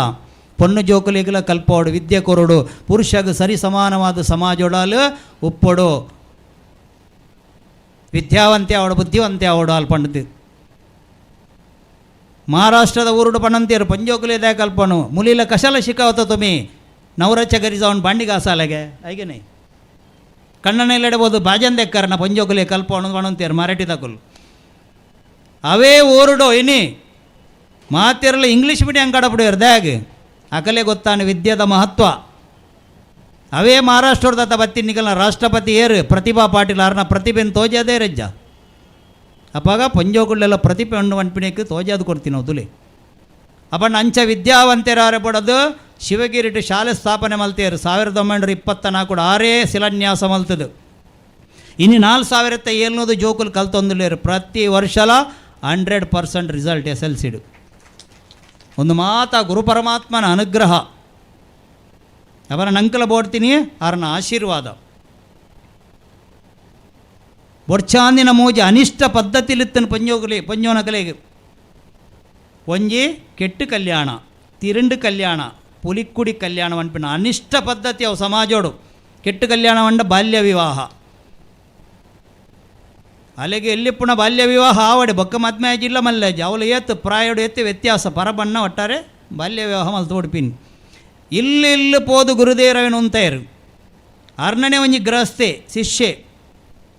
ಪೊಣ್ಣು ಜೋಕುಲಿಗಳ ಕಲ್ಪೋಡು ವಿದ್ಯೆ ಕೊರಡು ಪುರುಷಗೆ ಸರಿ ಸಮಾನವಾದ ಸಮಾಜೊಡಲು ಉಪ್ಪೊಡು ವಿದ್ಯಾವಂತೆ ಅವಡು ಬುದ್ಧಿವಂತೆ ಅವಡು ಅಲ್ಲಿ ಪಂಡಿತು ಮಹಾರಾಷ್ಟ್ರದ ಊರುಡು ಪಣ್ಣಂತೀರು ಪಂಜೋಕುಲಿದೆ ಕಲ್ಪನು ಮುಲಿಲ ಕಶಲ ಶಿಕಾವತ ತುಮಿ ನವರಚ್ಚ ಗರಿಸವನ್ ಬಾಂಡಿಗೆ ಆಸಾಲೆಗೆ ಐಗೇನೆ ಕಣ್ಣನೆಲ್ಲೆಡಬಹುದು ಬಾಜಂದೆಕ್ಕರನ ಪಂಜೋಕುಲಿ ಕಲ್ಪನು ಪಣಂತೀರು ಮರಾಠಿ ತಕುಲು ಅವೇ ಊರುಡು ಇನಿ ಮಾತಿರಲು ಇಂಗ್ಲೀಷ್ ಮೀಡಿಯಂ ಕಡಪಡಿಯರು ದ್ಯಾಗ್ ಅಕಲೆ ಗೊತ್ತಾನು ವಿದ್ಯೆದ ಮಹತ್ವ ಅವೇ ಮಹಾರಾಷ್ಟ್ರದ ಬತ್ತಿ ನಿಕಲ್ನ ರಾಷ್ಟ್ರಪತಿ ಏರು ಪ್ರತಿಭಾ ಪಾಟೀಲ್ ಅವ್ರನ್ನ ಪ್ರತಿಭೆನ ತೋಜಾದೇ ರಜ್ಜ ಅಪ್ಪಾಗ ಪಂಜೋಗುಳ್ಳೆಲ್ಲ ಪ್ರತಿಭೆ ಹಣ್ಣು ಅನ್ಪಿಣಕ್ಕೆ ತೋಜಾದು ಕೊಡ್ತೀನಿ ನಾವು ತುಲಿ ಅಪ್ಪಣ್ಣ ಅಂಚ ವಿದ್ಯಾವಂತರಾರೆ ಪಡೋದು ಶಿವಗಿರಿಟ್ಟು ಶಾಲೆ ಸ್ಥಾಪನೆ ಮಲ್ತೇರು 1924 ಆರೇ ಶಿಲಾನ್ಯಾಸ ಮಲ್ತದು ಇನ್ನು 4700 ಜೋಕುಲು ಕಲ್ತೊಂದುಲೇರು ಪ್ರತಿ ವರ್ಷಲ 100% ರಿಸಲ್ಟ್ SLC ಒಂದು ಮಾತಾ ಗುರು ಪರಮಾತ್ಮನ ಅನುಗ್ರಹ ಅವರ ನಂಕಲ ಬೋಡ್ತೀನಿ ಅವರನ್ನ ಆಶೀರ್ವಾದ ಬೊಡ್ಚಾಂದಿನ ಮೂಜಿ ಅನಿಷ್ಟ ಪದ್ಧತಿಲಿತ್ತನು ಪಂಜೋನ ಕಲೆಗೆ ಒಂಜಿ ಕೆಟ್ಟು ಕಲ್ಯಾಣ ತಿರುಂಡು ಕಲ್ಯಾಣ ಪುಲಿಕ್ಕುಡಿ ಕಲ್ಯಾಣ ಅನ್ಪಿನ ಅನಿಷ್ಟ ಪದ್ಧತಿ ಅವು ಸಮಾಜೋಡು ಕೆಟ್ಟು ಕಲ್ಯಾಣ ಅಂಡ ಬಾಲ್ಯ ವಿವಾಹ ಅಲೆಗೆ ಎಲ್ಲಿಪ್ಪುಣ ಬಾಲ್ಯ ವಿವಾಹ ಆವಡೆ ಬೊಕ್ಕ ಮದ್ಮೆ ಜಿಲ್ಲ ಮಲ್ಲೇಜ್ ಅವಳು ಏತ್ತು ಪ್ರಾಯೋಡು ಎತ್ತಿ ವ್ಯತ್ಯಾಸ ಪರಬಣ್ಣ ಒಟ್ಟಾರೆ ಬಾಲ್ಯ ವಿವಾಹ ಮಲ್ತೋಡ್ಪಿನ್ ಇಲ್ಲಿ ಪೋದು ಗುರುದೇರವೇನು ಅಂತೇರು ಅರ್ಣನೆ ಒಂಜಿ ಗೃಹಸ್ಥೆ ಶಿಷ್ಯೆ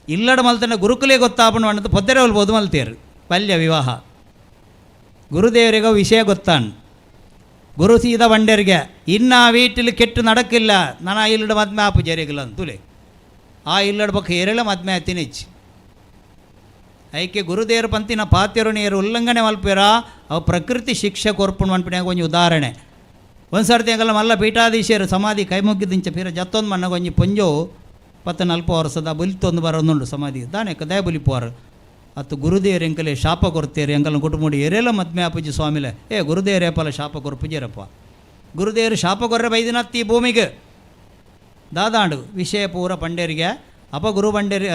ಇಲ್ಲಡ ಮಲ್ತನ ಗುರುಕುಲೇ ಗೊತ್ತಾಪಣ ಅನ್ನೋದು ಪೊದ್ದರೆ ಹೊಲ್ಬೋದು ಮಲ್ತೇರು ಬಾಲ್ಯ ವಿವಾಹ ಗುರುದೇವರಿಗ ವಿಷಯ ಗೊತ್ತಾನು ಗುರು ಸೀದ ಬಂಡೇರಿಗೆ ಇನ್ನು ವೀಟಿಲಿ ಕೆಟ್ಟು ನಡಕ್ಕಿಲ್ಲ ನಾನು ಆ ಇಲ್ಲಡ ಮದ್ಮೆ ಆಪು ಜರಿಗಿಲ್ಲ ಅಂತುಲೆ ಆ ಇಲ್ಲಡ ಪಕ್ಕ ಏರೆಲ್ಲ ಮದ್ಮೆ ಆತಿನಿಚ್ಚಿ ಐಕೆ ಗುರುದೇವರು ಪಂತಿನ ಪಾತ್ಯರು ನೀರು ಉಲ್ಲಂಘನೆ ಮಲ್ಪೇರ ಅವು ಪ್ರಕೃತಿ ಶಿಕ್ಷೆ ಕೊರ್ಪುಣ್ ಅನ್ಪಿನಾಗ ಒಂಜಿ ಉದಾಹರಣೆ ಒಂದು ಸರ್ತಿ ಅಂಗಲ್ಲ ಮಲ್ಲ ಪೀಠಾಧೀಶರು ಸಮಾಧಿ ಕೈ ಮುಗ್ಗಿದಿಂಚ ಪೀರ ಜತ್ತೊಂದು ಮಣ್ಣಗೆ ಒಂಜಿ ಪೊಂಜು 40 ವರ್ಷದ ಬಲಿತೊಂದು ಬರೋದುಂಡು ಸಮಾಧಿ ದಾನೆಕ ದಯ ಬಲಿಪೋರು ಅತ್ತು ಗುರುದೇವರು ಎಂಕಲೆ ಶಾಪ ಕೊಡ್ತೇರಿ ಎಂಕಲ್ನ ಕುಟುಂಬಡಿ ಎರೆಲ್ಲ ಮದ್ಮೆ ಅಪ್ಪುಜಿ ಸ್ವಾಮಿಲೆ ಗುರುದೇವರೇ ಪಲ ಶಾಪ ಕೊರ್ಪುಜಿರಪ್ಪ ಗುರುದೇವರು ಶಾಪ ಕೊರ್ರೆ ಬೈದಿನತ್ತಿ ಭೂಮಿಗೆ ದಾದಾಂಡು ವಿಷಯ ಪೂರ ಪಂಡೇರಿಗೆ ಅಪ ಗುರು ಬಂಡೇರಿ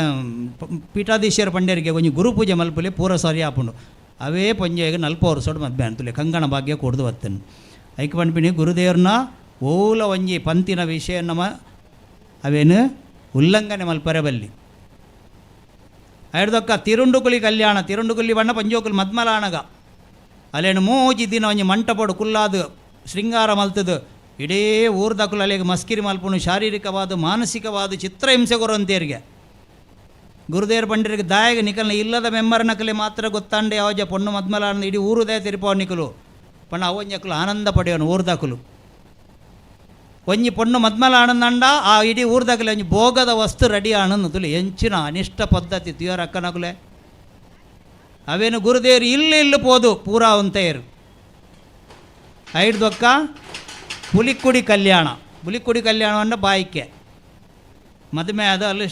ಪೀಠಾಧೀಶರ ಪಂಡೇರಿಗೆ ಒಂಜಿ ಗುರು ಪೂಜೆ ಮಲ್ಪಲೆ ಪೂರ ಸರಿ ಆಪುಂಡು ಅವೇ ಪಂಜೆಗೆ 40 ವರ್ಷ ಮದ್ಮೆ ಅಂತುಲೆ ಕಂಗಣ ಭಾಗ್ಯ ಕೊಡ್ದು ಬತ್ತನು ಐಕ್ ಪಂಪಿನಿ ಗುರುದೇವ್ರನ್ನ ಓಲ ಒಂಜಿ ಪಂತಿನ ವಿಷಯ ನಮ್ಮ ಅವೇನು ಉಲ್ಲಂಘನೆ ಮಲ್ಪರೆ ಬಲ್ಲಿ ಐಡ್ದೊಕ್ಕ ತಿರುಂಡುಕುಲಿ ಕಲ್ಯಾಣ ತಿರುಂಡುಕುಲಿ ಬಣ್ಣ ಪಂಜೋಕುಲಿ ಮದ್ಮಲಾಣಗ ಅಲ್ಲೇನು ಮೂಜಿ ದಿನ ಒಂಜಿ ಮಂಟಪಡು ಕುಲ್ಲಾದು ಶೃಂಗಾರ ಮಲ್ತದು ಇಡೀ ಊರ್ದಕುಲು ಅಲ್ಲಿಗೆ ಮಸ್ಕಿರಿ ಮಲ್ಪುಣು ಶಾರೀರಿಕವಾದ ಮಾನಸಿಕವಾದ ಚಿತ್ರಹಿಂಸೆ ಕೊರಂತೇರಿಗೆ ಗುರುದೇವ್ರ ಪಂಡರಿಗೆ ದಾಯಗ ನಿಕಲ್ನ ಇಲ್ಲದ ಮೆಂಬರ್ನಕಲೆ ಮಾತ್ರ ಗೊತ್ತಾಂಡೆ ಯಾವಜ ಪೊಣ್ಣು ಮದ್ಮಲಾಣ ಇಡೀ ಊರುದೇ ತಿರುಪವ ನಿಕಲು ಪಣ್ಣ ಅವನ್ಯಕುಲು ಆನಂದ ಪಡೆಯೋನು ಊರ್ದಕುಲು ಒಂಜಿ ಪೊಣ್ಣು ಮದ್ಮಲ ಆನಂದಂಡ ಆ ಇಡೀ ಊರ್ದಾಗಲೆ ಒಂಜಿ ಭೋಗದ ವಸ್ತು ರೆಡಿ ಆನಂದ ತುಲಿ ಎಂಚಿನ ಅನಿಷ್ಟ ಪದ್ಧತಿ ತಿಯೋರ ಅಕ್ಕನಗುಲೆ ಅವೇನು ಗುರುದೇವರು ಇಲ್ಲಿ ಪೋದು ಪೂರಾ ಅಂತೇರು ಐಡ್ದೊಕ್ಕ ಪುಲಿಕ್ಕುಡಿ ಕಲ್ಯಾಣ ಅಂಡ ಬಾಯಿಕೆ ಮದುವೆ ಆದ ಅಲ್ಲಿ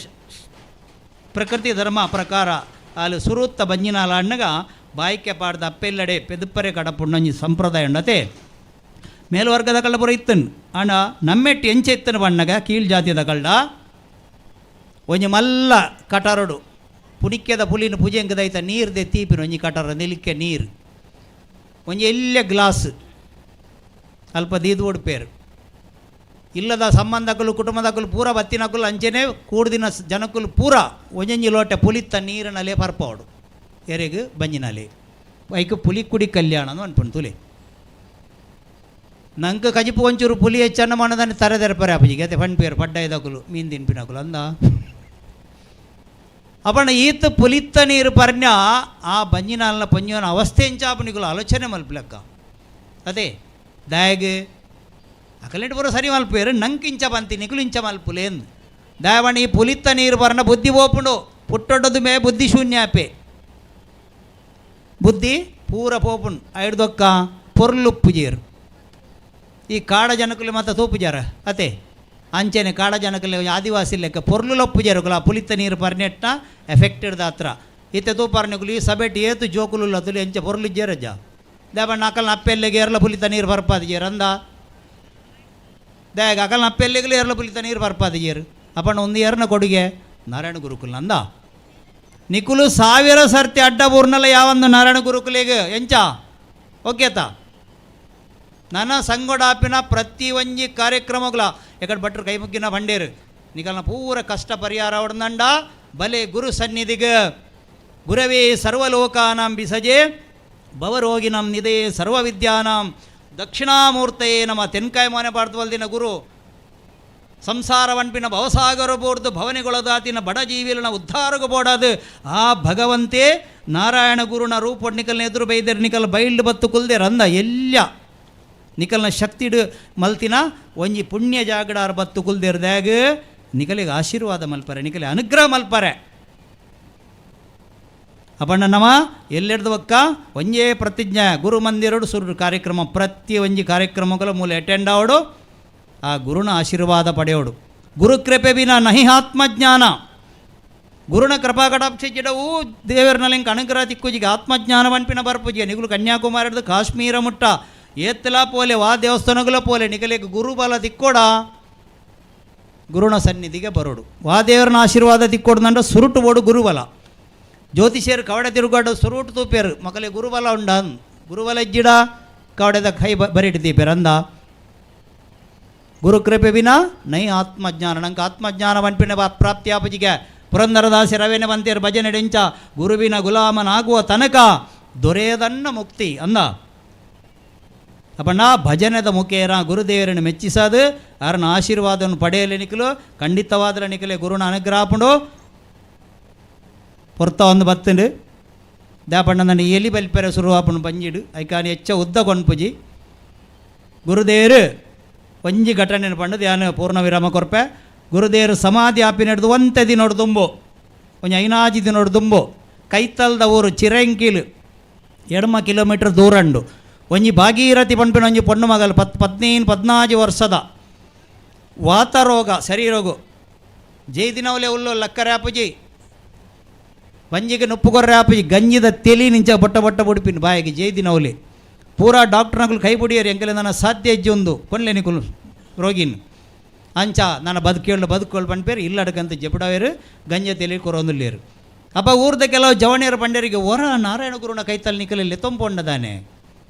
ಪ್ರಕೃತಿ ಧರ್ಮ ಪ್ರಕಾರ ಅಲ್ಲಿ ಸುರುತ್ತ ಬಂಜಿನಾಲ ಅಣ್ಣಗ ಬಾಯಿಕೆ ಪಾಡ್ದ ಅಪ್ಪೆಲ್ಲಡೆ ಪೆದುಪ್ಪರೆ ಕಡಪುಣ್ಣಂಜಿ ಸಂಪ್ರದಾಯ ಉಂಡತೆ ಮೇಲ್ವರ್ಗದ ಕಳ್ಳ ಪುರ ಇತ್ತನು ಅಣ್ಣ ನಮ್ಮೆಟ್ಟು ಎಂಚೆ ಇತ್ತನು ಬಣ್ಣಗ ಕೀಳ್ ಜಾತಿಯದ ಕಳ್ಳ ಒಂಜಿ ಮಲ್ಲ ಕಟರಡು ಪುಣಿಕ್ಯದ ಪುಲಿನ ಪೂಜೆಂಗದೈತ ನೀರ್ದೆ ತೀಪಿನ ಒಂಜಿ ಕಟರ ನಿಲಿಕ್ಕೆ ನೀರು ಒಂಜಿ ಎಲ್ಲೆ ಗ್ಲಾಸ್ ಅಲ್ಪ ದೀದು ಉಡ್ಪೇರು ಇಲ್ಲದ ಸಂಬಂಧಕಲು ಕುಟುಂಬದಕಲು ಪೂರ ಬತ್ತಿನಕಲು ಅಂಚೆನೆ ಕೂಡ್ದಿನ ಜನಕುಲು ಪೂರ ಒಂಜಂಜಿ ಲೋಟೆ ಪುಲಿತ್ತ ನೀರಿನಲ್ಲೇ ಪರ್ಪೋಡು ಎರೆಗೆ ಬಂಜಿನಲ್ಲಿ ಐಕೆ ಪುಲಿ ಕುಡಿ ಕಲ್ಯಾಣ ಅನ್ಪುಂಡು ತುಲಿ ನಂಗೆ ಕಜಿಪು ಒಂಚೂರು ಪುಲಿ ಹೆಚ್ಚನ್ನ ಮಾಡದಾನೆ ತರದೆರಪರೆ ಅಪ್ಪಜಿಗೆ ಅದೇ ಪಂಡ್ಪೇರು ಪಡ್ಡ ಇದಕುಲು ಮೀನು ತಿನ್ಪಿನಕುಲು ಅಂದ ಅಪಣ ಈತ ಪುಲಿತ್ತ ನೀರು ಪರ್ಣ್ಯ ಆ ಬಂಜಿನಾಲ್ನ ಪಂಜೋನ ಅವಸ್ಥೆ ಎಂಚಾಪನಿಗಳು ಆಲೋಚನೆ ಮಲ್ಪಲೆಕ್ಕ ಅದೇ ದಾಯಗ್ ಅಕಲೆಂಟ್ ಬರೋ ಸರಿ ಮಲ್ಪೇರು ನಂಗೆ ಇಂಚ ಬಂತಿ ನಿಗುಲು ಇಂಚ ಮಲ್ಪುಲೇಂದು ದಯವಣ ಈ ಪುಲಿತ್ತ ನೀರು ಬರ್ನ ಬುದ್ಧಿ ಓಪುಂಡು ಪುಟ್ಟೊಡ್ಡದು ಮೇ ಬುದ್ಧಿ ಶೂನ್ಯಾಪೆ ಬುದ್ಧಿ ಪೂರ ಪೋಪುಂಡು ಐಡ್ದೊಕ್ಕ ಪೊರ್ಲುಪ್ಪುಜೇರು ಈ ಕಾಡ ಜನಕುಲು ಮತ್ತು ತೂಪುಜಾರ ಅತೆ ಅಂಚೆನೆ ಕಾಡ ಜನಕಲೆ ಆದಿವಾಸಿ ಲೆಕ್ಕ ಪೊರ್ಲುಲೊಪ್ಪುಜೇರುಕುಲ ಪುಲಿತ್ತ ನೀರು ಪರ್ನೆಟ್ನ ಎಫೆಕ್ಟೆಡ್ ದಾತ್ರ ಇತ್ತೆ ತೂಪರ್ನೆಗುಲು ಈ ಸಬೆಟ್ ಏತು ಜೋಕುಲು ಅತುಲು ಎಂಚ ಪೊರ್ಲುಜ್ಜೇರಜ್ಜ ದಯಬಣ್ಣ ಅಕಲ್ನ ಅಪ್ಪೆಲ್ಲೆಗೆ ಏರ್ಲ ಪುಲಿತ ನೀರು ಬರ್ಪಾದಿಜೇರು ಅಂದ ದಯಗ ಅಕಲ್ನ ಅಪ್ಪೆಲ್ಲೆಗಲು ಏರ್ಲ ಪುಲಿತ ನೀರು ಬರ್ಪಾದಿಜೇರು ಅಪ್ಪಣ್ಣ ಒಂದು ಏರ್ನ ಕೊಡುಗೆ ನಾರಾಯಣ ಗುರುಕುಲ್ ಅಂದ ನಿಕುಲು 1000 ಸರ್ತಿ ಅಡ್ಡ ಬೂರ್ನಲ್ಲ ಯಾವಂದು ನಾರಾಯಣ ಗುರುಕುಲಿಗೆ ಎಂಚ ಓಕೆತ ನನ್ನ ಸಂಗೊಡಾಪಿನ ಪ್ರತಿ ಒಂಜಿ ಕಾರ್ಯಕ್ರಮಗಳ ಎಕಡೆ ಭಟ್ರು ಕೈ ಮುಗ್ಗಿನ ಬಂಡೇರು ನಿಕಲ್ನ ಪೂರ ಕಷ್ಟ ಪರಿಹಾರ ಹೊಡೆದಂಡ ಬಲೆ ಗುರು ಸನ್ನಿಧಿಗೆ ಗುರವೇ ಸರ್ವಲೋಕಾನಾಂ ಬಿಸಜೆ ಭವರೋಗಿನಂ ನಿಧೇ ಸರ್ವವಿದ್ಯಾನಾಂ ದಕ್ಷಿಣಾಮೂರ್ತಯೇ ನಮ್ಮ ತೆನ್ಕಾಯಿ ಮನೆ ಪಾಡ್ತವಲ್ದಿನ ಗುರು ಸಂಸಾರವನ್ಪಿನ ಭವಸಾಗರ ಬೋರ್ದು ಭವನಿಗೊಳದಾತಿನ ಬಡ ಜೀವಿಲನ ಉದ್ಧಾರಗ ಬೋಡದು ಆ ಭಗವಂತೆ ನಾರಾಯಣ ಗುರುನ ರೂಪ ನಿಕಲ್ನ ಎದುರು ಬೈದೇರು ನಿಕಲ್ ಬೈಲ್ಡ್ ಬತ್ತು ಕುಲ್ದೇರು ಅಂದ ಎಲ್ಲ ನಿಕಲ್ನ ಶಕ್ತಿಡು ಮಲ್ತಿನ ಒಂಜಿ ಪುಣ್ಯ ಜಾಗಡಾರ ಬತ್ತು ಕುಲ್ದೇರ್ದಾಗ ನಿಕಲಿಗೆ ಆಶೀರ್ವಾದ ಮಲ್ಪರೆ ನಿಕಲಿ ಅನುಗ್ರಹ ಮಲ್ಪರೆ ಅಪಣ್ಣ ನಮ ಎಲ್ಲೆಡ್ದವಕ್ಕ ಒಂಜೇ ಪ್ರತಿಜ್ಞೆ ಗುರು ಮಂದಿರಡು ಸುರು ಕಾರ್ಯಕ್ರಮ ಪ್ರತಿ ಒಂಜಿ ಕಾರ್ಯಕ್ರಮಗಳ ಮೂಲ ಅಟೆಂಡ್ ಆವಡು ಆ ಗುರುನ ಆಶೀರ್ವಾದ ಪಡೆಯೋಡು ಗುರು ಕೃಪೆ ಬಿನ ನಹಿ ಆತ್ಮಜ್ಞಾನ ಗುರುನ ಕೃಪಾ ಕಟಾಕ್ಷ ಜಿಡವು ದೇವರನಲ್ಲಿ ಅನುಗ್ರಹ ತಿಕ್ಕುಜಿಗೆ ಆತ್ಮಜ್ಞಾನ ಪಂಪಿನ ಬರ್ಪುಜಿಗೆ ನಿಗುಲು ಕನ್ಯಾಕುಮಾರಿಡ್ದು ಕಾಶ್ಮೀರ ಮುಟ್ಟ ಏತ್ತಲ ಪೋಲೆ ವಾ ದೇವಸ್ಥಾನಗಳ ಪೋಲೆ ನಿಗಲಿಗೆ ಗುರುಬಲ ತಿಕ್ಕೋಡ ಗುರುನ ಸನ್ನಿಧಿಗೆ ಬರೋಡು ವಾ ದೇವರನ ಆಶೀರ್ವಾದ ತಿಕ್ಕೋಡ್ದಂಡ ಸುರುಟು ಓಡು ಗುರುಬಲ ಜ್ಯೋತಿಷಿಯರು ಕವಡೆ ತಿರುಗಾಡು ಸುರುಟು ತೂಪೇರು ಮಕ್ಕಳಿಗೆ ಗುರುಬಲ ಉಂಡ ಗುರುಬಲ ಇಜ್ಜಿಡ ಕವಡೆದ ಕೈ ಬರಿಟ್ಟಿದ್ದೀಪೇರು ಅಂದ ಗುರು ಕೃಪೆ ವಿನ ನೈ ಆತ್ಮಜ್ಞಾನ ನಂಗೆ ಆತ್ಮಜ್ಞಾನ ಪಂಪಿನ ಪ್ರಾಪ್ತಿಯಾಪಜಿಗೆ ಪುರಂದರದಾಸಿ ರವೇನೆ ಬಂತೇರು ಭಜನೆ ಡೆಂಚ ಗುರುವಿನ ಗುಲಾಮನಾಗುವ ತನಕ ದೊರೆಯದನ್ನ ಮುಕ್ತಿ ಅಂದ ಅಪ್ಪಣ್ಣ ಭಜನೆದ ಮುಖೇನ ಗುರುದೇವರನ್ನು ಮೆಚ್ಚಿಸದು ಅವರನ್ನ ಆಶೀರ್ವಾದವನ್ನು ಪಡೆಯಲು ನಿಖಲು ಖಂಡಿತವಾದ ನಿಖಲೆ ಗುರುನ ಅನುಗ್ರಹ ಪುಂಡು ಪೊರ್ತ ಒಂದು ಬತ್ತಂಡು ದಾಪಣ್ಣ ನನ್ನ ಎಲಿ ಬಲ್ಪೆರೆ ಸುರುವಾಪನು ಬಂಜಿಡು ಐಕಾನಿ ಹೆಚ್ಚ ಉದ್ದ ಕೊಂಡ್ಪುಜಿ ಗುರುದೇವರು ಒಂಜಿ ಘಟನೆ ಪಂಡು ಧ್ಯಾನ ಪೂರ್ಣ ವಿರಾಮ ಕೊರ್ಪೆ ಗುರುದೇವರು ಸಮಾಧಿ ಆಪಿ ನಡೆದು ಒಂತೆ ದಿನೋಡು ತುಂಬು ಒಂಜಿ 5 ದಿನೋಡು ತುಂಬು ಕೈತಲ್ದ ಊರು ಚಿರಂಕೀಲು 2 ಕಿಲೋಮೀಟರ್ ದೂರಂಡು ಒಂಜಿ ಭಾಗೀರಥಿ ಪಂಪಿನ ಒಂಜಿ ಪೊಣ್ಣು ಮಗಲು 14 ವರ್ಷದ ವಾತರೋಗ ಶರೀರೋಗು ಜೈದಿನವಲೆ ಉಲ್ಲು ಲಕ್ಕರೆ ಆಪುಜಿ ಬಂಜಿಗೆ ನುಪ್ಪುಗೊರ್ರೆ ಆಪುಜಿ ಗಂಜಿದ ತೆಲಿ ನಿಂಚ ಬೊಟ್ಟ ಬೊಟ್ಟ ಬುಡಿಪಿನ ಬಾಯಿಗೆ ಜೈದಿನವಲೆ ಪೂರಾ ಡಾಕ್ಟರ್ನಗಳು ಕೈ ಬುಡಿಯರು ಎಂಕಲೆ ನನ್ನ ಸಾಧ್ಯ ಇಜ್ಜಿ ಒಂದು ಕೊನ್ಲೆ ನಿಕುಲು ರೋಗಿನ ಅಂಚ ನನ್ನ ಬದುಕೇಳು ಪಂಪೇರು ಇಲ್ಲಡಕಂತ ಜಪಡವೇರು ಗಂಜ ತೆಲಿ ಕೊರೊಂದುಲ್ಲೇರು ಅಪ್ಪ ಊರ್ದ ಕೆಲವು ಜವಣಿಯರ ಪಂಡರಿಗೆ ಹೊರ ನಾರಾಯಣ ಗುರುನ ಕೈತಲ್ಲಿ ನಿಕಲಲ್ಲಿ ತೊಂಪೊಂಡದಾನೆ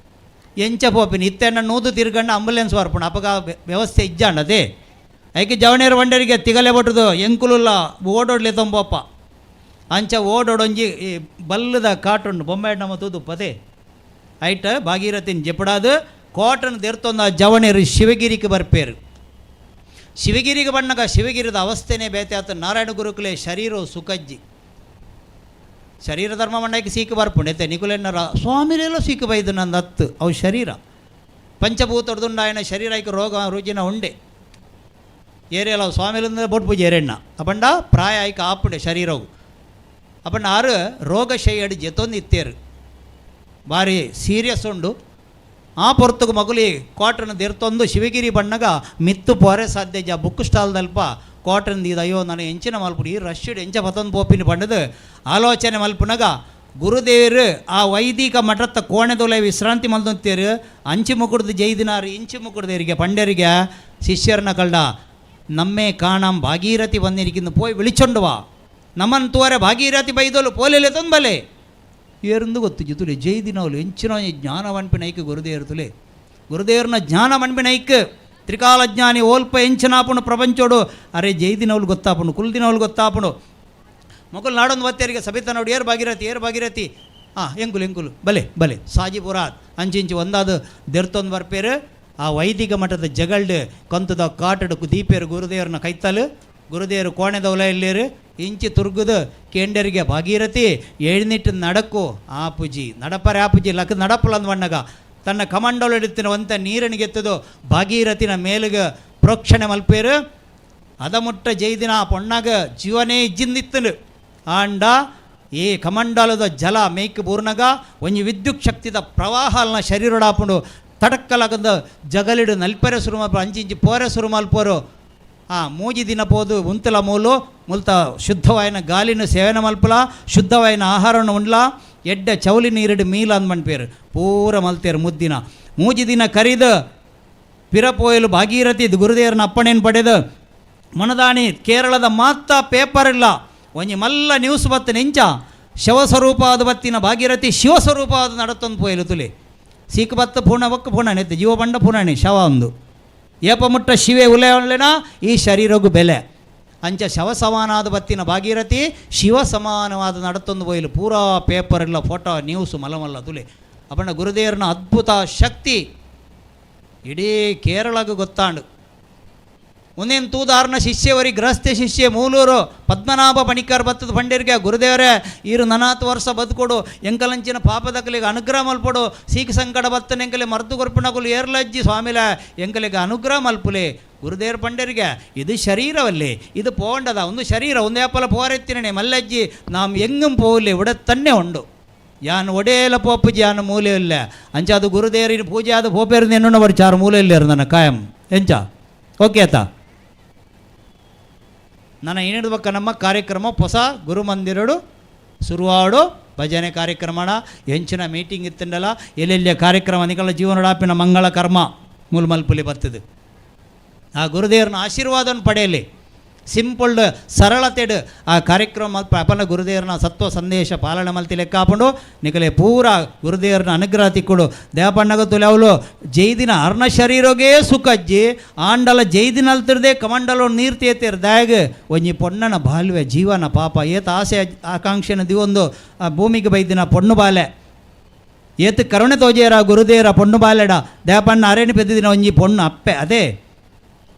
ಎಂಚ ಪೋಪಿನ ಇತ್ತೆಣ್ಣ ನೂದು ತಿರ್ಗಂಡ ಆಂಬುಲೆನ್ಸ್ ಬರ್ಪುಣ ಅಪಗ ವ್ಯವಸ್ಥೆ ಇಜ್ಜಾಂಡದೆ ಐಕೆ ಜವಣಿಯರ ಬಂಡರಿಗೆ ತಿಗಲೆ ಬಟ್ಟದು ಎಂಕುಲುಲ್ಲ ಓಡೋಡ್ಲೆ ತೊಂಬಪ್ಪ ಅಂಚ ಓಡೋಡೊಂಜಿ ಈ ಬಲ್ಲದ ಕಾಟುಂಡು ಬೊಂಬೆ ನಮ್ಮ ತೂದು ಪದೇ ಐಟ ಭಾಗೀರಥಿನ ಜಪಡಾದು ಕೋಟನ್ ದೆರ್ತೊಂದ ಜವಣಿಯರು ಶಿವಗಿರಿಗೆ ಬರ್ಪೇರು ಶಿವಗಿರಿಗೆ ಬಣ್ಣಗ ಶಿವಗಿರಿದ ಅವಸ್ಥೆನೇ ಬೇತೆ ಆತ ನಾರಾಯಣ ಗುರುಕುಲೆ ಶರೀರ ಸುಖಜ್ಜಿ ಶರೀರ ಧರ್ಮ ಮಂಡಕ್ಕೆ ಸೀಕು ಬರ್ಪುಂಡೆತೆ ನಿಕುಲೆನ್ನರ ಸ್ವಾಮಿಲೆಲ್ಲ ಸೀಕು ಬೈದು ನಂದು ಹತ್ತು ಅವು ಶರೀರ ಪಂಚಭೂತಡ್ದುಂಡ ఆయన ಶರೀರ ಐಕ ರೋಗ ರುಜಿನ ಉಂಡೆ ಏರಿಯಲ್ಲ ಸ್ವಾಮಿಲಿಂದ ಬೊಟ್ಟು ಪೂಜೆ ಏರೆಣ್ಣ ಅಪಂಡ ಪ್ರಾಯ ಐಕ ಆಪುಂಡೆ ಶರೀರವು ಅಪಂಡ ಆರು ರೋಗ ಶೈಯಡಿ ಜೆತೊಂದು ಇತ್ತೇರು ಭಾರಿ ಸೀರಿಯಸ್ ಉಂಡು ಆ ಪೊರ್ತುಗು ಮಗುಲಿ ಕಾಟನ್ ದೆರ್ತೊಂದು ಶಿವಗಿರಿ ಬಣ್ಣಗ ಮಿತ್ತು ಪೊರೆ ಸಾಧ್ಯ ಬುಕ್ ಸ್ಟಾಲ್ದಲ್ಪ ಕಾಟನ್ ಇದು ಅಯ್ಯೋ ನಾನು ಎಂಚಿನ ಮಲ್ಪುಡು ಈ ರಶ್ಯುಡು ಎಂಚ ಪತ್ತೊಂದು ಪೋಪಿನ ಬಣ್ಣದು ಆಲೋಚನೆ ಮಲ್ಪುನಾಗ ಗುರುದೇವರು ಆ ವೈದಿಕ ಮಠತ್ತ ಕೋಣೆದೊಲೆ ವಿಶ್ರಾಂತಿ ಮಲ್ದಂತೇರು ಅಂಚಿ ಮುಕುಡ್ದು ಜೈದಿನಾರು ಇಂಚಿ ಮುಕುಡ್ದೇರಿಗೆ ಪಂಡ್ಯರಿಗೆ ಶಿಷ್ಯರನ್ನ ಕಳ್ಳ ನಮ್ಮೇ ಕಾಣಂ ಭಾಗೀರಥಿ ಬಂದಿರಿಕಿಂದು ಪೋಯ್ ವಿಳಿಚೊಂಡುವ ನಮ್ಮನ್ನು ತೋರೆ ಭಾಗೀರಥಿ ಬೈದೋಲು ಪೋಲೆಲೆ ತೊಂಬಲೆ ಏರಂದು ಗೊತ್ತು ಜೊತುಲೆ ಜೈದಿನವಲು ಎಂಚಿನ ಜ್ಞಾನ ಮನ್ಪಿನ ಐಕ್ ಗುರುದೇವರು ತುಲೆ ಗುರುದೇವ್ರನ್ನ ಜ್ಞಾನ ಮನ್ಪಿನ ಐಕ್ ತ್ರಿಕಾಲಜ್ಞಾನಿ ಓಲ್ಪ ಎಂಚನಾಪುಣು ಪ್ರಪಂಚೋಡು ಅರೆ ಜೈದಿನವಲು ಗೊತ್ತಾಪುಣು ಕುಲ್ದಿನವಲು ಗೊತ್ತಾಪುಣು ಮಕ್ಕಳು ನಾಡೊಂದು ಬತ್ತೇರಿಗೆ ಸಬಿತ ನೋಡಿ ಏರು ಭಾಗೀರಥಿ ಎಂಕುಲು ಬಲೆ ಬಲೆ ಸಾಜಿಪುರಾತ್ ಅಂಚಿಂಚು ಒಂದಾದ ದೆರ್ತೊಂದು ಬರ್ಪೇರು ಆ ವೈದಿಕ ಮಠದ ಜಗಲ್ಡು ಕಂತದ ಕಾಟಡು ದೀಪೇರು ಗುರುದೇವ್ರನ್ನ ಕೈತಲು ಗುರುದೇವರು ಕೋಣೆದ ಒಲೆಯಲ್ಲೇರು ಇಂಚಿ ತುರ್ಗುದು ಕೇಂಡರಿಗೆ ಭಾಗೀರಥಿ ಎಳ್ನಿಟ್ಟು ನಡಕು ಆಪುಜಿ ನಡಪರೆ ಆಪುಜಿ ಲಕ್ಕ ನಡಪಲಂದು ಬಣ್ಣಗ ತನ್ನ ಕಮಂಡಲು ಎಡುತ್ತಿರುವಂಥ ನೀರಣಿಗೆತ್ತದು ಭಾಗೀರಥಿನ ಮೇಲುಗೆ ಪ್ರೋಕ್ಷಣೆ ಮಲ್ಪೇರು ಅದ ಮುಟ್ಟ ಜೈದಿನ ಆ ಪೊಣ್ಣಾಗ ಜೀವನೇ ಇಜ್ಜಿಂದಿತ್ತನು ಆಂಡ ಈ ಕಮಂಡಲದ ಜಲ ಮೇಯ್ಕ್ ಬೂರ್ನಾಗ ಒಂಜಿ ವಿದ್ಯುತ್ ಶಕ್ತಿದ ಪ್ರವಾಹ ಅಲ್ನ ಶರೀರಡಾಪುಂಡು ತಡಕ್ಕಲಾಗದ ಜಗಲಿಡು ನಲ್ಪರೆ ಸುರು ಮಲ್ಪ ಅಂಚಿಂಚಿ ಪೋರೆ ಸುರು ಮಲ್ಪೋರು ಮೂಜಿ ದಿನ ಪೋದು ಉಂತಲ ಮೂಲು ಮುಲ್ತ ಶುದ್ಧವಾಯಿನ ಗಾಲಿನ ಸೇವನೆ ಮಲ್ಪಲ ಶುದ್ಧವಾಯಿನ ಆಹಾರವನ್ನು ಉಂಡ್ಲ ಎಡ್ಡ ಚೌಲಿ ನೀರಿಡು ಮೀಲ ಅಂದ್ಮಣ್ಪೇರು ಪೂರ ಮಲ್ತೇರು ಮುದ್ದಿನ ಮೂಜಿ ದಿನ ಕರಿದು ಪಿರಪೋಯಲು ಭಾಗೀರಥಿ ಗುರುದೇವರನ್ನ ಅಪ್ಪಣೆಯನ್ನು ಪಡೆದು ಮನದಾಣಿ ಕೇರಳದ ಮಾತ ಪೇಪರ್ ಇಲ್ಲ ಒಂಜಿ ಮಲ್ಲ ನ್ಯೂಸ್ ಬತ್ತು ನೆಂಚ ಶವಸ್ವರೂಪವಾದ ಬತ್ತಿನ ಭಾಗೀರಥಿ ಶಿವಸ್ವರೂಪವಾದ ನಡತ್ತೊಂದು ಪೋಯಲು ತುಲಿ ಸೀಕ ಬತ್ತ ಪೂರ್ಣ ಒಕ್ಕ ಪೂರ್ಣ ನೆತ್ತೆ ಜೀವ ಬಂಡ ಪೂರ್ಣಿ ಶವ ಒಂದು ಏಪ ಮುಟ್ಟ ಶಿವೆ ಉಲೆಯೊಳ್ಳೆನ ಈ ಶರೀರಗೂ ಬೆಲೆ ಅಂಚ ಶವ ಸಮಾನಾದ ಬತ್ತಿನ ಭಾಗೀರಥಿ ಶಿವ ಸಮಾನವಾದ ನಡತ್ತೊಂದು ಪೋಯಲು ಪೂರಾ ಪೇಪರ್ ಇಲ್ಲ ಫೋಟೋ ನ್ಯೂಸ್ ಮಲಮಲ್ಲ ತುಲಿ ಅಪ್ಪಣ್ಣ ಗುರುದೇವರನ ಅದ್ಭುತ ಶಕ್ತಿ ಇಡೀ ಕೇರಳಗೂ ಗೊತ್ತಾಂಡು ಒಂದೇನು ತೂದಾರ್ನ ಶಿಷ್ಯವರಿ ಗೃಹಸ್ಥೆ ಶಿಷ್ಯ ಮೂಲೂರು ಪದ್ಮನಾಭ ಪಣಿಕರ್ ಬತ್ತದ ಪಂಡಿರ್ಗೆ ಗುರುದೇವರೇ ಈರು ನನಾತು ವರ್ಷ ಬದುಕೊಡು ಎಂಕಲಂಚಿನ ಪಾಪದಕಲಿಗೆ ಅನುಗ್ರಹ ಮಲ್ಪಡು ಸೀಕ ಸಂಕಟ ಬತ್ತನ ಎಂಕಲೆ ಮರ್ದು ಕೊರ್ಪಣಗುಲು ಏರ್ಲಜ್ಜಿ ಸ್ವಾಮಿಲ ಎಂಕಲಿಗೆ ಅನುಗ್ರಹ ಮಲ್ಪುಲೆ ಗುರುದೇವ್ರ ಪಂಡರಿಗೆ ಇದು ಶರೀರವಲ್ಲಿ ಇದು ಪೋಂಡದ ಒಂದು ಶರೀರ ಒಂದೇ ಅಪ್ಪಲ ಪೋರೆತ್ತಿನೇ ಮಲ್ಲಜ್ಜಿ ನಾಮ್ ಎಂಗಂ ಪೋಲಿ ಉಡತ್ತನ್ನೇ ಉಂಡು ಯಾನು ಒಡೆಯಲ ಪೋಪುಜಿ ಯಾನು ಮೂಲೆ ಇಲ್ಲ ಅಂಚ ಅದು ಗುರುದೇವರಿನ ಪೂಜೆ ಆದ ಪೋಪೇರು ಎನ್ನುಣ ಬರ್ಚಾರು ಮೂಲೆ ಇಲ್ಲೇರು ನನ್ನ ಕಾಯಂ ಎಂಚ ಓಕೆ ಆತ ನನ್ನ ಏನಿದ ಬಕ್ಕ ನಮ್ಮ ಕಾರ್ಯಕ್ರಮ ಹೊಸ ಗುರುಮಂದಿರಡು ಶುರುವಾಡು ಭಜನೆ ಕಾರ್ಯಕ್ರಮಣ ಹೆಂಚಿನ ಮೀಟಿಂಗ್ ಇತ್ತಂಡಲ್ಲ ಎಲ್ಲೆಲ್ಲಿಯ ಕಾರ್ಯಕ್ರಮ ನಿಕಲ ಜೀವನಡಾಪಿನ ಮಂಗಳ ಕರ್ಮ ಮೂಲಮಲ್ಪುಲಿ ಬರ್ತದೆ ಆ ಗುರುದೇವರನ್ನ ಆಶೀರ್ವಾದವನ್ನು ಪಡೆಯಲಿ ಸಿಂಪಲ್ ಸರಳತೆಡು ಆ ಕಾರ್ಯಕ್ರಮ ಮಲ್ಪ ಅಪನ ಗುರುದೇವರನ್ನ ಸತ್ವ ಸಂದೇಶ ಪಾಲನೆ ಮಲ್ತಿ ಲೆಕ್ಕ ಹಾಕೊಂಡು ನಿಕಲೆ ಪೂರ ಗುರುದೇವರನ್ನ ಅನುಗ್ರಹ ತಿಕ್ಕೊಡು ದೇವಪಣ್ಣಗ ತುಲೆ ಅವಳು ಜೈದಿನ ಅರ್ಣ ಶರೀರೋಗೇ ಸುಖಜ್ಜಿ ಆಂಡಲ ಜೈದಿನ ಅಲ್ತಿರ್ದೆ ಕಮಂಡಲ ನೀರು ತೇತಿರ್ ದ್ಯಾಗ ಒಂಜಿ ಪೊಣ್ಣನ ಬಾಲ್ವೆ ಜೀವನ ಪಾಪ ಏತ ಆಸೆ ಆಕಾಂಕ್ಷೆನ ದಿವೊಂದು ಭೂಮಿಗೆ ಬೈದಿನ ಪೊಣ್ಣು ಬಾಲೆ ಏತು ಕರುಣೆ ತೋಜೇರ ಗುರುದೇವರ ಪೊಣ್ಣು ಬಾಲೆಡ ದೇವಪಣ್ಣ ಅರೇಣಿ ಪೆದ್ದಿನ ಒಂಜಿ ಪೊಣ್ಣು ಅಪ್ಪೆ ಅದೇ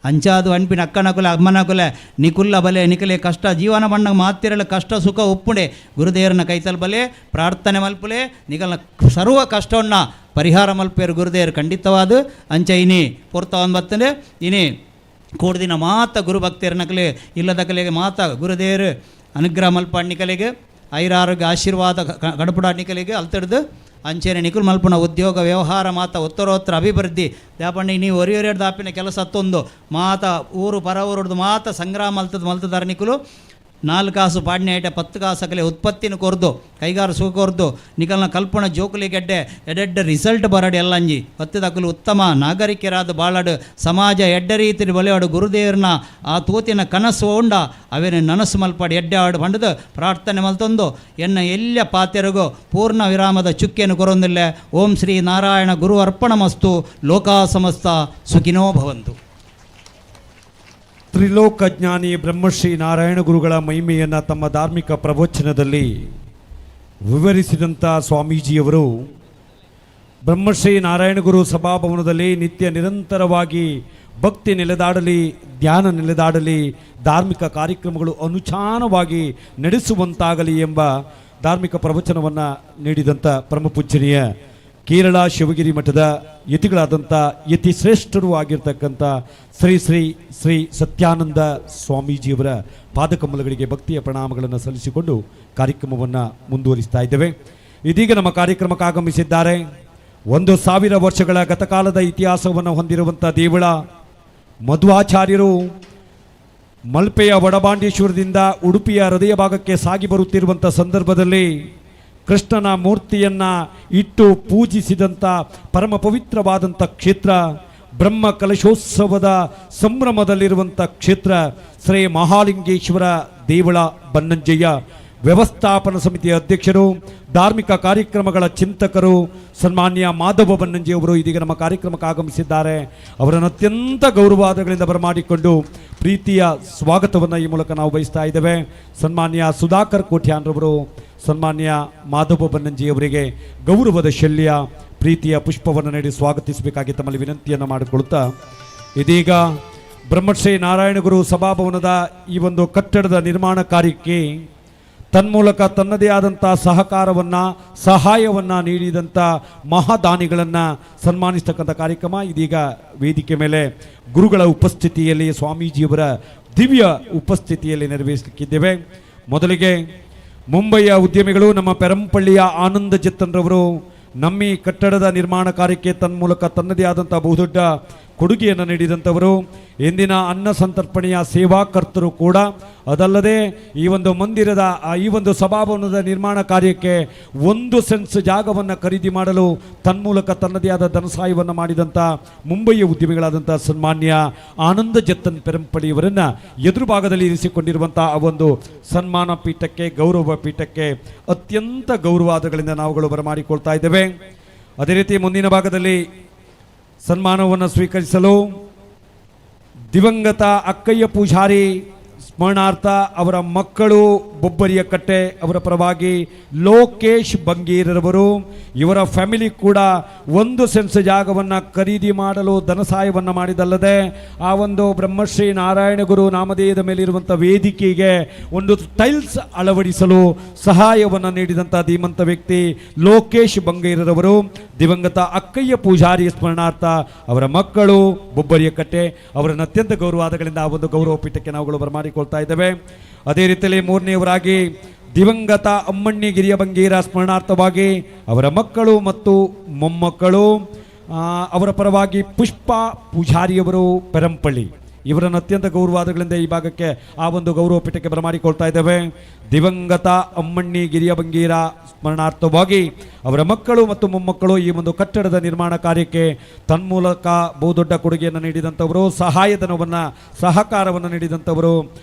ಅಂಚಾದು ಅನ್ಪಿನ ಅಕ್ಕನಕುಲೆ ಅಮ್ಮನಕುಲ ನಿಕುಲ್ಲ ಬಲೆ ನಿಕಲೆ ಕಷ್ಟ ಜೀವನ ಬಣ್ಣ ಮಾತಿರಲು ಕಷ್ಟ ಸುಖ ಒಪ್ಪುಡೆ ಗುರುದೇವರನ್ನ ಕೈತಲ್ ಬಲೆ ಪ್ರಾರ್ಥನೆ ಮಲ್ಪುಲೆ ನಿಕಲ್ನ ಸರ್ವ ಕಷ್ಟವನ್ನ ಪರಿಹಾರ ಮಲ್ಪೇರು ಗುರುದೇವರು ಖಂಡಿತವಾದ ಅಂಚ ಇನಿ ಪೊರ್ತವನ್ ಬರ್ತದೆ ಇನಿ ಕೋಡ್ದಿನ ಮಾತ ಗುರು ಭಕ್ತಿಯರ್ನಕಲೆ ಇಲ್ಲದ ಕಲೆಗೆ ಮಾತ ಗುರುದೇವರು ಅನುಗ್ರಹ ಮಲ್ಪ ನಿಕಲೆಗೆ ಐರಾರೋಗ್ಯ ಆಶೀರ್ವಾದ ಗಡಪುಡ ನಿಕಲೆಗೆ ಅಲ್ತಡ್ದು ಅಂಚೆನೆ ನಿಕುಲ್ ಮಲ್ಪುನ ಉದ್ಯೋಗ ವ್ಯವಹಾರ ಮಾತ ಉತ್ತರೋತ್ತರ ಅಭಿವೃದ್ಧಿ ದಾಪಣ್ಣಿ ನೀವು ಒರಿಯೊರೆಡ್ ದಾಪಿನ ಕೆಲಸ ಹತ್ತೊಂದು ಮಾತ ಊರು ಪರ ಊರದ್ದು ಮಾತ ಸಂಗ್ರಹ ಮಲ್ತದಾರ ನಿಕುಲು 4 ಕಾಸು ಪಾಡ್ನೆ ಐಟೆ 10 ಕಾಸಕಲೆ ಉತ್ಪತ್ತಿನ ಕೊರ್ದು ಕೈಗಾರ ಸುಖ ಕೊರ್ದು ನಿಕಲ್ನ ಕಲ್ಪನ ಜೋಕುಲಿ ಗೆಡ್ಡೆ ಎಡೆಡ್ಡ ರಿಸಲ್ಟ್ ಬರಡು ಎಲ್ಲಂಜಿ ಹತ್ತಿದಕಲು ಉತ್ತಮ ನಾಗರಿಕರಾದ ಬಾಳಡು ಸಮಾಜ ಎಡ್ಡ ರೀತಿ ಬಲೆಯಾಡು ಗುರುದೇವರನ್ನ ಆ ತೂತಿನ ಕನಸು ಉಂಡ ಅವೇನು ನನಸು ಮಲ್ಪಾಡು ಎಡ್ಡೆ ಆಡು ಬಂಡದು ಪ್ರಾರ್ಥನೆ ಮಲ್ತೊಂದು ಎನ್ನ ಎಲ್ಲ ಪಾತೆರಿಗೂ ಪೂರ್ಣ ವಿರಾಮದ ಚುಕ್ಕೆಯನ್ನು ಕೊರೊಂದಿಲ್ಲ ಓಂ ಶ್ರೀ ನಾರಾಯಣ ಗುರು ಅರ್ಪಣಮಸ್ತು ಲೋಕಾ ಸಮಸ್ತ ಸುಖಿನೋ ಭವಂತು. ತ್ರಿಲೋಕಜ್ಞಾನಿ ಬ್ರಹ್ಮಶ್ರೀ ನಾರಾಯಣ ಗುರುಗಳ ಮಹಿಮೆಯನ್ನು ತಮ್ಮ ಧಾರ್ಮಿಕ ಪ್ರವಚನದಲ್ಲಿ ವಿವರಿಸಿದಂಥ ಸ್ವಾಮೀಜಿಯವರು ಬ್ರಹ್ಮಶ್ರೀ ನಾರಾಯಣ ಗುರು ಸಭಾಭವನದಲ್ಲಿ ನಿತ್ಯ ನಿರಂತರವಾಗಿ ಭಕ್ತಿ ನೆಲೆದಾಡಲಿ, ಧ್ಯಾನ ನೆಲೆದಾಡಲಿ, ಧಾರ್ಮಿಕ ಕಾರ್ಯಕ್ರಮಗಳು ಅನುಚಾನವಾಗಿ ನಡೆಸುವಂತಾಗಲಿ ಎಂಬ ಧಾರ್ಮಿಕ ಪ್ರವಚನವನ್ನು ನೀಡಿದಂಥ ಪರಮಪೂಜ್ಯನೀಯ ಕೇರಳ ಶಿವಗಿರಿ ಮಠದ ಯತಿಗಳಾದಂಥ ಯತಿ ಶ್ರೇಷ್ಠರು ಆಗಿರ್ತಕ್ಕಂಥ ಶ್ರೀ ಶ್ರೀ ಶ್ರೀ ಸತ್ಯಾನಂದ ಸ್ವಾಮೀಜಿಯವರ ಪಾದಕಮಲಗಳಿಗೆ ಭಕ್ತಿಯ ಪ್ರಣಾಮಗಳನ್ನು ಸಲ್ಲಿಸಿಕೊಂಡು ಕಾರ್ಯಕ್ರಮವನ್ನು ಮುಂದುವರಿಸ್ತಾ ಇದ್ದೇವೆ. ಇದೀಗ ನಮ್ಮ ಕಾರ್ಯಕ್ರಮಕ್ಕೆ ಆಗಮಿಸಿದ್ದಾರೆ 1000 ವರ್ಷಗಳ ಗತಕಾಲದ ಇತಿಹಾಸವನ್ನು ಹೊಂದಿರುವಂಥ ದೇವಳ ಮಧ್ವಾಚಾರ್ಯರು ಮಲ್ಪೆಯ ವಡಬಾಂಡೇಶ್ವರದಿಂದ ಉಡುಪಿಯ ಹೃದಯ ಭಾಗಕ್ಕೆ ಸಾಗಿ ಬರುತ್ತಿರುವಂಥ ಸಂದರ್ಭದಲ್ಲಿ ಕೃಷ್ಣನ ಮೂರ್ತಿಯನ್ನು ಇಟ್ಟು ಪೂಜಿಸಿದಂಥ ಪರಮ ಪವಿತ್ರವಾದಂಥ ಕ್ಷೇತ್ರ, ಬ್ರಹ್ಮ ಕಲಶೋತ್ಸವದ ಸಂಭ್ರಮದಲ್ಲಿರುವಂಥ ಕ್ಷೇತ್ರ ಶ್ರೀ ಮಹಾಲಿಂಗೇಶ್ವರ ದೇವಳ ಬನ್ನಂಜಯ್ಯ ವ್ಯವಸ್ಥಾಪನಾ ಸಮಿತಿಯ ಅಧ್ಯಕ್ಷರು, ಧಾರ್ಮಿಕ ಕಾರ್ಯಕ್ರಮಗಳ ಚಿಂತಕರು ಸನ್ಮಾನ್ಯ ಮಾಧವ ಬನ್ನಂಜಿ ಅವರು ಇದೀಗ ನಮ್ಮ ಕಾರ್ಯಕ್ರಮಕ್ಕೆ ಆಗಮಿಸಿದ್ದಾರೆ. ಅವರನ್ನು ಅತ್ಯಂತ ಗೌರವಾದಗಳಿಂದ ಬರಮಾಡಿಕೊಂಡು ಪ್ರೀತಿಯ ಸ್ವಾಗತವನ್ನು ಈ ಮೂಲಕ ನಾವು ಬಯಸ್ತಾ ಇದ್ದೇವೆ. ಸನ್ಮಾನ್ಯ ಸುಧಾಕರ್ ಕೋಟ್ಯಾನ್ರವರು ಸನ್ಮಾನ್ಯ ಮಾಧವ ಬನ್ನಂಜಿ ಅವರಿಗೆ ಗೌರವದ ಶಲ್ಯ ಪ್ರೀತಿಯ ಪುಷ್ಪವನ್ನು ನೀಡಿ ಸ್ವಾಗತಿಸಬೇಕಾಗಿ ತಮ್ಮಲ್ಲಿ ವಿನಂತಿಯನ್ನು ಮಾಡಿಕೊಳ್ಳುತ್ತಾ ಇದೀಗ ಬ್ರಹ್ಮಶ್ರೀ ನಾರಾಯಣಗುರು ಸಭಾಭವನದ ಈ ಒಂದು ಕಟ್ಟಡದ ನಿರ್ಮಾಣ ಕಾರ್ಯಕ್ಕೆ ತನ್ಮೂಲಕ ತನ್ನದೇ ಆದಂಥ ಸಹಕಾರವನ್ನು ಸಹಾಯವನ್ನು ನೀಡಿದಂಥ ಮಹಾದಾನಿಗಳನ್ನು ಸನ್ಮಾನಿಸ್ತಕ್ಕಂಥ ಕಾರ್ಯಕ್ರಮ ಇದೀಗ ವೇದಿಕೆ ಮೇಲೆ ಗುರುಗಳ ಉಪಸ್ಥಿತಿಯಲ್ಲಿ ಸ್ವಾಮೀಜಿಯವರ ದಿವ್ಯ ಉಪಸ್ಥಿತಿಯಲ್ಲಿ ನೆರವೇರಿಸಲಿಕ್ಕಿದ್ದೇವೆ. ಮೊದಲಿಗೆ ಮುಂಬಯಿಯ ಉದ್ಯಮಿಗಳು ನಮ್ಮ ಪೆರಂಪಳ್ಳಿಯ ಆನಂದ ಜತ್ತನ್ರವರು ನಮ್ಮ ಈ ಕಟ್ಟಡದ ನಿರ್ಮಾಣ ಕಾರ್ಯಕ್ಕೆ ತನ್ಮೂಲಕ ತನ್ನದೇ ಆದಂಥ ಬಹುದೊಡ್ಡ ಕೊಡುಗೆಯನ್ನು ನೀಡಿದಂಥವರು, ಇಂದಿನ ಅನ್ನ ಸಂತರ್ಪಣೆಯ ಸೇವಾಕರ್ತರು ಕೂಡ. ಅದಲ್ಲದೆ ಈ ಒಂದು ಮಂದಿರದ ಈ ಒಂದು ಸಭಾಭವನದ ನಿರ್ಮಾಣ ಕಾರ್ಯಕ್ಕೆ 1 ಸೆನ್ಸ್ ಜಾಗವನ್ನು ಖರೀದಿ ಮಾಡಲು ತನ್ಮೂಲಕ ತನ್ನದೇ ಆದ ಧನಸಹಾಯವನ್ನು ಮಾಡಿದಂಥ ಮುಂಬಯಿಯ ಉದ್ಯಮಿಗಳಾದಂಥ ಸನ್ಮಾನ್ಯ ಆನಂದ ಜತ್ತನ್ ಪೆರಂಪಳ್ಳಿಯವರನ್ನು ಎದುರು ಭಾಗದಲ್ಲಿ ಇರಿಸಿಕೊಂಡಿರುವಂಥ ಆ ಒಂದು ಸನ್ಮಾನ ಪೀಠಕ್ಕೆ, ಗೌರವ ಪೀಠಕ್ಕೆ ಅತ್ಯಂತ ಗೌರವಾದಗಳಿಂದ ನಾವುಗಳು ಬರಮಾಡಿಕೊಳ್ತಾ ಇದ್ದೇವೆ. ಅದೇ ರೀತಿ ಮುಂದಿನ ಭಾಗದಲ್ಲಿ ಸನ್ಮಾನವನ್ನು ಸ್ವೀಕರಿಸಲು ದಿವಂಗತ ಅಕ್ಕಯ್ಯ ಪೂಜಾರಿ ಸ್ಮರಣಾರ್ಥ ಅವರ ಮಕ್ಕಳು ಬೊಬ್ಬರಿಯ ಕಟ್ಟೆ ಅವರ ಪರವಾಗಿ ಲೋಕೇಶ್ ಬಂಗೀರರವರು, ಇವರ ಫ್ಯಾಮಿಲಿ ಕೂಡ 1 ಸೆನ್ಸ್ ಜಾಗವನ್ನು ಖರೀದಿ ಮಾಡಲು ಧನ ಸಹಾಯವನ್ನು ಮಾಡಿದಲ್ಲದೆ ಆ ಒಂದು ಬ್ರಹ್ಮಶ್ರೀ ನಾರಾಯಣಗುರು ನಾಮಧೇಯದ ಮೇಲಿರುವಂಥ ವೇದಿಕೆಗೆ ಒಂದು ಟೈಲ್ಸ್ ಅಳವಡಿಸಲು ಸಹಾಯವನ್ನು ನೀಡಿದಂಥ ಧೀಮಂತ ವ್ಯಕ್ತಿ ಲೋಕೇಶ್ ಬಂಗೀರರವರು, ದಿವಂಗತ ಅಕ್ಕಯ್ಯ ಪೂಜಾರಿ ಸ್ಮರಣಾರ್ಥ ಅವರ ಮಕ್ಕಳು ಬೊಬ್ಬರಿಯ ಕಟ್ಟೆ ಅವರನ್ನು ಅತ್ಯಂತ ಗೌರವಾದಗಳಿಂದ ಆ ಒಂದು ಗೌರವ ಪೀಠಕ್ಕೆ ನಾವುಗಳು ಬರಮಾಡಿಕೊಳ್ತಾ ಇದ್ದೇವೆ. ಅದೇ ರೀತಿಯಲ್ಲಿ ಮೂರನೆಯವರಾಗಿ ದಿವಂಗತ ಅಮ್ಮಣ್ಣಿ ಗಿರಿಯ ಬಂಗೀರ ಸ್ಮರಣಾರ್ಥವಾಗಿ ಅವರ ಮಕ್ಕಳು ಮತ್ತು ಮೊಮ್ಮಕ್ಕಳು, ಅವರ ಪರವಾಗಿ ಪುಷ್ಪ ಪೂಜಾರಿಯವರು ಪೆರಂಪಳ್ಳಿ, ಇವರನ್ನು ಅತ್ಯಂತ ಗೌರವಾದಗಳಿಂದ ಈ ಭಾಗಕ್ಕೆ ಆ ಒಂದು ಗೌರವ ಪೀಠಕ್ಕೆ ಬರಮಾಡಿಕೊಳ್ತಾ ಇದ್ದೇವೆ. ದಿವಂಗತ ಅಮ್ಮಣ್ಣಿ ಗಿರಿಯ ಬಂಗೀರ ಸ್ಮರಣಾರ್ಥವಾಗಿ ಅವರ ಮಕ್ಕಳು ಮತ್ತು ಮೊಮ್ಮಕ್ಕಳು ಈ ಒಂದು ಕಟ್ಟಡದ ನಿರ್ಮಾಣ ಕಾರ್ಯಕ್ಕೆ ತನ್ಮೂಲಕ ಬಹುದೊಡ್ಡ ಕೊಡುಗೆಯನ್ನು ನೀಡಿದಂಥವರು, ಸಹಾಯಧನವನ್ನು ಸಹಕಾರವನ್ನು ನೀಡಿದಂಥವರು,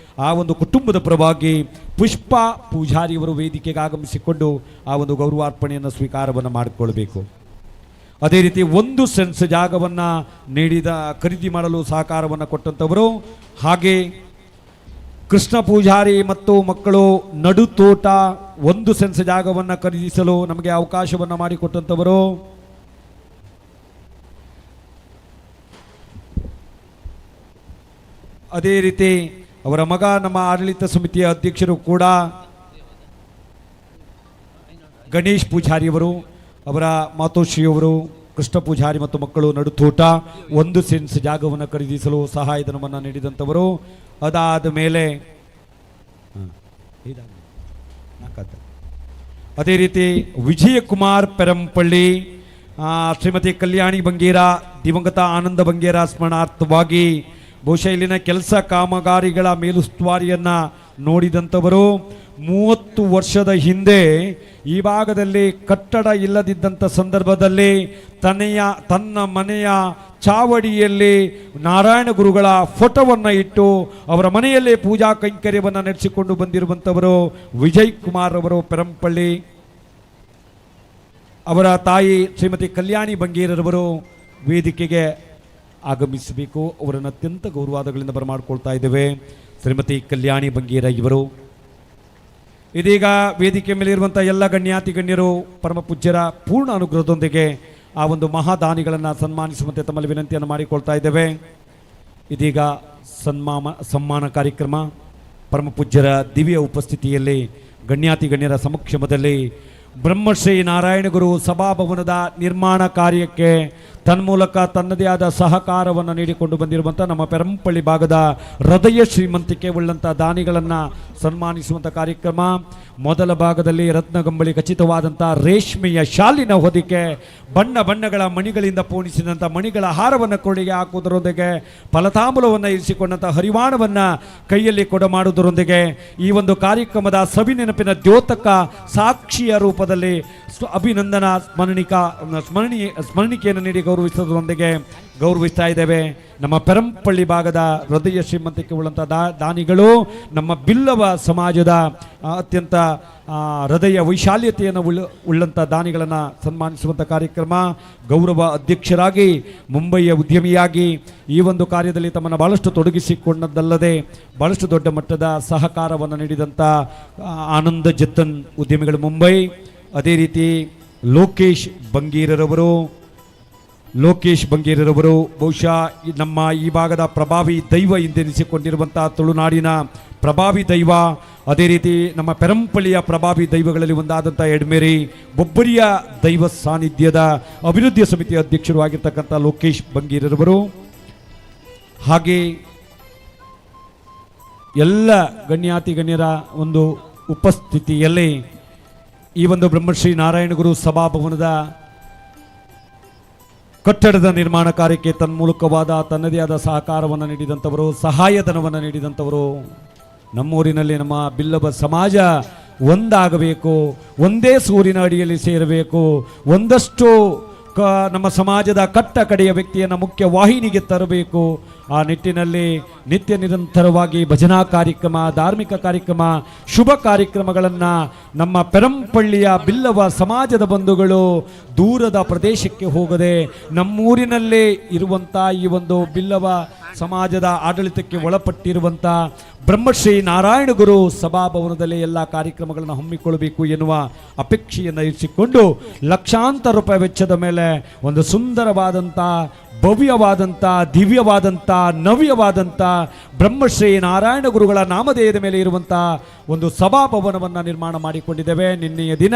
ಆ ಒಂದು ಕುಟುಂಬದ ಪರವಾಗಿ ಪುಷ್ಪ ಪೂಜಾರಿಯವರು ವೇದಿಕೆಗೆ ಆಗಮಿಸಿಕೊಂಡು ಆ ಒಂದು ಗೌರವಾರ್ಪಣೆಯನ್ನು ಸ್ವೀಕಾರವನ್ನು ಮಾಡಿಕೊಳ್ಬೇಕು. ಅದೇ ರೀತಿ 1 ಸೆನ್ಸ್ ಜಾಗವನ್ನು ಖರೀದಿ ಮಾಡಲು ಸಹಕಾರವನ್ನು ಕೊಟ್ಟಂಥವರು, ಹಾಗೆ ಕೃಷ್ಣ ಪೂಜಾರಿ ಮತ್ತು ಮಕ್ಕಳು ನಡುತೋಟ 1 ಸೆನ್ಸ್ ಜಾಗವನ್ನು ಖರೀದಿಸಲು ನಮಗೆ ಅವಕಾಶವನ್ನು ಮಾಡಿಕೊಟ್ಟಂಥವರು, ಅದೇ ರೀತಿ ಅವರ ಮಗ ನಮ್ಮ ಆಡಳಿತ ಸಮಿತಿಯ ಅಧ್ಯಕ್ಷರು ಕೂಡ ಗಣೇಶ್ ಪೂಜಾರಿಯವರು, ಅವರ ಮಾತೋಶ್ರೀಯವರು ಕೃಷ್ಣ ಪೂಜಾರಿ ಮತ್ತು ಮಕ್ಕಳು ನಡುತೋಟ 1 ಸೆನ್ಸ್ ಜಾಗವನ್ನು ಖರೀದಿಸಲು ಸಹಾಯಧನವನ್ನು ನೀಡಿದಂಥವರು. ಅದಾದ ಮೇಲೆ ಅದೇ ರೀತಿ ವಿಜಯಕುಮಾರ್ ಪೆರಂಪಳ್ಳಿ, ಶ್ರೀಮತಿ ಕಲ್ಯಾಣಿ ಬಂಗೇರ, ದಿವಂಗತ ಆನಂದ ಬಂಗೇರ ಸ್ಮರಣಾರ್ಥವಾಗಿ ಬಹುಶಃ ಇಲ್ಲಿನ ಕೆಲಸ ಕಾಮಗಾರಿಗಳ ಮೇಲುಸ್ತುವಾರಿಯನ್ನು ನೋಡಿದಂಥವರು. 30 ವರ್ಷದ ಹಿಂದೆ ಈ ಭಾಗದಲ್ಲಿ ಕಟ್ಟಡ ಇಲ್ಲದಿದ್ದಂಥ ಸಂದರ್ಭದಲ್ಲಿ ತನ್ನ ಮನೆಯ ಚಾವಡಿಯಲ್ಲಿ ನಾರಾಯಣ ಗುರುಗಳ ಫೋಟೋವನ್ನು ಇಟ್ಟು ಅವರ ಮನೆಯಲ್ಲೇ ಪೂಜಾ ಕೈಂಕರ್ಯವನ್ನು ನಡೆಸಿಕೊಂಡು ಬಂದಿರುವಂಥವರು ವಿಜಯ್ ಕುಮಾರ್ ಅವರು ಪೆರಂಪಳ್ಳಿ. ಅವರ ತಾಯಿ ಶ್ರೀಮತಿ ಕಲ್ಯಾಣಿ ಬಂಗೇರರವರು ವೇದಿಕೆಗೆ ಆಗಮಿಸಬೇಕು. ಅವರನ್ನು ಅತ್ಯಂತ ಗೌರವಾದಗಳಿಂದ ಬರಮಾಡಿಕೊಳ್ತಾ ಇದ್ದೇವೆ. ಶ್ರೀಮತಿ ಕಲ್ಯಾಣಿ ಬಂಗೇರ ಇವರು ಇದೀಗ ವೇದಿಕೆ ಮೇಲೆ ಇರುವಂಥ ಎಲ್ಲ ಗಣ್ಯಾತಿ ಗಣ್ಯರು ಪರಮ ಪೂಜ್ಯರ ಪೂರ್ಣ ಅನುಗ್ರಹದೊಂದಿಗೆ ಆ ಒಂದು ಮಹಾದಾನಿಗಳನ್ನು ಸನ್ಮಾನಿಸುವಂತೆ ತಮ್ಮಲ್ಲಿ ವಿನಂತಿಯನ್ನು ಮಾಡಿಕೊಳ್ತಾ ಇದ್ದೇವೆ. ಇದೀಗ ಸನ್ಮಾನ ಕಾರ್ಯಕ್ರಮ ಪರಮ ಪೂಜ್ಯರ ದಿವ್ಯ ಉಪಸ್ಥಿತಿಯಲ್ಲಿ ಗಣ್ಯಾತಿ ಗಣ್ಯರ ಸಮಕ್ಷಮದಲ್ಲಿ ಬ್ರಹ್ಮಶ್ರೀ ನಾರಾಯಣಗುರು ಸಭಾಭವನದ ನಿರ್ಮಾಣ ಕಾರ್ಯಕ್ಕೆ ತನ್ಮೂಲಕ ತನ್ನದೇ ಆದ ಸಹಕಾರವನ್ನು ನೀಡಿಕೊಂಡು ಬಂದಿರುವಂಥ ನಮ್ಮ ಪೆರಂಪಳ್ಳಿ ಭಾಗದ ಹೃದಯ ಶ್ರೀಮಂತಿಕೆ ಉಳ್ಳಂಥ ದಾನಿಗಳನ್ನು ಸನ್ಮಾನಿಸುವಂಥ ಕಾರ್ಯಕ್ರಮ. ಮೊದಲ ಭಾಗದಲ್ಲಿ ರತ್ನಗಂಬಳಿ ಖಚಿತವಾದಂಥ ರೇಷ್ಮೆಯ ಶಾಲಿನ ಹೊದಿಕೆ, ಬಣ್ಣ ಬಣ್ಣಗಳ ಮಣಿಗಳಿಂದ ಪೋಣಿಸಿದಂಥ ಮಣಿಗಳ ಹಾರವನ್ನು ಕೊಳ್ಳಿಗೆ ಹಾಕುವುದರೊಂದಿಗೆ ಫಲತಾಂಬೂಲವನ್ನು ಇರಿಸಿಕೊಂಡಂಥ ಹರಿವಾಣವನ್ನು ಕೈಯಲ್ಲಿ ಕೊಡಮಾಡುವುದರೊಂದಿಗೆ ಈ ಒಂದು ಕಾರ್ಯಕ್ರಮದ ಸವಿನೆನಪಿನ ದ್ಯೋತಕ ಸಾಕ್ಷಿಯ ರೂಪದಲ್ಲಿ ಅಭಿನಂದನಾ ಸ್ಮರಣಿಕೆಯನ್ನು ನೀಡಿ ಗೌರವಿಸುವುದರೊಂದಿಗೆ ಗೌರವಿಸ್ತಾ ಇದ್ದೇವೆ. ನಮ್ಮ ಪೆರಂಪಳ್ಳಿ ಭಾಗದ ಹೃದಯ ಶ್ರೀಮಂತಿಕೆ ಉಳ್ಳಂಥ ದಾನಿಗಳು ನಮ್ಮ ಬಿಲ್ಲವ ಸಮಾಜದ ಅತ್ಯಂತ ಹೃದಯ ವೈಶಾಲ್ಯತೆಯನ್ನು ಉಳ್ಳಂಥ ದಾನಿಗಳನ್ನು ಸನ್ಮಾನಿಸುವಂಥ ಕಾರ್ಯಕ್ರಮ. ಗೌರವ ಅಧ್ಯಕ್ಷರಾಗಿ ಮುಂಬಯಿಯ ಉದ್ಯಮಿಯಾಗಿ ಈ ಒಂದು ಕಾರ್ಯದಲ್ಲಿ ತಮ್ಮನ್ನು ಭಾಳಷ್ಟು ತೊಡಗಿಸಿಕೊಂಡದ್ದಲ್ಲದೆ ಭಾಳಷ್ಟು ದೊಡ್ಡ ಮಟ್ಟದ ಸಹಕಾರವನ್ನು ನೀಡಿದಂಥ ಆನಂದ ಜತ್ತನ್ ಉದ್ಯಮಿಗಳು ಮುಂಬೈ, ಅದೇ ರೀತಿ ಲೋಕೇಶ್ ಬಂಗೀರರವರು, ಲೋಕೇಶ್ ಬಂಗೇರರವರು ಬಹುಶಃ ನಮ್ಮ ಈ ಭಾಗದ ಪ್ರಭಾವಿ ದೈವ ಎಂದೆನಿಸಿಕೊಂಡಿರುವಂಥ ತುಳುನಾಡಿನ ಪ್ರಭಾವಿ ದೈವ. ಅದೇ ರೀತಿ ನಮ್ಮ ಪೆರಂಪಳ್ಳಿಯ ಪ್ರಭಾವಿ ದೈವಗಳಲ್ಲಿ ಒಂದಾದಂಥ ಎಡ್ಮೇರಿ ಬೊಬ್ಬರಿಯ ದೈವ ಸಾನ್ನಿಧ್ಯದ ಅಭಿವೃದ್ಧಿ ಸಮಿತಿಯ ಅಧ್ಯಕ್ಷರು ಆಗಿರ್ತಕ್ಕಂಥ ಲೋಕೇಶ್ ಬಂಗೇರರವರು, ಹಾಗೆ ಎಲ್ಲ ಗಣ್ಯಾತಿ ಗಣ್ಯರ ಒಂದು ಉಪಸ್ಥಿತಿಯಲ್ಲಿ ಈ ಒಂದು ಬ್ರಹ್ಮಶ್ರೀ ನಾರಾಯಣಗುರು ಸಭಾಭವನದ ಕಟ್ಟಡದ ನಿರ್ಮಾಣ ಕಾರ್ಯಕ್ಕೆ ತನ್ಮೂಲಕವಾದ ತನ್ನದೇ ಆದ ಸಹಕಾರವನ್ನು ನೀಡಿದಂಥವರು, ಸಹಾಯಧನವನ್ನು ನೀಡಿದಂಥವರು. ನಮ್ಮೂರಿನಲ್ಲಿ ನಮ್ಮ ಬಿಲ್ಲವ ಸಮಾಜ ಒಂದಾಗಬೇಕು, ಒಂದೇ ಸೂರಿನ ಅಡಿಯಲ್ಲಿ ಸೇರಬೇಕು, ಒಂದಷ್ಟು ನಮ್ಮ ಸಮಾಜದ ಕಟ್ಟ ಕಡೆಯ ವ್ಯಕ್ತಿಯನ್ನು ಮುಖ್ಯ ವಾಹಿನಿಗೆ ತರಬೇಕು. ಆ ನಿಟ್ಟಿನಲ್ಲಿ ನಿತ್ಯ ನಿರಂತರವಾಗಿ ಭಜನಾ ಕಾರ್ಯಕ್ರಮ, ಧಾರ್ಮಿಕ ಕಾರ್ಯಕ್ರಮ, ಶುಭ ಕಾರ್ಯಕ್ರಮಗಳನ್ನು ನಮ್ಮ ಪೆರಂಪಳ್ಳಿಯ ಬಿಲ್ಲವ ಸಮಾಜದ ಬಂಧುಗಳು ದೂರದ ಪ್ರದೇಶಕ್ಕೆ ಹೋಗದೆ ನಮ್ಮೂರಿನಲ್ಲೇ ಇರುವಂಥ ಈ ಒಂದು ಬಿಲ್ಲವ ಸಮಾಜದ ಆಡಳಿತಕ್ಕೆ ಒಳಪಟ್ಟಿರುವಂಥ ಬ್ರಹ್ಮಶ್ರೀ ನಾರಾಯಣಗುರು ಸಭಾಭವನದಲ್ಲಿ ಎಲ್ಲ ಕಾರ್ಯಕ್ರಮಗಳನ್ನು ಹಮ್ಮಿಕೊಳ್ಳಬೇಕು ಎನ್ನುವ ಅಪೇಕ್ಷೆಯನ್ನು ಇರಿಸಿಕೊಂಡು ಲಕ್ಷಾಂತರ ರೂಪಾಯಿ ವೆಚ್ಚದ ಮೇಲೆ ಒಂದು ಸುಂದರವಾದಂಥ, ಭವ್ಯವಾದಂಥ, ದಿವ್ಯವಾದಂಥ, ನವ್ಯವಾದಂಥ ಬ್ರಹ್ಮಶ್ರೀ ನಾರಾಯಣ ಗುರುಗಳ ನಾಮಧೇಯದ ಮೇಲೆ ಇರುವಂಥ ಒಂದು ಸಭಾಭವನವನ್ನು ನಿರ್ಮಾಣ ಮಾಡಿಕೊಂಡಿದ್ದೇವೆ. ನಿನ್ನೆಯ ದಿನ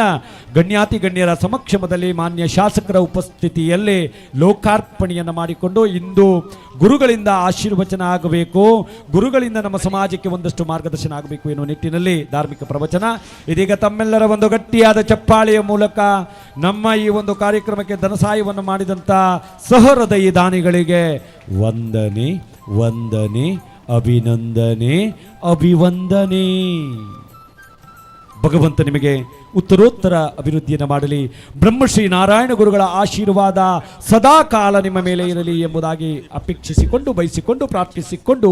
ಗಣ್ಯಾತಿ ಗಣ್ಯರ ಸಮಕ್ಷಮದಲ್ಲಿ ಮಾನ್ಯ ಶಾಸಕರ ಉಪಸ್ಥಿತಿಯಲ್ಲಿ ಲೋಕಾರ್ಪಣೆಯನ್ನು ಮಾಡಿಕೊಂಡು ಇಂದು ಗುರುಗಳಿಂದ ಆಶೀರ್ವಚನ ಆಗಬೇಕು, ಗುರುಗಳಿಂದ ನಮ್ಮ ಸಮಾಜಕ್ಕೆ ಒಂದಷ್ಟು ಮಾರ್ಗದರ್ಶನ ಆಗಬೇಕು ಎನ್ನುವ ನಿಟ್ಟಿನಲ್ಲಿ ಧಾರ್ಮಿಕ ಪ್ರವಚನ. ಇದೀಗ ತಮ್ಮೆಲ್ಲರ ಒಂದು ಗಟ್ಟಿಯಾದ ಚಪ್ಪಾಳೆಯ ಮೂಲಕ ನಮ್ಮ ಈ ಒಂದು ಕಾರ್ಯಕ್ರಮಕ್ಕೆ ಧನಸಹಾಯವನ್ನು ಮಾಡಿದಂಥ ಸಹೃದಯಿ ದಾನಿಗಳಿಗೆ ವಂದನೆ, ವಂದನೆ, ಅಭಿನಂದನೆ, ಅಭಿವಂದನೆ. ಭಗವಂತ ನಿಮಗೆ ಉತ್ತರೋತ್ತರ ಅಭಿವೃದ್ಧಿಯನ್ನು ಮಾಡಲಿ. ಬ್ರಹ್ಮಶ್ರೀ ನಾರಾಯಣ ಗುರುಗಳ ಆಶೀರ್ವಾದ ಸದಾ ಕಾಲ ನಿಮ್ಮ ಮೇಲೆ ಇರಲಿ ಎಂಬುದಾಗಿ ಅಪೇಕ್ಷಿಸಿಕೊಂಡು, ಬಯಸಿಕೊಂಡು, ಪ್ರಾರ್ಥಿಸಿಕೊಂಡು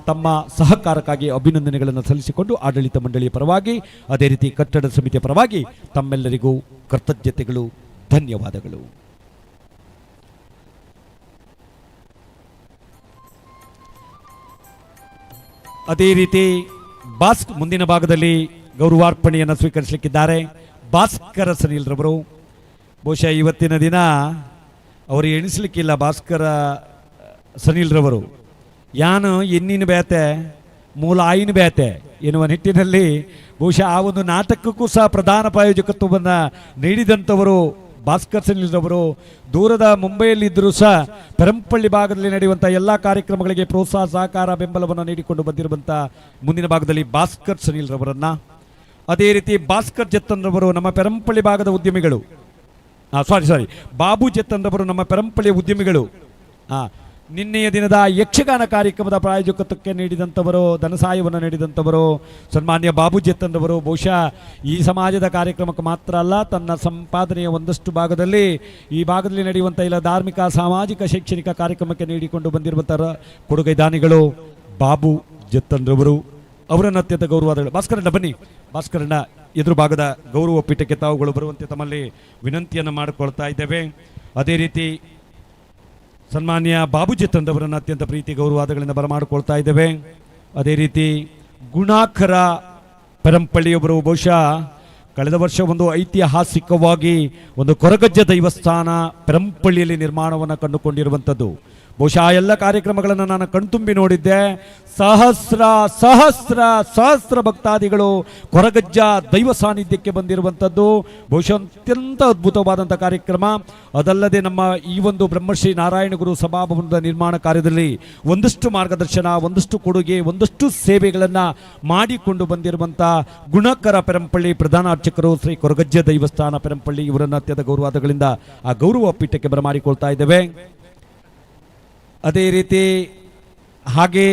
ತಮ್ಮ ಸಹಕಾರಕ್ಕಾಗಿ ಅಭಿನಂದನೆಗಳನ್ನು ಸಲ್ಲಿಸಿಕೊಂಡು ಆಡಳಿತ ಮಂಡಳಿಯ ಪರವಾಗಿ, ಅದೇ ರೀತಿ ಕಟ್ಟಡ ಸಮಿತಿಯ ಪರವಾಗಿ ತಮ್ಮೆಲ್ಲರಿಗೂ ಕೃತಜ್ಞತೆಗಳು, ಧನ್ಯವಾದಗಳು. ಅದೇ ರೀತಿ ಮುಂದಿನ ಭಾಗದಲ್ಲಿ ಗೌರವಾರ್ಪಣೆಯನ್ನು ಸ್ವೀಕರಿಸಲಿಕ್ಕಿದ್ದಾರೆ ಭಾಸ್ಕರ ಸನಿಲ್ರವರು. ಬಹುಶಃ ಇವತ್ತಿನ ದಿನ ಅವರು ಎಣಿಸಲಿಕ್ಕಿಲ್ಲ. ಭಾಸ್ಕರ ಸನಿಲ್ರವರು ಯಾನು ಎನ್ನಿನ ಬೇತೆ ಮೂಲ ಆಯಿನ ಬೇತೆ ಎನ್ನುವ ನಿಟ್ಟಿನಲ್ಲಿ ಬಹುಶಃ ಆ ಒಂದು ನಾಟಕಕ್ಕೂ ಸಹ ಪ್ರಧಾನ ಪ್ರಾಯೋಜಕತ್ವವನ್ನು ನೀಡಿದಂಥವರು ಭಾಸ್ಕರ್ ಸನಿಲ್ರವರು. ದೂರದ ಮುಂಬೈಯಲ್ಲಿದ್ದರೂ ಸಹ ಪೆರಂಪಳ್ಳಿ ಭಾಗದಲ್ಲಿ ನಡೆಯುವಂಥ ಎಲ್ಲ ಕಾರ್ಯಕ್ರಮಗಳಿಗೆ ಪ್ರೋತ್ಸಾಹ, ಸಹಕಾರ, ಬೆಂಬಲವನ್ನು ನೀಡಿಕೊಂಡು ಬಂದಿರುವಂಥ ಮುಂದಿನ ಭಾಗದಲ್ಲಿ ಭಾಸ್ಕರ್ ಸನಿಲ್ರವರನ್ನು, ಅದೇ ರೀತಿ ಭಾಸ್ಕರ್ ಜತ್ತನ್ರವರು ನಮ್ಮ ಪೆರಂಪಳ್ಳಿ ಭಾಗದ ಉದ್ಯಮಿಗಳು, ಬಾಬು ಜತ್ತನ್ರವರು ನಮ್ಮ ಪೆರಂಪಳ್ಳಿಯ ಉದ್ಯಮಿಗಳು. ನಿನ್ನೆಯ ದಿನದ ಯಕ್ಷಗಾನ ಕಾರ್ಯಕ್ರಮದ ಪ್ರಾಯೋಜಕತ್ವಕ್ಕೆ ನೀಡಿದಂಥವರು, ಧನಸಹಾಯವನ್ನು ನೀಡಿದಂಥವರು ಸನ್ಮಾನ್ಯ ಬಾಬು ಜತ್ತನ್ರವರು. ಬಹುಶಃ ಈ ಸಮಾಜದ ಕಾರ್ಯಕ್ರಮಕ್ಕೆ ಮಾತ್ರ ಅಲ್ಲ, ತನ್ನ ಸಂಪಾದನೆಯ ಒಂದಷ್ಟು ಭಾಗದಲ್ಲಿ ಈ ಭಾಗದಲ್ಲಿ ನಡೆಯುವಂಥ ಎಲ್ಲ ಧಾರ್ಮಿಕ, ಸಾಮಾಜಿಕ, ಶೈಕ್ಷಣಿಕ ಕಾರ್ಯಕ್ರಮಕ್ಕೆ ನೀಡಿಕೊಂಡು ಬಂದಿರುವಂಥ ಕೊಡುಗೈ ದಾನಿಗಳು ಬಾಬು ಜತ್ತನ್ರವರು. ಅವರನ್ನು ಅತ್ಯಂತ ಗೌರವಾದಗಳು. ಭಾಸ್ಕರಣ್ಣ ಬನ್ನಿ, ಭಾಸ್ಕರಣ್ಣ ಎದುರು ಭಾಗದ ಗೌರವ ಪೀಠಕ್ಕೆ ತಾವುಗಳು ಬರುವಂತೆ ತಮ್ಮಲ್ಲಿ ವಿನಂತಿಯನ್ನು ಮಾಡಿಕೊಳ್ತಾ ಇದ್ದೇವೆ. ಅದೇ ರೀತಿ ಸನ್ಮಾನ್ಯ ಬಾಬು ಜತ್ತನ್ರವರನ್ನು ಅತ್ಯಂತ ಪ್ರೀತಿ ಗೌರವಾದಗಳಿಂದ ಬರಮಾಡಿಕೊಳ್ತಾ ಇದ್ದೇವೆ. ಅದೇ ರೀತಿ ಗುಣಾಕರ ಪೆರಂಪಳ್ಳಿಯೊಬ್ಬರು ಬಹುಶಃ ಕಳೆದ ವರ್ಷ ಒಂದು ಐತಿಹಾಸಿಕವಾಗಿ ಒಂದು ಕೊರಗಜ್ಜ ದೈವಸ್ಥಾನ ಪೆರಂಪಳ್ಳಿಯಲ್ಲಿ ನಿರ್ಮಾಣವನ್ನು ಕಂಡುಕೊಂಡಿರುವಂಥದ್ದು. ಬಹುಶಃ ಎಲ್ಲ ಕಾರ್ಯಕ್ರಮಗಳನ್ನು ನಾನು ಕಣ್ತುಂಬಿ ನೋಡಿದ್ದೆ. ಸಹಸ್ರ ಸಹಸ್ರ ಸಹಸ್ರ ಭಕ್ತಾದಿಗಳು ಕೊರಗಜ್ಜ ದೈವ ಸಾನ್ನಿಧ್ಯಕ್ಕೆ ಬಂದಿರುವಂಥದ್ದು ಬಹುಶಃ ಅತ್ಯಂತ ಅದ್ಭುತವಾದಂಥ ಕಾರ್ಯಕ್ರಮ. ಅದಲ್ಲದೆ ನಮ್ಮ ಈ ಒಂದು ಬ್ರಹ್ಮಶ್ರೀ ನಾರಾಯಣ ಗುರು ಸಭಾಭವನದ ನಿರ್ಮಾಣ ಕಾರ್ಯದಲ್ಲಿ ಒಂದಷ್ಟು ಮಾರ್ಗದರ್ಶನ, ಒಂದಷ್ಟು ಕೊಡುಗೆ, ಒಂದಷ್ಟು ಸೇವೆಗಳನ್ನು ಮಾಡಿಕೊಂಡು ಬಂದಿರುವಂಥ ಗುಣಕರ ಪೆರಂಪಳ್ಳಿ ಪ್ರಧಾನ ಅರ್ಚಕರು ಶ್ರೀ ಕೊರಗಜ್ಜ ದೈವಸ್ಥಾನ ಪೆರಂಪಳ್ಳಿ ಇವರನ್ನು ಅತ್ಯಂತ ಗೌರವಾದಗಳಿಂದ ಆ ಗೌರವ ಪೀಠಕ್ಕೆ ಬರಮಾಡಿಕೊಳ್ತಾ ಇದ್ದೇವೆ. ಅದೇ ರೀತಿ ಹಾಗೆ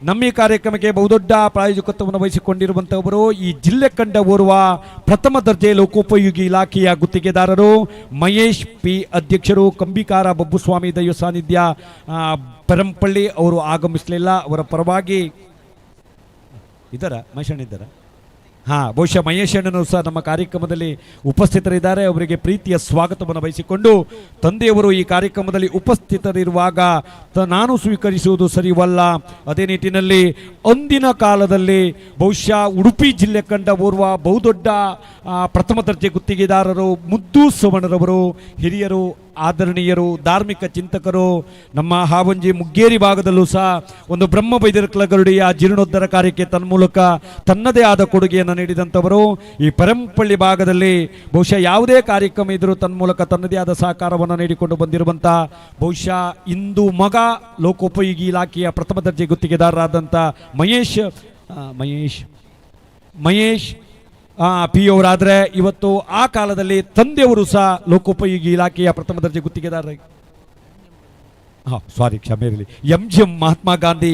ನಮ್ಮ ಈ ಕಾರ್ಯಕ್ರಮಕ್ಕೆ ಬಹುದೊಡ್ಡ ಪ್ರಾಯೋಜಕತ್ವವನ್ನು ವಹಿಸಿಕೊಂಡಿರುವಂಥವರು ಈ ಜಿಲ್ಲೆ ಕಂಡ ಓರ್ವ ಪ್ರಥಮ ದರ್ಜೆ ಲೋಕೋಪಯೋಗಿ ಇಲಾಖೆಯ ಗುತ್ತಿಗೆದಾರರು ಮಹೇಶ್ ಪಿ ಅಧ್ಯಕ್ಷರು, ಕಂಬಿಕಾರ ಬಬ್ಬುಸ್ವಾಮಿ ದೈವ ಸಾನ್ನಿಧ್ಯ ಪೆರಂಪಳ್ಳಿ. ಅವರು ಆಗಮಿಸಲಿಲ್ಲ. ಅವರ ಪರವಾಗಿ ಮಹೇಶಣ್ಣ ಬಹುಶಃ ಮಹೇಶಣ್ಣನು ಸಹ ನಮ್ಮ ಕಾರ್ಯಕ್ರಮದಲ್ಲಿ ಉಪಸ್ಥಿತರಿದ್ದಾರೆ. ಅವರಿಗೆ ಪ್ರೀತಿಯ ಸ್ವಾಗತವನ್ನು ಬಯಸಿಕೊಂಡು, ತಂದೆಯವರು ಈ ಕಾರ್ಯಕ್ರಮದಲ್ಲಿ ಉಪಸ್ಥಿತರಿರುವಾಗ ನಾನು ಸ್ವೀಕರಿಸುವುದು ಸರಿವಲ್ಲ. ಅದೇ ನಿಟ್ಟಿನಲ್ಲಿ ಅಂದಿನ ಕಾಲದಲ್ಲಿ ಬಹುಶಃ ಉಡುಪಿ ಜಿಲ್ಲೆ ಕಂಡ ಓರ್ವ ಬಹುದೊಡ್ಡ ಪ್ರಥಮ ದರ್ಜೆ ಗುತ್ತಿಗೆದಾರರು ಮುದ್ದು ಸವಣರವರು ಹಿರಿಯರು ಆದರಣೀಯರು, ಧಾರ್ಮಿಕ ಚಿಂತಕರು, ನಮ್ಮ ಹಾವಂಜಿ ಮುಗ್ಗೇರಿ ಭಾಗದಲ್ಲೂ ಸಹ ಒಂದು ಬ್ರಹ್ಮ ಬೈದರ ಗರುಡಿಯ ಜೀರ್ಣೋದ್ಧಾರ ಕಾರ್ಯಕ್ಕೆ ತನ್ಮೂಲಕ ತನ್ನದೇ ಆದ ಕೊಡುಗೆಯನ್ನು ನೀಡಿದಂಥವರು. ಈ ಪರಂಪಳ್ಳಿ ಭಾಗದಲ್ಲಿ ಬಹುಶಃ ಯಾವುದೇ ಕಾರ್ಯಕ್ರಮ ಇದ್ರೂ ತನ್ಮೂಲಕ ತನ್ನದೇ ಆದ ಸಹಕಾರವನ್ನು ನೀಡಿಕೊಂಡು ಬಂದಿರುವಂಥ ಬಹುಶಃ ಇಂದು ಮಗ ಲೋಕೋಪಯೋಗಿ ಇಲಾಖೆಯ ಪ್ರಥಮ ದರ್ಜೆ ಗುತ್ತಿಗೆದಾರರಾದಂಥ ಮಹೇಶ್ ಪಿ ಅವರಾದರೆ ಇವತ್ತು ಆ ಕಾಲದಲ್ಲಿ ತಂದೆಯವರು ಸಹ ಲೋಕೋಪಯೋಗಿ ಇಲಾಖೆಯ ಪ್ರಥಮ ದರ್ಜೆ ಗುತ್ತಿಗೆದಾರ ಕ್ಷಮೆ ಇರಲಿ, MGM ಮಹಾತ್ಮ ಗಾಂಧಿ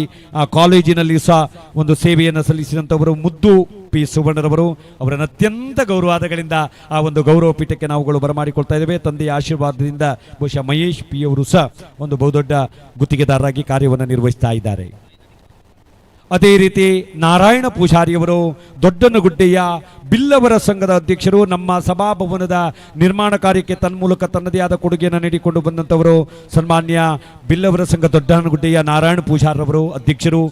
ಕಾಲೇಜಿನಲ್ಲಿ ಸಹ ಒಂದು ಸೇವೆಯನ್ನು ಸಲ್ಲಿಸಿದಂಥವರು ಮುದ್ದು ಪಿ ಸುವರ್ಣರವರು. ಅವರನ್ನು ಅತ್ಯಂತ ಗೌರವಾದಗಳಿಂದ ಆ ಒಂದು ಗೌರವ ಪೀಠಕ್ಕೆ ನಾವುಗಳು ಬರಮಾಡಿಕೊಳ್ತಾ ಇದ್ದೇವೆ. ತಂದೆಯ ಆಶೀರ್ವಾದದಿಂದ ಬಹುಶಃ ಮಹೇಶ್ ಪಿ ಅವರು ಸಹ ಒಂದು ಬಹುದೊಡ್ಡ ಗುತ್ತಿಗೆದಾರರಾಗಿ ಕಾರ್ಯವನ್ನು ನಿರ್ವಹಿಸ್ತಾ ಇದ್ದಾರೆ. ಅದೇ ರೀತಿ ನಾರಾಯಣ ಪೂಜಾರಿಯವರು ದೊಡ್ಡನಗುಡ್ಡೆಯ ಬಿಲ್ಲವರ ಸಂಘದ ಅಧ್ಯಕ್ಷರು, ನಮ್ಮ ಸಭಾಭವನದ ನಿರ್ಮಾಣ ಕಾರ್ಯಕ್ಕೆ ತನ್ಮೂಲಕ ತನ್ನದೇ ಆದ ಕೊಡುಗೆಯನ್ನು ನೀಡಿಕೊಂಡು ಬಂದಂಥವರು ಸನ್ಮಾನ್ಯ ಬಿಲ್ಲವರ ಸಂಘ ದೊಡ್ಡನಗುಡ್ಡೆಯ ನಾರಾಯಣ ಪೂಜಾರವರು ಅಧ್ಯಕ್ಷರು.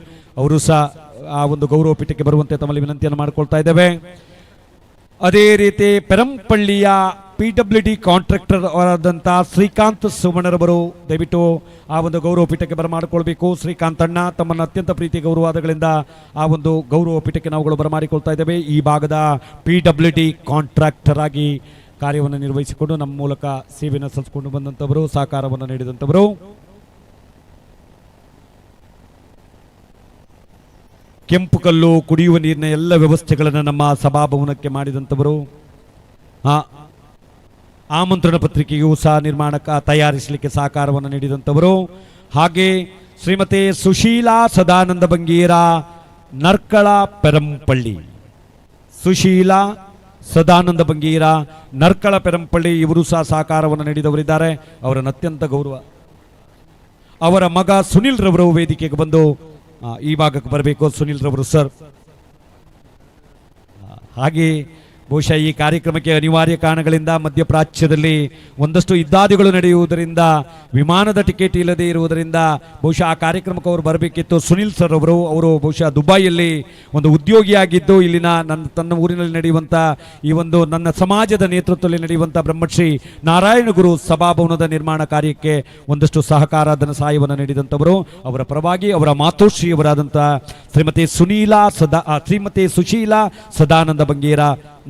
ಅವರು ಸಹ ಆ ಒಂದು ಗೌರವ ಪೀಠಕ್ಕೆ ಬರುವಂತೆ ತಮ್ಮಲ್ಲಿ ವಿನಂತಿಯನ್ನು ಮಾಡಿಕೊಳ್ತಾ ಇದ್ದೇವೆ. ಅದೇ ರೀತಿ ಪೆರಂಪಳ್ಳಿಯ PWD ಕಾಂಟ್ರಾಕ್ಟರ್ ಆದಂಥ ಶ್ರೀಕಾಂತ್ ಸುಮಣರವರು ದಯವಿಟ್ಟು ಆ ಒಂದು ಗೌರವ ಪೀಠಕ್ಕೆ ಬರಮಾಡಿಕೊಳ್ಬೇಕು. ಶ್ರೀಕಾಂತ್ ಅಣ್ಣ ತಮ್ಮನ್ನು ಅತ್ಯಂತ ಪ್ರೀತಿ ಗೌರವಾದಗಳಿಂದ ಆ ಒಂದು ಗೌರವ ಪೀಠಕ್ಕೆ ನಾವುಗಳು ಬರಮಾಡಿಕೊಳ್ತಾ ಇದ್ದೇವೆ. ಈ ಭಾಗದ PWD ಕಾಂಟ್ರಾಕ್ಟರ್ ಆಗಿ ಕಾರ್ಯವನ್ನು ನಿರ್ವಹಿಸಿಕೊಂಡು ನಮ್ಮ ಮೂಲಕ ಸೇವೆಯನ್ನು ಸಲ್ಲಿಸಿಕೊಂಡು ಬಂದಂಥವರು, ಸಹಕಾರವನ್ನು ನೀಡಿದಂಥವರು. ಕೆಂಪು ಕಲ್ಲು ಕುಡಿಯುವ ನೀರಿನ ಎಲ್ಲ ವ್ಯವಸ್ಥೆಗಳನ್ನು ನಮ್ಮ ಸಭಾಭವನಕ್ಕೆ ಮಾಡಿದಂಥವರು. ಆಮಂತ್ರಣ ಪತ್ರಿಕೆಯೂ ಸಹ ತಯಾರಿಸಲಿಕ್ಕೆ ಸಹಕಾರವನ್ನು ನೀಡಿದಂಥವರು. ಹಾಗೆ ಶ್ರೀಮತಿ ಸುಶೀಲಾ ಸದಾನಂದ ಬಂಗೇರ ನರ್ಕಳ ಪೆರಂಪಳ್ಳಿ, ಸುಶೀಲಾ ಸದಾನಂದ ಬಂಗೇರ ನರ್ಕಳ ಪೆರಂಪಳ್ಳಿ ಇವರು ಸಹ ಸಹಕಾರವನ್ನು ನೀಡಿದವರಿದ್ದಾರೆ. ಅವರನ್ನು ಅತ್ಯಂತ ಗೌರವ. ಅವರ ಮಗ ಸುನಿಲ್ ರವರು ವೇದಿಕೆಗೆ ಬಂದು ಈ ಭಾಗಕ್ಕೆ ಬರಬೇಕು. ಸುನಿಲ್ ರವರು ಸರ್. ಹಾಗೆ ಬಹುಶಃ ಈ ಕಾರ್ಯಕ್ರಮಕ್ಕೆ ಅನಿವಾರ್ಯ ಕಾರಣಗಳಿಂದ ಮಧ್ಯಪ್ರಾಚ್ಯದಲ್ಲಿ ಒಂದಷ್ಟು ಯುದ್ಧಾದಿಗಳು ನಡೆಯುವುದರಿಂದ ವಿಮಾನದ ಟಿಕೆಟ್ ಇಲ್ಲದೆ ಇರುವುದರಿಂದ ಬಹುಶಃ ಆ ಕಾರ್ಯಕ್ರಮಕ್ಕೆ ಅವರು ಬರಬೇಕಿತ್ತು. ಸುನಿಲ್ ಸರ್ ಅವರು ಬಹುಶಃ ದುಬೈಯಲ್ಲಿ ಒಂದು ಉದ್ಯೋಗಿಯಾಗಿದ್ದು ಇಲ್ಲಿನ ತನ್ನ ಊರಿನಲ್ಲಿ ನಡೆಯುವಂಥ ಈ ಒಂದು ನನ್ನ ಸಮಾಜದ ನೇತೃತ್ವದಲ್ಲಿ ನಡೆಯುವಂಥ ಬ್ರಹ್ಮಶ್ರೀ ನಾರಾಯಣ ಗುರು ಸಭಾಭವನದ ನಿರ್ಮಾಣ ಕಾರ್ಯಕ್ಕೆ ಒಂದಷ್ಟು ಸಹಕಾರ ಧನ ಸಹಾಯವನ್ನು ನೀಡಿದಂಥವರು. ಅವರ ಪರವಾಗಿ ಅವರ ಮಾತೋಶ್ರೀಯವರಾದಂಥ ಶ್ರೀಮತಿ ಸುಶೀಲಾ ಸದಾನಂದ ಬಂಗೇರ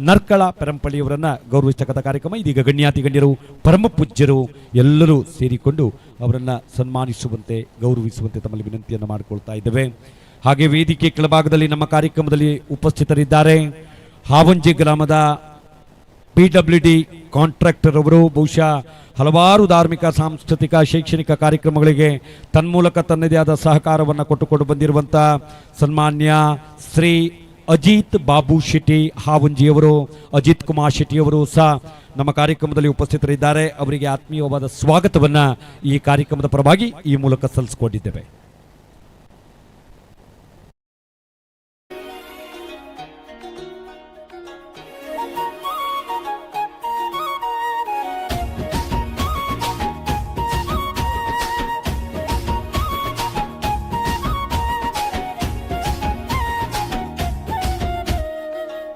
ನರ್ಕಳ ಪೆರಂಪಳ್ಳಿಯವರನ್ನ ಗೌರವಿಸತಕ್ಕಂಥ ಕಾರ್ಯಕ್ರಮ ಇದೀಗ ಗಣ್ಯಾತಿ ಗಣ್ಯರು, ಪರಮ ಪೂಜ್ಯರು ಎಲ್ಲರೂ ಸೇರಿಕೊಂಡು ಅವರನ್ನ ಸನ್ಮಾನಿಸುವಂತೆ ಗೌರವಿಸುವಂತೆ ತಮ್ಮಲ್ಲಿ ವಿನಂತಿಯನ್ನು ಮಾಡಿಕೊಳ್ತಾ ಇದ್ದೇವೆ. ಹಾಗೆ ವೇದಿಕೆ ಕೆಳಭಾಗದಲ್ಲಿ ನಮ್ಮ ಕಾರ್ಯಕ್ರಮದಲ್ಲಿ ಉಪಸ್ಥಿತರಿದ್ದಾರೆ ಹಾವಂಜಿ ಗ್ರಾಮದ PWD ಕಾಂಟ್ರಾಕ್ಟರ್ ಅವರು. ಬಹುಶಃ ಹಲವಾರು ಧಾರ್ಮಿಕ, ಸಾಂಸ್ಕೃತಿಕ, ಶೈಕ್ಷಣಿಕ ಕಾರ್ಯಕ್ರಮಗಳಿಗೆ ತನ್ಮೂಲಕ ತನ್ನದೇ ಆದ ಸಹಕಾರವನ್ನು ಕೊಟ್ಟುಕೊಂಡು ಬಂದಿರುವಂಥ ಸನ್ಮಾನ್ಯ ಶ್ರೀ ಅಜಿತ್ ಬಾಬು ಶೆಟ್ಟಿ ಹಾವಂಜಿಯವರು, ಅಜಿತ್ ಕುಮಾರ್ ಶೆಟ್ಟಿಯವರು ಸಹ ನಮ್ಮ ಕಾರ್ಯಕ್ರಮದಲ್ಲಿ ಉಪಸ್ಥಿತರಿದ್ದಾರೆ. ಅವರಿಗೆ ಆತ್ಮೀಯವಾದ ಸ್ವಾಗತವನ್ನು ಈ ಕಾರ್ಯಕ್ರಮದ ಪರವಾಗಿ ಈ ಮೂಲಕ ಸಲ್ಲಿಸಿಕೊಂಡಿದ್ದೇವೆ.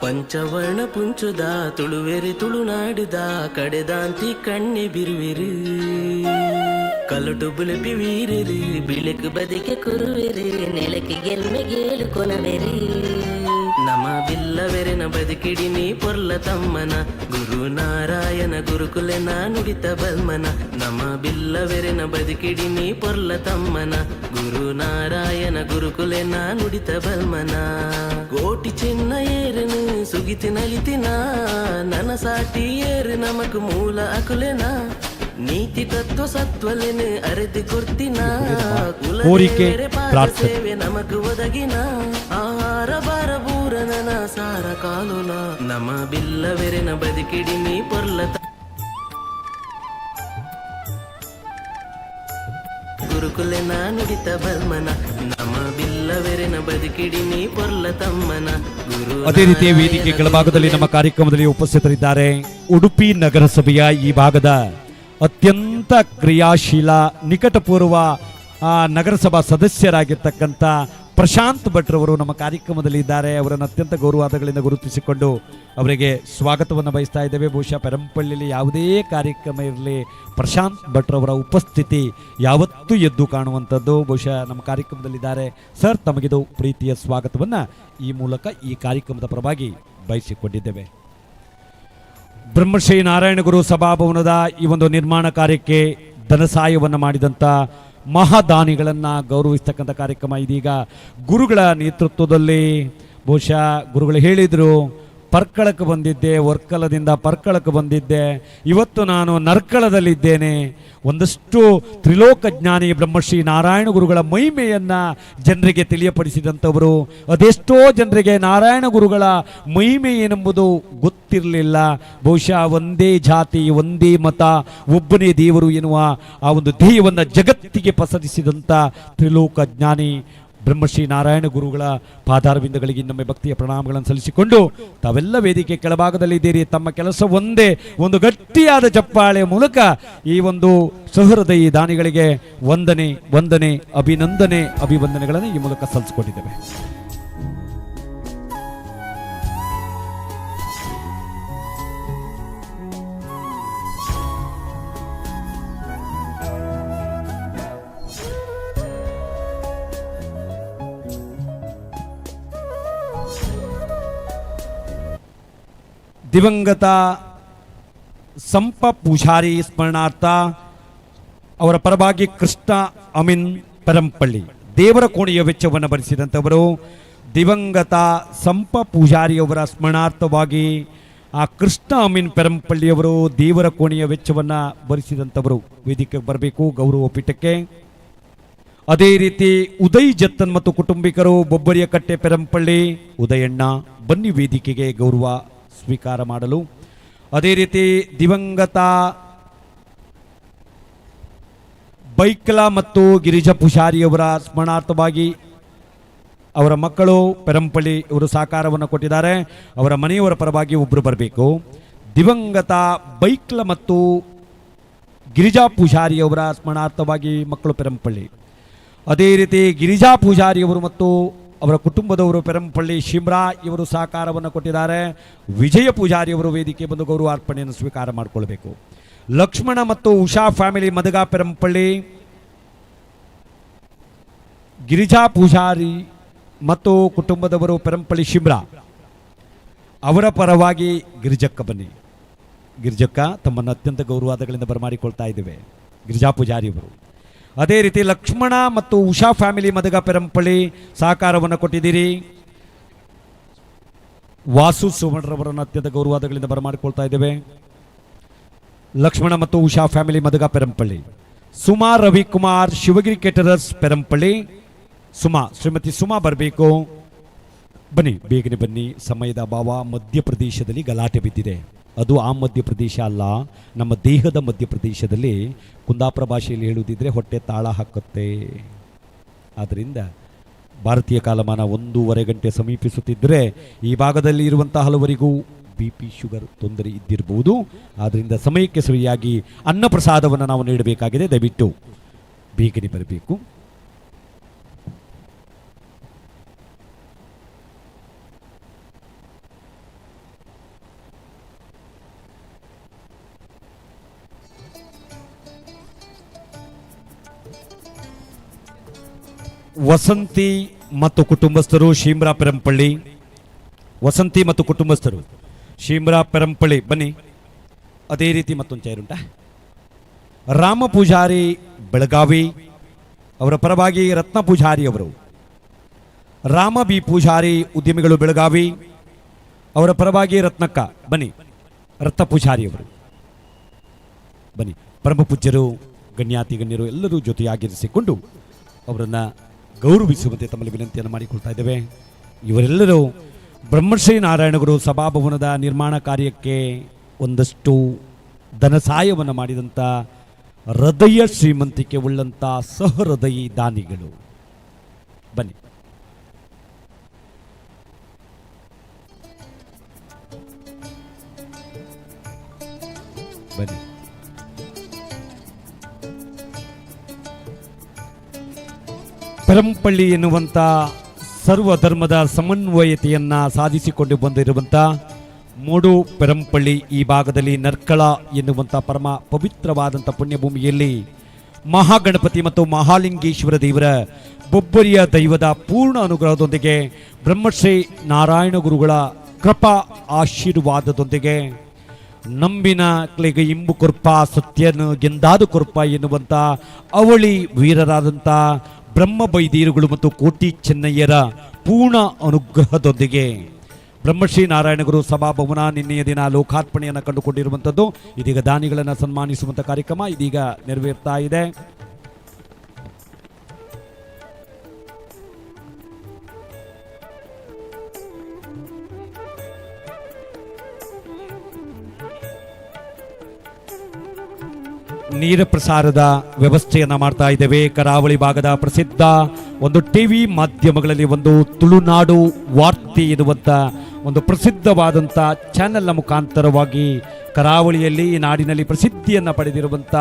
ಪಂಚವರ್ಣ ಪುಂಚುದ ತುಳುವೆರಿ ತುಳುನಾಡುದ ಕಡೆದಾಂತಿ ಕಣ್ಣೆ ಬಿರುವೆರು ಕಲಟು ಬುಲಪಿ ವೀರೆರು ಬಿಳಕು ಬದಿಕೆ ಕುರುವೆರು ನೆಲಕ್ಕೆ ಗೆಲ್ಮೆ ಗೇಳು ಕೊನವೆರಿ ನಮ ಬಿಲ್ಲವೆರೆನ ಬದುಕಿಡಿನಿ ಪೊರ್ಲ ತಮ್ಮನ ಗುರು ನಾರಾಯಣ ಗುರುಕುಲೆನ ನುಡಿತ ಬಲ್ಮನ ನಮ ಬಿಲ್ಲವೆರೆನ ಬದುಕಿಡಿನಿ ಪೊರ್ಲ ತಮ್ಮನ ಗುರು ನಾರಾಯಣ ಗುರುಕುಲೆನ ನುಡಿತ ಬಲ್ಮನ ಕೋಟಿ ಚಿನ್ನ ಏರನು ಸುಗಿತಿ ನಲಿತಿನ ನನ್ನ ಸಾಟಿ ಏರು ನಮಕ್ ಮೂಲ ಅಕುಲೆನ ನೀತಿ ತತ್ವ ಸತ್ವಲೆನು ಅರೆದು ಕೊಡ್ತಿನ ಸೇವೆ ನಮಕ್ ಒದಗಿನ ಆಹಾರ ಬಾರ ಬೂರನ ಸಾರ ಕಾಲುನ ನಮ ಬಿಲ್ಲವೆರೆನ ಬದುಕಿಡಿನಿ ಪೊರ್ಲ ಗುರುಕುಲೆನ ನುಡಿತ ಬಲ್ಮನ ನಮ ಬಿಲ್ಲವೆರೆನ ಬದುಕಿಡಿನಿ ಪೊರ್ಲ ತಮ್ಮನ ಗುರು. ಅದೇ ರೀತಿಯ ವೇದಿಕೆ ಕೆಳಭಾಗದಲ್ಲಿ ನಮ್ಮ ಕಾರ್ಯಕ್ರಮದಲ್ಲಿ ಉಪಸ್ಥಿತರಿದ್ದಾರೆ ಉಡುಪಿ ನಗರಸಭೆಯ ಈ ಭಾಗದ ಅತ್ಯಂತ ಕ್ರಿಯಾಶೀಲ ನಿಕಟಪೂರ್ವ ನಗರಸಭಾ ಸದಸ್ಯರಾಗಿರ್ತಕ್ಕಂಥ ಪ್ರಶಾಂತ್ ಭಟ್ರವರು ನಮ್ಮ ಕಾರ್ಯಕ್ರಮದಲ್ಲಿ ಇದ್ದಾರೆ. ಅವರನ್ನು ಅತ್ಯಂತ ಗೌರವಾದಗಳಿಂದ ಗುರುತಿಸಿಕೊಂಡು ಅವರಿಗೆ ಸ್ವಾಗತವನ್ನು ಬಯಸ್ತಾ ಇದ್ದೇವೆ. ಬಹುಶಃ ಪೆರಂಪಳ್ಳಿಯಲ್ಲಿ ಯಾವುದೇ ಕಾರ್ಯಕ್ರಮ ಇರಲಿ, ಪ್ರಶಾಂತ್ ಭಟ್ರವರ ಉಪಸ್ಥಿತಿ ಯಾವತ್ತೂ ಎದ್ದು ಕಾಣುವಂಥದ್ದು. ಬಹುಶಃ ನಮ್ಮ ಕಾರ್ಯಕ್ರಮದಲ್ಲಿದ್ದಾರೆ. ಸರ್, ತಮಗಿದು ಪ್ರೀತಿಯ ಸ್ವಾಗತವನ್ನು ಈ ಮೂಲಕ ಈ ಕಾರ್ಯಕ್ರಮದ ಪರವಾಗಿ ಬಯಸಿಕೊಂಡಿದ್ದೇವೆ. ಬ್ರಹ್ಮಶ್ರೀ ನಾರಾಯಣ ಗುರು ಸಭಾಭವನದ ಈ ಒಂದು ನಿರ್ಮಾಣ ಕಾರ್ಯಕ್ಕೆ ಧನ ಸಹಾಯವನ್ನು ಮಾಡಿದಂಥ ಮಹಾದಾನಿಗಳನ್ನು ಗೌರವಿಸ್ತಕ್ಕಂಥ ಕಾರ್ಯಕ್ರಮ ಇದೀಗ ಗುರುಗಳ ನೇತೃತ್ವದಲ್ಲಿ. ಬಹುಶಃ ಗುರುಗಳು ಹೇಳಿದರು, ಪರ್ಕಳಕ್ಕೆ ಬಂದಿದ್ದೆ, ವರ್ಕಲದಿಂದ ಪರ್ಕಳಕ್ಕೆ ಬಂದಿದ್ದೆ, ಇವತ್ತು ನಾನು ನರ್ಕಳದಲ್ಲಿದ್ದೇನೆ. ಒಂದಷ್ಟು ತ್ರಿಲೋಕ ಜ್ಞಾನಿ ಬ್ರಹ್ಮಶ್ರೀ ನಾರಾಯಣ ಗುರುಗಳ ಮಹಿಮೆಯನ್ನು ಜನರಿಗೆ ತಿಳಿಯಪಡಿಸಿದಂಥವರು. ಅದೆಷ್ಟೋ ಜನರಿಗೆ ನಾರಾಯಣ ಗುರುಗಳ ಮಹಿಮೆ ಏನೆಂಬುದು ಗೊತ್ತಿರಲಿಲ್ಲ. ಬಹುಶಃ ಒಂದೇ ಜಾತಿ, ಒಂದೇ ಮತ, ಒಬ್ಬನೇ ದೇವರು ಎನ್ನುವ ಆ ಒಂದು ಧ್ಯೇಯವನ್ನು ಜಗತ್ತಿಗೆ ಪಸರಿಸಿದಂಥ ತ್ರಿಲೋಕ ಜ್ಞಾನಿ ಬ್ರಹ್ಮಶ್ರೀ ನಾರಾಯಣ ಗುರುಗಳ ಪಾದಾರವಿಂದಗಳಿಗೆ ಇನ್ನೊಮ್ಮೆ ಭಕ್ತಿಯ ಪ್ರಣಾಮಗಳನ್ನು ಸಲ್ಲಿಸಿಕೊಂಡು ತಾವೆಲ್ಲ ವೇದಿಕೆ ಕೆಳಭಾಗದಲ್ಲಿದ್ದೀರಿ. ತಮ್ಮ ಕೆಲಸ ಒಂದೇ, ಒಂದು ಗಟ್ಟಿಯಾದ ಚಪ್ಪಾಳೆ ಮೂಲಕ ಈ ಒಂದು ಸಹೃದಯಿ ದಾನಿಗಳಿಗೆ ವಂದನೆ ವಂದನೆ ಅಭಿನಂದನೆ ಅಭಿವಂದನೆಗಳನ್ನು ಈ ಮೂಲಕ ಸಲ್ಲಿಸಿಕೊಂಡಿದ್ದೇವೆ. ದಿವಂಗತ ಸಂಪ ಪೂಜಾರಿ ಸ್ಮರಣಾರ್ಥ ಅವರ ಪರವಾಗಿ ಕೃಷ್ಣ ಅಮೀನ್ ಪೆರಂಪಳ್ಳಿ ದೇವರ ಕೋಣೆಯ ವೆಚ್ಚವನ್ನು ಭರಿಸಿದಂಥವರು. ದಿವಂಗತ ಸಂಪ ಪೂಜಾರಿಯವರ ಸ್ಮರಣಾರ್ಥವಾಗಿ ಆ ಕೃಷ್ಣ ಅಮೀನ್ ಪೆರಂಪಳ್ಳಿಯವರು ದೇವರ ಕೋಣೆಯ ವೆಚ್ಚವನ್ನು ಭರಿಸಿದಂಥವರು ವೇದಿಕೆಗೆ ಬರಬೇಕು ಗೌರವ ಪೀಠಕ್ಕೆ. ಅದೇ ರೀತಿ ಉದಯ್ ಜತ್ತನ್ ಮತ್ತು ಕುಟುಂಬಿಕರು ಬೊಬ್ಬರಿಯ ಕಟ್ಟೆ ಪೆರಂಪಳ್ಳಿ. ಉದಯಣ್ಣ ಬನ್ನಿ ವೇದಿಕೆಗೆ ಗೌರವ ಸ್ವೀಕಾರ ಮಾಡಲು. ಅದೇ ರೀತಿ ದಿವಂಗತ ಬೈಕಲ ಮತ್ತು ಗಿರಿಜಾ ಪೂಜಾರಿಯವರ ಸ್ಮರಣಾರ್ಥವಾಗಿ ಅವರ ಮಕ್ಕಳು ಪೆರಂಪಳ್ಳಿ ಇವರು ಸಹಕಾರವನ್ನು ಕೊಟ್ಟಿದ್ದಾರೆ. ಅವರ ಮನೆಯವರ ಪರವಾಗಿ ಒಬ್ಬರು ಬರಬೇಕು. ದಿವಂಗತ ಬೈಕ್ಲ ಮತ್ತು ಗಿರಿಜಾ ಪೂಜಾರಿಯವರ ಸ್ಮರಣಾರ್ಥವಾಗಿ ಮಕ್ಕಳು ಪೆರಂಪಳ್ಳಿ. ಅದೇ ರೀತಿ ಗಿರಿಜಾ ಪೂಜಾರಿಯವರು ಮತ್ತು ಅವರ ಕುಟುಂಬದವರು ಪೆರಂಪಳ್ಳಿ ಶಿಮ್ರಾ ಇವರು ಸಹಕಾರವನ್ನು ಕೊಟ್ಟಿದ್ದಾರೆ. ವಿಜಯ ಪೂಜಾರಿಯವರು ವೇದಿಕೆ ಬಂದು ಗೌರವಾರ್ಪಣೆಯನ್ನು ಸ್ವೀಕಾರ ಮಾಡಿಕೊಳ್ಬೇಕು. ಲಕ್ಷ್ಮಣ ಮತ್ತು ಉಷಾ ಫ್ಯಾಮಿಲಿ ಮದಗ ಪೆರಂಪಳ್ಳಿ. ಗಿರಿಜಾ ಪೂಜಾರಿ ಮತ್ತು ಕುಟುಂಬದವರು ಪೆರಂಪಳ್ಳಿ ಶಿಮ್ರಾ ಅವರ ಪರವಾಗಿ ಗಿರಿಜಕ್ಕ ಬನ್ನಿ. ಗಿರಿಜಕ್ಕ ತಮ್ಮನ್ನು ಅತ್ಯಂತ ಗೌರವಾದಗಳಿಂದ ಬರಮಾಡಿಕೊಳ್ತಾ ಇದ್ದೇವೆ ಗಿರಿಜಾ ಪೂಜಾರಿಯವರು. ಅದೇ ರೀತಿ ಲಕ್ಷ್ಮಣ ಮತ್ತು ಉಷಾ ಫ್ಯಾಮಿಲಿ ಮದಗ ಪೆರಂಪಳ್ಳಿ ಸಹಕಾರವನ್ನು ಕೊಟ್ಟಿದ್ದೀರಿ. ವಾಸು ಸುವರ್ಣರವರನ್ನು ಅತ್ಯಂತ ಗೌರವಾದಗಳಿಂದ ಬರಮಾಡಿಕೊಳ್ತಾ ಇದ್ದೇವೆ. ಲಕ್ಷ್ಮಣ ಮತ್ತು ಉಷಾ ಫ್ಯಾಮಿಲಿ ಮದಗ ಪೆರಂಪಳ್ಳಿ. ಸುಮಾ ರವಿಕುಮಾರ್ ಶಿವಗಿರಿ ಕೇಟರರ್ಸ್ ಪೆರಂಪಳ್ಳಿ. ಶ್ರೀಮತಿ ಸುಮಾ ಬರಬೇಕು. ಬನ್ನಿ, ಬೇಗನೆ ಬನ್ನಿ. ಸಮಯದ ಅಭಾವ. ಮಧ್ಯಪ್ರದೇಶದಲ್ಲಿ ಗಲಾಟೆ ಬಿದ್ದಿದೆ. ಅದು ಆ ಮಧ್ಯಪ್ರದೇಶ ಅಲ್ಲ, ನಮ್ಮ ದೇಹದ ಮಧ್ಯಪ್ರದೇಶದಲ್ಲಿ ಕುಂದಾಪುರ ಭಾಷೆಯಲ್ಲಿ ಹೇಳುವುದಿದ್ರೆ ಹೊಟ್ಟೆ ತಾಳ ಹಾಕುತ್ತೆ. ಆದ್ದರಿಂದ ಭಾರತೀಯ ಕಾಲಮಾನ 1:30 ಗಂಟೆ ಸಮೀಪಿಸುತ್ತಿದ್ದರೆ ಈ ಭಾಗದಲ್ಲಿ ಇರುವಂತಹ ಹಲವರಿಗೂ BP ಶುಗರ್ ತೊಂದರೆ ಇದ್ದಿರಬಹುದು. ಆದ್ದರಿಂದ ಸಮಯಕ್ಕೆ ಸರಿಯಾಗಿ ಅನ್ನಪ್ರಸಾದವನ್ನು ನಾವು ನೀಡಬೇಕಾಗಿದೆ. ದಯವಿಟ್ಟು ಬೇಗನೆ ಬರಬೇಕು. ವಸಂತಿ ಮತ್ತು ಕುಟುಂಬಸ್ಥರು ಶಿಮ್ರಾ ಪೆರಂಪಳ್ಳಿ. ವಸಂತಿ ಮತ್ತು ಕುಟುಂಬಸ್ಥರು ಶಿಮ್ರಾ ಪೆರಂಪಳ್ಳಿ ಬನ್ನಿ. ಅದೇ ರೀತಿ ಮತ್ತೊಂದು ಚೇರುಂಟ. ರಾಮ ಪೂಜಾರಿ ಬೆಳಗಾವಿ ಅವರ ಪರವಾಗಿ ರತ್ನ ಪೂಜಾರಿ ಅವರು. ರಾಮ ಬಿ ಪೂಜಾರಿ ಉದ್ಯಮಿಗಳು ಬೆಳಗಾವಿ ಅವರ ಪರವಾಗಿ ರತ್ನಕ್ಕ ಬನ್ನಿ. ರತ್ನ ಪೂಜಾರಿ ಅವರು ಬನ್ನಿ. ಪರಮ ಪೂಜ್ಯರು, ಗಣ್ಯಾತಿ ಗಣ್ಯರು ಎಲ್ಲರೂ ಜೊತೆಯಾಗಿರಿಸಿಕೊಂಡು ಅವರನ್ನು ಗೌರವಿಸುವಂತೆ ತಮ್ಮಲ್ಲಿ ವಿನಂತಿಯನ್ನು ಮಾಡಿಕೊಳ್ತಾ ಇದ್ದೇವೆ. ಇವರೆಲ್ಲರೂ ಬ್ರಹ್ಮಶ್ರೀ ನಾರಾಯಣಗುರು ಸಭಾಭವನದ ನಿರ್ಮಾಣ ಕಾರ್ಯಕ್ಕೆ ಒಂದಷ್ಟು ಧನ ಸಹಾಯವನ್ನು ಮಾಡಿದಂಥ ಹೃದಯ ಶ್ರೀಮಂತಿಕೆ ಉಳ್ಳಂಥ ಸಹೃದಯಿ ದಾನಿಗಳು. ಬನ್ನಿ. ಬನ್ನಿ. ಪೆರಂಪಳ್ಳಿ ಎನ್ನುವಂಥ ಸರ್ವಧರ್ಮದ ಸಮನ್ವಯತೆಯನ್ನ ಸಾಧಿಸಿಕೊಂಡು ಬಂದಿರುವಂಥ ಮೂಡು ಪೆರಂಪಳ್ಳಿ ಈ ಭಾಗದಲ್ಲಿ ನರ್ಕಳ ಎನ್ನುವಂಥ ಪರಮ ಪವಿತ್ರವಾದಂಥ ಪುಣ್ಯಭೂಮಿಯಲ್ಲಿ ಮಹಾಗಣಪತಿ ಮತ್ತು ಮಹಾಲಿಂಗೇಶ್ವರ ದೇವರ ಬೊಬ್ಬರಿಯ ದೈವದ ಪೂರ್ಣ ಅನುಗ್ರಹದೊಂದಿಗೆ ಬ್ರಹ್ಮಶ್ರೀ ನಾರಾಯಣ ಗುರುಗಳ ಕೃಪಾ ಆಶೀರ್ವಾದದೊಂದಿಗೆ ನಂಬಿನ ಕ್ಲೆಗೆ ಇಂಬು ಕೊರ್ಪ ಸತ್ಯನು ಗೆಂದಾದು ಕೊರ್ಪ ಎನ್ನುವಂಥ ಅವಳಿ ವೀರರಾದಂಥ ಬ್ರಹ್ಮ ಬೈದೀರುಗಳು ಮತ್ತು ಕೋಟಿ ಚೆನ್ನಯ್ಯರ ಪೂರ್ಣ ಅನುಗ್ರಹದೊಂದಿಗೆ ಬ್ರಹ್ಮಶ್ರೀ ನಾರಾಯಣಗುರು ಸಭಾಭವನ ನಿನ್ನೆಯ ದಿನ ಲೋಕಾರ್ಪಣೆಯನ್ನು ಕಂಡುಕೊಂಡಿರುವಂಥದ್ದು. ಇದೀಗ ದಾನಿಗಳನ್ನು ಸನ್ಮಾನಿಸುವಂಥ ಕಾರ್ಯಕ್ರಮ ಇದೀಗ ನೆರವೇರ್ತಾ ಇದೆ. ನೀರ ಪ್ರಸಾರದ ವ್ಯವಸ್ಥೆಯನ್ನ ಮಾಡ್ತಾ ಇದ್ದೇವೆ. ಕರಾವಳಿ ಭಾಗದ ಪ್ರಸಿದ್ಧ ಒಂದು ಟಿವಿ ಮಾಧ್ಯಮಗಳಲ್ಲಿ ಒಂದು ತುಳುನಾಡು ವಾರ್ತೆ ಎನ್ನುವಂಥ ಒಂದು ಪ್ರಸಿದ್ಧವಾದಂಥ ಚಾನೆಲ್ನ ಮುಖಾಂತರವಾಗಿ ಕರಾವಳಿಯಲ್ಲಿ ಈ ನಾಡಿನಲ್ಲಿ ಪ್ರಸಿದ್ಧಿಯನ್ನು ಪಡೆದಿರುವಂಥ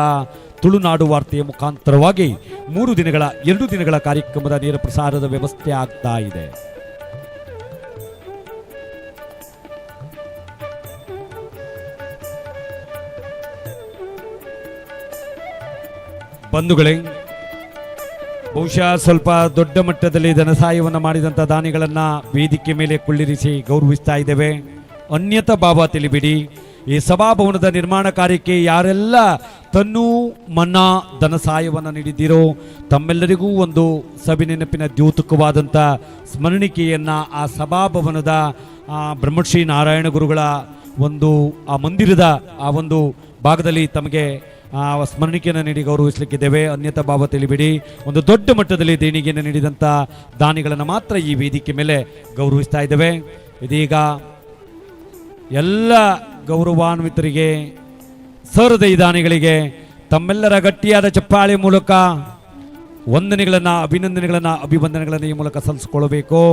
ತುಳುನಾಡು ವಾರ್ತೆಯ ಮುಖಾಂತರವಾಗಿ 2 ದಿನಗಳ ಕಾರ್ಯಕ್ರಮದ ನೇರ ಪ್ರಸಾರದ ವ್ಯವಸ್ಥೆ ಆಗ್ತಾ ಇದೆ. ಬಂಧುಗಳೇ, ಬಹುಶಃ ಸ್ವಲ್ಪ ದೊಡ್ಡ ಮಟ್ಟದಲ್ಲಿ ಧನಸಹಾಯವನ್ನು ಮಾಡಿದಂಥ ದಾನಿಗಳನ್ನು ವೇದಿಕೆ ಮೇಲೆ ಕುಳ್ಳಿರಿಸಿ ಗೌರವಿಸ್ತಾ ಇದ್ದೇವೆ. ಅನ್ಯತಾ ಭಾವ ತಿಳಿಬಿಡಿ. ಈ ಸಭಾಭವನದ ನಿರ್ಮಾಣ ಕಾರ್ಯಕ್ಕೆ ಯಾರೆಲ್ಲ ತನ್ನು ಮನ್ನ ಧನಸಹಾಯವನ್ನು ನೀಡಿದ್ದೀರೋ ತಮ್ಮೆಲ್ಲರಿಗೂ ಒಂದು ಸವಿನೆನಪಿನ ದ್ಯೋತಕವಾದಂಥ ಸ್ಮರಣಿಕೆಯನ್ನು ಆ ಸಭಾಭವನದ ಬ್ರಹ್ಮಶ್ರೀ ನಾರಾಯಣ ಗುರುಗಳ ಒಂದು ಆ ಮಂದಿರದ ಆ ಒಂದು ಭಾಗದಲ್ಲಿ ತಮಗೆ ಸ್ಮರಣಿಕೆಯನ್ನು ನೀಡಿ ಗೌರವಿಸಲಿಕ್ಕಿದ್ದೇವೆ. ಅನ್ಯತಾ ಭಾವ ತಿಳಿಬಿಡಿ. ಒಂದು ದೊಡ್ಡ ಮಟ್ಟದಲ್ಲಿ ದೇಣಿಗೆಯನ್ನು ನೀಡಿದಂಥ ದಾನಿಗಳನ್ನು ಮಾತ್ರ ಈ ವೇದಿಕೆ ಮೇಲೆ ಗೌರವಿಸ್ತಾ ಇದ್ದೇವೆ. ಇದೀಗ ಎಲ್ಲ ಗೌರವಾನ್ವಿತರಿಗೆ ಸಹೃದಯ ದಾನಿಗಳಿಗೆ ತಮ್ಮೆಲ್ಲರ ಗಟ್ಟಿಯಾದ ಚಪ್ಪಾಳೆ ಮೂಲಕ ವಂದನೆಗಳನ್ನು ಅಭಿವಂದನೆಗಳನ್ನು ಈ ಮೂಲಕ ಸಲ್ಲಿಸಿಕೊಳ್ಳಬೇಕು.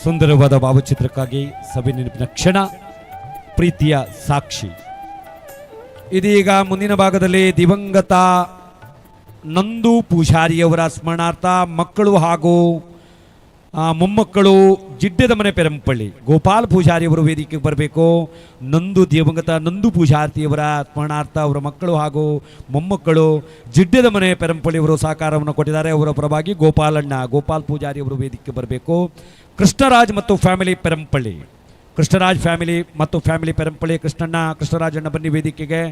ಸುಂದರವಾದ ಭಾವಚಿತ್ರಕ್ಕಾಗಿ ಸಭೆ ನೆನಪಿನ ಕ್ಷಣ, ಪ್ರೀತಿಯ ಸಾಕ್ಷಿ. ಇದೀಗ ಮುಂದಿನ ಭಾಗದಲ್ಲಿ ದಿವಂಗತ ನಂದು ಪೂಜಾರಿಯವರ ಸ್ಮರಣಾರ್ಥ ಮಕ್ಕಳು ಹಾಗೂ ಮೊಮ್ಮಕ್ಕಳು ಜಿಡ್ಡದ ಮನೆ ಪೆರಂಪಳ್ಳಿ ಗೋಪಾಲ್ ಪೂಜಾರಿಯವರು ವೇದಿಕೆಗೆ ಬರಬೇಕು. ದಿವಂಗತ ನಂದು ಪೂಜಾರಿಯವರ ಸ್ಮರಣಾರ್ಥ ಅವರ ಮಕ್ಕಳು ಹಾಗೂ ಮೊಮ್ಮಕ್ಕಳು ಜಿಡ್ಡದ ಮನೆ ಪೆರಂಪಳ್ಳಿಯವರು ಸಹಕಾರವನ್ನು ಕೊಟ್ಟಿದ್ದಾರೆ. ಅವರ ಪರವಾಗಿ ಗೋಪಾಲ್ ಪೂಜಾರಿಯವರು ವೇದಿಕೆಗೆ ಬರಬೇಕು. ಕೃಷ್ಣರಾಜ್ ಮತ್ತು ಫ್ಯಾಮಿಲಿ ಪೆರಂಪಳ್ಳಿ, ಕೃಷ್ಣರಾಜ್ ಫ್ಯಾಮಿಲಿ ಪೆರಂಪಳ್ಳಿ, ಕೃಷ್ಣರಾಜಣ್ಣ ಬನ್ನಿ ವೇದಿಕೆಗೆ.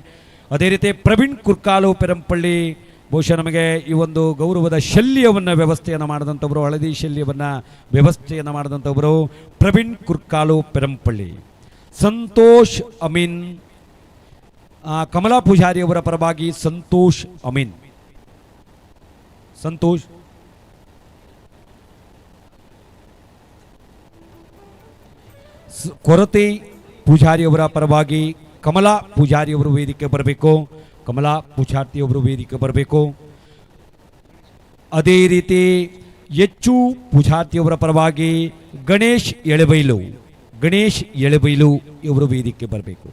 ಅದೇ ರೀತಿ ಪ್ರವೀಣ್ ಕುರ್ಕಾಲು ಪೆರಂಪಳ್ಳಿ, ಬಹುಶಃ ನಮಗೆ ಈ ಒಂದು ಗೌರವದ ಶಲ್ಯವನ್ನು ವ್ಯವಸ್ಥೆಯನ್ನು ಮಾಡಿದಂಥವರು, ಹಳದಿ ಶಲ್ಯವನ್ನು ವ್ಯವಸ್ಥೆಯನ್ನು ಮಾಡಿದಂಥವರು ಪ್ರವೀಣ್ ಕುರ್ಕಾಲು ಪೆರಂಪಳ್ಳಿ. ಸಂತೋಷ್ ಅಮೀನ್, ಕಮಲಾ ಪೂಜಾರಿಯವರ ಪರವಾಗಿ ಸಂತೋಷ್ ಅಮೀನ್, ಸಂತೋಷ್ ಕೊರತೆ ಪೂಜಾರಿಯವರ ಪರವಾಗಿ ಕಮಲಾ ಪೂಜಾರಿಯವರು ವೇದಿಕೆ ಬರಬೇಕು. ಅದೇ ರೀತಿ ಹೆಚ್ಚು ಪೂಜಾರಿಯವರ ಪರವಾಗಿ ಗಣೇಶ್ ಎಳೆಬೈಲು ಇವರು ವೇದಿಕೆ ಬರಬೇಕು.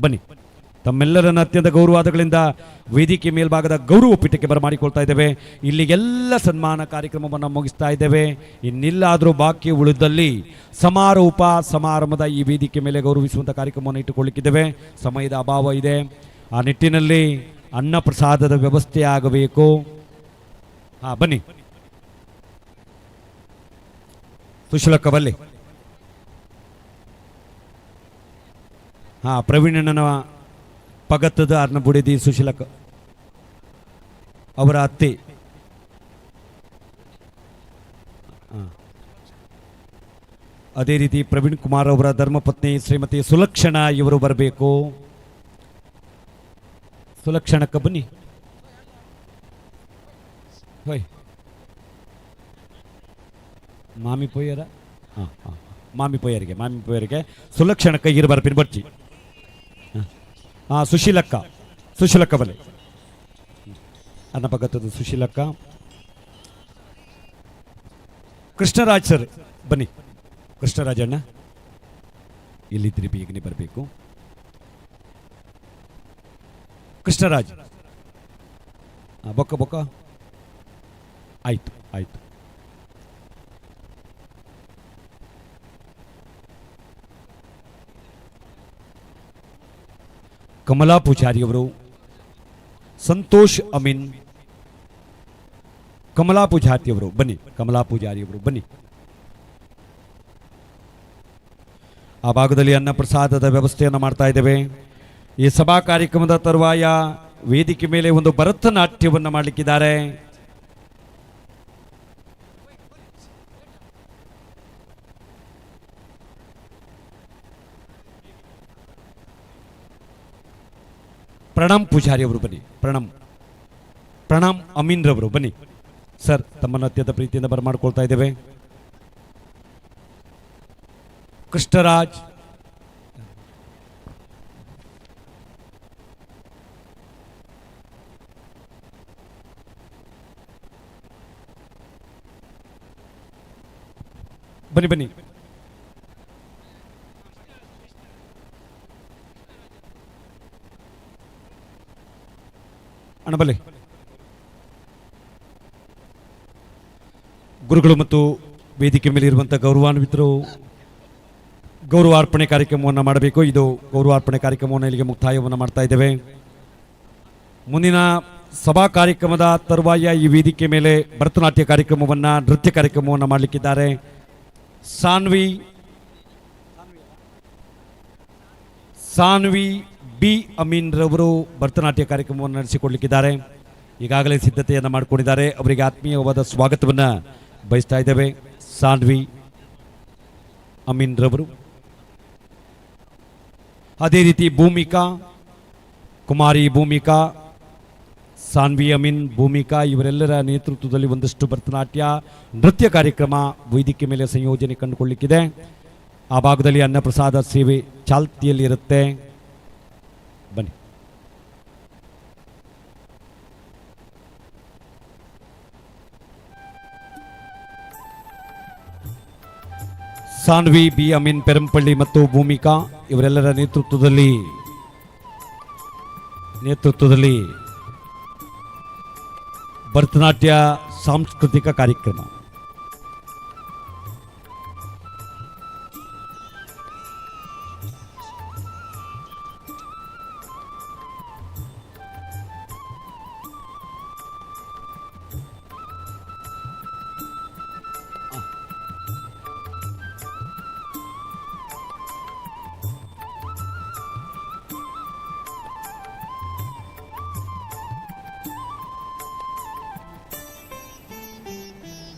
ಬನ್ನಿ, ತಮ್ಮೆಲ್ಲರನ್ನ ಅತ್ಯಂತ ಗೌರವಾದಗಳಿಂದ ವೇದಿಕೆ ಮೇಲ್ಭಾಗದ ಗೌರವ ಪೀಠಕ್ಕೆ ಬರಮಾಡಿಕೊಳ್ತಾ ಇದ್ದೇವೆ. ಇಲ್ಲಿಗೆಲ್ಲ ಸನ್ಮಾನ ಕಾರ್ಯಕ್ರಮವನ್ನು ಮುಗಿಸ್ತಾ ಇದ್ದೇವೆ. ಇನ್ನಿಲ್ಲಾದರೂ ಬಾಕಿ ಉಳಿದಲ್ಲಿ ಸಮಾರಂಭದ ಈ ವೇದಿಕೆ ಮೇಲೆ ಗೌರವಿಸುವಂಥ ಕಾರ್ಯಕ್ರಮವನ್ನು ಇಟ್ಟುಕೊಳ್ಳಿಕ್ಕಿದ್ದೇವೆ. ಸಮಯದ ಅಭಾವ ಇದೆ. ಆ ನಿಟ್ಟಿನಲ್ಲಿ ಅನ್ನ ಪ್ರಸಾದದ ವ್ಯವಸ್ಥೆ ಆಗಬೇಕು. ಬನ್ನಿ ಸುಶೀಲಕ್ಕ ಬಲ್ಲಿ. ಪ್ರವೀಣನ ಪಗತ್ತದ ಅರ್ನಬುಡಿದಿ ಸುಶೀಲಕ್ಕ ಅವರ ಅತ್ತೆ. ಅದೇ ರೀತಿ ಪ್ರವೀಣ್ ಕುಮಾರ್ ಅವರ ಧರ್ಮಪತ್ನಿ ಶ್ರೀಮತಿ ಸುಲಕ್ಷಣ ಇವರು ಬರಬೇಕು. ಸುಲಕ್ಷಣಕ್ಕ ಬನ್ನಿ. ಮಾಮಿ ಪೊಯ್ಯರಿಗೆ ಸುಲಕ್ಷಣಕ್ಕ ಇರು ಬರ್ತೀನಿ ಬರ್ಚಿ. ಸುಶೀಲಕ್ಕ ಬಲೆ ಅನ್ನ ಪಗತ್ತದು ಸುಶೀಲಕ್ಕ. ಕೃಷ್ಣರಾಜ್ ಸರ್ ಬನ್ನಿ. ಕೃಷ್ಣರಾಜಣ್ಣ ಎಲ್ಲಿದ್ರಿ ಬೇಗನೆ ಬರಬೇಕು. ಕೃಷ್ಣರಾಜ್ ಬೊಕ್ಕ ಬೊಕ್ಕ ಆಯ್ತು ಆಯ್ತು. ಕಮಲಾ ಪೂಜಾರಿ ಅವರು, ಸಂತೋಷ್ ಅಮೀನ್, ಕಮಲಾ ಪೂಜಾರಿ ಅವರು ಬನ್ನಿ. ಕಮಲಾ ಪೂಜಾರಿ ಅವರು ಬನ್ನಿ. ಆ ಭಾಗದಲ್ಲಿ ಅನ್ನ ಪ್ರಸಾದದ ವ್ಯವಸ್ಥೆಯನ್ನು ಮಾಡ್ತಾ ಇದ್ದೇವೆ. ಈ ಸಭಾ ಕಾರ್ಯಕ್ರಮದ ತರುವಾಯ ವೇದಿಕೆ ಮೇಲೆ ಒಂದು ಭರತನಾಟ್ಯವನ್ನು ಮಾಡಲಿಕ್ಕಿದ್ದಾರೆ. ಪ್ರಣಮ್ ಪೂಜಾರಿ ಅವರು ಬನ್ನಿ. ಪ್ರಣಮ್ ಅಮೀನ್ ರವರು ಬನ್ನಿ ಸರ್. ತಮ್ಮನ್ನು ಅತ್ಯಂತ ಪ್ರೀತಿಯಿಂದ ಬರಮಾಡ್ಕೊಳ್ತಾ ಇದ್ದೇವೆ. ಕೃಷ್ಣರಾಜ್, ಬನ್ನಿ ಬನ್ನಿ. ಅಣ್ಣ ಬಲ್ಲಿ. ಗುರುಗಳು ಮತ್ತು ವೇದಿಕೆ ಮೇಲೆ ಇರುವಂಥ ಗೌರವಾನ್ವಿತರು ಗೌರವಾರ್ಪಣೆ ಕಾರ್ಯಕ್ರಮವನ್ನು ಮಾಡಬೇಕು. ಇದು ಗೌರವಾರ್ಪಣೆ ಕಾರ್ಯಕ್ರಮವನ್ನು ಇಲ್ಲಿಗೆ ಮುಕ್ತಾಯವನ್ನು ಮಾಡ್ತಾ ಇದ್ದೇವೆ. ಮುಂದಿನ ಸಭಾ ಕಾರ್ಯಕ್ರಮದ ತರುವಾಯ ಈ ವೇದಿಕೆ ಮೇಲೆ ಭರತನಾಟ್ಯ ಕಾರ್ಯಕ್ರಮವನ್ನು, ನೃತ್ಯ ಕಾರ್ಯಕ್ರಮವನ್ನು ಮಾಡಲಿಕ್ಕಿದ್ದಾರೆ. ಸಾನ್ವಿ ಬಿ ಅಮೀನ್ ರವರು ಭರತನಾಟ್ಯ ಕಾರ್ಯಕ್ರಮವನ್ನು ನಡೆಸಿಕೊಡ್ಲಿಕ್ಕಿದ್ದಾರೆ. ಈಗಾಗಲೇ ಸಿದ್ಧತೆಯನ್ನು ಮಾಡಿಕೊಂಡಿದ್ದಾರೆ. ಅವರಿಗೆ ಆತ್ಮೀಯವಾದ ಸ್ವಾಗತವನ್ನು ಬಯಸ್ತಾ ಇದ್ದೇವೆ. ಸಾನ್ವಿ ಅಮೀನ್ ರವರು, ಅದೇ ರೀತಿ ಕುಮಾರಿ ಭೂಮಿಕಾ, ಸಾನ್ವಿ ಅಮೀನ್, ಭೂಮಿಕಾ ಇವರೆಲ್ಲರ ನೇತೃತ್ವದಲ್ಲಿ ಒಂದಷ್ಟು ಭರತನಾಟ್ಯ ನೃತ್ಯ ಕಾರ್ಯಕ್ರಮ ವೇದಿಕೆ ಮೇಲೆ ಸಂಯೋಜನೆ ಕಂಡುಕೊಳ್ಳಲಿಕ್ಕಿದೆ. ಆ ಭಾಗದಲ್ಲಿ ಅನ್ನ ಪ್ರಸಾದ ಸೇವೆ ಚಾಲ್ತಿಯಲ್ಲಿರುತ್ತೆ. ಬನ್ನಿ. ಸಾನ್ವಿ ಬಿ ಅಮೀನ್ ಪೆರಂಪಳ್ಳಿ ಮತ್ತು ಭೂಮಿಕಾ ಇವರೆಲ್ಲರ ನೇತೃತ್ವದಲ್ಲಿ ಭರತನಾಟ್ಯ ಸಾಂಸ್ಕೃತಿಕ ಕಾರ್ಯಕ್ರಮ.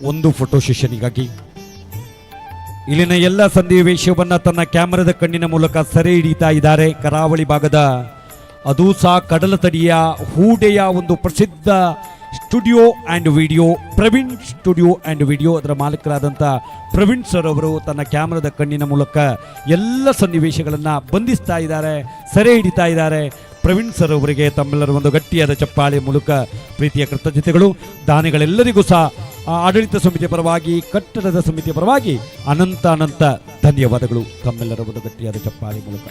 ಒಂದು ಫೋಟೋ ಸೆಷನ್ಗಾಗಿ ಇಲ್ಲಿನ ಎಲ್ಲ ಸನ್ನಿವೇಶವನ್ನು ತನ್ನ ಕ್ಯಾಮರಾದ ಕಣ್ಣಿನ ಮೂಲಕ ಸೆರೆ ಹಿಡಿತಾ ಇದ್ದಾರೆ. ಕರಾವಳಿ ಭಾಗದ ಅದು ಸಹ ಕಡಲ ತಡಿಯ ಹೂಡೆಯ ಒಂದು ಪ್ರಸಿದ್ಧ studio and video, Praveen studio and video, ಅದರ ಮಾಲೀಕರಾದಂಥ ಪ್ರವೀಣ್ ಸರ್ ಅವರು ತನ್ನ ಕ್ಯಾಮರಾದ ಕಣ್ಣಿನ ಮೂಲಕ ಎಲ್ಲ ಸನ್ನಿವೇಶಗಳನ್ನು ಬಂಧಿಸ್ತಾ ಇದ್ದಾರೆ, ಸೆರೆ ಹಿಡಿತಾ ಇದ್ದಾರೆ. ಪ್ರವೀಣ್ ಸರ್ ಅವರಿಗೆ ತಮ್ಮೆಲ್ಲರ ಒಂದು ಗಟ್ಟಿಯಾದ ಚಪ್ಪಾಳೆ ಮೂಲಕ ಪ್ರೀತಿಯ ಕೃತಜ್ಞತೆಗಳು. ದಾನಿಗಳೆಲ್ಲರಿಗೂ ಸಹ ಆಡಳಿತ ಸಮಿತಿಯ ಪರವಾಗಿ, ಕಟ್ಟಡದ ಸಮಿತಿಯ ಪರವಾಗಿ ಅನಂತ ಧನ್ಯವಾದಗಳು. ತಮ್ಮೆಲ್ಲರ ಒಂದು ಗಟ್ಟಿಯಾದ ಚಪ್ಪಾಳೆ ಮೂಲಕ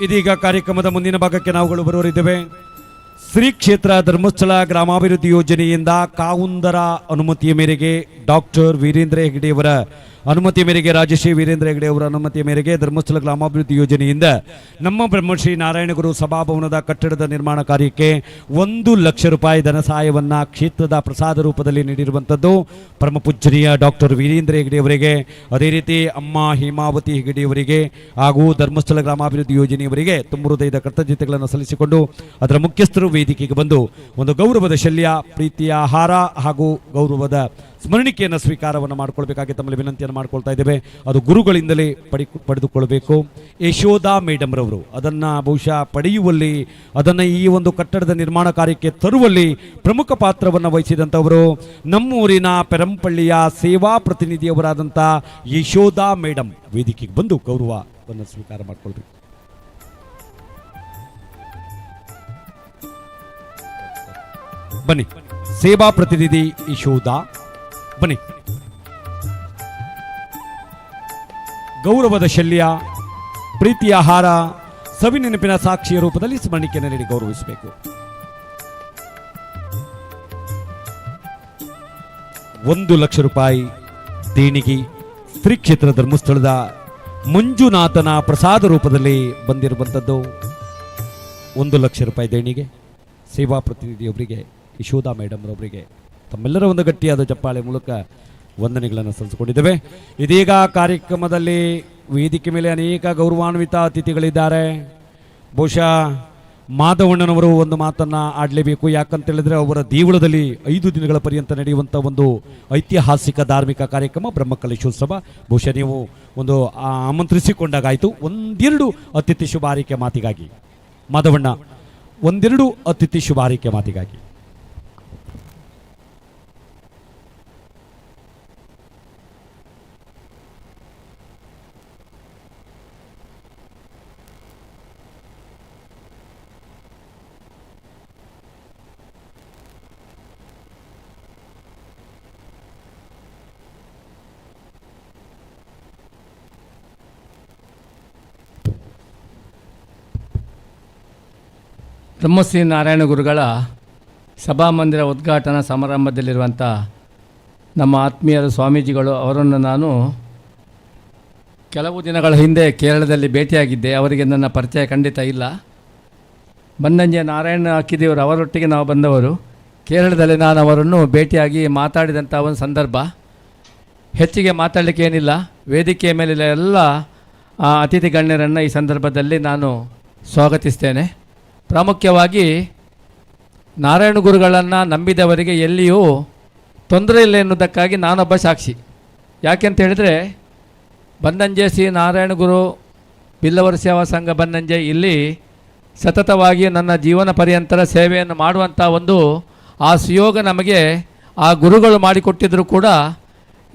ಇದೀಗ ಕಾರ್ಯಕ್ರಮದ ಮುಂದಿನ ಭಾಗಕ್ಕೆ ನಾವುಗಳು ಬರುವರಿದ್ದೇವೆ. ಶ್ರೀ ಕ್ಷೇತ್ರ ಧರ್ಮಸ್ಥಳ ಗ್ರಾಮಾಭಿವೃದ್ಧಿ ಯೋಜನೆಯಿಂದ ಕಾವುಂದರ ಅನುಮತಿಯ ಮೇರೆಗೆ ಡಾಕ್ಟರ್ ವೀರೇಂದ್ರ ಹೆಗಡೆಯವರ ಅನುಮತಿಯ ಮೇರೆಗೆ, ರಾಜಶ್ರೀ ವೀರೇಂದ್ರ ಹೆಗಡೆ ಅವರ ಅನುಮತಿಯ ಮೇರೆಗೆ ಧರ್ಮಸ್ಥಳ ಗ್ರಾಮಾಭಿವೃದ್ಧಿ ಯೋಜನೆಯಿಂದ ನಮ್ಮ ಬ್ರಹ್ಮಶ್ರೀ ನಾರಾಯಣಗುರು ಸಭಾಭವನದ ಕಟ್ಟಡದ ನಿರ್ಮಾಣ ಕಾರ್ಯಕ್ಕೆ 1 ಲಕ್ಷ ರೂಪಾಯಿ ಧನ ಸಹಾಯವನ್ನು ಕ್ಷೇತ್ರದ ಪ್ರಸಾದ ರೂಪದಲ್ಲಿ ನೀಡಿರುವಂಥದ್ದು ಪರಮ ಪೂಜ್ಯನೀಯ ಡಾಕ್ಟರ್ ವೀರೇಂದ್ರ ಹೆಗಡೆ ಅವರಿಗೆ, ಅದೇ ರೀತಿ ಅಮ್ಮ ಹೇಮಾವತಿ ಹೆಗಡೆಯವರಿಗೆ ಹಾಗೂ ಧರ್ಮಸ್ಥಳ ಗ್ರಾಮಾಭಿವೃದ್ಧಿ ಯೋಜನೆಯವರಿಗೆ ತುಂಬ ಹೃದಯದ ಕೃತಜ್ಞತೆಗಳನ್ನು ಸಲ್ಲಿಸಿಕೊಂಡು ಅದರ ಮುಖ್ಯಸ್ಥರು ವೇದಿಕೆಗೆ ಬಂದು ಒಂದು ಗೌರವದ ಶಲ್ಯ, ಪ್ರೀತಿಯ ಹಾರ ಹಾಗೂ ಗೌರವದ ಸ್ಮರಣಿಕೆಯನ್ನು ಸ್ವೀಕಾರವನ್ನು ಮಾಡಿಕೊಳ್ಬೇಕಾಗಿ ತಮ್ಮಲ್ಲಿ ವಿನಂತಿಯನ್ನು ಮಾಡ್ಕೊಳ್ತಾ ಇದ್ದೇವೆ. ಅದು ಗುರುಗಳಿಂದಲೇ ಪಡೆದುಕೊಳ್ಳಬೇಕು. ಯಶೋಧಾ ಮೇಡಮ್ ರವರು ಅದನ್ನು ಬಹುಶಃ ಪಡೆಯುವಲ್ಲಿ, ಅದನ್ನು ಈ ಒಂದು ಕಟ್ಟಡದ ನಿರ್ಮಾಣ ಕಾರ್ಯಕ್ಕೆ ತರುವಲ್ಲಿ ಪ್ರಮುಖ ಪಾತ್ರವನ್ನು ವಹಿಸಿದಂಥವರು ನಮ್ಮೂರಿನ ಪೆರಂಪಳ್ಳಿಯ ಸೇವಾ ಪ್ರತಿನಿಧಿಯವರಾದಂಥ ಯಶೋಧಾ ಮೇಡಮ್ ವೇದಿಕೆಗೆ ಬಂದು ಗೌರವವನ್ನು ಸ್ವೀಕಾರ ಮಾಡಿಕೊಳ್ಬೇಕು. ಬನ್ನಿ, ಸೇವಾ ಪ್ರತಿನಿಧಿ ಯಶೋಧಾ ಬನ್ನಿ. ಗೌರವದ ಶಲ್ಯ, ಪ್ರೀತಿಯ ಹಾರ, ಸವಿ ನೆನಪಿನ ಸಾಕ್ಷಿಯ ರೂಪದಲ್ಲಿ ಸ್ಮರಣಿಕೆಯನ್ನು ನೀಡಿ ಗೌರವಿಸಬೇಕು. 1 ಲಕ್ಷ ರೂಪಾಯಿ ದೇಣಿಗೆ ಶ್ರೀ ಕ್ಷೇತ್ರ ಧರ್ಮಸ್ಥಳದ ಮಂಜುನಾಥನ ಪ್ರಸಾದ ರೂಪದಲ್ಲಿ ಬಂದಿರುವಂಥದ್ದು. 1 ಲಕ್ಷ ರೂಪಾಯಿ ದೇಣಿಗೆ ಸೇವಾ ಪ್ರತಿನಿಧಿಯೊಬ್ಬರಿಗೆ, ಯಶೋಧಾ ಮೇಡಮ್ ರವರಿಗೆ ತಮ್ಮೆಲ್ಲರ ಒಂದು ಗಟ್ಟಿಯಾದ ಚಪ್ಪಾಳೆ ಮೂಲಕ ವಂದನೆಗಳನ್ನು ಸಲ್ಲಿಸಿಕೊಂಡಿದ್ದೇವೆ. ಇದೀಗ ಕಾರ್ಯಕ್ರಮದಲ್ಲಿ ವೇದಿಕೆ ಮೇಲೆ ಅನೇಕ ಗೌರವಾನ್ವಿತ ಅತಿಥಿಗಳಿದ್ದಾರೆ. ಬಹುಶಃ ಮಾಧವಣ್ಣನವರು ಒಂದು ಮಾತನ್ನು ಆಡಲೇಬೇಕು. ಯಾಕಂತೇಳಿದ್ರೆ ಅವರ ದೇಗುಲದಲ್ಲಿ 5 ದಿನಗಳ ಪರ್ಯಂತ ನಡೆಯುವಂಥ ಒಂದು ಐತಿಹಾಸಿಕ ಧಾರ್ಮಿಕ ಕಾರ್ಯಕ್ರಮ ಬ್ರಹ್ಮಕಲಶೋತ್ಸವ. ಬಹುಶಃ ನೀವು ಒಂದು ಆಮಂತ್ರಿಸಿಕೊಂಡಾಗಾಯಿತು. 1-2 ಅತಿಥಿ ಶುಭಾರಿಕೆ ಮಾತಿಗಾಗಿ ಮಾಧವಣ್ಣ, 1-2 ಅತಿಥಿ ಶುಭಾರಿಕೆ ಮಾತಿಗಾಗಿ. ಬ್ರಹ್ಮಶ್ರೀ ನಾರಾಯಣ ಗುರುಗಳ ಸಭಾಮಂದಿರ ಉದ್ಘಾಟನಾ ಸಮಾರಂಭದಲ್ಲಿರುವಂಥ ನಮ್ಮ ಆತ್ಮೀಯರ ಸ್ವಾಮೀಜಿಗಳು ಅವರನ್ನು ನಾನು ಕೆಲವು ದಿನಗಳ ಹಿಂದೆ ಕೇರಳದಲ್ಲಿ ಭೇಟಿಯಾಗಿದ್ದೆ. ಅವರಿಗೆ ನನ್ನ ಪರಿಚಯ ಖಂಡಿತ ಇಲ್ಲ. ಬನ್ನಂಜೆ ನಾರಾಯಣ ಅಕ್ಕಿದೇವರು ಅವರೊಟ್ಟಿಗೆ ನಾವು ಬಂದವರು. ಕೇರಳದಲ್ಲಿ ನಾನು ಅವರನ್ನು ಭೇಟಿಯಾಗಿ ಮಾತಾಡಿದಂಥ ಒಂದು ಸಂದರ್ಭ. ಹೆಚ್ಚಿಗೆ ಮಾತಾಡಲಿಕ್ಕೆ ಏನಿಲ್ಲ. ವೇದಿಕೆಯ ಮೇಲಿನ ಎಲ್ಲ ಅತಿಥಿ ಗಣ್ಯರನ್ನು ಈ ಸಂದರ್ಭದಲ್ಲಿ ನಾನು ಸ್ವಾಗತಿಸ್ತೇನೆ. ಪ್ರಾಮುಖ್ಯವಾಗಿ ನಾರಾಯಣ ಗುರುಗಳನ್ನು ನಂಬಿದವರಿಗೆ ಎಲ್ಲಿಯೂ ತೊಂದರೆ ಇಲ್ಲ ಎನ್ನುವುದಕ್ಕಾಗಿ ನಾನೊಬ್ಬ ಸಾಕ್ಷಿ. ಯಾಕೆಂತ ಹೇಳಿದರೆ ಬನ್ನಂಜೆ ಶ್ರೀ ನಾರಾಯಣ ಗುರು ಬಿಲ್ಲವರ ಸೇವಾ ಸಂಘ ಬನ್ನಂಜೆ ಇಲ್ಲಿ ಸತತವಾಗಿ ನನ್ನ ಜೀವನ ಪರ್ಯಂತರ ಸೇವೆಯನ್ನು ಮಾಡುವಂಥ ಒಂದು ಆ ಸುಯೋಗ ನಮಗೆ ಆ ಗುರುಗಳು ಮಾಡಿಕೊಟ್ಟಿದ್ದರೂ ಕೂಡ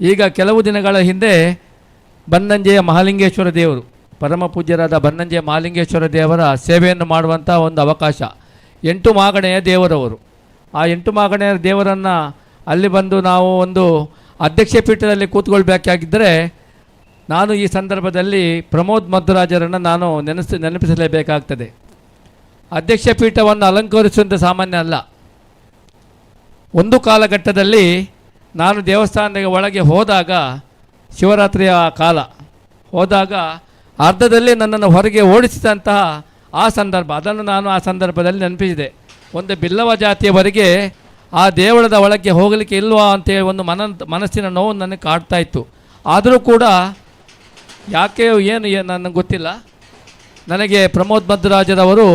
ಈಗ ಕೆಲವು ದಿನಗಳ ಹಿಂದೆ ಬನ್ನಂಜೆಯ ಮಹಾಲಿಂಗೇಶ್ವರ ದೇವರು, ಪರಮ ಪೂಜ್ಯರಾದ ಬನ್ನಂಜೆ ಮಹಾಲಿಂಗೇಶ್ವರ ದೇವರ ಸೇವೆಯನ್ನು ಮಾಡುವಂಥ ಒಂದು ಅವಕಾಶ. 8 ಮಾಗಣೆಯ ದೇವರವರು. ಆ 8 ಮಾಗಣೆಯ ದೇವರನ್ನು ಅಲ್ಲಿ ಬಂದು ನಾವು ಒಂದು ಅಧ್ಯಕ್ಷ ಪೀಠದಲ್ಲಿ ಕೂತ್ಕೊಳ್ಬೇಕಾಗಿದ್ದರೆ ನಾನು ಈ ಸಂದರ್ಭದಲ್ಲಿ ಪ್ರಮೋದ್ ಮಧ್ವರಾಜರನ್ನು ನಾನು ನೆನಪಿಸಲೇಬೇಕಾಗ್ತದೆ. ಅಧ್ಯಕ್ಷ ಪೀಠವನ್ನು ಅಲಂಕರಿಸುವಂಥ ಸಾಮಾನ್ಯ ಅಲ್ಲ. ಒಂದು ಕಾಲಘಟ್ಟದಲ್ಲಿ ನಾನು ದೇವಸ್ಥಾನದ ಒಳಗೆ ಹೋದಾಗ, ಶಿವರಾತ್ರಿಯ ಕಾಲ ಹೋದಾಗ ಅರ್ಧದಲ್ಲಿ ನನ್ನನ್ನು ಹೊರಗೆ ಓಡಿಸಿದಂತಹ ಆ ಸಂದರ್ಭ, ಅದನ್ನು ನಾನು ಆ ಸಂದರ್ಭದಲ್ಲಿ ನೆನಪಿಸಿದೆ. ಒಂದು ಬಿಲ್ಲವ ಜಾತಿಯವರಿಗೆ ಆ ದೇವಳದ ಒಳಗೆ ಹೋಗಲಿಕ್ಕೆ ಇಲ್ವಾ ಅಂತೇಳಿ ಒಂದು ಮನಸ್ಸಿನ ನೋವು ನನಗೆ ಕಾಡ್ತಾ ಇತ್ತು. ಆದರೂ ಕೂಡ ಯಾಕೆ ಏನು ನನಗೆ ಗೊತ್ತಿಲ್ಲ, ನನಗೆ ಪ್ರಮೋದ್ ಮಧ್ವರಾಜರವರು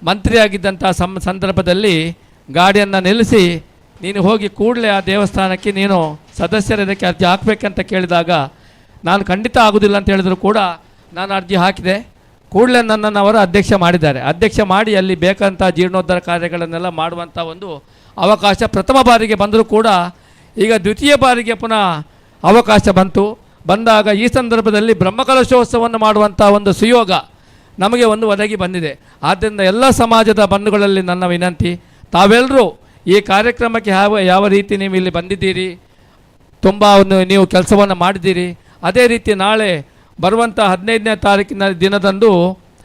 ಮಂತ್ರಿಯಾಗಿದ್ದಂಥ ಸಂದರ್ಭದಲ್ಲಿ ಗಾಡಿಯನ್ನು ನಿಲ್ಲಿಸಿ ನೀನು ಹೋಗಿ ಕೂಡಲೇ ಆ ದೇವಸ್ಥಾನಕ್ಕೆ ನೀನು ಸದಸ್ಯರ ಇದಕ್ಕೆ ಅರ್ಜಿ ಹಾಕಬೇಕಂತ ಕೇಳಿದಾಗ ನಾನು ಖಂಡಿತ ಆಗೋದಿಲ್ಲ ಅಂತ ಹೇಳಿದ್ರು ಕೂಡ ನಾನು ಅರ್ಜಿ ಹಾಕಿದೆ. ಕೂಡಲೇ ನನ್ನನ್ನು ಅವರು ಅಧ್ಯಕ್ಷ ಮಾಡಿದ್ದಾರೆ. ಅಧ್ಯಕ್ಷ ಮಾಡಿ ಅಲ್ಲಿ ಬೇಕಂತ ಜೀರ್ಣೋದ್ಧಾರ ಕಾರ್ಯಗಳನ್ನೆಲ್ಲ ಮಾಡುವಂಥ ಒಂದು ಅವಕಾಶ ಪ್ರಥಮ ಬಾರಿಗೆ ಬಂದರೂ ಕೂಡ ಈಗ ದ್ವಿತೀಯ ಬಾರಿಗೆ ಪುನಃ ಅವಕಾಶ ಬಂದಾಗ ಈ ಸಂದರ್ಭದಲ್ಲಿ ಬ್ರಹ್ಮಕಲಶೋತ್ಸವವನ್ನು ಮಾಡುವಂಥ ಒಂದು ಸುಯೋಗ ನಮಗೆ ಒಂದು ಒದಗಿ ಬಂದಿದೆ. ಆದ್ದರಿಂದ ಎಲ್ಲ ಸಮಾಜದ ಬಂಧುಗಳಲ್ಲಿ ನನ್ನ ವಿನಂತಿ, ತಾವೆಲ್ಲರೂ ಈ ಕಾರ್ಯಕ್ರಮಕ್ಕೆ ಯಾವ ರೀತಿ ನೀವು ಇಲ್ಲಿ ಬಂದಿದ್ದೀರಿ, ತುಂಬ ನೀವು ಕೆಲಸವನ್ನು ಮಾಡಿದ್ದೀರಿ, ಅದೇ ರೀತಿ ನಾಳೆ ಬರುವಂಥ 15ನೇ ತಾರೀಕಿನ ದಿನದಂದು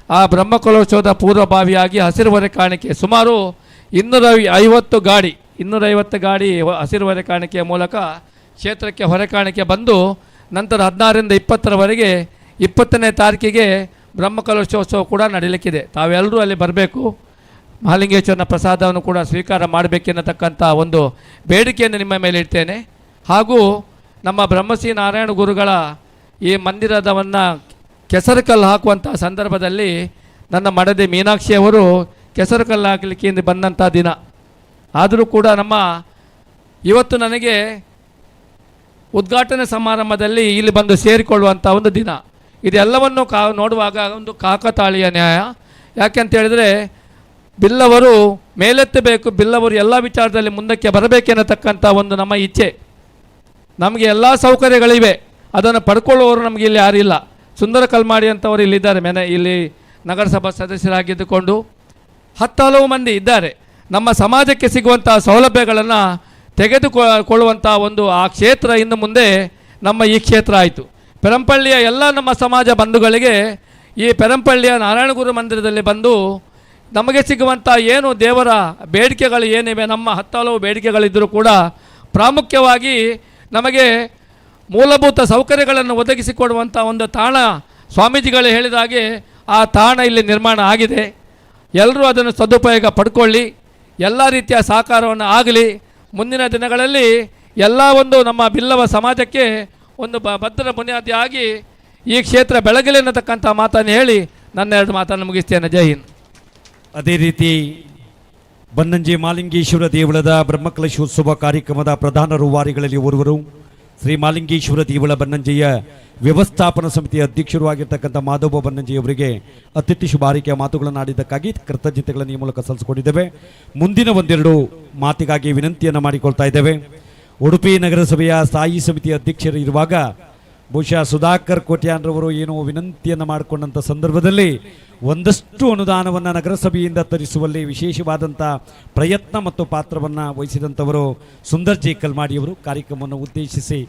ಆ ಬ್ರಹ್ಮಕಲಶೋತ್ಸವದ ಪೂರ್ವಭಾವಿಯಾಗಿ ಹಸಿರು ಹೊರೆ ಕಾಣಿಕೆ ಸುಮಾರು 250 ಗಾಡಿ ಹಸಿರು ಹೊರೆ ಕಾಣಿಕೆಯ ಮೂಲಕ ಕ್ಷೇತ್ರಕ್ಕೆ ಹೊರೆ ಕಾಣಿಕೆ ಬಂದು ನಂತರ 16ರಿಂದ 20ರವರೆಗೆ 20ನೇ ತಾರೀಕಿಗೆ ಬ್ರಹ್ಮಕಲಶೋತ್ಸವ ಕೂಡ ನಡೀಲಿಕ್ಕಿದೆ. ತಾವೆಲ್ಲರೂ ಅಲ್ಲಿ ಬರಬೇಕು, ಮಹಾಲಿಂಗೇಶ್ವರನ ಪ್ರಸಾದವನ್ನು ಕೂಡ ಸ್ವೀಕಾರ ಮಾಡಬೇಕೆನ್ನತಕ್ಕಂಥ ಒಂದು ಬೇಡಿಕೆಯನ್ನು ನಿಮ್ಮ ಮೇಲೆ ಇಡ್ತೇನೆ. ಹಾಗೂ ನಮ್ಮ ಬ್ರಹ್ಮಶ್ರೀ ನಾರಾಯಣ ಗುರುಗಳ ಈ ಮಂದಿರದವನ್ನು ಕೆಸರುಕಲ್ಲು ಹಾಕುವಂಥ ಸಂದರ್ಭದಲ್ಲಿ ನನ್ನ ಮಡದಿ ಮೀನಾಕ್ಷಿಯವರು ಕೆಸರುಕಲ್ಲು ಹಾಕಲಿಕ್ಕೆ ಬಂದಂಥ ದಿನ. ಆದರೂ ಕೂಡ ಇವತ್ತು ನನಗೆ ಉದ್ಘಾಟನೆ ಸಮಾರಂಭದಲ್ಲಿ ಇಲ್ಲಿ ಬಂದು ಸೇರಿಕೊಳ್ಳುವಂಥ ಒಂದು ದಿನ. ಇದೆಲ್ಲವನ್ನು ನೋಡುವಾಗ ಒಂದು ಕಾಕತಾಳೀಯ ನ್ಯಾಯ. ಯಾಕೆ ಅಂತ ಹೇಳಿದರೆ ಬಿಲ್ಲವರು ಮೇಲೆತ್ತಬೇಕು, ಬಿಲ್ಲವರು ಎಲ್ಲ ವಿಚಾರದಲ್ಲಿ ಮುಂದಕ್ಕೆ ಬರಬೇಕೆನ್ನತಕ್ಕಂಥ ಒಂದು ನಮ್ಮ ಇಚ್ಛೆ. ನಮಗೆ ಎಲ್ಲ ಸೌಕರ್ಯಗಳಿವೆ, ಅದನ್ನು ಪಡ್ಕೊಳ್ಳುವವರು ನಮಗೆ ಇಲ್ಲಿ ಯಾರಿಲ್ಲ. ಸುಂದರ ಕಲ್ಮಾಡಿ ಅಂತವರು ಇಲ್ಲಿದ್ದಾರೆ, ಇಲ್ಲಿ ನಗರಸಭಾ ಸದಸ್ಯರಾಗಿದ್ದುಕೊಂಡು 10 ಹಲವು ಮಂದಿ ಇದ್ದಾರೆ. ನಮ್ಮ ಸಮಾಜಕ್ಕೆ ಸಿಗುವಂಥ ಸೌಲಭ್ಯಗಳನ್ನು ತೆಗೆದುಕೊಳ್ಳುವಂಥ ಒಂದು ಆ ಕ್ಷೇತ್ರ ಇನ್ನು ಮುಂದೆ ನಮ್ಮ ಈ ಕ್ಷೇತ್ರ ಆಯಿತು. ಪೆರಂಪಳ್ಳಿಯ ಎಲ್ಲ ನಮ್ಮ ಸಮಾಜ ಬಂಧುಗಳಿಗೆ ಈ ಪೆರಂಪಳ್ಳಿಯ ನಾರಾಯಣಗುರು ಮಂದಿರದಲ್ಲಿ ಬಂದು ನಮಗೆ ಸಿಗುವಂಥ ಏನು ದೇವರ ಬೇಡಿಕೆಗಳು ಏನಿವೆ, ನಮ್ಮ 10 ಹಲವು ಬೇಡಿಕೆಗಳಿದ್ದರೂ ಕೂಡ ಪ್ರಾಮುಖ್ಯವಾಗಿ ನಮಗೆ ಮೂಲಭೂತ ಸೌಕರ್ಯಗಳನ್ನು ಒದಗಿಸಿಕೊಡುವಂಥ ಒಂದು ತಾಣ ಸ್ವಾಮೀಜಿಗಳು ಹೇಳಿದ ಹಾಗೆ ಆ ತಾಣ ಇಲ್ಲಿ ನಿರ್ಮಾಣ ಆಗಿದೆ. ಎಲ್ಲರೂ ಅದನ್ನು ಸದುಪಯೋಗ ಪಡ್ಕೊಳ್ಳಿ, ಎಲ್ಲ ರೀತಿಯ ಸಹಕಾರವನ್ನು ಆಗಲಿ. ಮುಂದಿನ ದಿನಗಳಲ್ಲಿ ಎಲ್ಲ ಒಂದು ನಮ್ಮ ಬಿಲ್ಲವ ಸಮಾಜಕ್ಕೆ ಒಂದು ಭದ್ರ ಬುನಿಯಾದಿಯಾಗಿ ಈ ಕ್ಷೇತ್ರ ಬೆಳಗಲಿ ಅನ್ನತಕ್ಕಂಥ ಮಾತನ್ನು ಹೇಳಿ ನನ್ನ 2 ಮಾತನ್ನು ಮುಗಿಸ್ತೇನೆ. ಜೈ ಹಿಂದ್. ಅದೇ ರೀತಿ ಬನ್ನಂಜೆ ಮಾಲಿಂಗೇಶ್ವರ ದೇವಳದ ಬ್ರಹ್ಮಕಲಶೋತ್ಸವ ಕಾರ್ಯಕ್ರಮದ ಪ್ರಧಾನ ರೂವಾರಿಗಳಲ್ಲಿ ಓರ್ವರು ಶ್ರೀ ಮಾಲಿಂಗೇಶ್ವರ ದೇವಳ ಬನ್ನಂಜೆಯ ವ್ಯವಸ್ಥಾಪನಾ ಸಮಿತಿಯ ಅಧ್ಯಕ್ಷರು ಆಗಿರ್ತಕ್ಕಂಥ ಮಾಧವ ಬನ್ನಂಜೆಯವರಿಗೆ ಅತಿಥಿ ಶುಭಾರಿಕೆಯ ಮಾತುಗಳನ್ನು ಆಡಿದ್ದಕ್ಕಾಗಿ ಕೃತಜ್ಞತೆಗಳನ್ನು ಈ ಮೂಲಕ ಸಲ್ಲಿಸಿಕೊಂಡಿದ್ದೇವೆ. ಮುಂದಿನ ಒಂದೆರಡು ಮಾತಿಗಾಗಿ ವಿನಂತಿಯನ್ನು ಮಾಡಿಕೊಳ್ತಾ ಇದ್ದೇವೆ. ಉಡುಪಿ ನಗರಸಭೆಯ ಸ್ಥಾಯಿ ಸಮಿತಿಯ ಅಧ್ಯಕ್ಷರು ಇರುವಾಗ ಬಹುಶಃ ಸುಧಾಕರ್ ಕೋಟ್ಯಾನ್ರವರು ಏನೋ ವಿನಂತಿಯನ್ನು ಮಾಡಿಕೊಂಡಂಥ ಸಂದರ್ಭದಲ್ಲಿ ಒಂದಷ್ಟು ಅನುದಾನವನ್ನು ನಗರಸಭೆಯಿಂದ ತರಿಸುವಲ್ಲಿ ವಿಶೇಷವಾದಂಥ ಪ್ರಯತ್ನ ಮತ್ತು ಪಾತ್ರವನ್ನು ವಹಿಸಿದಂಥವರು ಸುಂದರ್ ಜೆ ಕಲ್ಮಾಡಿಯವರು ಕಾರ್ಯಕ್ರಮವನ್ನು ಉದ್ದೇಶಿಸಿ,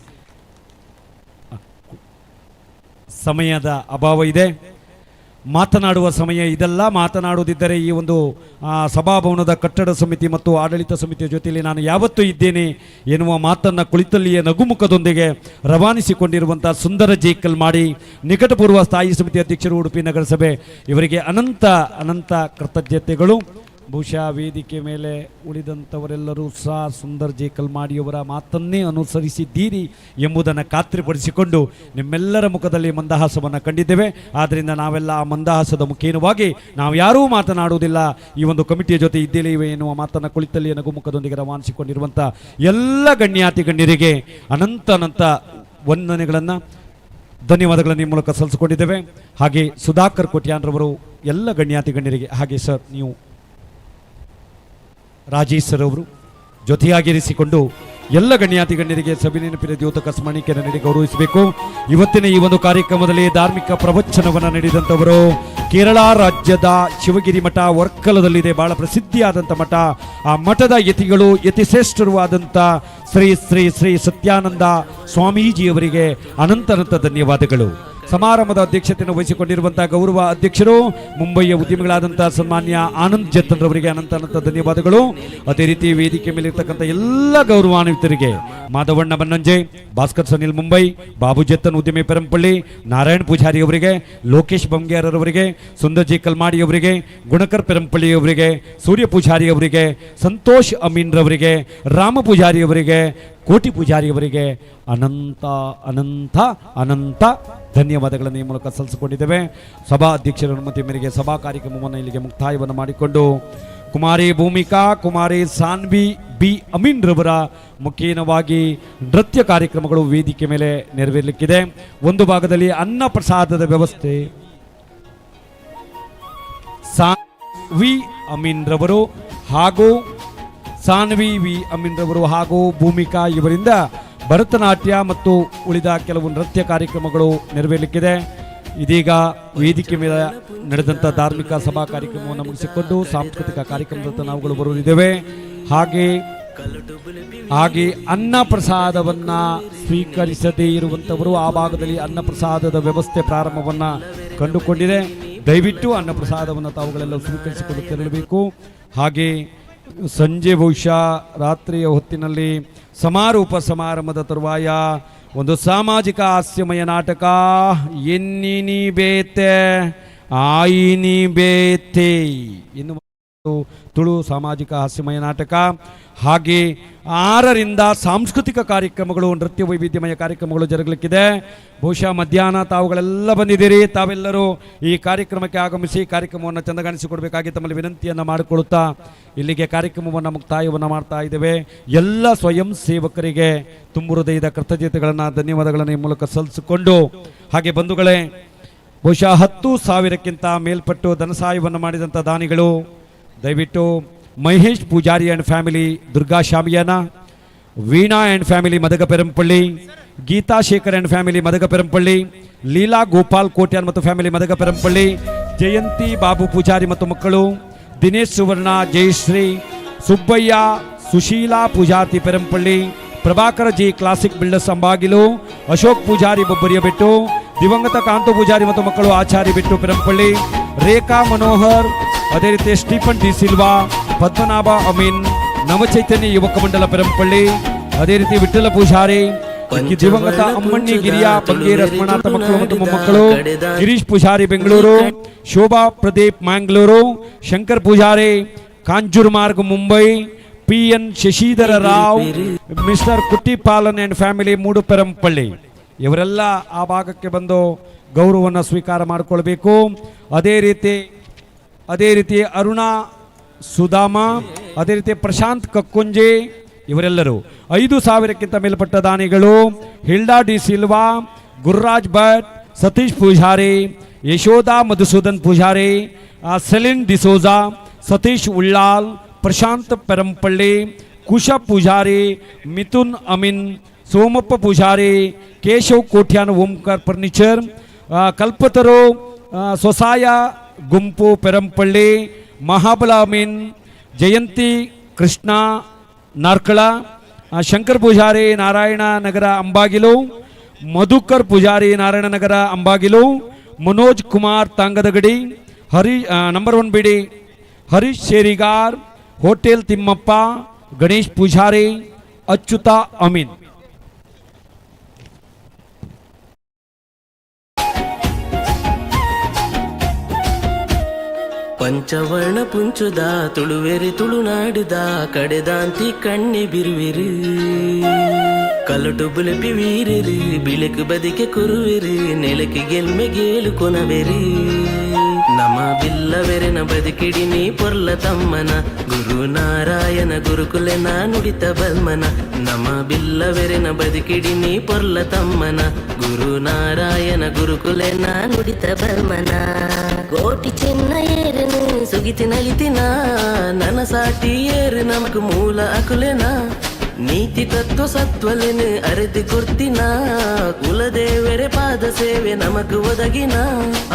ಸಮಯದ ಅಭಾವ ಇದೆ, ಮಾತನಾಡುವ ಸಮಯ ಇದೆಲ್ಲ. ಮಾತನಾಡುವುದಿದ್ದರೆ ಈ ಒಂದು ಸಭಾಭವನದ ಕಟ್ಟಡ ಸಮಿತಿ ಮತ್ತು ಆಡಳಿತ ಸಮಿತಿಯ ಜೊತೆಯಲ್ಲಿ ನಾನು ಯಾವತ್ತೂ ಇದ್ದೇನೆ ಎನ್ನುವ ಮಾತನ್ನು ಕುಳಿತಲ್ಲಿಯೇ ನಗುಮುಖದೊಂದಿಗೆ ರವಾನಿಸಿಕೊಂಡಿರುವಂಥ ಸುಂದರ ಜೆ ಕಲ್ಮಾಡಿ ನಿಕಟಪೂರ್ವ ಸ್ಥಾಯಿ ಸಮಿತಿ ಅಧ್ಯಕ್ಷರು ಉಡುಪಿ ನಗರಸಭೆ, ಇವರಿಗೆ ಅನಂತ ಅನಂತ ಕೃತಜ್ಞತೆಗಳು. ಬಹುಶಃ ವೇದಿಕೆ ಮೇಲೆ ಉಳಿದಂಥವರೆಲ್ಲರೂ ಸಹ ಸುಂದರ್ ಜೆ ಕಲ್ಮಾಡಿಯವರ ಮಾತನ್ನೇ ಅನುಸರಿಸಿದ್ದೀರಿ ಎಂಬುದನ್ನು ಖಾತ್ರಿಪಡಿಸಿಕೊಂಡು ನಿಮ್ಮೆಲ್ಲರ ಮುಖದಲ್ಲಿ ಮಂದಹಾಸವನ್ನು ಕಂಡಿದ್ದೇವೆ. ಆದ್ದರಿಂದ ನಾವೆಲ್ಲ ಆ ಮಂದಹಾಸದ ಮುಖೇನವಾಗಿ ನಾವು ಯಾರೂ ಮಾತನಾಡುವುದಿಲ್ಲ, ಈ ಒಂದು ಕಮಿಟಿಯ ಜೊತೆ ಇದ್ದೇವೆ ಎನ್ನುವ ಮಾತನ್ನು ಕುಳಿತಲ್ಲಿ ನಗುಮುಖದೊಂದಿಗೆ ರವಾನಿಸಿಕೊಂಡಿರುವಂಥ ಎಲ್ಲ ಗಣ್ಯಾತಿ ಗಣ್ಯರಿಗೆ ಅನಂತ ಅನಂತ ವಂದನೆಗಳನ್ನು ಧನ್ಯವಾದಗಳನ್ನು ಈ ಮೂಲಕ ಸಲ್ಲಿಸಿಕೊಂಡಿದ್ದೇವೆ. ಹಾಗೆ ಸುಧಾಕರ್ ಕೋಟ್ಯಾನ್ರವರು ಎಲ್ಲ ಗಣ್ಯಾತಿ ಗಣ್ಯರಿಗೆ, ಹಾಗೆ ಸರ್ ನೀವು ರಾಜೇಶ್ ಸರ್ ಅವರು ಜೊತೆಯಾಗಿರಿಸಿಕೊಂಡು ಎಲ್ಲ ಗಣ್ಯಾತಿ ಗಣ್ಯರಿಗೆ ಸವಿನೆನಪಿನ ದ್ಯೋತಕ ಸ್ಮರಣಿಕೆಯನ್ನು ನೀಡಿ ಗೌರವಿಸಬೇಕು. ಇವತ್ತಿನ ಈ ಒಂದು ಕಾರ್ಯಕ್ರಮದಲ್ಲಿ ಧಾರ್ಮಿಕ ಪ್ರವಚನವನ್ನು ನೀಡಿದಂಥವರು ಕೇರಳ ರಾಜ್ಯದ ಶಿವಗಿರಿ ಮಠ ವರ್ಕಲದಲ್ಲಿದೆ, ಬಹಳ ಪ್ರಸಿದ್ಧಿಯಾದಂಥ ಮಠ. ಆ ಮಠದ ಯತಿಗಳು ಯತಿಶ್ರೇಷ್ಠರು ಆದಂಥ ಶ್ರೀ ಶ್ರೀ ಶ್ರೀ ಸತ್ಯಾನಂದ ಸ್ವಾಮೀಜಿಯವರಿಗೆ ಅನಂತ ಅನಂತ ಧನ್ಯವಾದಗಳು. ಸಮಾರಂಭದ ಅಧ್ಯಕ್ಷತೆಯನ್ನು ವಹಿಸಿಕೊಂಡಿರುವಂತಹ ಗೌರವ ಅಧ್ಯಕ್ಷರು ಮುಂಬಯಿಯ ಉದ್ಯಮಿಗಳಾದಂಥ ಸನ್ಮಾನ್ಯ ಆನಂದ್ ಜತ್ತನ್ ರವರಿಗೆ ಅನಂತ ಅನಂತ ಧನ್ಯವಾದಗಳು. ಅದೇ ರೀತಿ ವೇದಿಕೆ ಮೇಲೆ ಇರ್ತಕ್ಕಂಥ ಎಲ್ಲ ಗೌರವಾನ್ವಿತರಿಗೆ ಮಾಧವಣ್ಣ ಬನ್ನಂಜೆ, ಭಾಸ್ಕರ್ ಸನಿಲ್ ಮುಂಬೈ, ಬಾಬು ಜತ್ತನ್ ಉದ್ಯಮಿ ಪೆರಂಪಳ್ಳಿ, ನಾರಾಯಣ್ ಪೂಜಾರಿ ಅವರಿಗೆ, ಲೋಕೇಶ್ ಬಂಗೇರವರಿಗೆ, ಸುಂದರ್ ಜಿ ಕಲ್ಮಾಡಿ ಅವರಿಗೆ, ಗುಣಕರ್ ಪೆರಂಪಳ್ಳಿ ಅವರಿಗೆ, ಸೂರ್ಯ ಪೂಜಾರಿ ಅವರಿಗೆ, ಸಂತೋಷ್ ಅಮೀನ್ ರವರಿಗೆ, ರಾಮ ಪೂಜಾರಿ ಅವರಿಗೆ, ಕೋಟಿ ಪೂಜಾರಿ ಅವರಿಗೆ ಅನಂತ ಅನಂತ ಅನಂತ ಧನ್ಯವಾದಗಳನ್ನು ಈ ಮೂಲಕ ಸಲ್ಲಿಸಿಕೊಂಡಿದ್ದೇವೆ. ಸಭಾ ಅಧ್ಯಕ್ಷರ ಅನುಮತಿ ಮೇರೆಗೆ ಸಭಾ ಕಾರ್ಯಕ್ರಮವನ್ನು ಇಲ್ಲಿಗೆ ಮುಕ್ತಾಯವನ್ನು ಮಾಡಿಕೊಂಡು ಕುಮಾರಿ ಭೂಮಿಕಾ, ಕುಮಾರಿ ಸಾನ್ವಿ ಬಿ ಅಮೀನ್ ರವರ ಮುಖೇನವಾಗಿ ನೃತ್ಯ ಕಾರ್ಯಕ್ರಮಗಳು ವೇದಿಕೆ ಮೇಲೆ ನೆರವೇರಲಿಕ್ಕಿದೆ. ಒಂದು ಭಾಗದಲ್ಲಿ ಅನ್ನ ಪ್ರಸಾದದ ವ್ಯವಸ್ಥೆ ಸಾನ್ವಿ ಅಮೀನ್ ರವರು ಹಾಗೂ ಸಾನ್ವಿ ವಿ ಅಮೀನ್ ರವರು ಹಾಗೂ ಭೂಮಿಕಾ ಇವರಿಂದ ಭರತನಾಟ್ಯ ಮತ್ತು ಉಳಿದ ಕೆಲವು ನೃತ್ಯ ಕಾರ್ಯಕ್ರಮಗಳು ನೆರವೇರಲಿಕ್ಕಿದೆ. ಇದೀಗ ವೇದಿಕೆ ಮೇಲೆ ನಡೆದಂಥ ಧಾರ್ಮಿಕ ಸಭಾ ಕಾರ್ಯಕ್ರಮವನ್ನು ಮುಗಿಸಿಕೊಂಡು ಸಾಂಸ್ಕೃತಿಕ ಕಾರ್ಯಕ್ರಮದ ನಾವುಗಳು ಬರುತ್ತಿದ್ದೇವೆ. ಹಾಗೆ ಅನ್ನ ಪ್ರಸಾದವನ್ನ ಸ್ವೀಕರಿಸದೇ ಇರುವಂಥವರು ಆ ಭಾಗದಲ್ಲಿ ಅನ್ನ ಪ್ರಸಾದದ ವ್ಯವಸ್ಥೆ ಪ್ರಾರಂಭವನ್ನ ಕಂಡುಕೊಂಡಿದೆ. ದಯವಿಟ್ಟು ಅನ್ನ ಪ್ರಸಾದವನ್ನು ತಾವುಗಳೆಲ್ಲ ಸ್ವೀಕರಿಸಿಕೊಂಡು ತೆರಳಬೇಕು. ಹಾಗೆ ಸಂಜೆ ಬಹುಶಃ ರಾತ್ರಿಯ ಹೊತ್ತಿನಲ್ಲಿ ಸಮಾರೋಪ ಸಮಾರಂಭದ ತರುವಾಯ ಒಂದು ಸಾಮಾಜಿಕ ಹಾಸ್ಯಮಯ ನಾಟಕ ಎನ್ನಿನಿ ಬೇತೆ ಆಯಿನಿ ಬೇತೆ ಇನ್ನು ತುಳು ಸಾಮಾಜಿಕ ಹಾಸ್ಯಮಯ ನಾಟಕ, ಹಾಗೆ 6ರಿಂದ ಸಾಂಸ್ಕೃತಿಕ ಕಾರ್ಯಕ್ರಮಗಳು, ನೃತ್ಯ ವೈವಿಧ್ಯಮಯ ಕಾರ್ಯಕ್ರಮಗಳು ಜರುಗಲಿಕ್ಕಿದೆ. ಬಹುಶಃ ಮಧ್ಯಾಹ್ನ ತಾವುಗಳೆಲ್ಲ ಬಂದಿದ್ದೀರಿ. ತಾವೆಲ್ಲರೂ ಈ ಕಾರ್ಯಕ್ರಮಕ್ಕೆ ಆಗಮಿಸಿ ಕಾರ್ಯಕ್ರಮವನ್ನು ಚಂದಗಾಣಿಸಿಕೊಡ್ಬೇಕಾಗಿ ತಮ್ಮಲ್ಲಿ ವಿನಂತಿಯನ್ನು ಮಾಡಿಕೊಳ್ಳುತ್ತಾ ಇಲ್ಲಿಗೆ ಕಾರ್ಯಕ್ರಮವನ್ನು ಮುಕ್ತಾಯವನ್ನು ಮಾಡ್ತಾ ಇದ್ದೇವೆ. ಎಲ್ಲ ಸ್ವಯಂ ಸೇವಕರಿಗೆ ತುಂಬು ಹೃದಯದ ಕೃತಜ್ಞತೆಗಳನ್ನು, ಧನ್ಯವಾದಗಳನ್ನು ಈ ಮೂಲಕ ಸಲ್ಲಿಸಿಕೊಂಡು, ಹಾಗೆ ಬಂಧುಗಳೇ, ಬಹುಶಃ 10,000ಕ್ಕಿಂತ ಮೇಲ್ಪಟ್ಟು ಧನ ಸಹಾಯವನ್ನು ಮಾಡಿದಂಥ ದಾನಿಗಳು ದಯವಿಟ್ಟು Mahesh Poojari and family Durga Shamiyana, Veena and family Madagaperampalli, Geetha Shekar and family Madagaperampalli, Leela Gopal Kotian ಮತ್ತು ಫ್ಯಾಮಿಲಿ ಮದಗಪೆರಂಪಳ್ಳಿ, ಜಯಂತಿ ಬಾಬು ಪೂಜಾರಿ ಮತ್ತು ಮಕ್ಕಳು, Dinesh Suvarna, Jayashree, Subbaiah, Susheela Poojarthi Perampalli, Prabhakara G classic builders Ambagilu, Ashok Poojari Bobbariya Bettu, ದಿವಂಗತ ಕಾಂತು ಪೂಜಾರಿ ಮತ್ತು ಮಕ್ಕಳು ಆಚಾರ್ಯ ಬಿಟ್ಟು ಪೆರಂಪಳ್ಳಿ, ರೇಖಾ ಮನೋಹರ್, ಅದೇ ರೀತಿ Stephen D Silva, Padmanabha Amin, Navachaitanya ಯುವಕ ಮಂಡಲ ಪೆರಂಪಳ್ಳಿ, ಅದೇ ರೀತಿ ವಿಠ್ಠಲ ಪೂಜಾರಿ, ದಿವಂಗತ ಅಮ್ಮಣ್ಣಿ ಗಿರಿಯ ಬಂಗೇರ ರತ್ಮನಾಥ ಮಕ್ಕಳು ಮತ್ತು ಮೊಮ್ಮಕ್ಕಳು, Girish Poojari Bengaluru, Shobha Pradeep Mangalore, Shankar Poojari Kanjur Marg Mumbai, PN Shashidhara Rao, mister Kuttipalan and family Moodperampalli, ಇವರೆಲ್ಲ ಆ ಭಾಗಕ್ಕೆ ಬಂದು ಗೌರವವನ್ನು ಸ್ವೀಕಾರ ಮಾಡಿಕೊಳ್ಬೇಕು. ಅದೇ ರೀತಿ ಅರುಣಾ ಸುಧಾಮ, ಅದೇ ರೀತಿ ಪ್ರಶಾಂತ್ ಕಕ್ಕುಂಜೆ, ಇವರೆಲ್ಲರೂ 5,000ಕ್ಕಿಂತ ಮೇಲ್ಪಟ್ಟ ದಾನಿಗಳು. Hilda D Silva, Gururaj Bhat, Satish Poojari, Yashodha Madhusudan Poojari, Celine D'Souza, Satish Ullal, Prashanth Perampalli, Kusha Poojari, Mithun Amin, Somappa Poojari, Keshav Kotian Omkar furniture, Kalpataru ಸ್ವಸಾಯ ಗುಂಪು ಪೆರಂಪಳ್ಳಿ, ಮಹಾಬಲ ಅಮೀನ್, ಜಯಂತಿ ಕೃಷ್ಣ ನಾರ್ಕಳ, ಶಂಕರ್ ಪೂಜಾರಿ ನಾರಾಯಣ ನಗರ ಅಂಬಾಗಿಲು, ಮಧುಕರ್ ಪೂಜಾರಿ ನಾರಾಯಣ ನಗರ ಅಂಬಾಗಿಲು, ಮನೋಜ್ ಕುಮಾರ್ ತಾಂಗದಗಡಿ, ನಂಬರ್ 1 ಬಿಡಿ, ಹರೀಶ್ ಶೇರಿಗಾರ್, ಹೋಟೆಲ್ ತಿಮ್ಮಪ್ಪ, ಗಣೇಶ್ ಪೂಜಾರಿ, ಅಚ್ಯುತ ಅಮೀನ್. ಪಂಚವರ್ಣ ಪುಂಚುದ ತುಳುವೆರಿ ತುಳುನಾಡುದ ಕಡೆದಾಂತಿ ಕಣ್ಣೆ ಬಿರುವಿರು ಕಲಟು ಬುಲಪಿ ವೀರಿರು ಬಿಳಕು ಬದಿಕೆ ಕುರುವಿರು ನೆಲಕ್ಕೆ ಗೆಲ್ಮೆ ಗೇಲು ಕೊನವೆರಿ ನಮ ಬಿಲ್ಲವೆರೆನ ಬದುಕಿಡಿನಿ ಪೊರ್ಲ ತಮ್ಮನ ಗುರು ನಾರಾಯಣ ಗುರುಕುಲೆನ ನುಡಿತ ಬಲ್ಮನ ನಮ ಬಿಲ್ಲವೆರೆನ ಬದುಕಿಡಿನಿ ಪೊರ್ಲ ತಮ್ಮನ ಗುರು ನಾರಾಯಣ ಗುರುಕುಲೆನ ನುಡಿತ ಬಲ್ಮನ ಕೋಟಿ ಚಿನ್ನ ಏರನು ಸುಗಿತಿ ನಲಿತಿನ ನನ್ನ ಸಾಟಿ ಏರು ನಮಕು ಮೂಲ ಅಕುಲೆನ ನೀತಿ ತತ್ವ ಸತ್ವಲೆನು ಅರೆತಿ ಕೊರ್ತಿನ ಕುಲದೇವರೆ ಪಾದ ಸೇವೆ ನಮಕು ಒದಗಿನ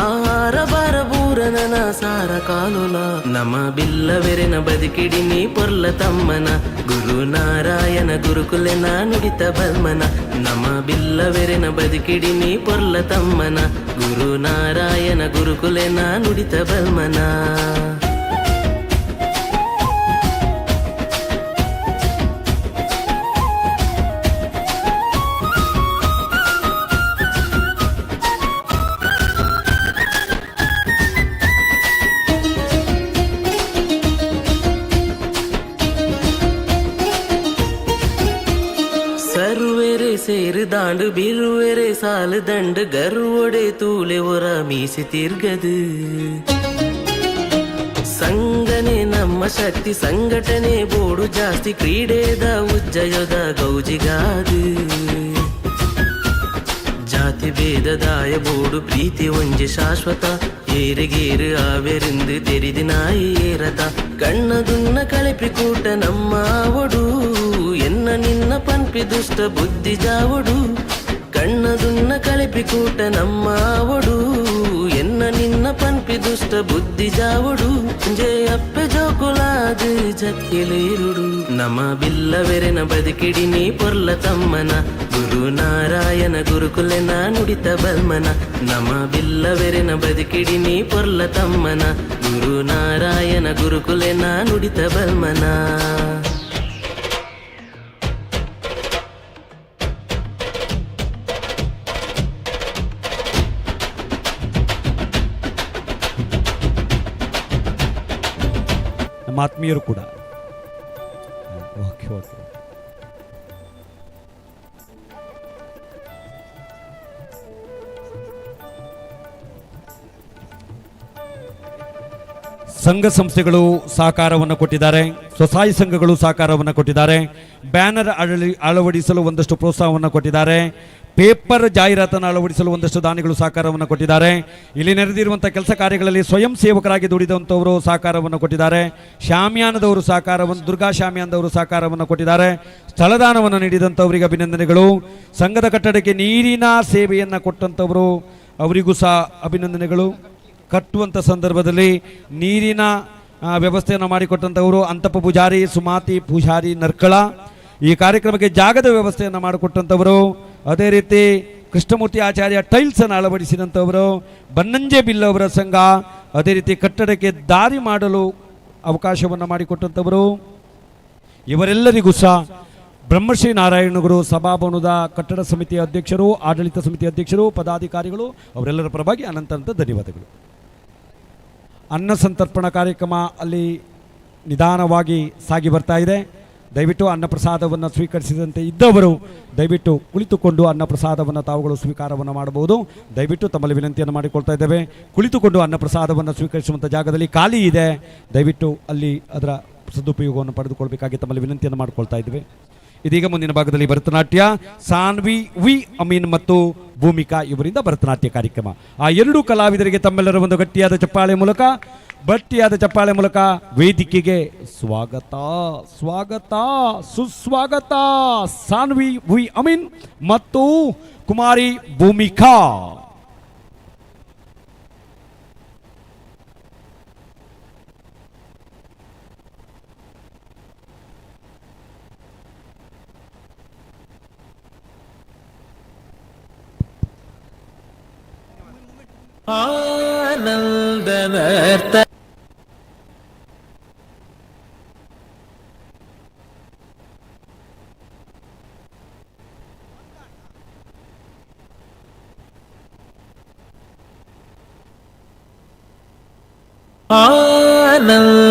ಆಹಾರ ಬಾರ ಬೂರನನ ಸಾರ ಕಾಲುಲ ನಮ ಬಿಲ್ಲವೆರೆನ ಬದುಕಿಡಿನಿ ಪೊರ್ಲ ತಮ್ಮನ ಗುರು ನಾರಾಯಣ ಗುರುಕುಲೆನ ನುಡಿತ ಬಲ್ಮನ ನಮ ಬಿಲ್ಲವೆರೆನ ಬದುಕಿಡಿನಿ ಪೊರ್ಲ ತಮ್ಮನ ಗುರು ನಾರಾಯಣ ಗುರುಕುಲೆನ ನುಡಿತ ಬಲ್ಮನ ಸೇರು ದಾಂಡು ಬಿರುವೆರೆ ಸಾಲು ದಂಡು ಗರುವೊಡೆ ತೂಲೆ ಹೊರ ಮೀಸಿ ತಿರ್ಗದು ಸಂಘನೆ ನಮ್ಮ ಶಕ್ತಿ ಸಂಘಟನೆ ಬೋಡು ಜಾಸ್ತಿ ಕ್ರೀಡೆದ ಉಜ್ಜಯದ ಗೌಜಿಗಾದು ಜಾತಿ ಭೇದದಾಯ ಬೋಡು ಪ್ರೀತಿ ಒಂಜಿ ಶಾಶ್ವತ ಏರಿಗೇರು ಆವೆರಿಂದು ತೆರಿದಿ ನಾಯಿ ಏರತ ಕಣ್ಣದುನ್ನ ಕಳಪಿ ಕೂಟ ನಮ್ಮ ಒಡು ಎನ್ನ ನಿನ್ನ ಪನ್ಪಿ ದುಷ್ಟ ಬುದ್ಧಿ ಜಾವಡು ಕಣ್ಣದುನ್ನ ಕಳಪಿ ಕೂಟ ನಮ್ಮ ಒಡು ಎನ್ನ ನಿನ್ನ ಪನ್ಪಿ ದುಷ್ಟ ಬುದ್ಧಿ ಜಾವಡು ಜಯಪ್ಪೆ ಜೋಕುಲಾದು ಜಕ್ಕಿಲೇರುಡು ನಮ ಬಿಲ್ಲವೆರೆನ ಬದುಕಿಡಿನಿ ಪೊರ್ಲ ತಮ್ಮನ ಗುರು ನಾರಾಯಣ ಗುರುಕುಲೆನ ನುಡಿತ ಬಲ್ಮನ ನಮ ಬಿಲ್ಲವೆರೆನ ಬದುಕಿಡಿನಿ ಪೊರ್ಲ ತಮ್ಮನ ಗುರು ನಾರಾಯಣ ಗುರುಕುಲೆನ ನುಡಿತ ಬಲ್ಮನ ನಮ್ಮ ಆತ್ಮೀಯರು ಕೂಡ. Okay okay. ಸಂಘ ಸಂಸ್ಥೆಗಳು ಸಹಕಾರವನ್ನು ಕೊಟ್ಟಿದ್ದಾರೆ, ಸ್ವಸಹಾಯ ಸಂಘಗಳು ಸಹಕಾರವನ್ನು ಕೊಟ್ಟಿದ್ದಾರೆ, ಬ್ಯಾನರ್ ಅಳವಡಿಸಲು ಒಂದಷ್ಟು ಪ್ರೋತ್ಸಾಹವನ್ನು ಕೊಟ್ಟಿದ್ದಾರೆ, ಪೇಪರ್ ಜಾಹೀರಾತನ್ನು ಅಳವಡಿಸಲು ಒಂದಷ್ಟು ದಾನಿಗಳು ಸಹಕಾರವನ್ನು ಕೊಟ್ಟಿದ್ದಾರೆ. ಇಲ್ಲಿ ನೆರೆದಿರುವಂಥ ಕೆಲಸ ಕಾರ್ಯಗಳಲ್ಲಿ ಸ್ವಯಂ ಸೇವಕರಾಗಿ ದುಡಿದಂಥವರು ಸಹಕಾರವನ್ನು ಕೊಟ್ಟಿದ್ದಾರೆ. ಶಾಮ್ಯಾನದವರು ಸಹಕಾರವನ್ನು, ದುರ್ಗಾ ಶಾಮ್ಯಾನದವರು ಸಹಕಾರವನ್ನು ಕೊಟ್ಟಿದ್ದಾರೆ. ಸ್ಥಳದಾನವನ್ನು ನೀಡಿದಂಥವರಿಗೆ ಅಭಿನಂದನೆಗಳು. ಸಂಘದ ಕಟ್ಟಡಕ್ಕೆ ನೀರಿನ ಸೇವೆಯನ್ನು ಕೊಟ್ಟಂಥವರು ಅವರಿಗೂ ಸಹ ಅಭಿನಂದನೆಗಳು. ಕಟ್ಟುವಂಥ ಸಂದರ್ಭದಲ್ಲಿ ನೀರಿನ ವ್ಯವಸ್ಥೆಯನ್ನು ಮಾಡಿಕೊಟ್ಟಂಥವರು ಅಂತಪ್ಪ ಪೂಜಾರಿ, ಸುಮಾತಿ ಪೂಜಾರಿ, ನರ್ಕಳ. ಈ ಕಾರ್ಯಕ್ರಮಕ್ಕೆ ಜಾಗದ ವ್ಯವಸ್ಥೆಯನ್ನು ಮಾಡಿಕೊಟ್ಟಂಥವರು, ಅದೇ ರೀತಿ ಕೃಷ್ಣಮೂರ್ತಿ ಆಚಾರ್ಯ ಟೈಲ್ಸನ್ನು ಅಳವಡಿಸಿದಂಥವರು, ಬನ್ನಂಜೆ ಬಿಲ್ ಅವರ ಸಂಘ, ಅದೇ ರೀತಿ ಕಟ್ಟಡಕ್ಕೆ ದಾರಿ ಮಾಡಲು ಅವಕಾಶವನ್ನು ಮಾಡಿಕೊಟ್ಟಂಥವರು. ಇವರೆಲ್ಲರಿಗೂ ಸಹ ಬ್ರಹ್ಮಶ್ರೀ ನಾರಾಯಣಗುರು ಸಭಾಭವನದ ಕಟ್ಟಡ ಸಮಿತಿಯ ಅಧ್ಯಕ್ಷರು, ಆಡಳಿತ ಸಮಿತಿ ಅಧ್ಯಕ್ಷರು, ಪದಾಧಿಕಾರಿಗಳು ಅವರೆಲ್ಲರ ಪರವಾಗಿ ಅನಂತ ಧನ್ಯವಾದಗಳು. ಅನ್ನ ಸಂತರ್ಪಣಾ ಕಾರ್ಯಕ್ರಮ ಅಲ್ಲಿ ನಿಧಾನವಾಗಿ ಸಾಗಿ ಬರ್ತಾ ಇದೆ. ದಯವಿಟ್ಟು ಅನ್ನಪ್ರಸಾದವನ್ನು ಸ್ವೀಕರಿಸಿದಂತೆ ಇದ್ದವರು ದಯವಿಟ್ಟು ಕುಳಿತುಕೊಂಡು ಅನ್ನಪ್ರಸಾದವನ್ನು ತಾವುಗಳು ಸ್ವೀಕಾರವನ್ನು ಮಾಡಬಹುದು. ದಯವಿಟ್ಟು ತಮ್ಮಲ್ಲಿ ವಿನಂತಿಯನ್ನು ಮಾಡಿಕೊಳ್ತಾ ಇದ್ದೇವೆ. ಕುಳಿತುಕೊಂಡು ಅನ್ನಪ್ರಸಾದವನ್ನು ಸ್ವೀಕರಿಸುವಂಥ ಜಾಗದಲ್ಲಿ ಖಾಲಿ ಇದೆ, ದಯವಿಟ್ಟು ಅಲ್ಲಿ ಅದರ ಸದುಪಯೋಗವನ್ನು ಪಡೆದುಕೊಳ್ಬೇಕಾಗಿ ತಮ್ಮಲ್ಲಿ ವಿನಂತಿಯನ್ನು ಮಾಡಿಕೊಳ್ತಾ ಇದ್ದೇವೆ. ಇದೀಗ ಮುಂದಿನ ಭಾಗದಲ್ಲಿ ಭರತನಾಟ್ಯ, ಸಾನ್ವಿ ವಿ ಅಮೀನ್ ಮತ್ತು ಭೂಮಿಕಾ ಇವರಿಂದ ಭರತನಾಟ್ಯ ಕಾರ್ಯಕ್ರಮ. ಆ ಎರಡೂ ಕಲಾವಿದರಿಗೆ ತಮ್ಮೆಲ್ಲರ ಒಂದು ಗಟ್ಟಿಯಾದ ಚಪ್ಪಾಳೆ ಮೂಲಕ ವೇದಿಕೆಗೆ ಸ್ವಾಗತ ಸ್ವಾಗತ ಸುಸ್ವಾಗತ. ಸಾನ್ವಿ ವಿ ಅಮೀನ್ ಮತ್ತು ಕುಮಾರಿ ಭೂಮಿಕಾ. ಆನಂದನರ್ತ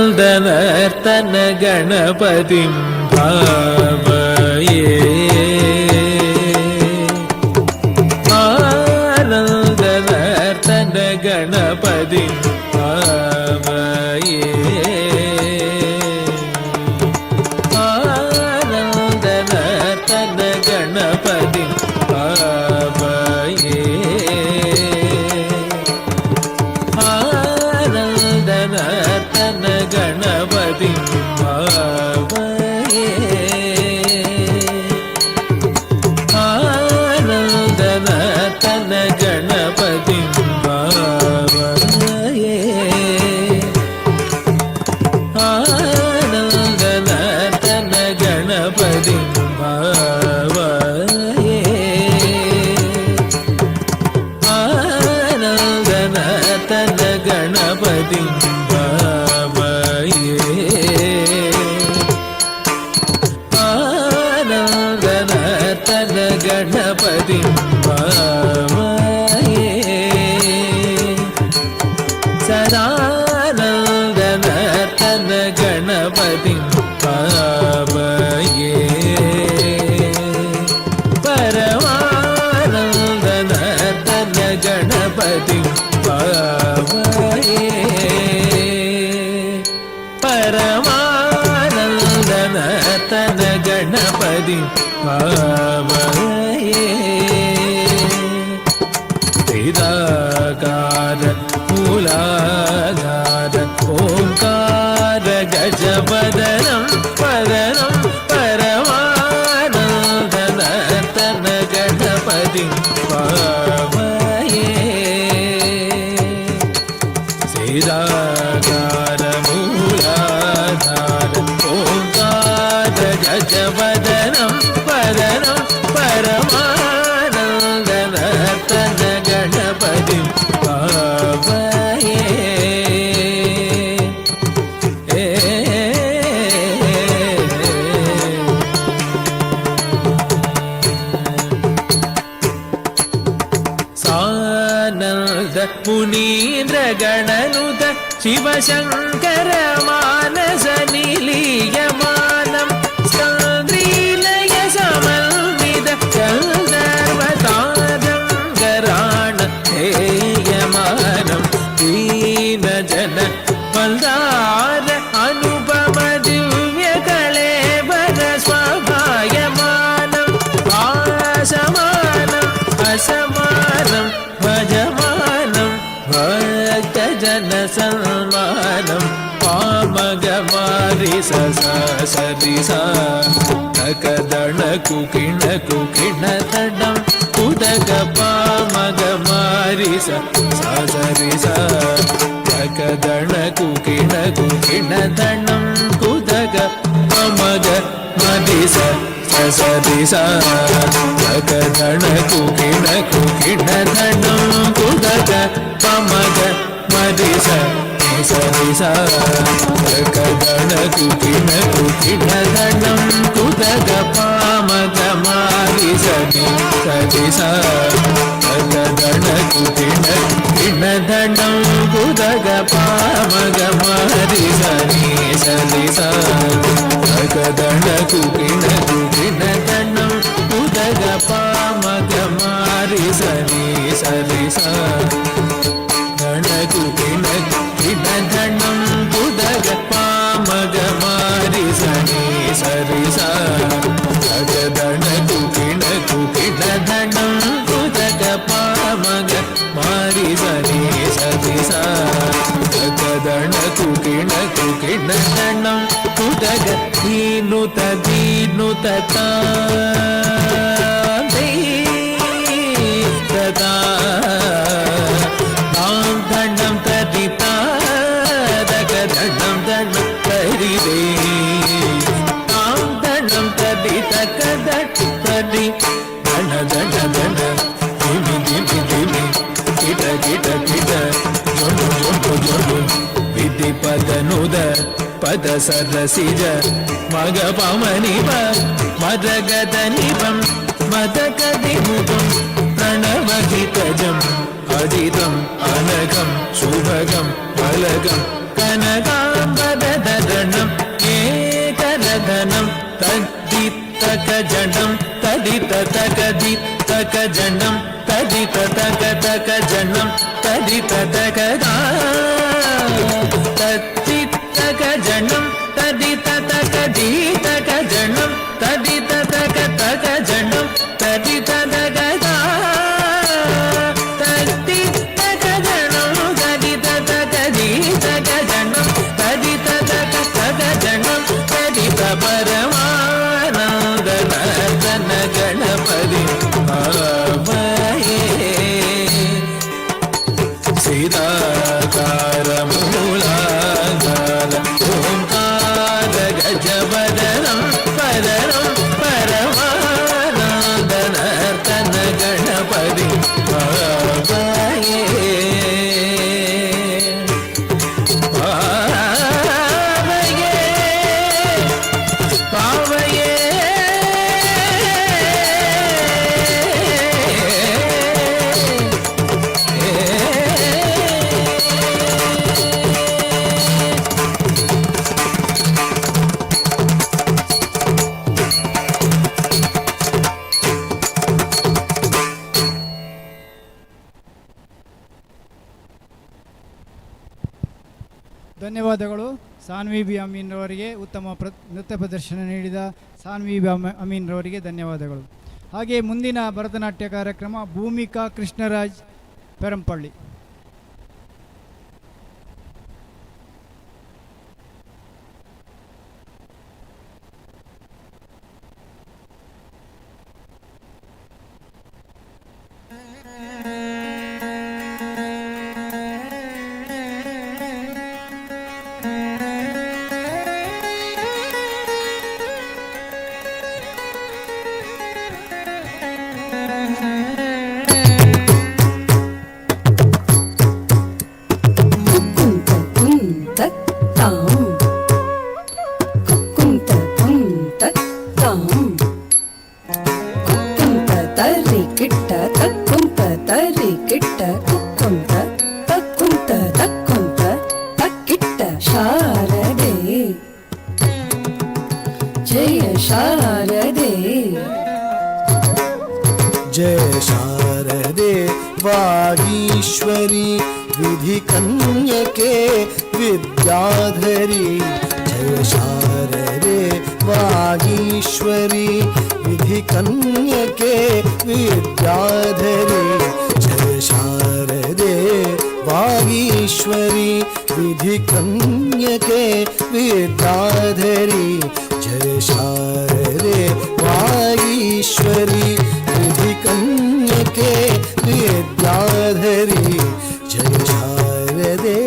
ಆನಂದನರ್ತನ ಗಣಪತಿಂ ಭಾವಯೇ. ಆನಂದನರ್ತನ ಗಣಪತಿಂ ಭಾವಯೇ. ಆನಂದನರ್ತನ ಗಣಪತಿಂ ಭಾವಯೇ. ಆನಂದನರ್ತನ ಗಣಪತಿಂ ಭಾವಯೇ. ಆನಂದನರ್ತನ ಗಣಪತಿಂ ಭಾವಯೇ. ಆನಂದನರ್ತನ ಗಣಪತಿಂ ಭಾವಯೇ. ಆನಂದನರ್ತನ ಗಣಪತಿಂ ಭಾವಯೇ. ಆನಂದನರ್ತನ ಗಣಪತಿಂ ಭಾವಯೇ. ಸದಾನಂದನರ್ತನ ಗಣಪತಿಂ ಭಾವಯೇ. ಪರಮಾನಂದನರ್ತನ ಗಣಪತಿಂ ಭಾವಯೇ. ಪರಮಾನಂದನರ್ತನ ಗಣಪತಿಂ ಭಾವಯೇ. ನಿರಾಕಾರ ಮೂಲಾಧಾರ ಓಂಕಾರ ಗಜಪದನಂ ಪದನಂ ಪರಮಾನಂದನರ್ತನ ಗಣಪತಿಂ ಭಾವಯೇ. ನಿರಾಕಾರ ಮೂಲಾಧಾರ ಓಂಕಾರ ಗಜಪದನಂ ಪದನಂ ಪರಮಾನಂದನರ್ತನ ಗಣಪತಿಂ ಭಾವಯೇ. ಶಿವಶಂಕರ ಮಾನಸ ನಿಲೀಯಮಾನಂ ಸ್ಕಂದ್ರೀಲಯ ಸಮನ್ವಿತ ಗಂಧರ್ವತಾರಂಗರಾಣ ಧ್ಯೇಯಮಾನಂ ದೀನ ಜನ ಮಲ್ದಾರ ಅನುಪಮ ದಿವ್ಯ ಕಳೇಬರ ಸ್ವಭಾಯಮಾನಂ ಭಾಸಮಾನಂ ಅಸಮಾನಂ ಭಜಮಾನಂ ಭಕ್ತ ಜನ ಸನ್ಮಾನಂ ಪಾಮಗಮಾರಿ ಸರಿ ಸಕದಣ ಕುಕಿಣ ಕುಕಿಣ ತಡಂ ಉದಗ ಪಾಮಗಮಾರಿ ಸರಿ ಸಕದಣ ಕುಕಿಣ ಕುಕಿಣ ತಣಂ ಕುದಗ ಪಮಗ ಮದಿ ಸರಿ ಸಕದಣ ಕುಕಿಣ ಕುಕಿಣ ತಣಂ ಕುದಗ ಪಮಗ ಮದಿ ಸರಿ ಸಕದಣ ಕುಕಿಣ ಕುಕಿಣ ತಣಂ ಕುದಗ ಪಾಮಗ ಮಾರಿ ಸರಿ ಸಕದಣ ಕುಕಿಣ ಕುಕಿಣ ತಣಂ ಕುದಗ ಪಾಮಗ ಮಾರಿ ಸರಿ ಸಕದಣ ಕುಕಿಣ ಕುಕಿಣ ತಣಂ ಕುದಗ ಪಾಮಗ ಮಾರಿ ಸರಿ ಗಣ ಕುಕಿಣ ಕುಕಿಣ ತಣಂ ಕುದಗ ಪಾಮಗ ಮಾರಿ ಸರಿ ಸಕದಣ ಕುಕಿಣ ಕುಕಿಣ ತಣಂ ಕುದಗ ಪಾಮಗ ಮಾರಿ ಸರಿ ಸಕದಣ ಕುಕಿಣ ಕುಕಿಣ ತಣಂ ಕುದಗ ದೀನುತ ದೀನುತ ತದಾ ದಂಡಂ ತದಿತಾ ದಗ ದಂಡಂ ದಂಡ ತರಿದೇ ದಂಡಂ ತದಿತ ಕದ ತದಿ ದಂಡ ದಂಡ ದಂಡ ದಿಮಿ ದಿಮಿ ದಿಮಿ ಕಿಟ ಕಿಟ ಕಿಟ ಜೊಂಡು ಜೊಂಡು ಜೊಂಡು ವಿಧಿ ಪದ ನುದ ಪದ ಸರಸಿಜ ಮಗ ಪಮನಿಪ ಮದಗದ ನಿಪಂ ಮದಕದಿ ಮುಖಂ ಪ್ರಣವಹಿತಜಂ ಅಜಿತಂ ಅನಘಂ ಶುಭಗಂ ಫಲಗಂ ಕನಕಾಂಬರಧರಣಂ ಏಕರಧನಂ ತದ್ದಿತ್ತಕ ಜಡಂ ತದಿತ ತಕದಿ ತಕ ಜಡಂ ತದಿತ ತಕ ತಕ ಜಡಂ ತದಿತ ತಕದಾ ತತ್ತಿತ್ತಕ ಜಡಂ ತದಿತ ತಕದಿ ತಕ ಜಡಂ ತದಿತ ತಕ ತಕ ಜಡಂ ತದಿತ ತಕದಾ ತತ್ತಿತ್ತಕ ಜಡಂ ತದಿತ ತಕದಿ ತಕ ಜಡಂ ತದಿತ ತಕ ತಕ ಜಡಂ ತದಿತ ಪರಮಾನಂದ ನರ್ತನ ಗಣಪತಿ ಸೀತಾಕಾರ ಮೂಲಾಧಾರ ಓಂಕಾರ ಗಜವದನಂ ಪದನಂ ಪರಮಾನಂದ ನರ್ತನ ಗಣಪತಿ ಧನ್ಯವಾದಗಳು ಸಾನ್ವಿ ಬಿ ಅಮೀನ್ ರವರಿಗೆ ಉತ್ತಮ ನೃತ್ಯ ಪ್ರದರ್ಶನ ನೀಡಿದ ಸಾನ್ವಿ ಬಿ ಅಮೀನ್ ರವರಿಗೆ ಧನ್ಯವಾದಗಳು. ಹಾಗೆ ಮುಂದಿನ ಭರತನಾಟ್ಯ ಕಾರ್ಯಕ್ರಮ ಭೂಮಿಕಾ ಕೃಷ್ಣರಾಜ್ ಪೆರಂಪಳ್ಳಿ. ಜಯ ಶಾರದೆ जय शारदे वागीश्वरी विधि कन्यके विद्याधरी जय शारदे वागीश्वरी विधि कन्यके विद्याधरी जय शारदे वागीश्वरी विधि कन्यके विद्याधरी जय शारदे वागीश्वरी विधि कन्यके विद्याधरी जय शारदे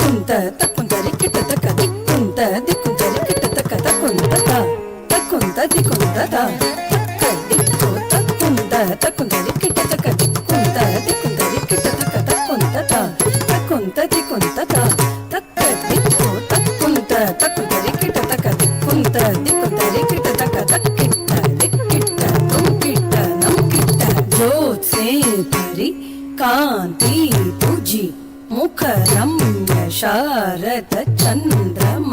ಕುಂತ ತಕ್ಕುಂತರಿ ಕಿಟ ತಕ್ಕ ದಿಕ್ಕುಂತ ದಿಕ್ಕುಂತರಿ ಕಿಟ ತಕ್ಕ ತಕ್ಕುಂತ ತಕ್ಕುಂತ ದಿಕ್ಕುಂತ ತಕ್ಕ ದಿಕ್ಕು ತಕ್ಕುಂತ ತಕ್ಕುಂತರಿ ಕಿಟ ತಕ್ಕ ದಿಕ್ಕುಂತ ದಿಕ್ಕುಂತರಿ ಕಿಟ ತಕ್ಕ ತಕ್ಕುಂತ ತಕ್ಕುಂತ ದಿಕ್ಕುಂತ ತಕ್ಕ ದಿಕ್ಕು ತಕ್ಕುಂತ ತಕ್ಕುಂತರಿ ಕಿಟ ತಕ್ಕ ದಿಕ್ಕುಂತ ದಿಕ್ಕುಂತರಿ ಕಿಟ ತಕ್ಕ ತಕ್ಕಿಟ್ಟ ದಿಕ್ಕಿಟ್ಟ ತುಂಕಿಟ್ಟ ನಮ್ಕಿಟ್ಟ ಜ್ಯೋತ್ಸೆ ಪರಿ ಕಾಂತಿ ತುಜಿ ಮುಖ ರಮ್ಯ ಶಾರದ ಚಂದ್ರಮ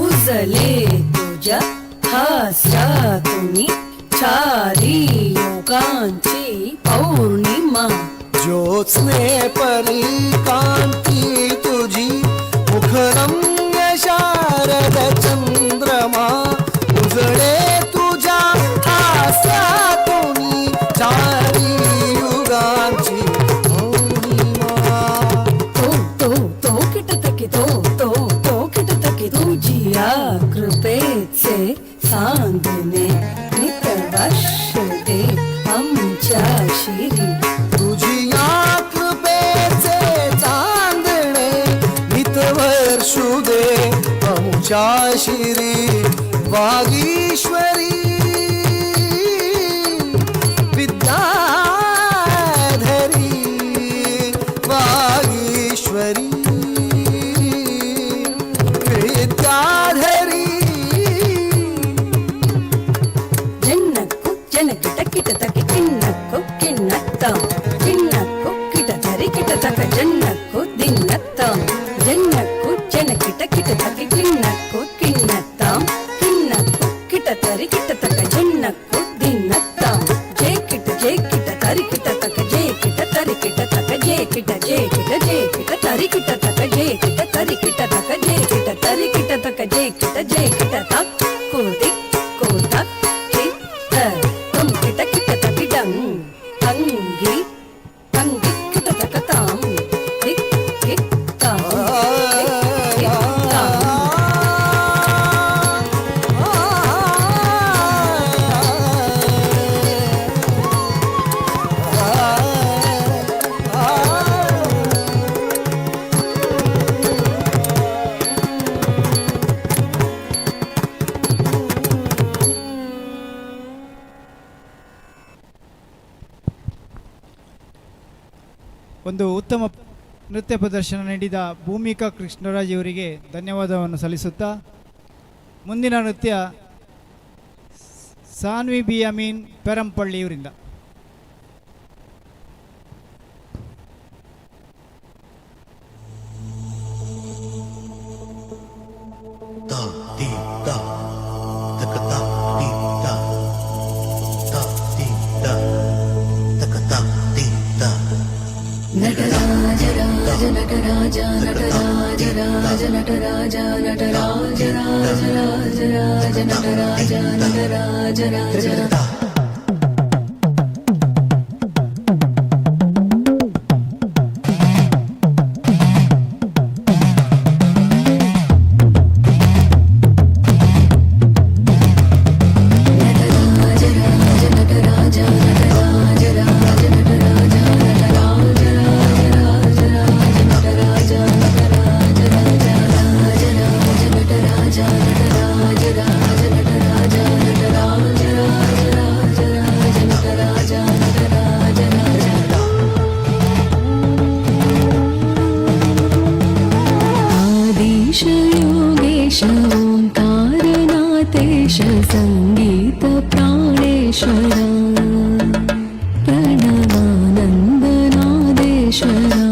ಉಜಲೆ ತುಜ ಹಾಸ್ಯ ತುನಿ ಚಾರಿ ಯೋಗಾಂಚಿ ಪೌರ್ಣಿಮಾ ज्योत्स्ने परी कांती तुझी मुखरम्य शारद चंद्रमा उजळे तुझ्या हास्यातूनी चारी युगांची पौर्णिमा तो किट तकी तो किट तकी तुझिया कृपेचे सांगणे नित वर्ष दे आमच्या शिरी तुझिया कृपेचे चांदणे नित वर्षू दे आमच्या शिरी वागीश्वरी विद्याधरी वागीश्वरी विद्याधरी ಜನ್ನಕ್ಕು ಜನಕಿಟ ಕಿಟ ತಕಿ ಕಿನ್ನಕ್ಕು ಕಿನ್ನತ್ತಂ ಕಿನ್ನಕ್ಕು ಕಿಟ ತರಿ ಕಿಟ ತಕ ಜನ್ನಕ್ಕು ದಿನ್ನತ್ತಂ ಜನ್ನಕ್ಕು ಜನಕಿಟ ಕಿಟ ತಕಿ ಕಿನ್ನಕ್ಕು ಕಿನ್ನತ್ತಂ ಕಿನ್ನಕ್ಕು ಕಿಟ ತರಿ ಕಿಟ ತಕ ಜನ್ನಕ್ಕು ದಿನ್ನತ್ತಂ ಜೇ ಕಿಟ ತರಿ ಕಿಟ ತಕ ಜೇ ಕಿಟ ತರಿ ಕಿಟ ತಕ ಜೇ ಕಿಟ ತರಿ ಕಿಟ ತಕ ಜೇ ಕಿಟ ತರಿ ಕಿಟ ತಕ ಜೇ ಕಿಟ ತರಿ ಕಿಟ ತಕ ಜೇ ಕಿಟ ತಕ್ ಕೋದಿ ಕೋದಕ್ ಕಿಟ ಕಿಟ ತಕಿಡಂ ಅಂಗಿ ಅಂಗಿ ಕಿಟ ತಕತಾಂ ದಿಕ್ ಕಿಕ್ ತಾಂ ಒಂದು ಉತ್ತಮ ನೃತ್ಯ ಪ್ರದರ್ಶನ ನೀಡಿದ ಭೂಮಿಕಾ ಕೃಷ್ಣರಾಜ್ ಇವರಿಗೆ ಧನ್ಯವಾದವನ್ನು ಸಲ್ಲಿಸುತ್ತಾ ಮುಂದಿನ ನೃತ್ಯ ಸಾನ್ವಿ ಬಿ ಅಮೀನ್ ಪೆರಂಪಳ್ಳಿ ಇವರಿಂದ. ನಟರಾಜ ರಾಜ ನಟರಾಜ ನಟರಾಜ ರಾಜ ನಟರಾಜ ನಟರಾಜ ರಾಜ ರಾಜ ರಾಜ ನಟರಾಜ ನಟರಾಜ ರಾಜ योगेश ओंकारनाथेश संगीत प्राणेश्वरा प्रणवानन्दनादेश्वरा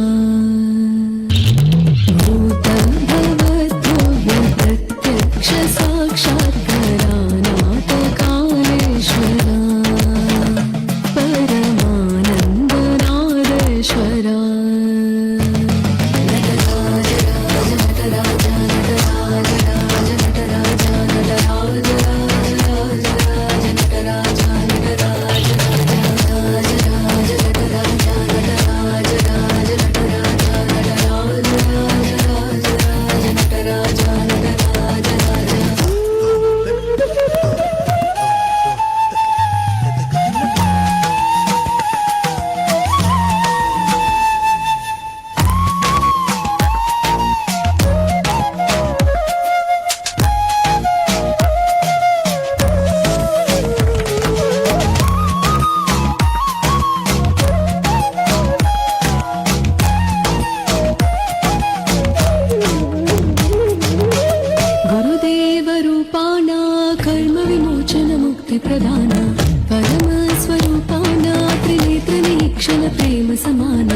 क्षण प्रेम समान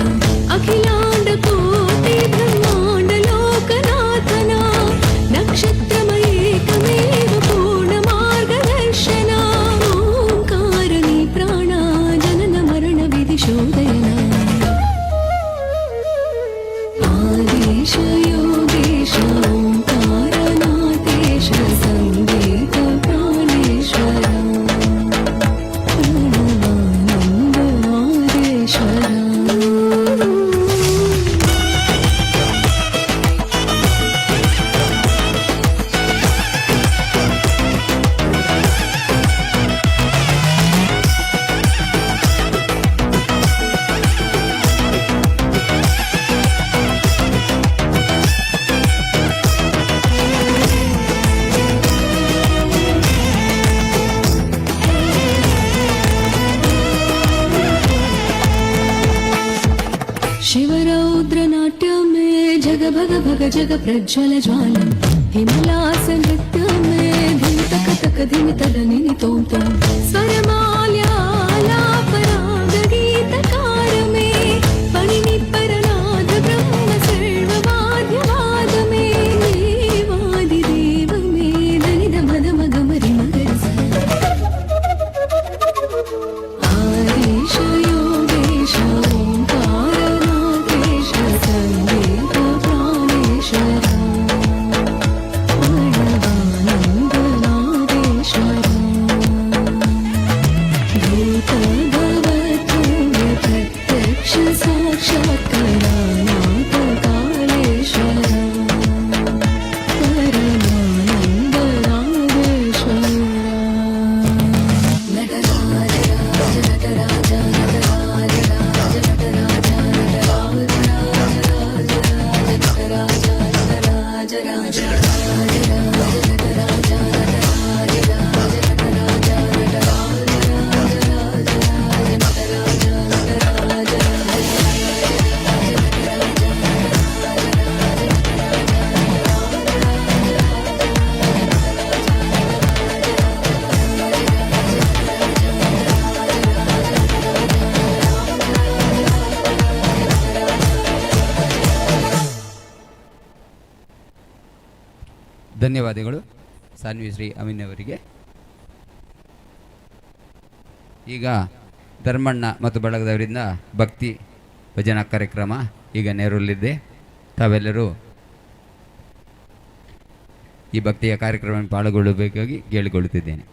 अखिलांड कोटि ब्रह्मांड लोकनाथना नक्षत्रमयेकमेव पूर्ण मार्गदर्शना ओंकारणी प्राणा जनन मरण विधि शोधयना आदेश योगेश ओंकारनाथेश संगीत प्राणेश्वर शिवरौद्र नाट्य में जग भग भग जग प्रज्वल ज्वाल हिमलास नृत्य में धिम तक तक धिम तद निनि तोम तोम स्वरमाल्यालापराग गीतकार में पणिनि परनाद ब्रह्म सर्ववाद्यवाद में देवादिदेव में दनिद मद मग मरि मगरि सा आदेश योगेश ओंकारनाथेश संगीत प्राणेश्वर प्रणवानन्दनादेश्वर भूतभवतुल्य प्रत्यक्ष साक्षात्कारानाथ कालेश्वर परमानन्दनादेश्वर नटराज राज नटराज नटराज राज नटराज नटराज नटराज राज ಧನ್ಯವಾದಗಳು ಸಾನ್ವಿ ಶ್ರೀ ಅಮೀನ್ ಅವರಿಗೆ. ಈಗ ಧರ್ಮಣ್ಣ ಮತ್ತು ಬಳಗದವರಿಂದ ಭಕ್ತಿ ಭಜನಾ ಕಾರ್ಯಕ್ರಮ ಈಗ ನೆರವಲ್ಲಿದೆ. ತಾವೆಲ್ಲರೂ ಈ ಭಕ್ತಿಯ ಕಾರ್ಯಕ್ರಮ ಪಾಲ್ಗೊಳ್ಳಬೇಕಾಗಿ ಕೇಳಿಕೊಳ್ಳುತ್ತಿದ್ದೇನೆ.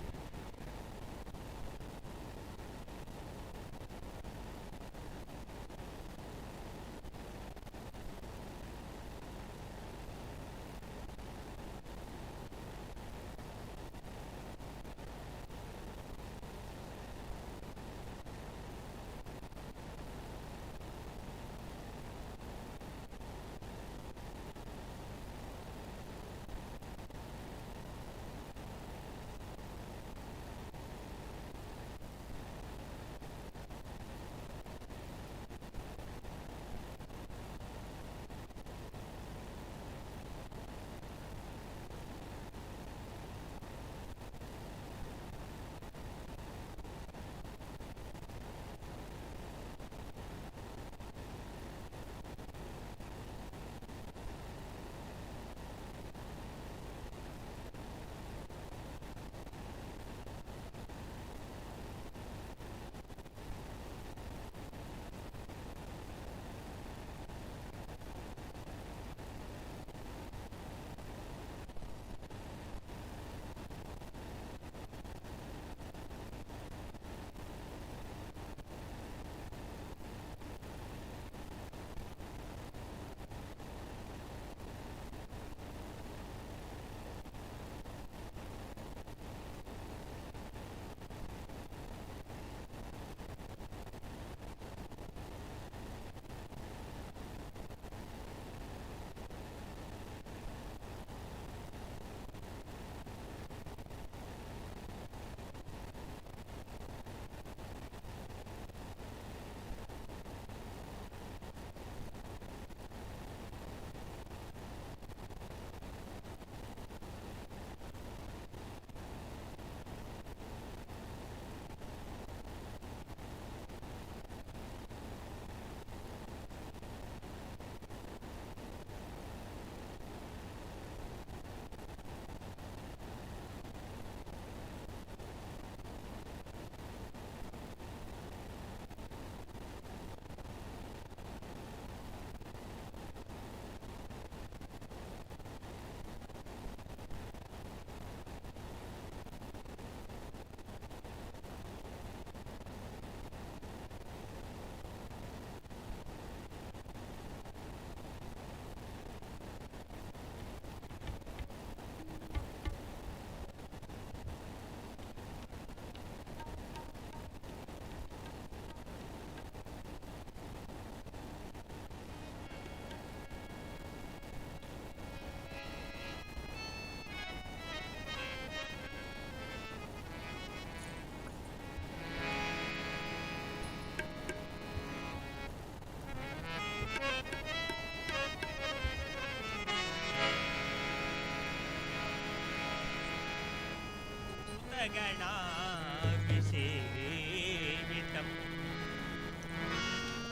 गणाभिषेवितं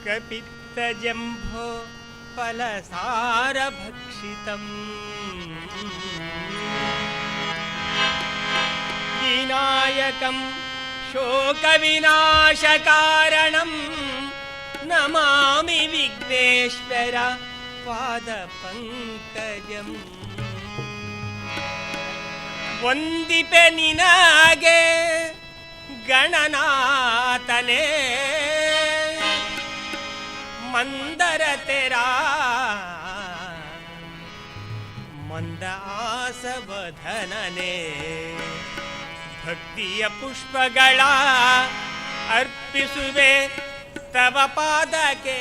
कपित्तजम्भो फलसारभक्षितम् विनायकं शोकविनाशकारणं नमामि विघ्नेश्वर पादपङ्कजम् ವಂದಿಪೆ ನಿನಗೆ ಗಣನಾಥನೇ ಮಂದರ ತೆರ ಮಂದ ಆಸವಧನನೇ ಭಕ್ತಿಯ ಪುಷ್ಪಗಳ ಅರ್ಪಿಸುವೆ ತವ ಪಾದಕ್ಕೆ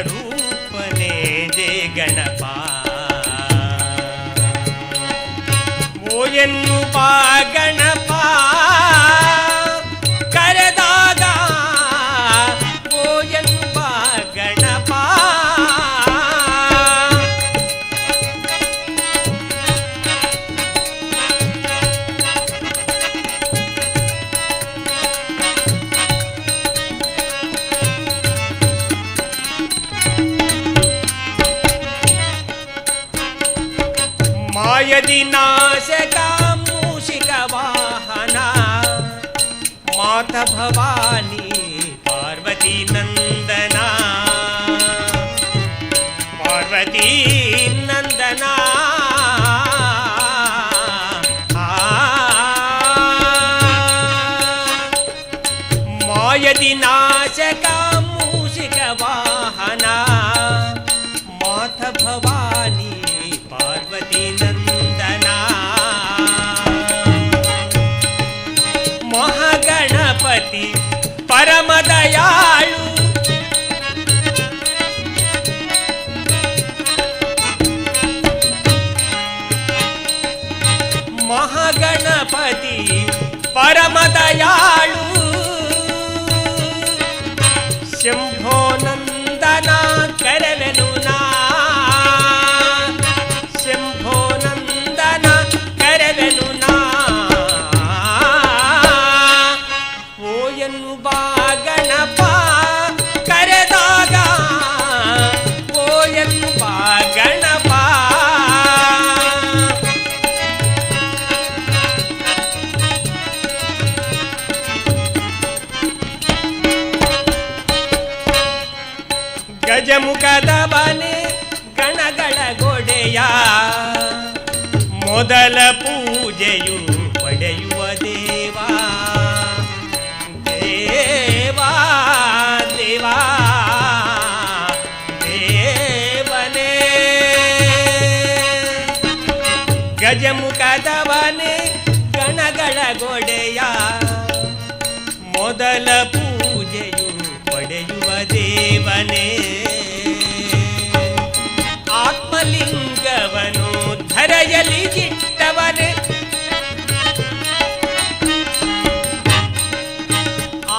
ರೂಪನೇ ಜಯ ಗಣಪ ಓ ಎನ್ನುವ ಗಣಪ ಕರೆದಾಗ ಓ ಎನ್ನುವ ಗಣಪ ಮಾಯದಿನಾಶಕ ಮೂಷಿಕ ವಾಹನ ಮಾತ ಭವಾನಿ ಪಾರ್ವತಿ ನಂದನ ಪಾರ್ವತಿ ನಂದನ ಮಾಯದಿನಾಶಕ ಮೂಷಿಕ ವಾಹನ ಮಾತ ಭವಾನಿ ಪಾರ್ವತಿ ನಂದನ ಮಹಾಗಣಪತಿ ಪರಮ ದಯಾಳು ಮಹಾಗಣಪತಿ ಪರಮ ದಯಾಳು ಶಂಭೋ ನಂದನ ಕರೆವೆನು ನಾ ಶಂಭೋ ನಂದನ ಕರೆವೆನು ನಾ ಓ ಎನ್ನುವ ಗಣಪ ಕರೆದಾಗ ಓ ಎನ್ನುವ ಗಣಪ ಗಜಮುಖದವನೇ ಗಣಗಳ ಗೊಡೆಯ ಮೊದಲ ಪೂಜೆಯು ಪಡೆಯುವ ದೇವಾ ದೇವಾ ದೇವಾ ದೇವನೇ ಗಜಮುಖದವನೇ ಗಣಗಳ ಗೊಡೆಯ ಮೊದಲ ಪೂಜೆಯು ಪಡೆಯುವ ದೇವನೇ ಆತ್ಮಲಿಂಗವನು ಧರೆಯಲಿ ಜಿಟ್ಟವನೇ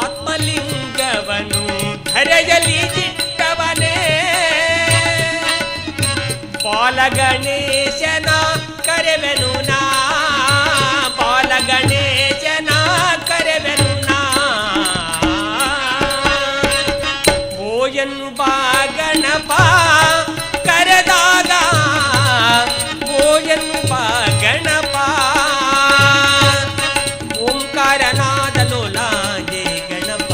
ಆತ್ಮಲಿಂಗವನು ಧರೆಯಲಿ ಜಿಟ್ಟವನೇ ಬಾಲಗಣೇಶನ ಕರೆವೆನು ನಾ ಬಾಲಗಣೇಶನ ಕರೆವೆನು ನಾ ಓ ಎನ್ನುವ ಗಣಪ ಕರೆದಾಗ ಓ ಎನ್ನುವ ಗಣಪ ಓಂಕಾರನಾದ ಲೋಲ ಜಯ ಗಣಪ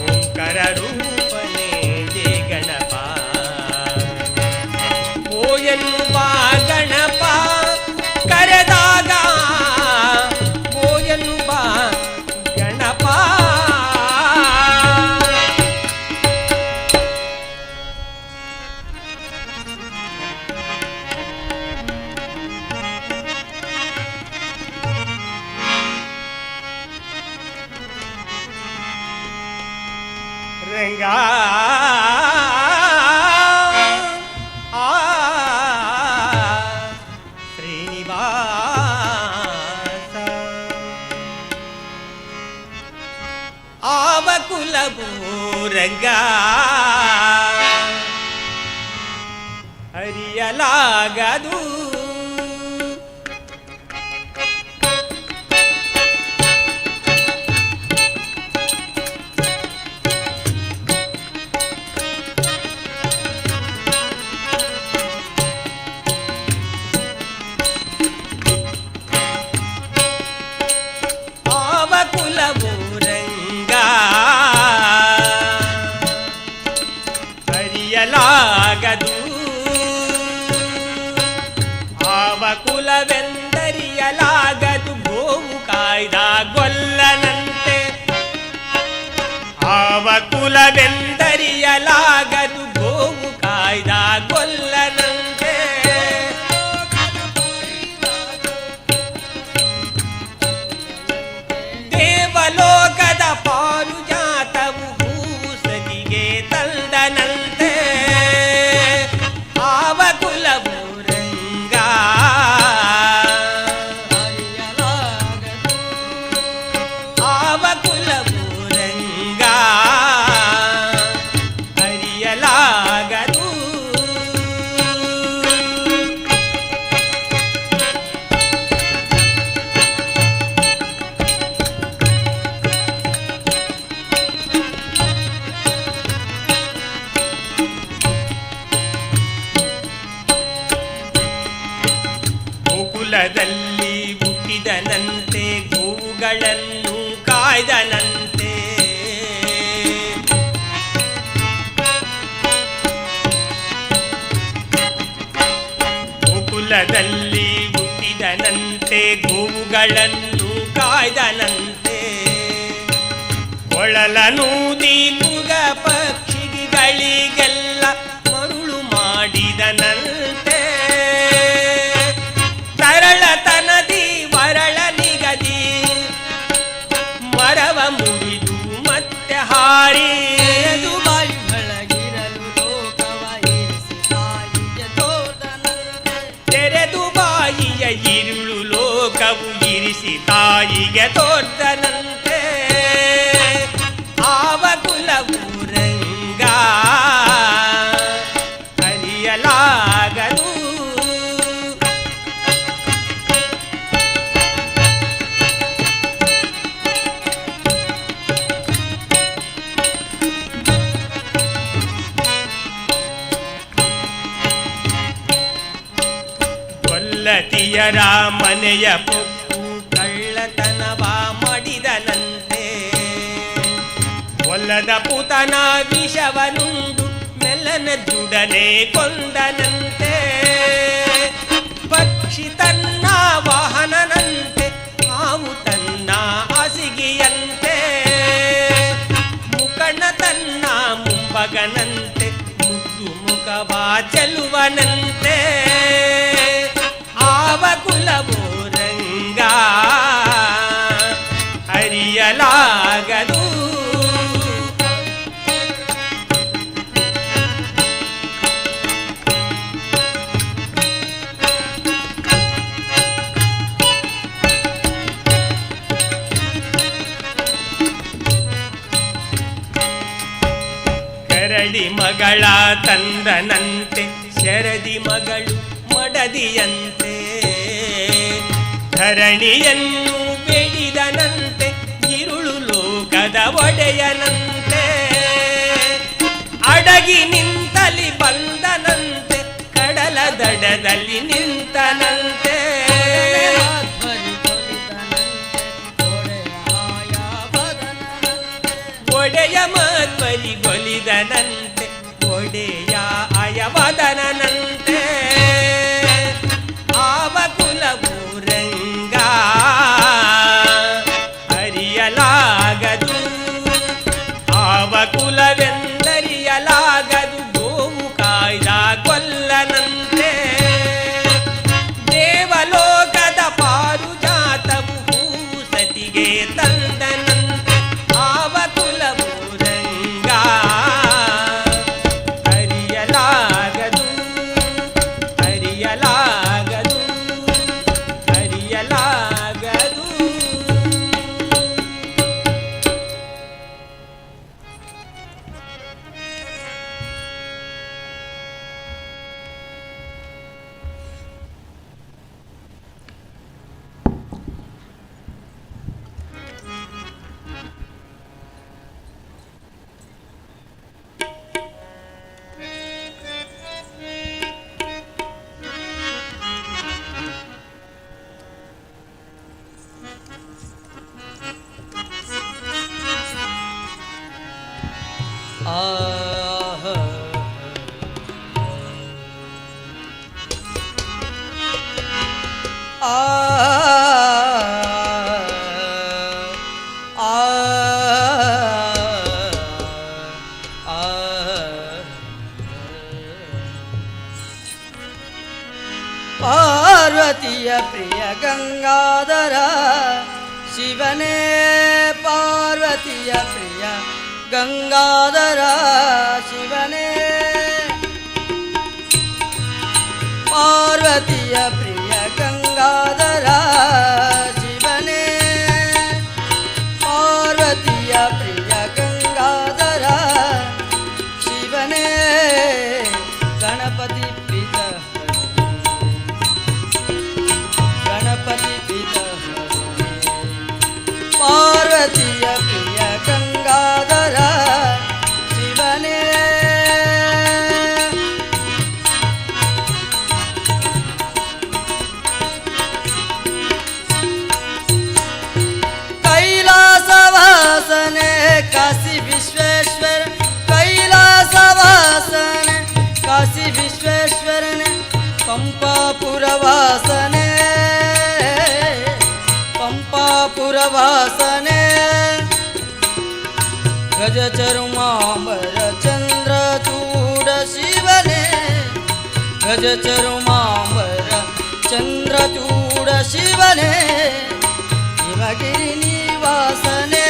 ಓಂಕಾರ ರೂಪನೇ ಜಯ ಗಣಪ ಓ ಎನ್ನುವ ಗಣಪ ಕರೆದಾಗ ರಂಗ ಶ್ರೀನಿವಾಸ ಆವಕುಲಭೂ ರಂಗ ಹರಿಯಲಾಗದು ಆವಕುಲಭೂ ರಂಗ ಹರಿಯಲಾಗದು ಆವಕುಲವೆಂದರಿಯಲಾಗದು ಗೋವು ಕಾಯ್ದ ಗೊಲ್ಲನಂತೆ ಆವಕುಲವೆಂದರಿಯಲಾಗದು ಗೋವು ಕಾಯ್ದ ಗೊಲ್ಲನಂತೆ ದೇವಲೋಕದ ಪಾರುಜಾತವು ಭೂಸತಿಗೆ ತಂದನಂತೆ ಆವಕುಲಭೂ ರಂಗ ಆವಕುಲಭೂ ರಂಗ ಹರಿಯಲಾಗದು ಗೋಕುಲದಲ್ಲಿ ಹುಟ್ಟಿದನಂತೆ ಗೋವುಗಳನ್ನು ಕಾಯ್ದನಂತೆ ಗೋಕುಲದಲ್ಲಿ ಹುಟ್ಟಿದನಂತೆ ಗೋವುಗಳನ್ನು ಕಾಯ್ದನಂತೆ ಕೊಳಲನೂದಿ ಮೃಗ ಪಕ್ಷಿಗಳಿಗೆಲ್ಲ ಮರುಳು ಮಾಡಿದನಂತೆ ತರಳತನದಿ ವರಳ ನಿಗದಿ ಮರವ ಮುರಿದು ಮತ್ತೆ ಹಾರಿ ತೆರೆದು ಬಾಯಿಯ ಇರುಳು ಲೋಕವು ಇರಿಸಿ ತಾಯಿಗೆ ತೋರ್ದನಂತೆ ಆವಕುಲಭೂ ರಂಗ ಹರಿಯಲಾಗದು ಗೊಲ್ಲತಿಯರ ಮನೆಯ ಪೊಕ್ಕು ಕಳ್ಳತನವ ಮಾಡಿದನಂತೆ ಒಲ್ಲದ ಪುತನ ವಿಷವನುಂಡು ಮೆಲ್ಲನ ಜುಡನೆ ಕೊಂದನಂತೆ ಪಕ್ಷಿ ತನ್ನ ವಾಹನನಂತೆ ಹಾವು ತನ್ನ ಹಾಸಿಗೆಯಂತೆ ಮುಕಣ ತನ್ನ ಮುಂಬಗನಂತೆ ಮುದ್ದು ಮುಖವ ಚೆಲುವನಂತೆ ಆವಕುಲಭೂ ರಂಗ ಹರಿಯಲಾಗದು ಕರಡಿ ಮಗಳ ತಂದನಂತೆ ಶರದಿ ಮಗಳು ಮಡದಿಯಂತೆ ಧರಣಿಯನ್ನು ಬೆಳೆದನಂತೆ ಇರುಳು ಲೋಕದ ಒಡೆಯನಂತೆ ಅಡಗಿ ನಿಂತಲಿ ಬಂದನಂತೆ ಕಡಲ ದಡದಲ್ಲಿ ನಿಂತನಂತೆ ಒಡೆಯ ಮಧ್ವರಿಗೊಲಿದನಂತೆ ಒಡೆಯ ಅಯವದನಂತೆ ಆವಕುಲಭೂ ರಂಗ ಹರಿಯಲಾಗದು ಆವಕುಲವೆಂದರಿಯಲಾಗದು ಗೋವು ಕಾಯ್ದ ಗೊಲ್ಲನಂತೆ ಆ ಆ ಆ ಪಾರ್ವತಿಯ ಪ್ರಿಯ ಗಂಗಾಧರ ಶಿವನೇ ಪಾರ್ವತಿಯ ಪ್ರಿಯ ಗಂಗಾಧರ ಶಿವನೇ ಪಾರ್ವತಿಯ ಪ್ರಿಯ ಗಂಗಾಧರ ಶಿವನೇ ಪಾರ್ವತಿಯ ಪ್ರಿಯ ಗಂಗಾಧರ ಶಿವನೇ ಗಣಪತಿ ಪಿತ ಗಣಪತಿ ಪಿತ ಪಾರ್ವತಿಯ ಪ್ರಿಯ ಗಂಗಾಧರ ಶಿವನೇ ಕೈಲಾಸವಾಸನೆ ಕಾಶಿ ವಿಶ್ವೇಶ್ವರ ಕೈಲಾಸವಾಸನೆ ಕಾಶಿ ವಿಶ್ವೇಶ್ವರನೆ ಪಂಪಾಪುರವಾಸನೆ ಪಂಪಾಪುರವಾಸನೆ ಗಜಚರುಮಾಂಬರ ಚಂದ್ರಚೂಡ ಶಿವನೇ ಗಜಚರುಮಾಂಬರ ಚಂದ್ರಚೂಡ ಶಿವನೇ ಹಿಮಗಿರಿ ನಿವಾಸನೆ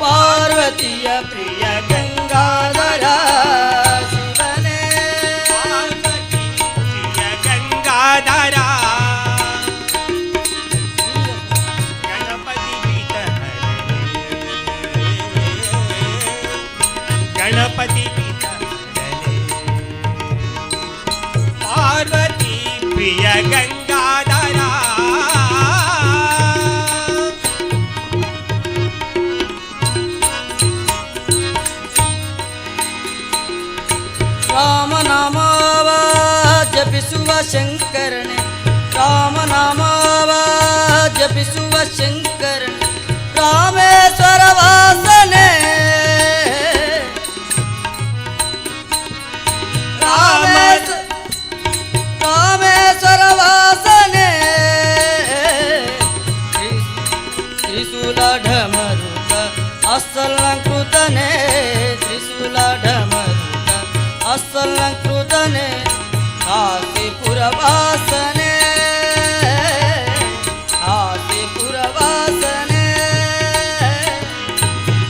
ಪಾರ್ವತಿಯ ಪ್ರಿಯ ಗಂಗಾಧರ ಶಿವನೇ ಪ್ರಿಯ ಗಂಗಾಧರ ಗಣಪತಿ ಪೀಠ ಗಣಪತಿ ಪೀಠ ಪಾರ್ವತಿ ಪ್ರಿಯ ಗಂಗಾಧರ ರಾಮನಾಮವ ಜಪಿಸುವ ಶಂಕರನೆ ರಾಮನಾಮವ ಜಪಿಸುವ ಶಂಕರನೆ ರಾಮೇಶ್ವರ ವಾಸನೆ ರಾಮೇಶ್ವರ ವಾಸನೆ ತ್ರಿಶೂಲ ಢಮರುಕ ಅಸಲಂಕೃತನೆ ತ್ರಿಶೂಲ ಢಮರುಕ ಅಸಲಂಕೃತನೆ ಕಾಶಿಪುರ ವಾಸನೆ ಕಾಶಿಪುರ ವಾಸನೆ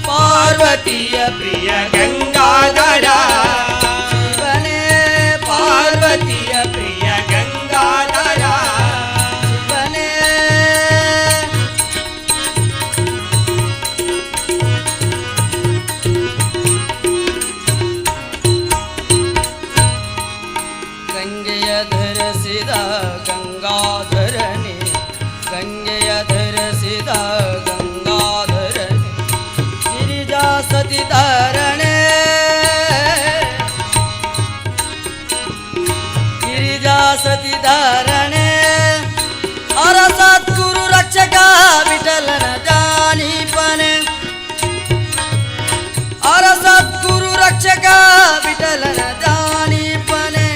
ಪಾರ್ವತಿಯ ಪ್ರಿಯ ಗಂಗಾಧರ ಶಿವನೇ ಪಾರ್ವತಿಯ ಪ್ರಿಯ ಗಂಗಾಧರ ಶಿವನೇ ಗಂಗೆಯ ಧರಿಸಿದ ಗಂಗಾಧರನೆ ಗಂಗೆಯ ಧರಿಸಿದ ಗಂಗಾಧರನೆ ಗಿರಿಜಾ ಸತಿಧಾರಣೆ ಗಿರಿಜಾ ಸತಿಧಾರಣೆ ಅರ ಸದ್ಗುರು ರಕ್ಷಕ ವಿಠಲನ ಜಾನೀಪನೆ ಅರ ಸದ್ಗುರು ರಕ್ಷಕ ವಿಠಲನ ಜಾನೀಪನೆ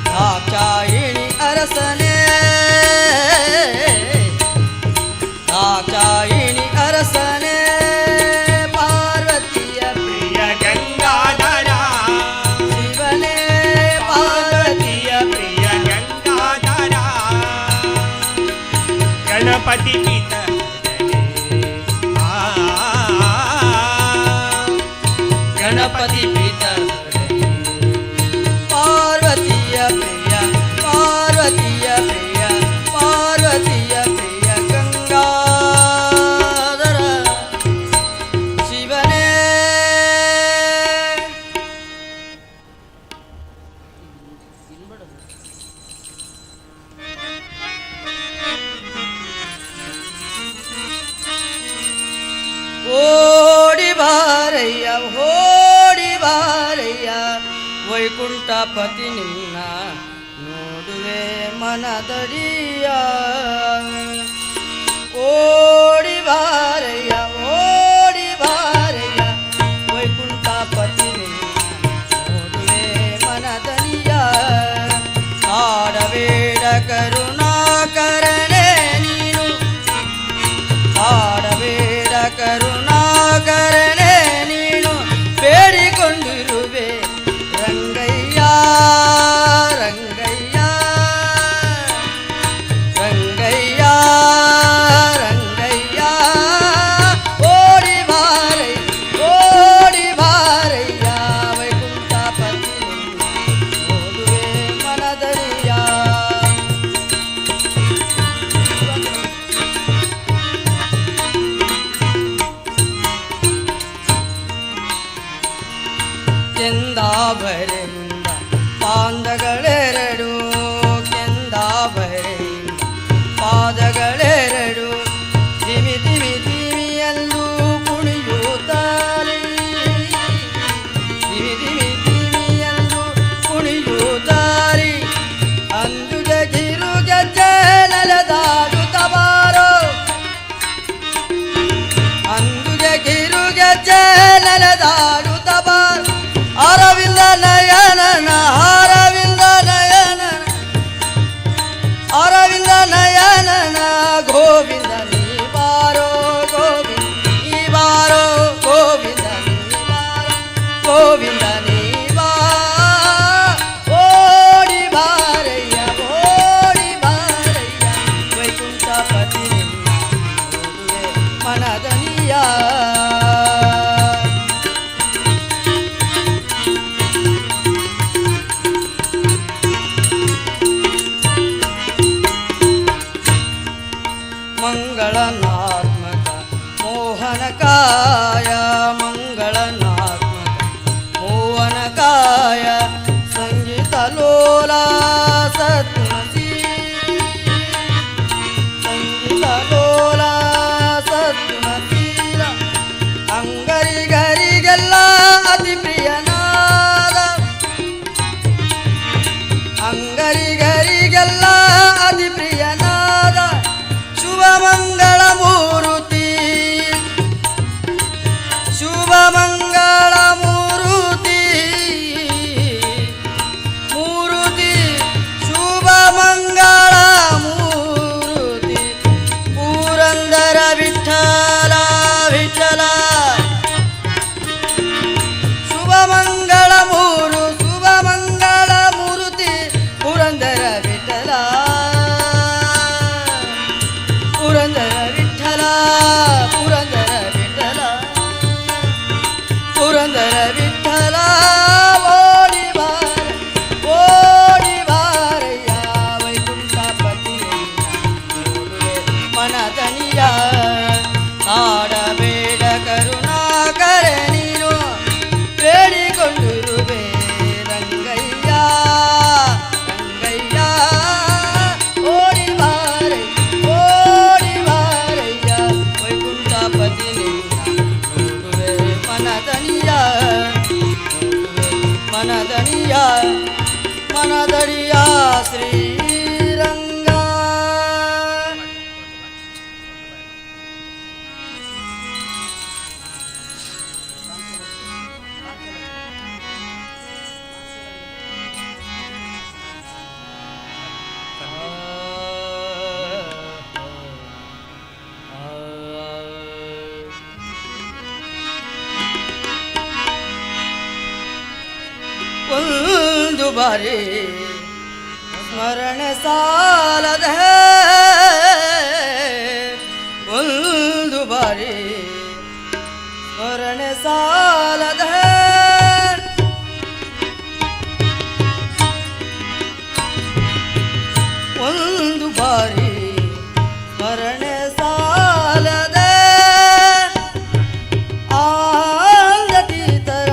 ದಾಕ್ಷಾಯಿಣಿ ಅರಸನೆ ದಾಕ್ಷಾಯಿಣಿ ಅರಸನೆ ಪಾರ್ವತಿಯ ಪ್ರಿಯ ಗಂಗಾಧರ ಶಿವನೇ ಪಾರ್ವತಿಯ ಪ್ರಿಯ ಗಂಗಾಧರ ಗಣಪತಿ ಪೀಠ ಗಣಪತಿ ಪಿತ ಪಾರ್ವತಿಯ ಪ್ರಿಯ ಪಾರ್ವತಿಯ ಪ್ರಿಯ ಪಾರ್ವತಿಯ ಪ್ರಿಯ ಗಂಗಾಧರ ಶಿವನೇ ಓಡಿ ಬಾರಯ್ಯ ಓಡಿ ಬಾರಯ್ಯ ವೈಕುಂಠಪತಿ ನಿನ್ನ ನೋಡುವೆ ಮನದಡಿಯ ಓಡಿ ಬಾರಯ್ಯ ವೈಕುಂಠಪತಿ ನಿನ್ನ ನೋಡುವೆ ಮನದಡಿಯ ಕಾಡಬೇಡ ಪಾದಗಳೆರಡು ಕೆಂದಾವರೆ ಪಾದಗಳೆರಡು ದಿಮಿ ದಿಮಿ ದಿಮಿಯಲ್ಲೂ ಕುಣಿಯುತ್ತಾರೆ ದಿಮಿ ದಿಮಿ ದಿಮಿಯಲ್ಲೂ ಕುಣಿಯುತ್ತಾರೆ ಅಂದುಗೆ ಗಿರು ಗೆಜ್ಜೆ ನೆಲದಾಡುತ್ತ ಬಾರೋ ಅಂದುಗೆ ಗಿರು ಗೆಜ್ಜೆ ನೆಲದಾಡುತ್ತ ಬಾರೋ ಅರವಿಂದ ನಯನನ ಅರವಿಂದ ನಯನನ ಅರವಿಂದ ನಯನನ ಗೋವಿಂದ ನೀ ಬಾರೋ ಗೋವಿಂದ ನೀ ಬಾರೋ ಗೋವಿಂದ ನೀ ಬಾರೋ ಗೋವಿಂದ ನೀ ಬಾ ಓಡಿ ಬಾರಯ್ಯ ವೈಕುಂಠಪತಿ ನಿನ್ನ ನೋಡುವೆ ಮನದನಿಯ ಮಂಗಳನಾತ್ಮಕ ಮೋಹನಕಾಯ ಮಂಗಳನಾತ್ಮಕ ಮೋಹನಕಾಯ ಸಂಗೀತ ಲೋಲ ಸತ್ಮಸಿ ಸಂಗೀತ ಲೋಲ ಸತ್ಮಶೀಲ ಅಂಗರಿಗರಿಗೆಲ್ಲ ಅತಿ ಪ್ರಿಯನಾದ ಅಂಗರಿಗರಿಗೆಲ್ಲ ಅತಿ ಪ್ರಿಯನಾದ ಶುಭಮಂಗಳ ಮೂರುತಿ ಶುಭಮಂಗಳ ಮೂರುತಿ ಮೂರುತಿ ಶುಭಮಂಗಳ ಮೂರುತಿ ಪುರಂದರ ವಿಠಲ ವಿಠಲ ಶುಭಮಂಗಳ ಶುಭಮಂಗಳ ಮೂರುತಿ ಪುರಂದರ ವಿಠಲ ಪುರಂದರ ವಿಠಲ ಪುರಂದರ ವಿಠಲ ಪುರಂದರ ವಿಠಲ ಓಡಿ ಬಾರಯ್ಯ ವೈಕುಂಠಪತಿ ನೋಡುವೆ ಮನದನಿಯ ಆಡಬೇಡ ಕರುಣಾಕರೆ ನೀನು ಬೇಡಿಕೊಂಡಿರುವೆ ರಂಗಯ್ಯ ರಂಗಯ್ಯ ಓಡಿ ಬಾರಯ್ಯ ವೈಕುಂಠಪತಿ ನಿನ್ನ ನೋಡುವೆ ಮನದನಿಯ ಮನದನಿಯ ಮನದನಿಯ ಶ್ರೀರಂಗ ಒಂದು ಬಾರಿ ಸ್ಮರಣೆ ಸಾಲದ ಒಂದು ಬಾರಿ ಸ್ಮರಣೆ ಸಾಲದ ಒಂದು ಬಾರಿ ಸ್ಮರಣೆ ಸಾಲದ ಆಂದತೀತರ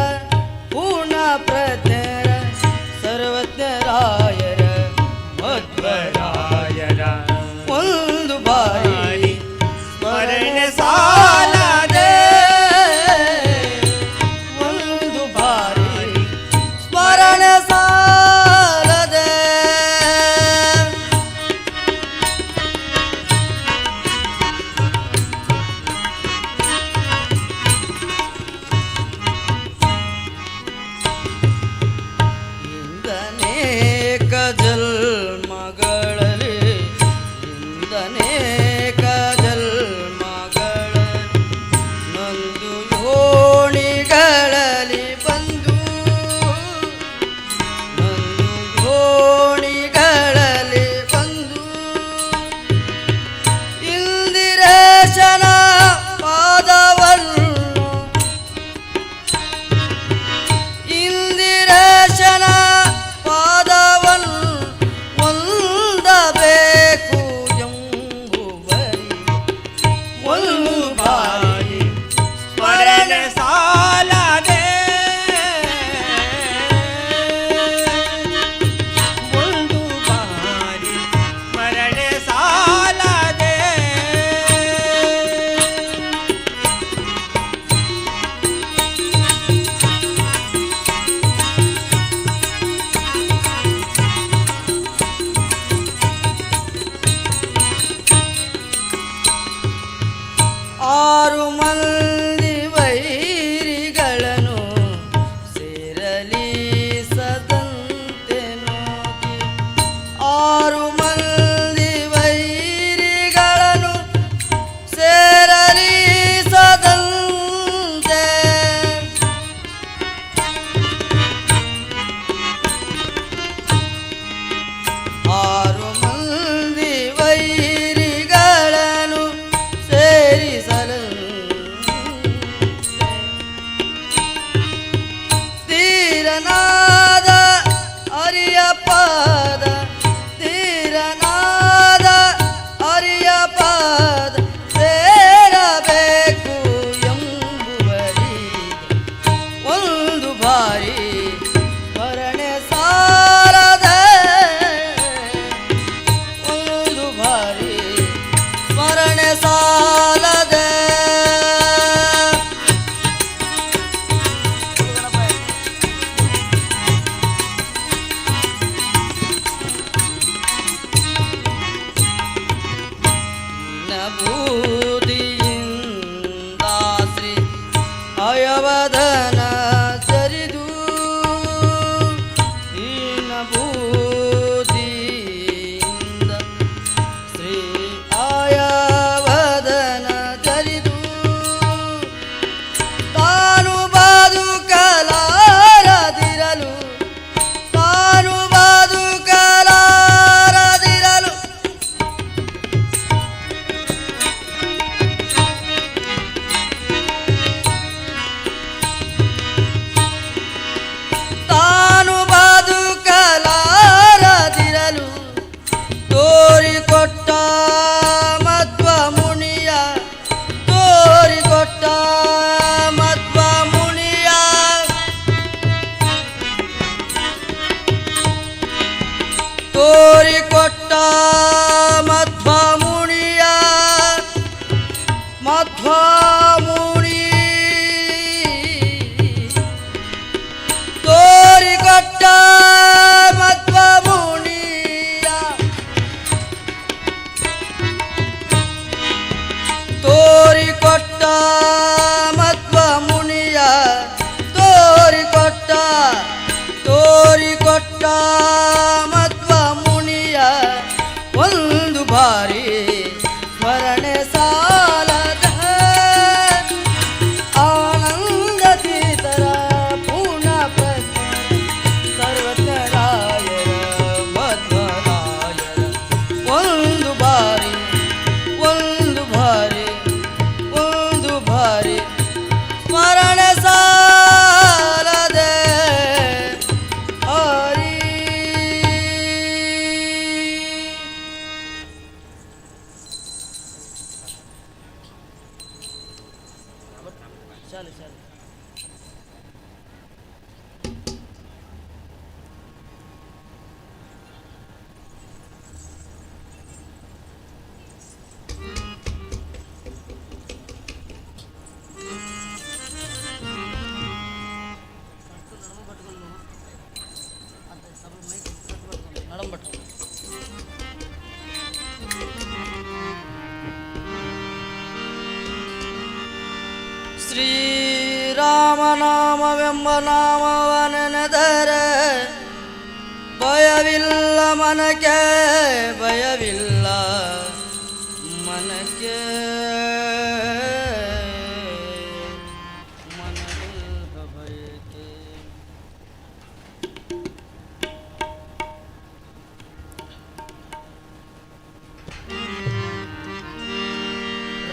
ಪೂರ್ಣ ಪ್ರಜ್ಞರ ಸರ್ವಜ್ಞರಾಯರ ಮಧ್ವರಾಯರ ಕೊಟ್ಟ ಮಧ್ವ ಮುನಿಯ ಒಂದು ಬಾರಿ ಸ್ಮರಣೆ ಸಾಲದ ಆನಂದ ತೀತರ ಪೂರ್ಣ ಸರ್ವಜ್ಞರಾಯರ ಮಧ್ವರಾಯರ ಒಂದು ಬಾರಿ ಒಂದು ಬಾರಿ ಒಂದು ಬಾರಿ ಸ್ಮರಣೆ ಸಾಲದೆ ಹರಿ. ಶಾಲೆ ಶಾಲೆ ನಡಂಬಟ್ಟು ಶ್ರೀರಾಮನಾಮವೆಂಬ ನಾಮವನೆನೆದರೆ ಭಯವಿಲ್ಲ ಮನಕ್ಕೆ ಭಯವಿಲ್ಲ ಮನಕ್ಕೆ ಮನವಿಲ್ಲ ಭಯಕ್ಕೆ.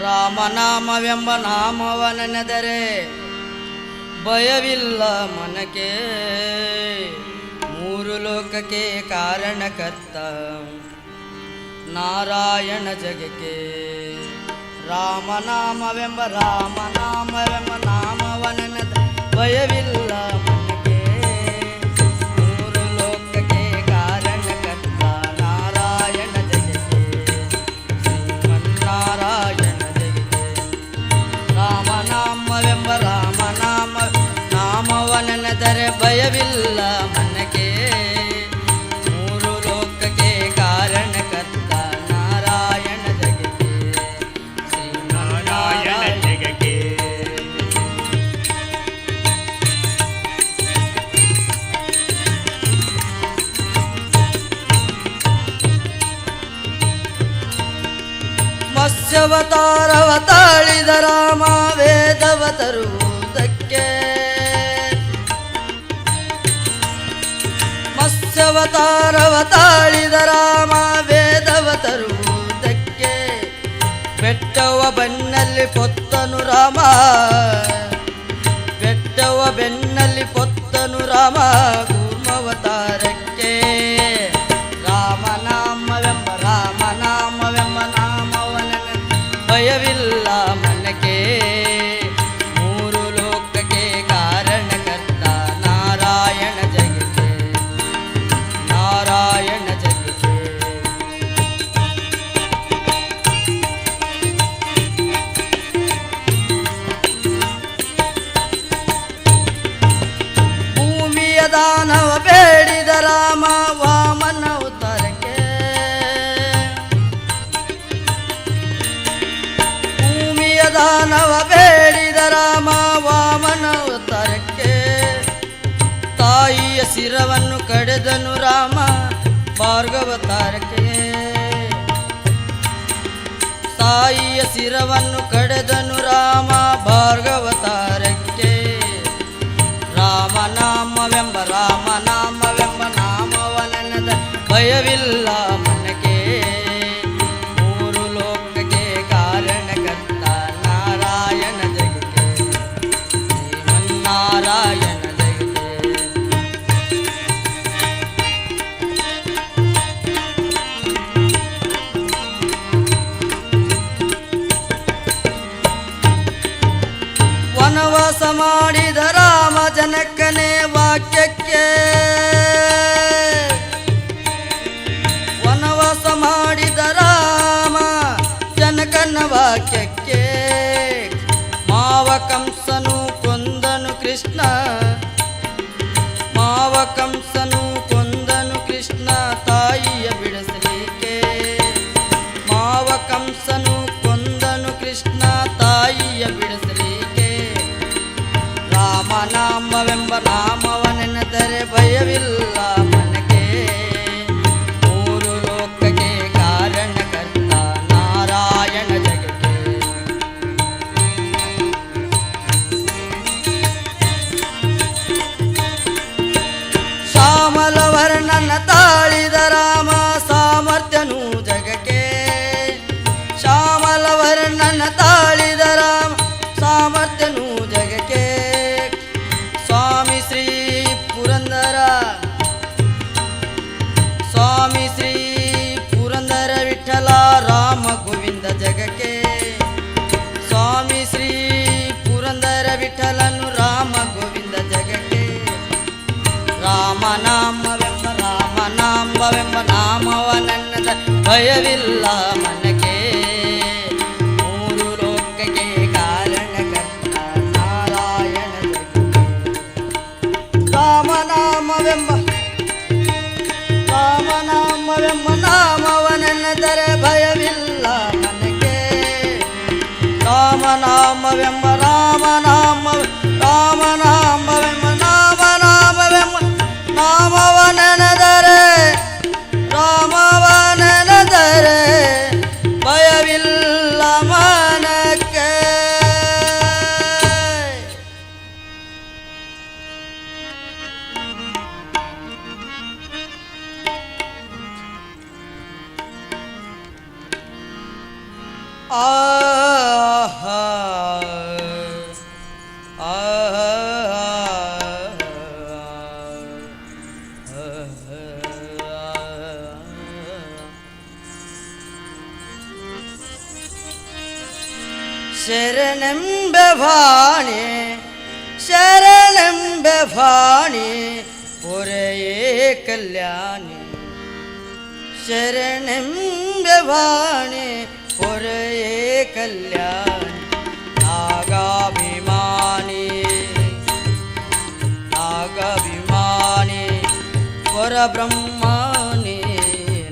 ರಾಮನಾಮವೆಂಬ ನಾಮವನೆನೆದರೆ ಭಯವಿಲ್ಲ ಮನಕ್ಕೆ ಮೂರು ಲೋಕಕ್ಕೆ ಕಾರಣಕರ್ತ ನಾರಾಯಣ ಜಗಕ್ಕೆ. ರಾಮನಾಮವೆಂಬ ನಾಮವನೆನೆದ ಭಯವಿಲ್ಲ ಮನಕ್ಕೆ ಮೂರು ಲೋಕಕ್ಕೆ ಕಾರಣಕರ್ತ ನಾರಾಯಣ ಜಗಕ್ಕೆ ಶ್ರೀಮನ್ನಾರಾಯಣ. ರಾಮನಾಮವೆಂಬ ನಾಮವನೆನೆದರೆ ಭಯವಿಲ್ಲ ಮನಕ್ಕೆ ಮೂರು ಲೋಕಕ್ಕೆ ಕಾರಣಕರ್ತ ನಾರಾಯಣ ಜಗಕ್ಕೆ ಶ್ರೀಮನ್ನಾರಾಯಣ ಜಗಕ್ಕೆ. ಮತ್ಸ್ಯವತಾರವ ತಾಳಿದ ರಾಮ ವೇದವ ತರುವುದಕ್ಕೆ ಮತ್ಸ್ಯವತಾರವ ತಾಳಿದ ರಾಮ ವೇದವ ತರುವುದಕ್ಕೆ ಬೆಟ್ಟವ ಬೆನ್ನಲ್ಲಿ ಪೊತ್ತನು ರಾಮ ಬೆಟ್ಟವ ಬೆನ್ನಲ್ಲಿ ಪೊತ್ತನು ರಾಮ ಕೂರ್ಮವತಾರಕ್ಕೆ. ರಾಮನಾಮವೆಂಬ ನಾಮವನ ಭಯವಿಲ್ಲ ಮನಕ್ಕೆ ಮೂರು ಲೋಕಕ್ಕೆ ಕಾರಣಕರ್ತ ನಾರಾಯಣ ಜಗಕ್ಕೆ ನಾರಾಯಣ ಜಗಕ್ಕೆ. ಭೂಮಿಯ ದಾನವ ಬೇಡಿದ ರಾಮ ವಾಮನ ಅವತಾರಕ್ಕೆ ಭೂಮಿಯ ದಾನವ ಬೇಡಿದ ರಾಮ ವಾಮನ ಅವತಾರಕ್ಕೆ ತಾಯಿಯ ಶಿರವನ್ನು ಕಡೆದನು ರಾಮ ಭಾರ್ಗವತಾರಕ್ಕೆ ತಾಯಿಯ ಶಿರವನ್ನು ಕಡೆದನು ರಾಮ ಭಾರ್ಗವತಾರಕ್ಕೆ. ರಾಮನಾಮವೆಂಬ ನಾಮವನೆನೆದ ಭಯವಿಲ್ಲ ಮನಕ್ಕೆ ಮೂರು ಲೋಕಕ್ಕೆ ಕಾರಣಕರ್ತ ನಾರಾಯಣ ಜಗಕ್ಕೆ ಶ್ರೀಮನ್ನಾರಾಯಣ ಜಗಕ್ಕೆ. ವನವಾಸ ಮಾಡಿದ ರಾಮ ಜನಕ್ಕನೇ ವಾಕ್ಯಕ್ಕೆ ಭಯವಿಲ್ಲ ಮನಕ್ಕೆ ಮೂರು ಲೋಕಕ್ಕೆ ಕಾರಣಕರ್ತ ನಾರಾಯಣ ರಾಮನಾಮವೆಂಬ ನಾಮವನೆನ್ನದರೆ ಭಯವಿಲ್ಲ ಮನಕ್ಕೆ ರಾಮನಾಮವೆಂಬ ನಾಮವನೆನೆದರೆ ಭಯವಿಲ್ಲ ಮನಕ್ಕೆ. ಆಹಾ ಶರಣೆಂಬೆ ಭಾಣಿ ಪೊರೆಯೇ ಕಲ್ಯಾಣಿ ಶರಣೆಂಬೆ ಭಾಣಿ ಪೊರೆಯೇ ಕಲ್ಯಾಣಿ ನಾಗಾಭಿಮಾನಿ ಪರಬ್ರಹ್ಮನೇ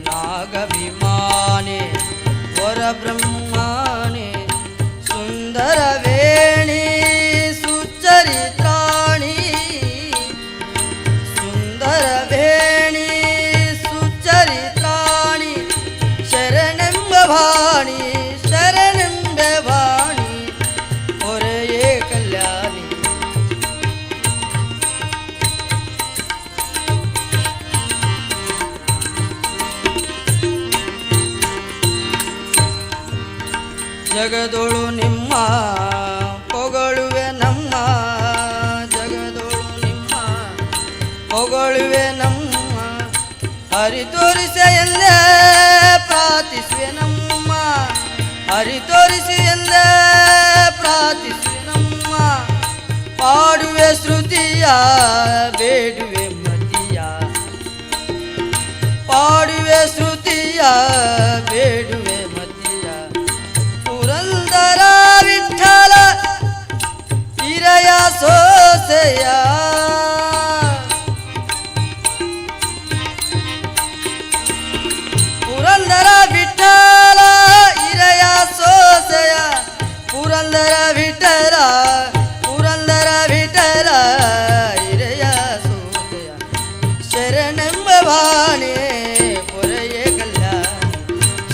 ನಾಗಾಭಿಮಾನಿ ಪರಬ್ರಹ್ಮನೇ ಸುಂದರವೇಣಿ ಸುಚರಿತ್ರಾಣಿ ಸುಂದರವೇಣಿ ಸುಚರಿತ್ರಾಣಿ ಶರಣೆಂಬ ಭಾಣಿ ಹೊರೆಯೇ ಕಲ್ಯಾಣಿ. ಜಗದೊಳು ನಿಮ್ಮ ಪೊಗಳುವೆ ನಮ್ಮ ಜಗದೊಳು ನಿಮ್ಮ ಪೊಗಳುವೆ ನಮ್ಮ ಹರಿತೋರಿಸೆ ಎಂದೇ ಪ್ರಾರ್ಥಿಸುವೆ ನಮ್ಮ ಹರಿತೋರಿಸಿ ಎಂದೇ ಪ್ರಾರ್ಥಿಸುವೆ ನಮ್ಮ ಪಾಡುವೆ ಶ್ರುತಿಯ ಬೇಡುವೆ ಮತಿಯ ಪಾಡುವೆ ಶ್ರುತಿಯ ಬೇಡುವೆ ಮತಿಯ ಪುರಂದರ ವಿಠಲ ಹಿರಯ ಸೋಸೆಯ ಪುರಂದರ ವಿಠಲ ಹಿರಯ ಸೋಸೆಯ ಪುರಂದರ ವಿಠಲ ಹಿರಯ ಸೋಸೆಯ ಶರಣೆಂಬ ಭಾಣಿ ಪೊರೆಯೇ ಕಲ್ಯಾಣಿ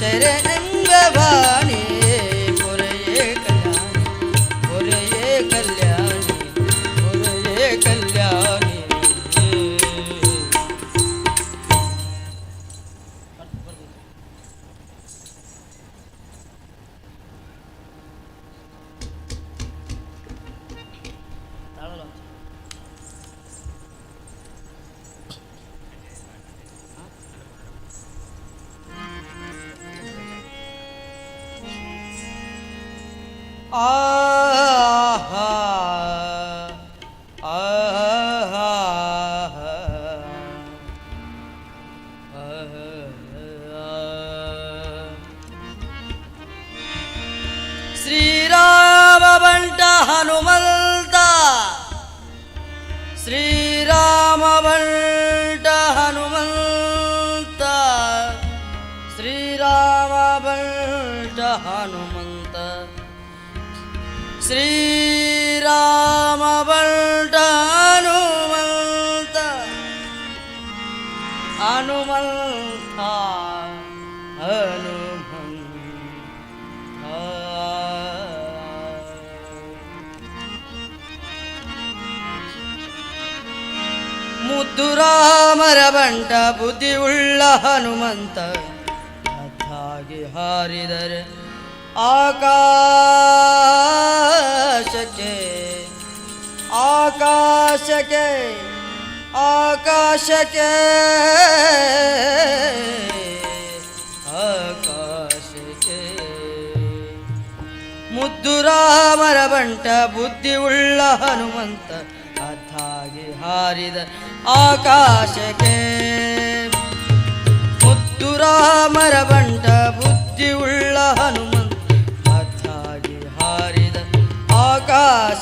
ಶರಣೆಂಬ ಭಾಣಿ ಪೊರೆಯೇ ಕಲ್ಯಾಣಿ ಶ್ರೀರಾಮ ಬಂಟ ಹನುಮಂತ ಶ್ರೀರಾಮ ಬಂಟ ಹನುಮಂತ ಶ್ರೀರಾಮ ಬಂಟ ಹನುಮಂತ ಶ್ರೀರಾಮ ಬಂಟ ಹನುಮಂತ ಹನುಮಂತ ಮುದ್ದು ರಾಮರ ಬಂಟ ಬುದ್ಧಿ ಉಳ್ಳ ಹನುಮಂತ ಹಾಗೆ ಹಾರಿದರೆ ಆಕಾಶಕ್ಕೆ ಆಕಾಶಕ್ಕೆ ಆಕಾಶಕ್ಕೆ ಆಕಾಶಕ್ಕೆ ಮುದ್ದು ರಾಮರ ಬಂಟ ಬುದ್ಧಿ ಉಳ್ಳ ಹನುಮಂತ ಹಾಗೆ ಹಾರಿದ ಆಕಾಶಕ್ಕೆ ಮುದ್ದು ರಾಮರ ಬಂಟ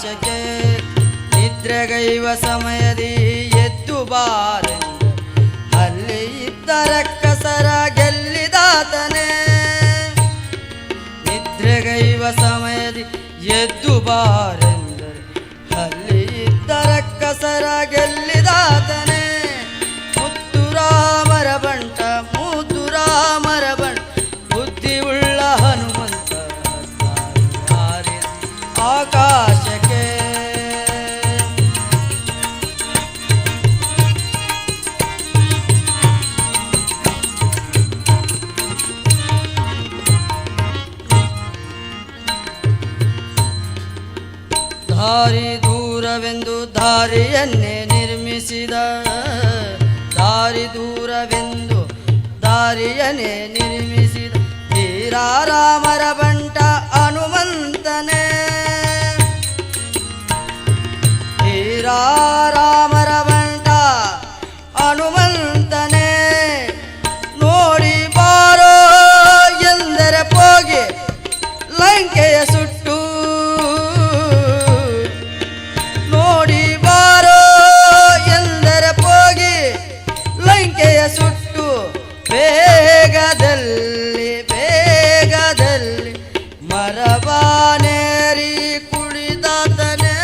ಆಕಾಶಕ್ಕೆ ನಿದ್ರೆಗೈವ ಸಮಯದಿ ಎದ್ದು ಬಾರೆಂದು ಅಲ್ಲಿ ಇದ್ದ ರಕ್ಕಸರ ಗೆಲ್ಲಿದಾತನೇ. ನಿದ್ರೆಗೈವ ಸಮಯದಿ ಎದ್ದು ಬಾರೆಂದರೆ ಅಲ್ಲಿ ಇದ್ದ ರಕ್ಕಸರ ಗೆಲ್ಲಿದಾತನೇ. ಮುದ್ದು ರಾಮರ ಬಂಟ ಮುದ್ದು ರಾಮರ ಬಂಟ ಬುದ್ಧಿ ಉಳ್ಳ ಹನುಮಂತ ಹಾರಿದ ಆಕಾಶಕ್ಕೆ. ದಾರಿ ದೂರವೆಂದು ದಾರಿಯನ್ನೇ ನಿರ್ಮಿಸಿದ, ದಾರಿ ದೂರವೆಂದು ದಾರಿಯನ್ನೇ ನಿರ್ಮಿಸಿದ ಶ್ರೀರಾಮರ ಬಂಟ ಹನುಮಂತನೇ. ಶ್ರೀರಾಮರ ಬಂಟ ಹನುಮಂತನೇ. ನೋಡಿ ಬಾರೋ ಎಂದರೆ ಹೋಗಿ ಲಂಕೆಯ ಸುಟ್ಟು, ನೋಡಿ ಬಾರೋ ಎಂದರೆ ಹೋಗಿ ಲಂಕೆಯ ಸುಟ್ಟು ಬೇಗದಲ್ಲಿ ಬೇಗದಲ್ಲಿ ಮರಬಾನೇರಿ ಕುಳಿದಾತನೇ.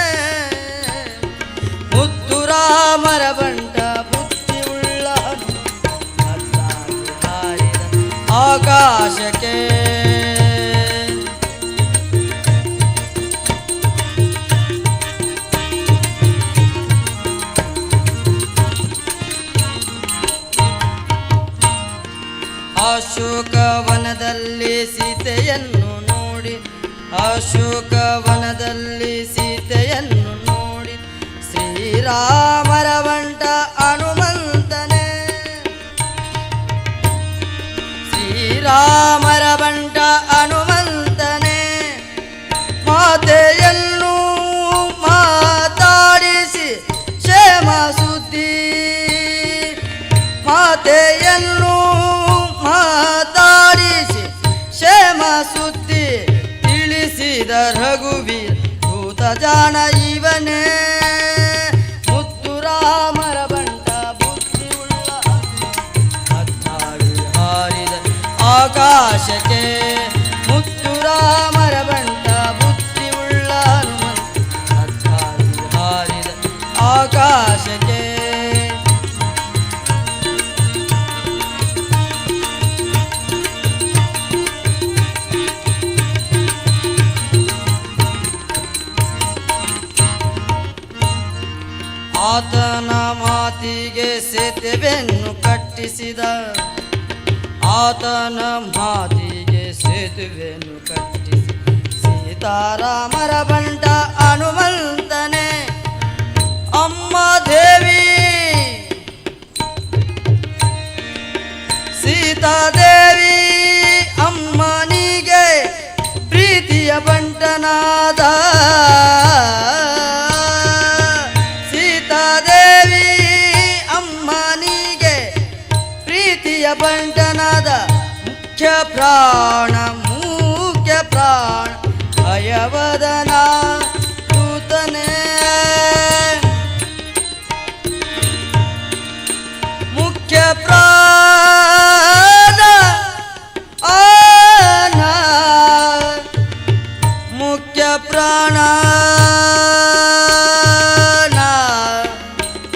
ಮುದ್ದು ರಾಮರ ಬಂಟ ಬುದ್ಧಿ ಉಳ್ಳ ಹಾರಿದ ಆಕಾಶಕ್ಕೆ. ಅಶೋಕವನದಲ್ಲಿ ಸೀತೆಯನ್ನು ನೋಡಿ, ಅಶೋಕವನದಲ್ಲಿ ಸೀತೆಯನ್ನು ನೋಡಿ ಶ್ರೀರಾಮರ ಬಂಟ ಹನುಮಂತನೇ. ಶ್ರೀರಾಮರ ಬಂಟ ಹನುಮಂತನೇ. ಮಾತೆಯನ್ನು ಮಾತಾಡಿಸಿ ಕ್ಷೇಮ ಸುದ್ದಿ, ಮಾತೆಯನ್ನು ಮಾತಾಡಿಸಿ ಕ್ಷೇಮ ಸುದ್ದಿ ತಿಳಿಸಿದ ರಘುವೀರ ದೂತ ಜಾಣ ಇವನೇ. ಮುದ್ದು ರಾಮರ ಬಂಟ ಬುದ್ಧಿ ಉಳ್ಳ ಹತ್ತಾಗಿ ಹಾರಿದ ಆಕಾಶಕ್ಕೆ. ಮುದ್ದು ರಾಮರ ಬಂಟ ಬುದ್ಧಿ ಉಳ್ಳ ಹನುಮಂತ ಹತ್ತಾಗಿ ಹಾರಿದ ಆಕಾಶಕ್ಕೆ. ಆತನ ಮಾತಿಗೆ ಸೇತುವೆಯನ್ನು ಕಟ್ಟಿಸಿದ, ಆತನ ಮಾತಿಗೆ ಸೇತುವೆಯನ್ನು ಕಟ್ಟಿಸಿ ಸೀತಾರಾಮರ ಬಂಟ ಹನುಮಂತನೇ. ಅಮ್ಮ ದೇವಿ ಸೀತಾದೇವಿ ಅಮ್ಮನಿಗೆ ಪ್ರೀತಿಯ ಬಂಟನಾದ. ಸೀತಾದೇವಿ ಅಮ್ಮನಿಗೆ ಪ್ರೀತಿಯ ಬಂಟನಾದ. ಮುಖ್ಯ ಪ್ರಾಣ ಮುಖ್ಯ ಪ್ರಾಣ ಭಯವದನ ದೂತನೇ. ಮುಖ್ಯ ಪ್ರಾಣ ಆನ ಮುಖ್ಯ ಪ್ರಾಣ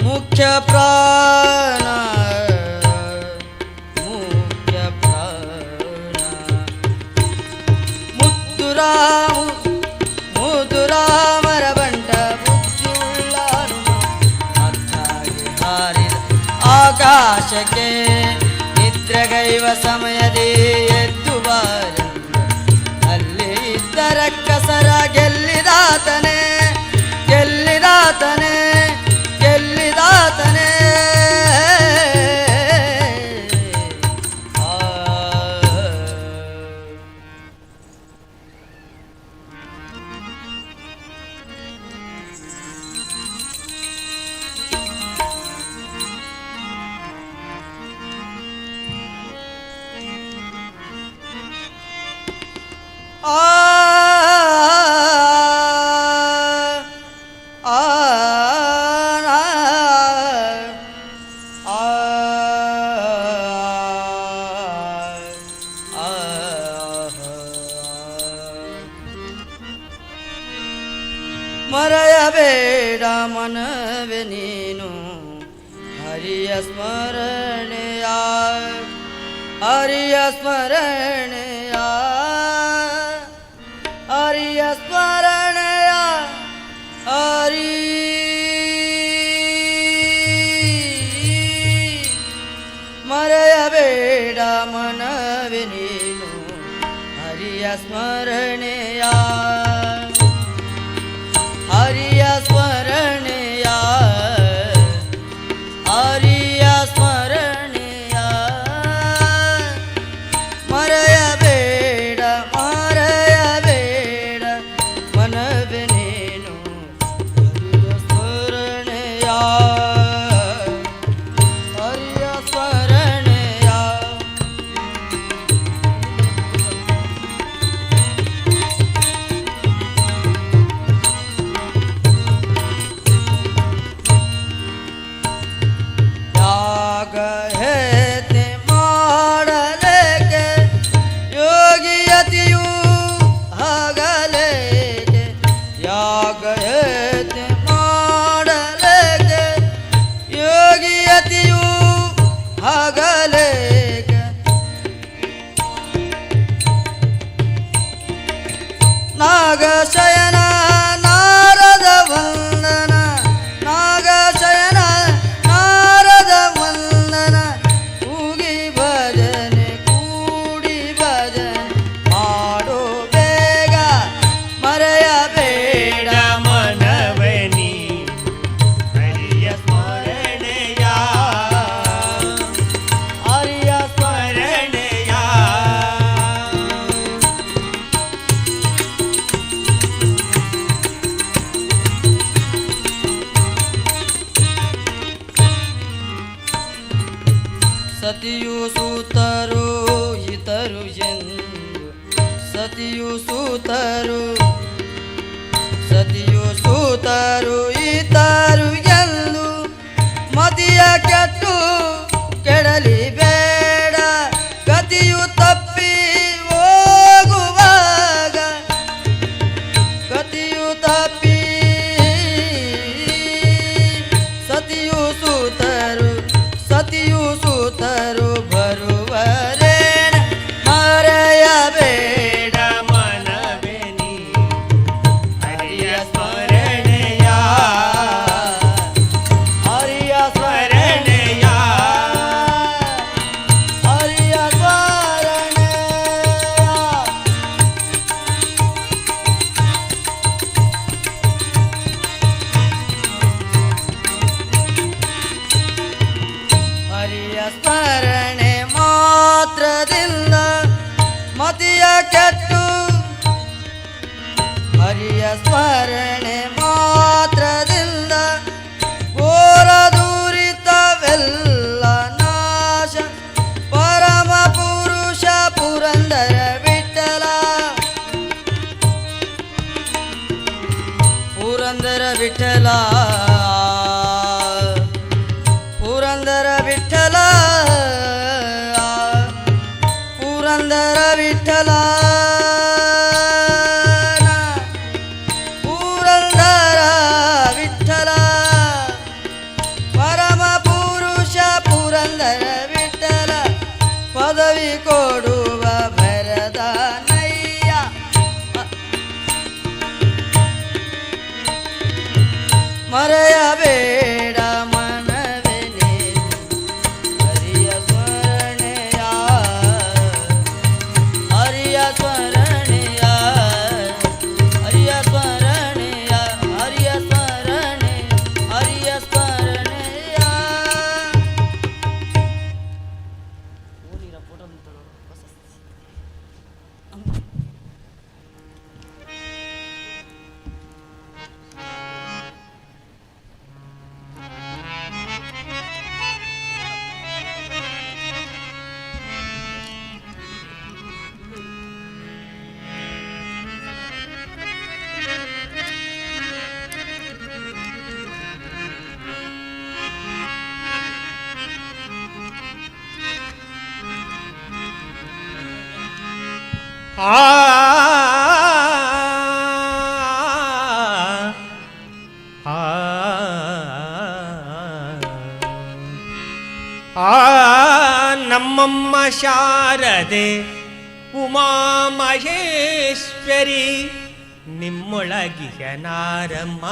ಮುಖ್ಯ ಪ್ರಾಣ ಮುಖ್ಯ ಪ್ರಾಣ. ಮುದ್ದು ರಾಮರ ಬಂಟ ಬುದ್ಧಿ ಉಳ್ಳ ಹತ್ತಾಗಿ ಹಾರಿದ ಆಕಾಶಕ್ಕೆ. ನಿದ್ರೆಗೈವ ಸಮಯದಿ ಎದ್ದು ಬಾರೆಂದು ಅಲ್ಲಿ ಇದ್ದ ರಕ್ಕಸರ ಗೆಲ್ಲಿದಾತನೇ. ಗೆಲ್ಲಿದಾತನೇ ಗೆಲ್ಲಿದಾತನೇ. ಮರೆಯಬೇಡ ಮನವೇ ನೀನು ಹರಿಯ ಸ್ಮರಣೆಯ ಹರಿಯ ಸ್ಮರಣೆಯ ಹರಿಯ ಸ್ಮರಣೆಯ ಹರಿ ಮರೆಯಬೇಡ ಮನವೇ ನೀನು ಹರಿಯ ಸ್ಮರಣೆಯ ಹರಿಯ ಸ್ಮರಣೆಯ ಹರಿಯ ಸ್ಮರಣೆಯ ಮರೆಯಬೇಡ ಮರೆಯಬೇಡ ಮನವೇ ನೀನು ಹರಿಯ ಸ್ಮರಣೆಯ ಹರಿಯ ಸ್ಮರಣೆಯ ಯಾಗ ಹೇತೆ ಮಾಡಲೇಕೆ ಯೋಗಿಯತಿಯು ಆಗಲೇಕೆ ಯಾಗ ಹೇತೆ ಮಾಡಲೇಕೆ ಯೋಗಿಯತಿಯು ಆಗಲೇಕೆ ನಾಗಶಯನ ನಾರದ ವಂದನ ನಾಗಶಯನ ನಾರದ ವಂದನ ಕೂಗಿ ಭಜನೆ ಕೂಡಿ ಭಜನೆ ಮಾಡೋ ಬೇಗ ಮರೆಯಬೇಡ ಮನವೇ ನೀ ಹರಿಯ ಸ್ಮರಣೆಯ ಹರಿಯ ಸ್ಮರಣೆಯ ಸತಿಯು ಸೂತರು ಇತರು ಎಂದು ಸತಿಯು ಸೂತರು ಸತಿಯು ಸೂತರು ಇತರು ಎಂದು ಮತಿಯ ಕೆಟ್ಟು ಕೆಡಲಿ ಬೇಡ ಗತಿಯು ತಪ್ಪಿ ಹೋಗುವಾಗ ಗತಿಯು ತಪ್ಪಿ ಸತಿಯು ಸೂತರು ಸತಿಯು ಸೂತರು ಬರುವರೇಣ ಮರೆಯಬೇಡ ಮನವೇ ನೀ ಹರಿಯ ಸ್ಮರಣೆಯ ಹರಿಯ ಸ್ಮರಣೆಯ ಹರಿಯ ಸ್ಮರಣೆಯ ಹರಿಯ ಸ್ಮರಣೆ ಮಾತ್ರದಿಂದ ಮತಿಯ ಕೆಟ್ಟು ಹರಿಯ ಸ್ಮರಣೆ ಮಾತ್ರದಿಂದ ಘೋರ ದೂರಿತವೆಲ್ಲ ನಾಶ ಪರಮ ಪುರುಷ ಪುರಂದರ ವಿಠಲ ಪುರಂದರ ವಿಠಲ ಪುರಂದರ ವಿಠಲ ಪುರಂದರ ವಿಠಲ ಪುರಂದರ ವಿಠಲ ಪರಮ ಪುರುಷ ಪುರಂದರ ವಿಠಲ ಪದವಿ ಕೊಡುವ ಭರದ ನಯ್ಯ ಮರೆಯಬೇಡ ಮನವೇ ನೀನು ಹರಿಯ ಸ್ಮರಣೆಯ ಹರಿಯ ಸ್ಮರಣೆಯ ಹರಿಯ ಸ್ಮರಣೆಯ ಹರಿಯ ಸ್ಮರಣೆ ಹರಿಯ ಸ್ಮರಣೆಯ ನಮ್ಮಮ್ಮ ಶಾರದೆ ಉಮಾ ಮಹೇಶ್ವರಿ ನಿಮ್ಮೊಳಗಿಯ ನಾರಮ್ಮ.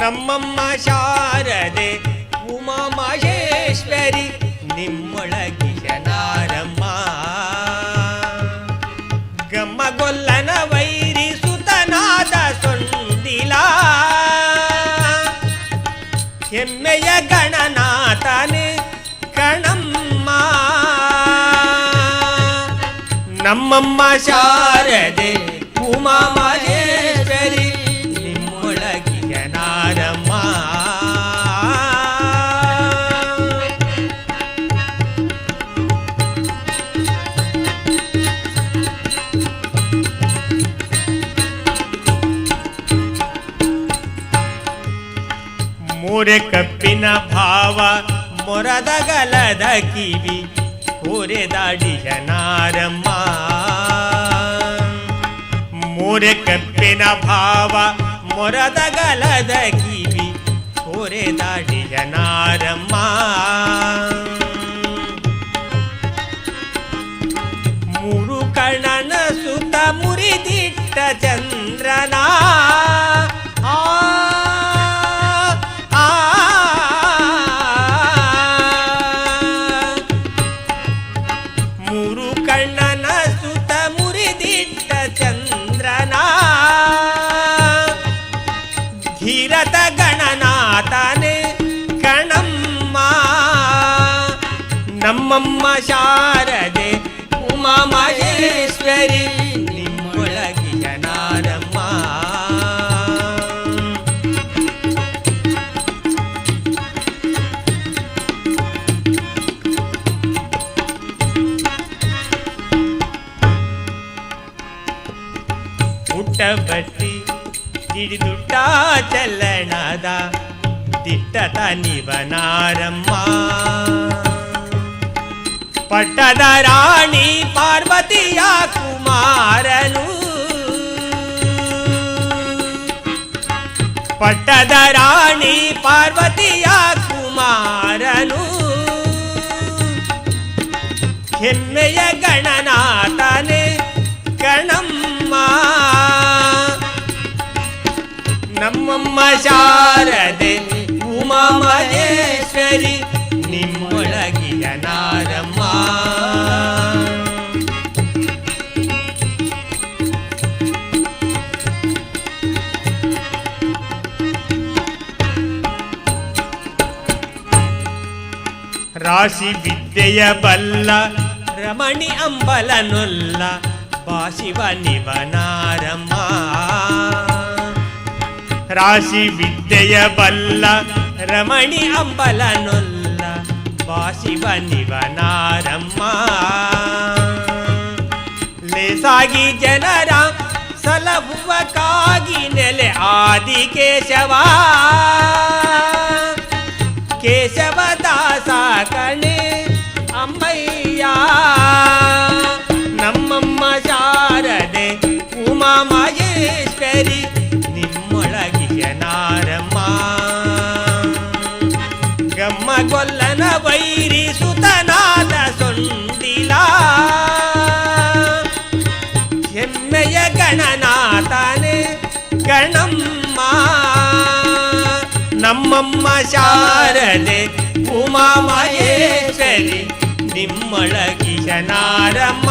ನಮ್ಮಮ್ಮ ಶಾರದೆ ಉಮಾ ಮಹೇಶ್ವರಿ ನಿಮ್ಮೊಳಗಿಯ ನಾರಮ್ಮ. ಗಮ್ಮಗೊಲ್ಲನ ವೈರಿ ಸುತನಾದ ಸೊಂದಿಲ ಹೆಮ್ಮೆಯ ಗಣನಾಥನೆ ಕಣಮ್ಮ. ನಮ್ಮಮ್ಮ ಶಾರದೆ ಉಮಾ ಮಹೇಶ್ವರಿ ನಿಮ್ಮೊಳಗಿಯ ನಾರಮ್ಮ. ಮೂರೆ ಕಪ್ಪಿನ ಭಾವ ಮೊರದಗಲದ ಕಿವಿ ಕೋರೆದಾಡಿಯ ನಾರಮ್ಮ. ಮೂರೆ ಕಪ್ಪಿನ ಭಾವ ಮೊರದಗಲದ ಕಿವಿ ಕೋರೆದಾಡಿಯ ನಾರಮ್ಮ. ಮೂರು ಕಣ್ಣನ ಸುತ ಮುರಿದಿಟ್ಟ ಚಂದ್ರನ ಮೂರು ಕಣ್ಣನ ಸುತ ಮುರಿದಿಟ್ಟ ಚಂದ್ರನ ಧೀರತ ಗಣನಾಥನೆ ಕಣಮ್ಮ. ನಮ್ಮಮ್ಮ ಶಾರದೆ ಉಮಾ ಮಹೇಶ್ವರಿ ನಿಮ್ಮೊಳಗಿಯ ನಾರಮ್ಮ. ಬಟ್ಟಿ ಹಿಡಿದುಟ್ಟ ಚಲ್ಲಣದ ದಿಟ್ಟತ ನಿವನಾರಮ್ಮ. ಪಟ್ಟದ ರಾಣಿ ಪಾರ್ವತಿಯ ಕುಮಾರನು ಪಟ್ಟದ ರಾಣಿ ಪಾರ್ವತಿಯ ಕುಮಾರನು ಹೆಮ್ಮೆಯ ಗಣನಾಥನೆ ಕಣಮ್ಮ. ನಮ್ಮಮ್ಮ ಶಾರದೆ ಉಮಾ ಮಹೇಶ್ವರಿ ನಿಮ್ಮೊಳಗಿಯ ನಾರಮ್ಮ. ರಾಶಿ ವಿದ್ಯೆಯ ಬಲ್ಲ ರಮಣಿ ಅಂಬಲನೊಲ್ಲ ಬಾಶಿವ ನಿವನಾರಮ್ಮ. ರಾಶಿ ವಿದ್ಯೆಯ ಬಲ್ಲ ರಮಣಿ ಅಂಬಲನೊಲ್ಲ ಬಾಶಿವ ನಿವನಾರಮ್ಮ. ಲೇಸಾಗಿ ಜನರ ಸಲಹುವಕ್ಕಾಗಿ ನೆಲೆ ಆದಿ ಕೇಶವ ಕೇಶವದಾಸ ಕಣೆ ಅಮ್ಮಯ್ಯ. ನಮ್ಮಮ್ಮ ಶಾರದೆ ಉಮಾ ಮಹೇಶ್ವರಿ ನಿಮ್ಮೊಳಗಿಯ ನಾರಮ್ಮ. ಗಮ್ಮಗೊಲ್ಲನ ವೈರಿ ಸುತನಾದ ಸೊಂದಿಲ ಹೆಮ್ಮೆಯ ಗಣನಾಥನೆ ಕಣಮ್ಮ. ನಮ್ಮಮ್ಮ ಶಾರದೆ ಉಮಾ ಮಹೇಶ್ವರಿ ನಿಮ್ಮೊಳಗಿಯ ನಾರಮ್ಮ.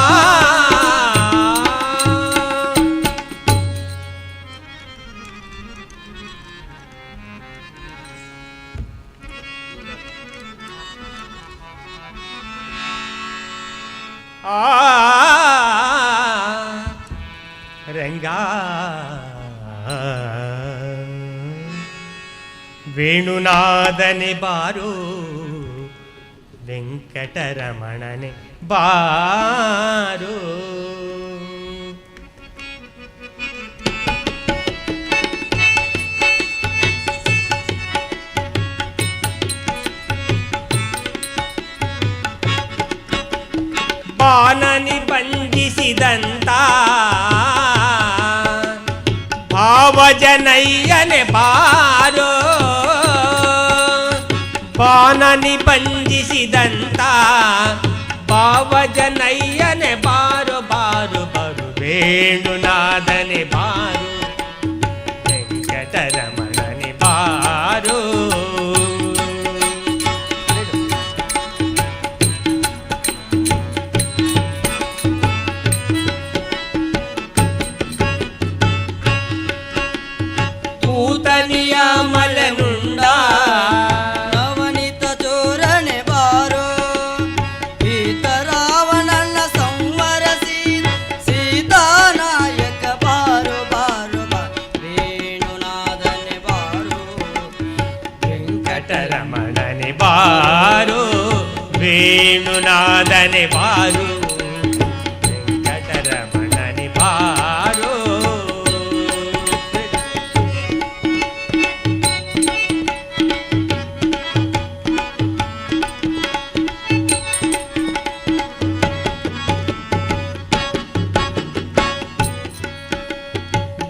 ರಂಗಾ ವೇಣುನಾದನೆ ಬಾರೋ ವೆಂಕಟರಮಣನೆ ಬಾರೋ. ಬಾನನಿ ಬಂಧಿಸಿದಂತ ಭಾವಜನಯ್ಯನೆ ಬಾರೋ, ಬಾನನಿ ಬಂಧಿಸಿದಂತ ಭಾವಜನಯ್ಯನೆ ಬಾರು ಬಾರು ಬಾರು, ವೇಣುನಾದನೆ ಬಾರು, ವೆಂಕಟರಮಣನೆ ಬಾರು. ಕೂತನಿಯ ಮಲನುಂಡ ನವನಿತ ಚೋರಣೆ ಬಾರೋ, ಈತ ರಾವಣನ ಸಂವರಸಿ ಸೀತಾನಾಯಕ ಬಾರೋ ಬಾರೋ ಬಾರೋ, ವೇಣುನಾದನೆ ಬಾರೋ, ವೆಂಕಟರಮಣನೆ ಬಾರು, ವೇಣುನಾದನೆ ಬಾರು, ವೆಂಕಟರಮಣನೆ ಬಾರು.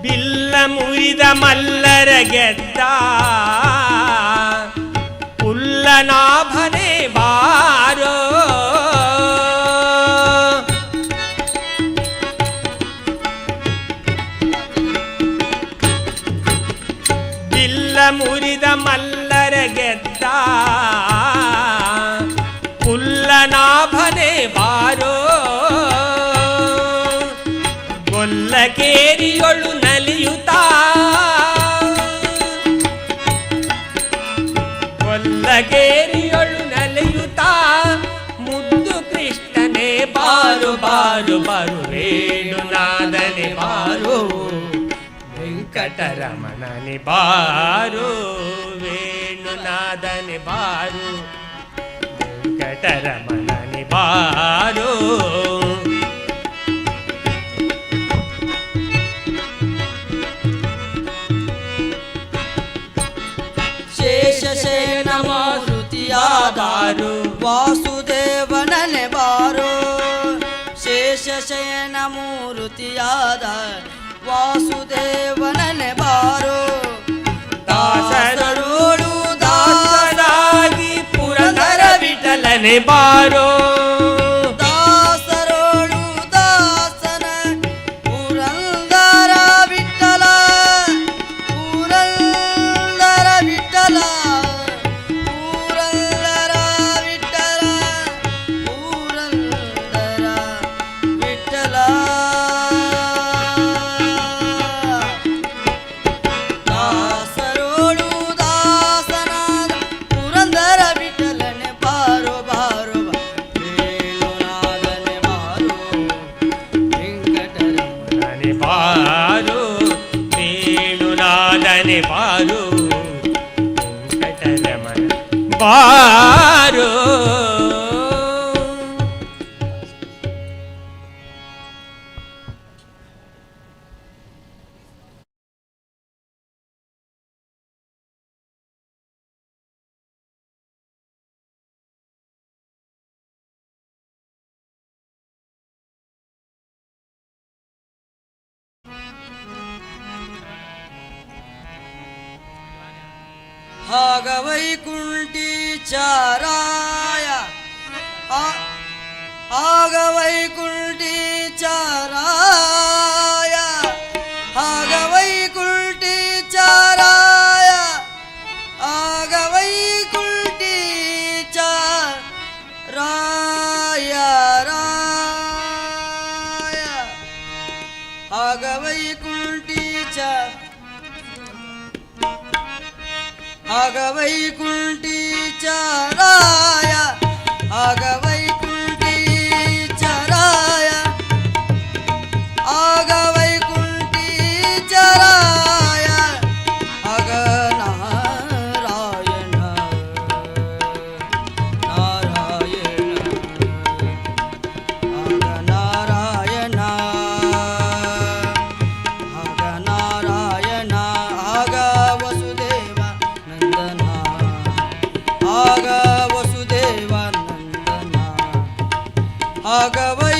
ಬಿಲ್ಲ ಮುರಿದ ಮಲ್ಲರ ಗೆದ್ದ ಪುಲ್ಲನಾಭನೆ ಬಾರೋ, ಬಿಲ್ಲ ಮುರಿದ ಮಲ್ಲರ ಗೆದ್ದ ಪುಲ್ಲನಾಭನೆ ಬಾರೋ, ಗೊಲ್ಲಕೇರಿಯೊಳು ನಲಿಯುತ್ತಾ, ಗೊಲ್ಲಕೇರಿಯೊಳು ನಲಿಯುತ್ತಾ, ಮುದ್ದು ಕೃಷ್ಣನೇ ಬಾರು ಬಾರು ಬಾರು, ವೇಣುನಾದನೆ ಬಾರು, ವೆಂಕಟರಮಣನೆ ಬಾರು, ವೇಣುನಾದನೆ ಬಾರು, ವೆಂಕಟರಮಣನೆ ಬಾರು. ಶೇಷಶಯನ ಮಾರುತಿಯಾದಾರು, ವಾಸುದೇವನನೆ ಬಾರೋ, ಶೇಷಶಯನ ಮೂರುತಿಯಾದ ವಾಸುದೇವನನೆ ಬಾರೋ, ದಾಸರೋಳು ದಾಸನಾಗಿ ಪುರಂದರ ವಿಠಲನೆ ಬಾರೋ, ದಾಸರೋಳು ದಾಸನ ಪುರಂದರ ವಿಠಲ, ಪುರಂದರ ವಿಠಲ, ಪುರಂದರ ವಿಠಲ, ಪುರಂದರ ವಿಠಲ. ದಾಸರೋಳು ದಾಸನಾದ ಪುರಂದರ ವಿಠಲನೆ ಬಾರೋ ಬಾರೋ ಬಾರೋ, ವೇಣುನಾದನೆ ಬಾರೋ, ವೆಂಕಟರಮಣನೆ ಬಾರು, ವೇಣುನಾದನೆ ಬಾರು, ವೆಂಕಟರಮಣ ಬಾರು. आगवैकुण्ठीचाराय आगवैकुण्ठीचाराय आगवैकुण्ठीचाराय आगवैकुण्ठीचाराय राय आगवैकुण्ठीचार आगवैकुण्ठीचाराय आगवैकुण्ठीचाराय आगवैकुण्ठीचाराय अगनारायण नारायण अगनारायण अगनारायण आग वसुदेव नंदना आग वसुदेव नंदना आगवै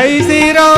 ಹೈಸಿರೋ